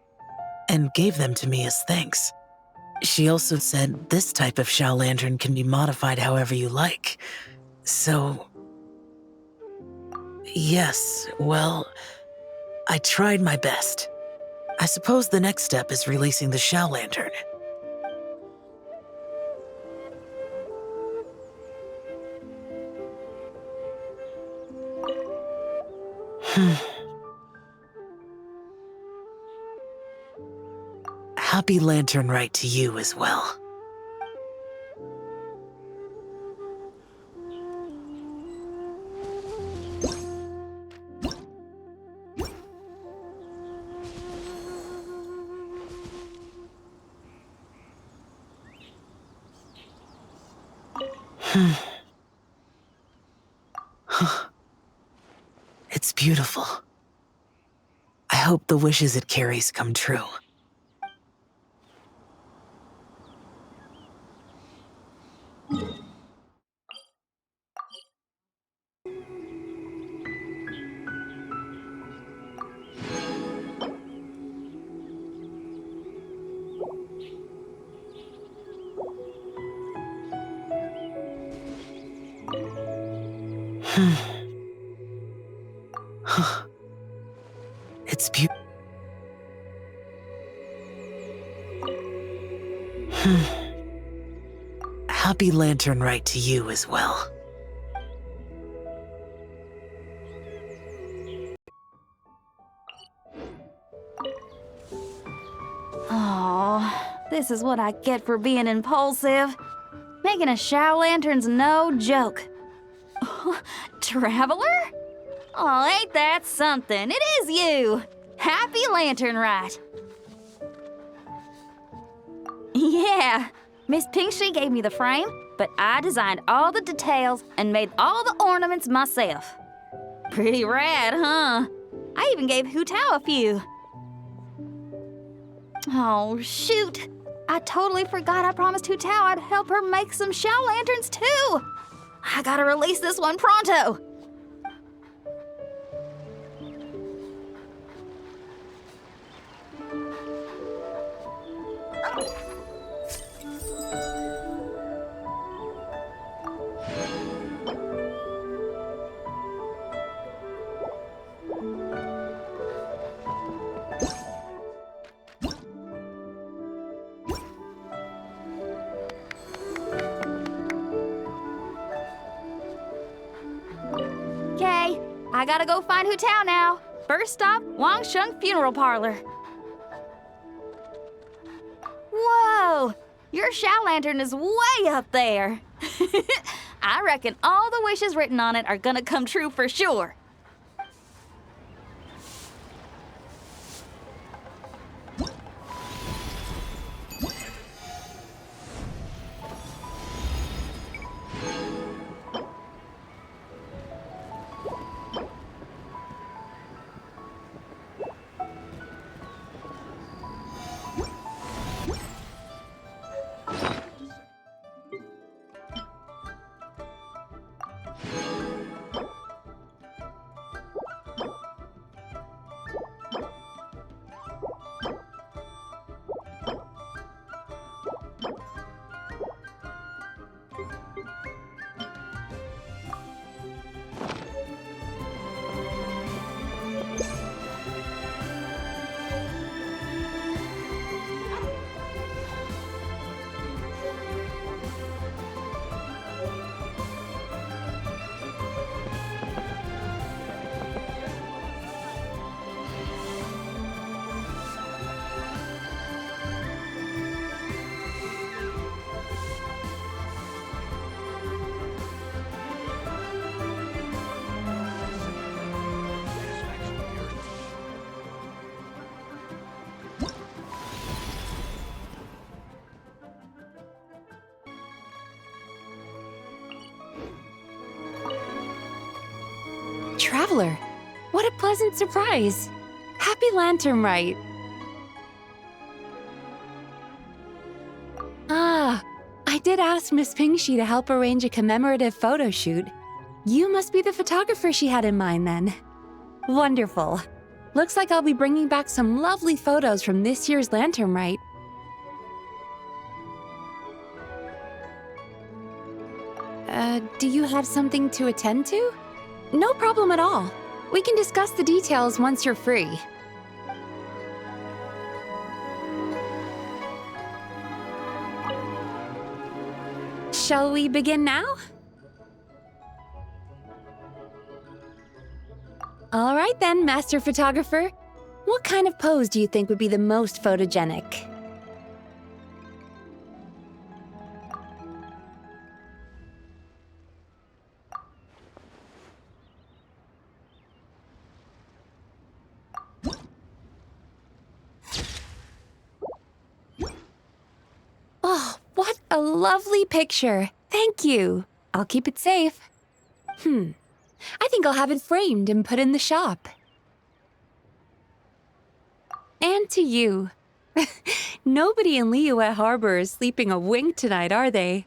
and gave them to me as thanks. She also said this type of Xiao lantern can be modified however you like. So... yes, well, I tried my best. I suppose the next step is releasing the Xiao lantern. Happy Lanternlit to you as well. It's beautiful. I hope the wishes it carries come true. It's beautiful. Happy Lanternlit to you as well. Oh, this is what I get for being impulsive. Making a Xiao lantern's no joke. Traveler? Oh, ain't that something? It is you! Happy Lanternlit! Yeah, Miss Pinkshi gave me the frame, but I designed all the details and made all the ornaments myself. Pretty rad, huh? I even gave Hu Tao a few. Oh, shoot! I totally forgot I promised Hu Tao I'd help her make some Xiao lanterns too! I gotta release this one pronto! I gotta go find Hu Tao now. First stop, Wangsheng Funeral Parlor. Whoa! Your Shao Lantern is way up there. I reckon all the wishes written on it are gonna come true for sure. Traveler, what a pleasant surprise. Happy Lanternlit. Ah, I did ask Miss Pingxi to help arrange a commemorative photo shoot. You must be the photographer she had in mind then. Wonderful. Looks like I'll be bringing back some lovely photos from this year's Lanternlit. Do you have something to attend to? No problem at all. We can discuss the details once you're free. Shall we begin now? All right then, Master Photographer. What kind of pose do you think would be the most photogenic? Oh, what a lovely picture. Thank you. I'll keep it safe. I think I'll have it framed and put in the shop. And to you. Nobody in Lingyuan Harbor is sleeping a wink tonight, are they?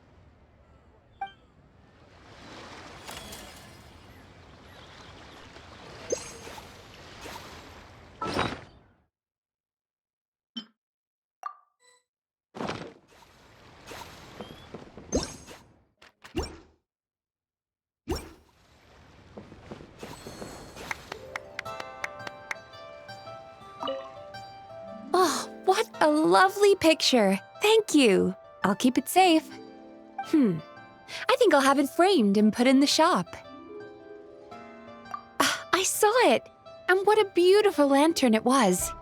Oh, what a lovely picture. Thank you. I'll keep it safe. I think I'll have it framed and put in the shop. I saw it. And what a beautiful lantern it was.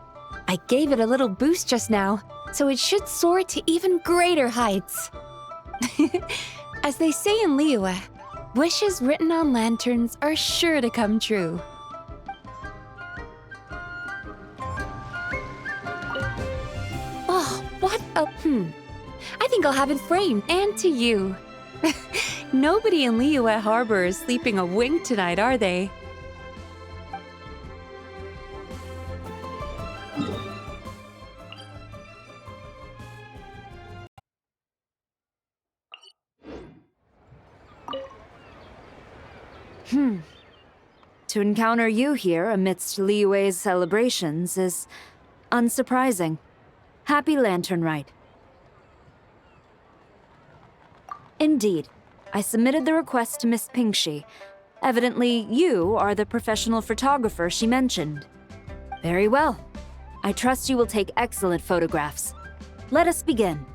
I gave it a little boost just now, so it should soar to even greater heights. As they say in Liyue, wishes written on lanterns are sure to come true. Oh, what a... I think I'll have it framed. And to you. Nobody in Lingyuan Harbor is sleeping a wink tonight, are they? To encounter you here amidst Liyue's celebrations is unsurprising. Happy Lanternlit. Indeed, I submitted the request to Miss Pingxi. Evidently, you are the professional photographer she mentioned. Very well. I trust you will take excellent photographs. Let us begin.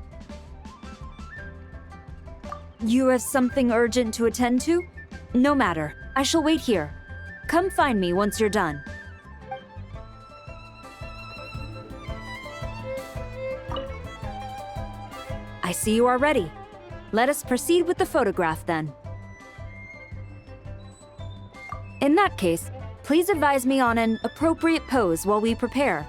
You have something urgent to attend to? No matter. I shall wait here. Come find me once you're done. I see you are ready. Let us proceed with the photograph then. In that case, please advise me on an appropriate pose while we prepare.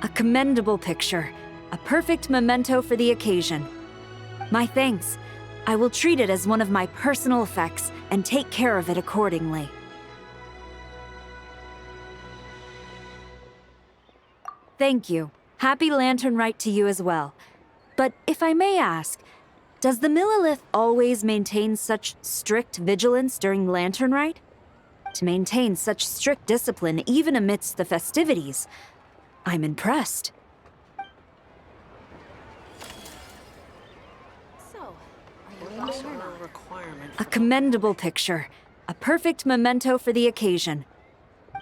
A commendable picture, a perfect memento for the occasion. My thanks. I will treat it as one of my personal effects and take care of it accordingly. Thank you. Happy Lanternlit to you as well. But if I may ask, does the Millelith always maintain such strict vigilance during Lanternlit? To maintain such strict discipline even amidst the festivities, I'm impressed. A commendable picture, a perfect memento for the occasion.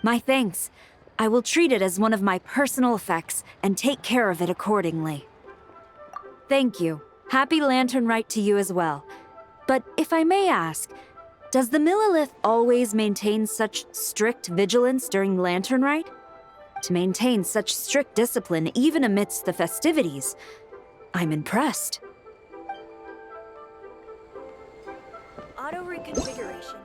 My thanks. I will treat it as one of my personal effects and take care of it accordingly. Thank you. Happy Lanternlit to you as well. But if I may ask, does the Millelith always maintain such strict vigilance during Lanternlit? To maintain such strict discipline even amidst the festivities, I'm impressed. Auto reconfiguration.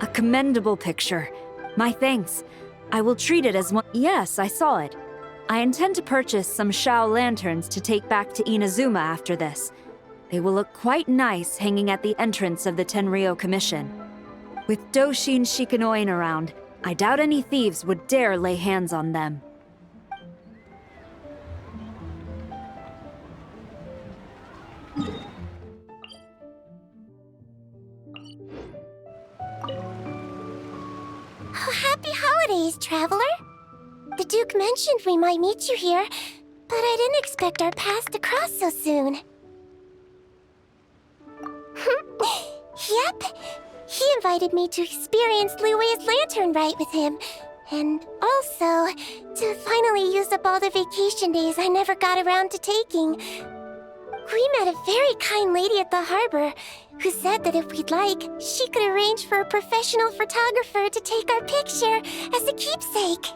A commendable picture. My thanks. I will treat it as one. Yes, I saw it. I intend to purchase some Shao lanterns to take back to Inazuma after this. They will look quite nice hanging at the entrance of the Tenryou Commission. With Doshin Shikanoin around, I doubt any thieves would dare lay hands on them. Oh, happy holidays, traveler! The Duke mentioned we might meet you here, but I didn't expect our paths to cross so soon. Yep, he invited me to experience Liue's Lanternlit with him, and also to finally use up all the vacation days I never got around to taking. We met a very kind lady at the harbor who said that if we'd like, she could arrange for a professional photographer to take our picture as a keepsake.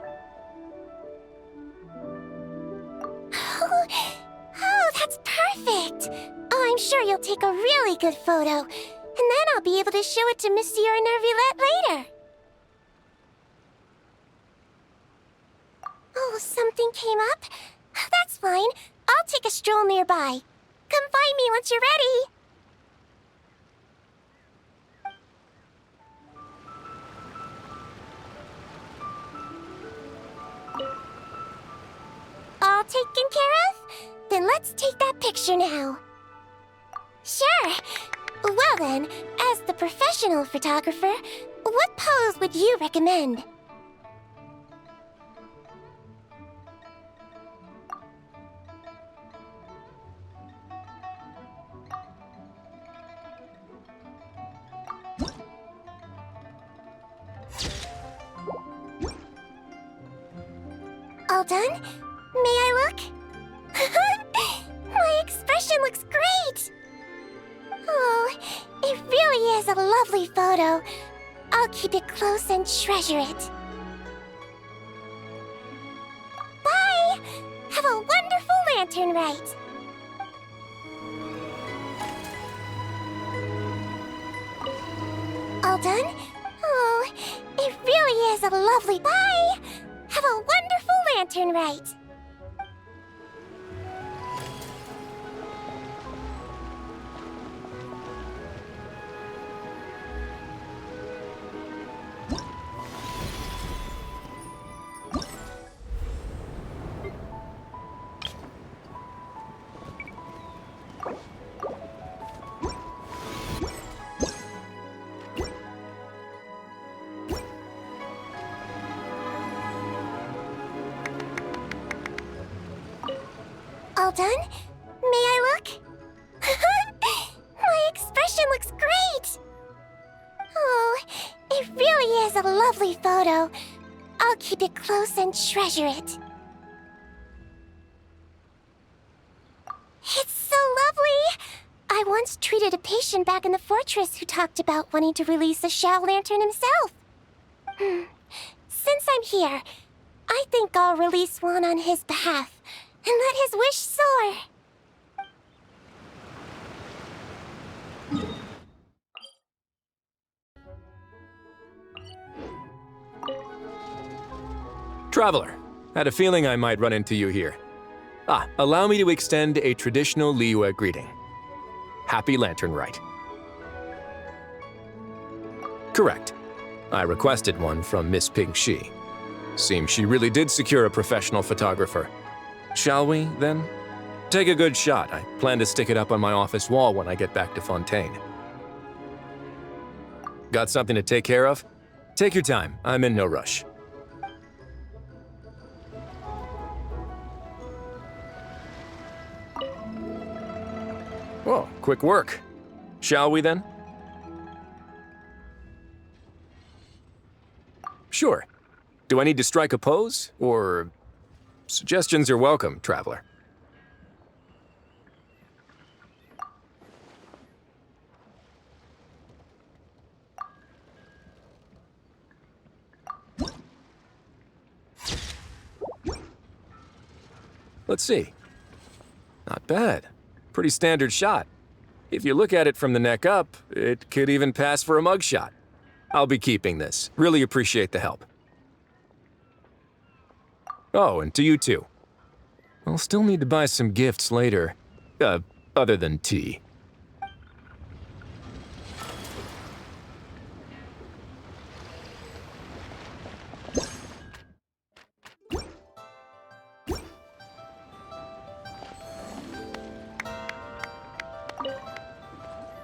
Oh, that's perfect! Oh, I'm sure you'll take a really good photo, and then I'll be able to show it to Monsieur Neuvillette later. Oh, something came up? That's fine. I'll take a stroll nearby. Come find me once you're ready. All taken care of? Then let's take that picture now. Sure. Well then, as the professional photographer, what pose would you recommend? All done? May I look? My expression looks great! Oh, it really is a lovely photo. I'll keep it close and treasure it. Bye! Have a wonderful Lanternlit! All done? Oh, it really is a lovely... Bye! Have a wonderful Lanternlit! All done? May May I look? My expression looks great! Oh, it really is a lovely photo. I'll keep it close and treasure it. It's so lovely! I once treated a patient back in the fortress who talked about wanting to release a Shao Lantern himself. Since I'm here, I think I'll release one on his behalf and let his wish soar. Traveler, had a feeling I might run into you here. Allow me to extend a traditional Liyue greeting. Happy Lanternlit. Correct. I requested one from Miss Pingxi. Seems she really did secure a professional photographer. Shall we, then? Take a good shot. I plan to stick it up on my office wall when I get back to Fontaine. Got something to take care of? Take your time. I'm in no rush. Whoa, quick work. Shall we, then? Sure. Do I need to strike a pose, or... Suggestions are welcome, traveler. Let's see. Not bad. Pretty standard shot. If you look at it from the neck up, it could even pass for a mugshot. I'll be keeping this. Really appreciate the help. Oh, and to you too. I'll still need to buy some gifts later. Other than tea.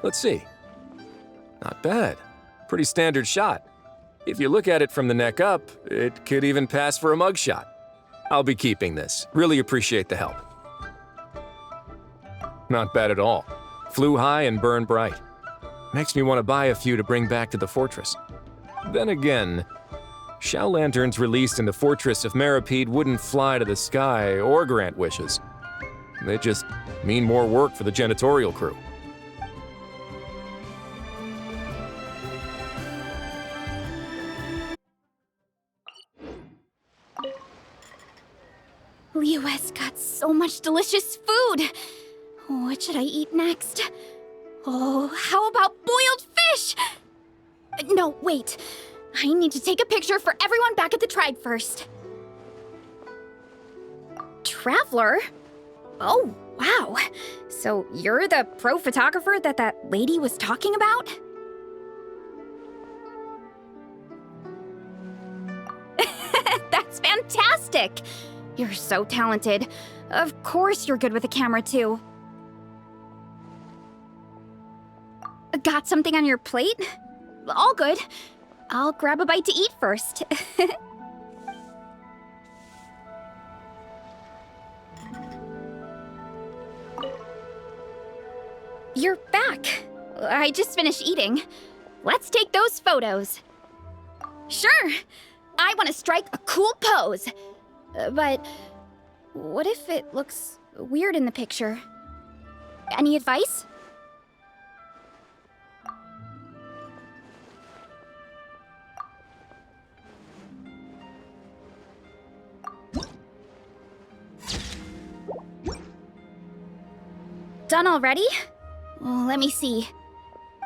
Let's see. Not bad. Pretty standard shot. If you look at it from the neck up, it could even pass for a mugshot. I'll be keeping this. Really appreciate the help. Not bad at all. Flew high and burned bright. Makes me want to buy a few to bring back to the fortress. Then again, Shao Lanterns released in the Fortress of Merriment wouldn't fly to the sky or grant wishes. They just mean more work for the janitorial crew. Liyue's got so much delicious food. What should I eat next? Oh, how about boiled fish? No, wait. I need to take a picture for everyone back at the tribe first. Traveler? Oh, wow. So you're the pro photographer that lady was talking about? That's fantastic! You're so talented. Of course you're good with a camera, too. Got something on your plate? All good. I'll grab a bite to eat first. You're back. I just finished eating. Let's take those photos. Sure. I want to strike a cool pose. But what if it looks weird in the picture? Any advice? Done already? Well, let me see.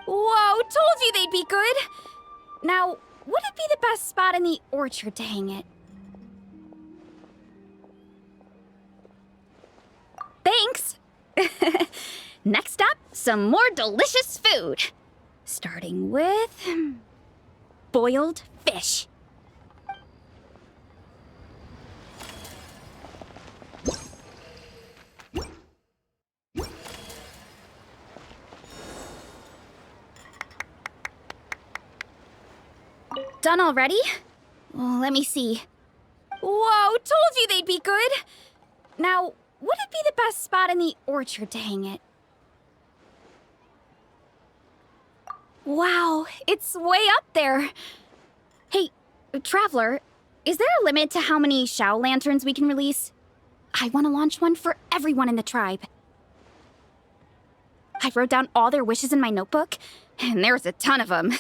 Whoa, told you they'd be good! Now, would it be the best spot in the orchard to hang it? Thanks! Next up, some more delicious food. Starting with... boiled fish. Done already? Well, let me see. Whoa, told you they'd be good! Now, would it be the best spot in the orchard to hang it? Wow, it's way up there. Hey, Traveler, is there a limit to how many Shao lanterns we can release? I want to launch one for everyone in the tribe. I wrote down all their wishes in my notebook, and there's a ton of them.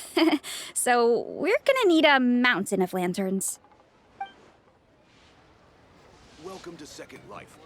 So we're gonna need a mountain of lanterns. Welcome to Second Life.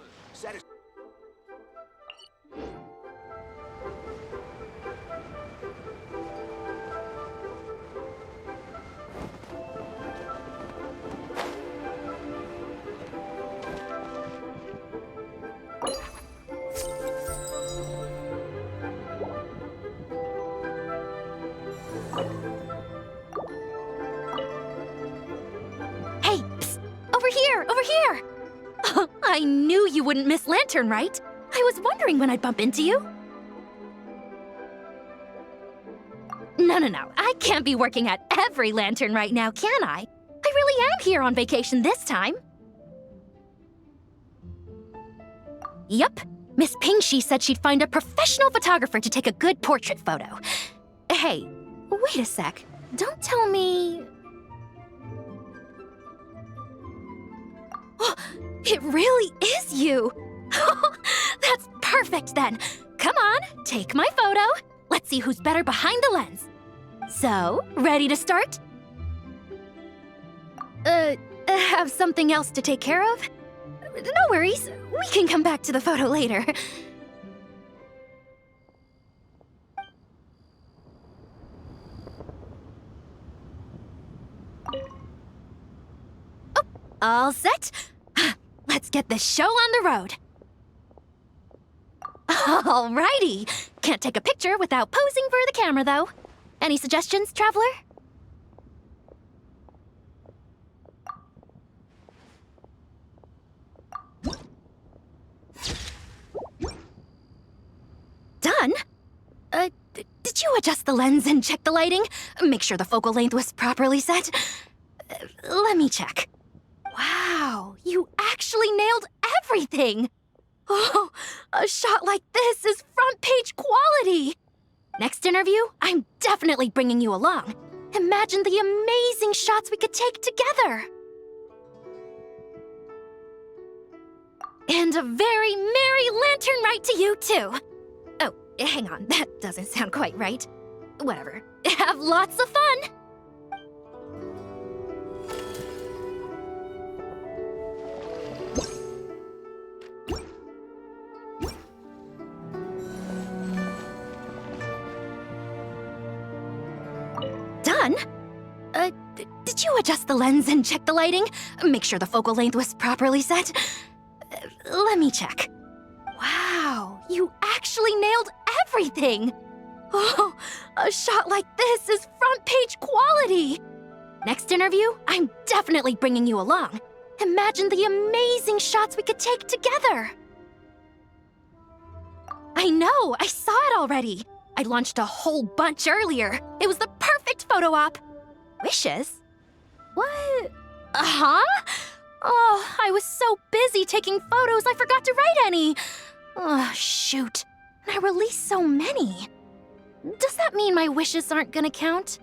Hey, psst! Over here! Over here! I knew you wouldn't miss Lantern, right? I was wondering when I'd bump into you. No. I can't be working at every Lantern right now, can I? I really am here on vacation this time. Yup. Miss Pingshi said she'd find a professional photographer to take a good portrait photo. Hey, wait a sec. Don't tell me... It really is you! That's perfect then! Come on, take my photo. Let's see who's better behind the lens. So, ready to start? Have something else to take care of? No worries, we can come back to the photo later. Oh, all set? Let's get this show on the road. Alrighty. Can't take a picture without posing for the camera, though. Any suggestions, Traveler? Done? Did you adjust the lens and check the lighting? Make sure the focal length was properly set? Let me check. Wow, you actually nailed everything! Oh, a shot like this is front page quality! Next interview, I'm definitely bringing you along. Imagine the amazing shots we could take together! And a very merry lantern rite to you, too! Oh, hang on, that doesn't sound quite right. Whatever, have lots of fun! Done? Did you adjust the lens and check the lighting? Make sure the focal length was properly set? Let me check. Wow, you actually nailed everything! Oh, a shot like this is front page quality! Next interview, I'm definitely bringing you along. Imagine the amazing shots we could take together! I know, I saw it already. I launched a whole bunch earlier. It was the perfect photo op. Wishes? What? Huh? Oh, I was so busy taking photos I forgot to write any. Oh, shoot. And I released so many. Does that mean my wishes aren't gonna count?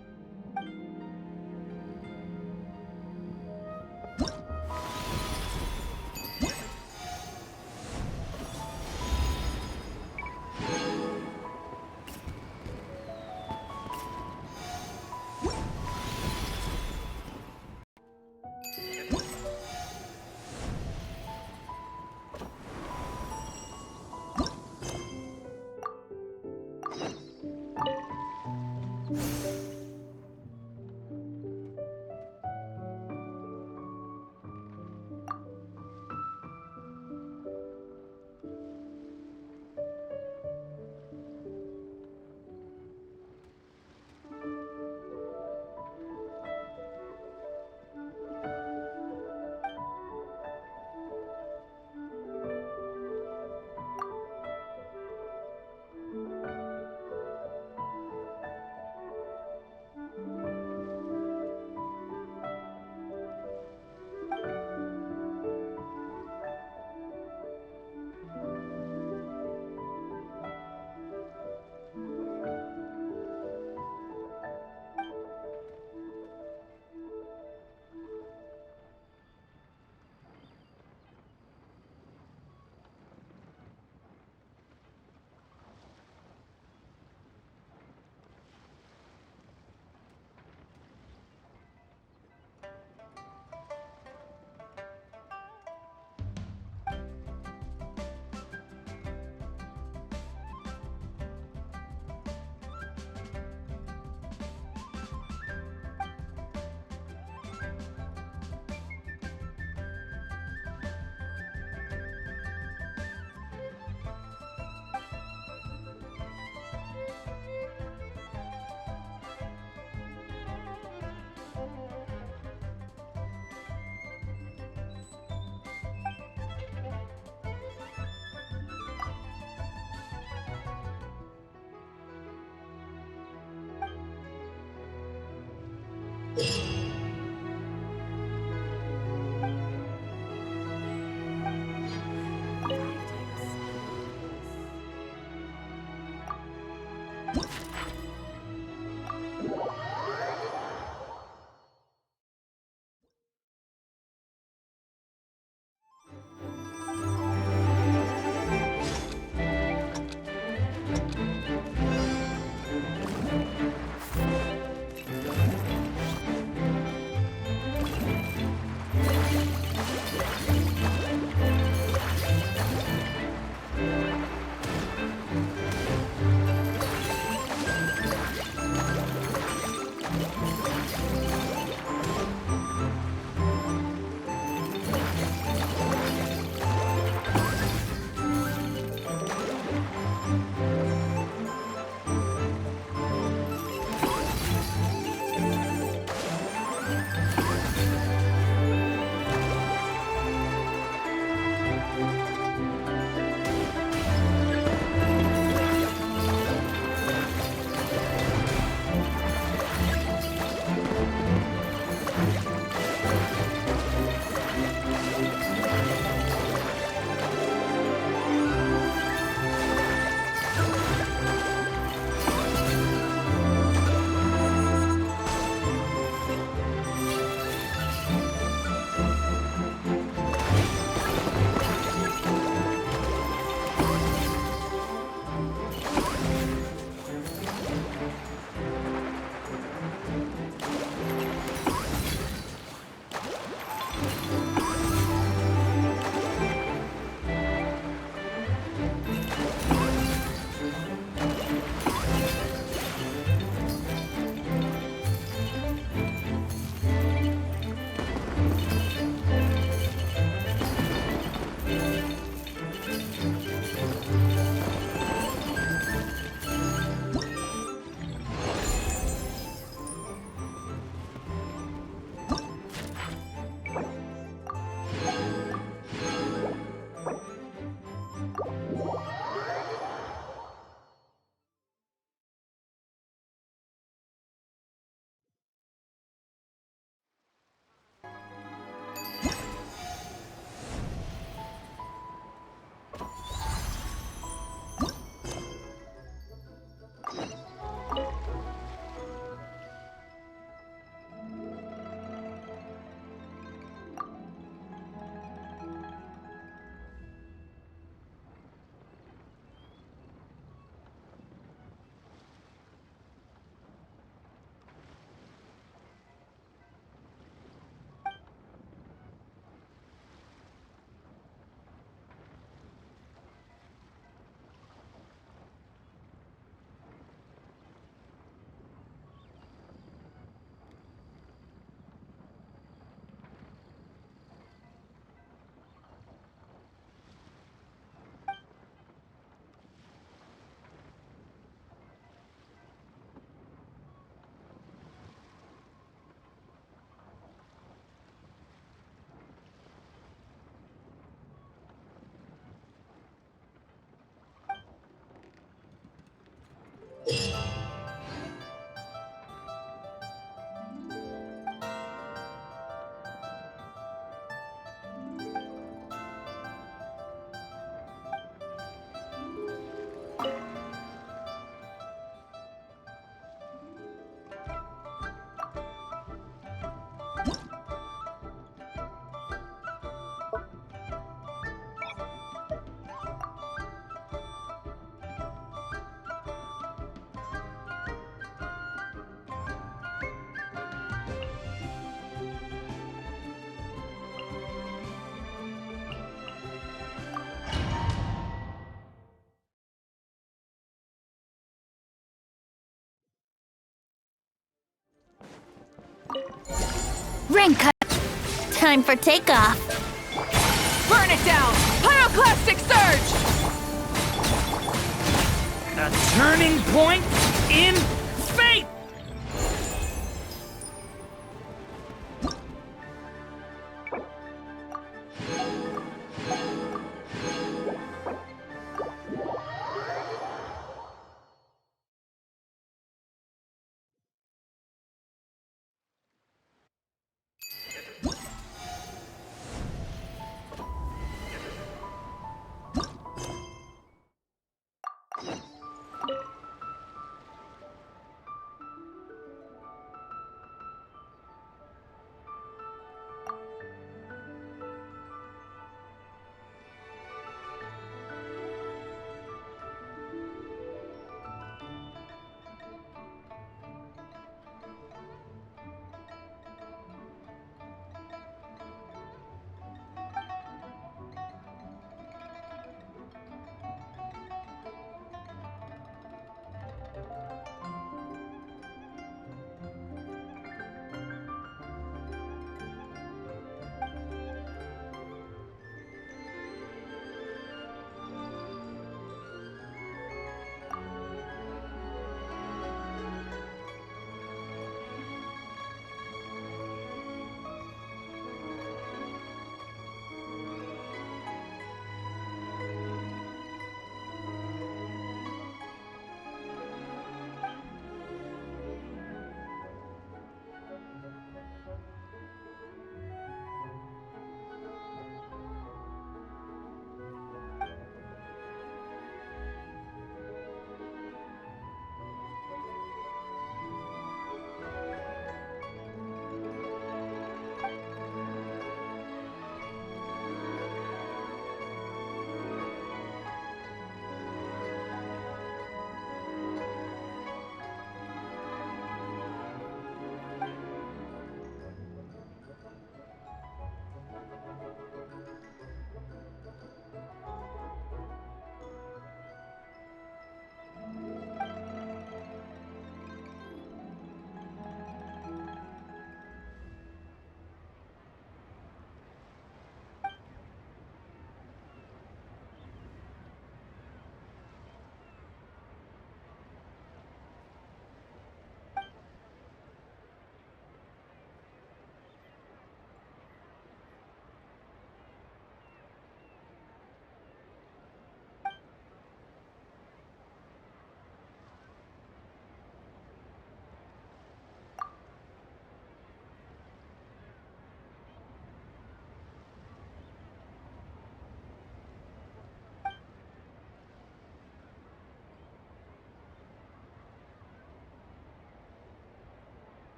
Ring cut. Time for takeoff. Burn it down! Pyroclastic surge! A turning point in fate!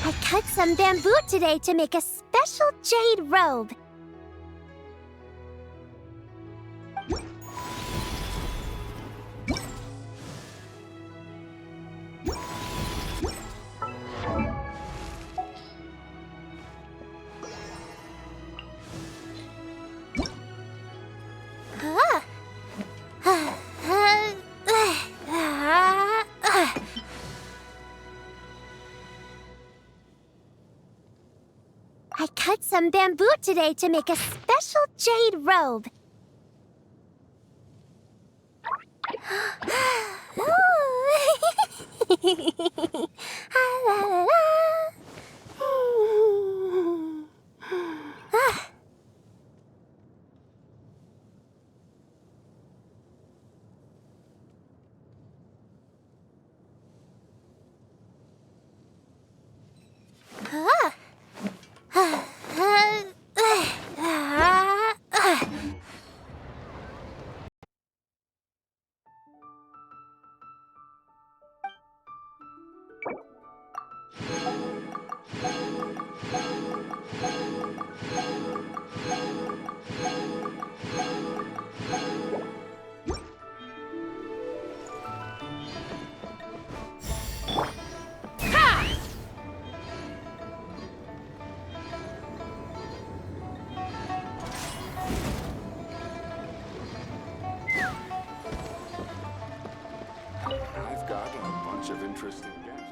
I cut some bamboo today to make a special jade robe. I cut some bamboo today to make a special jade robe. I've got a bunch of interesting gadgets.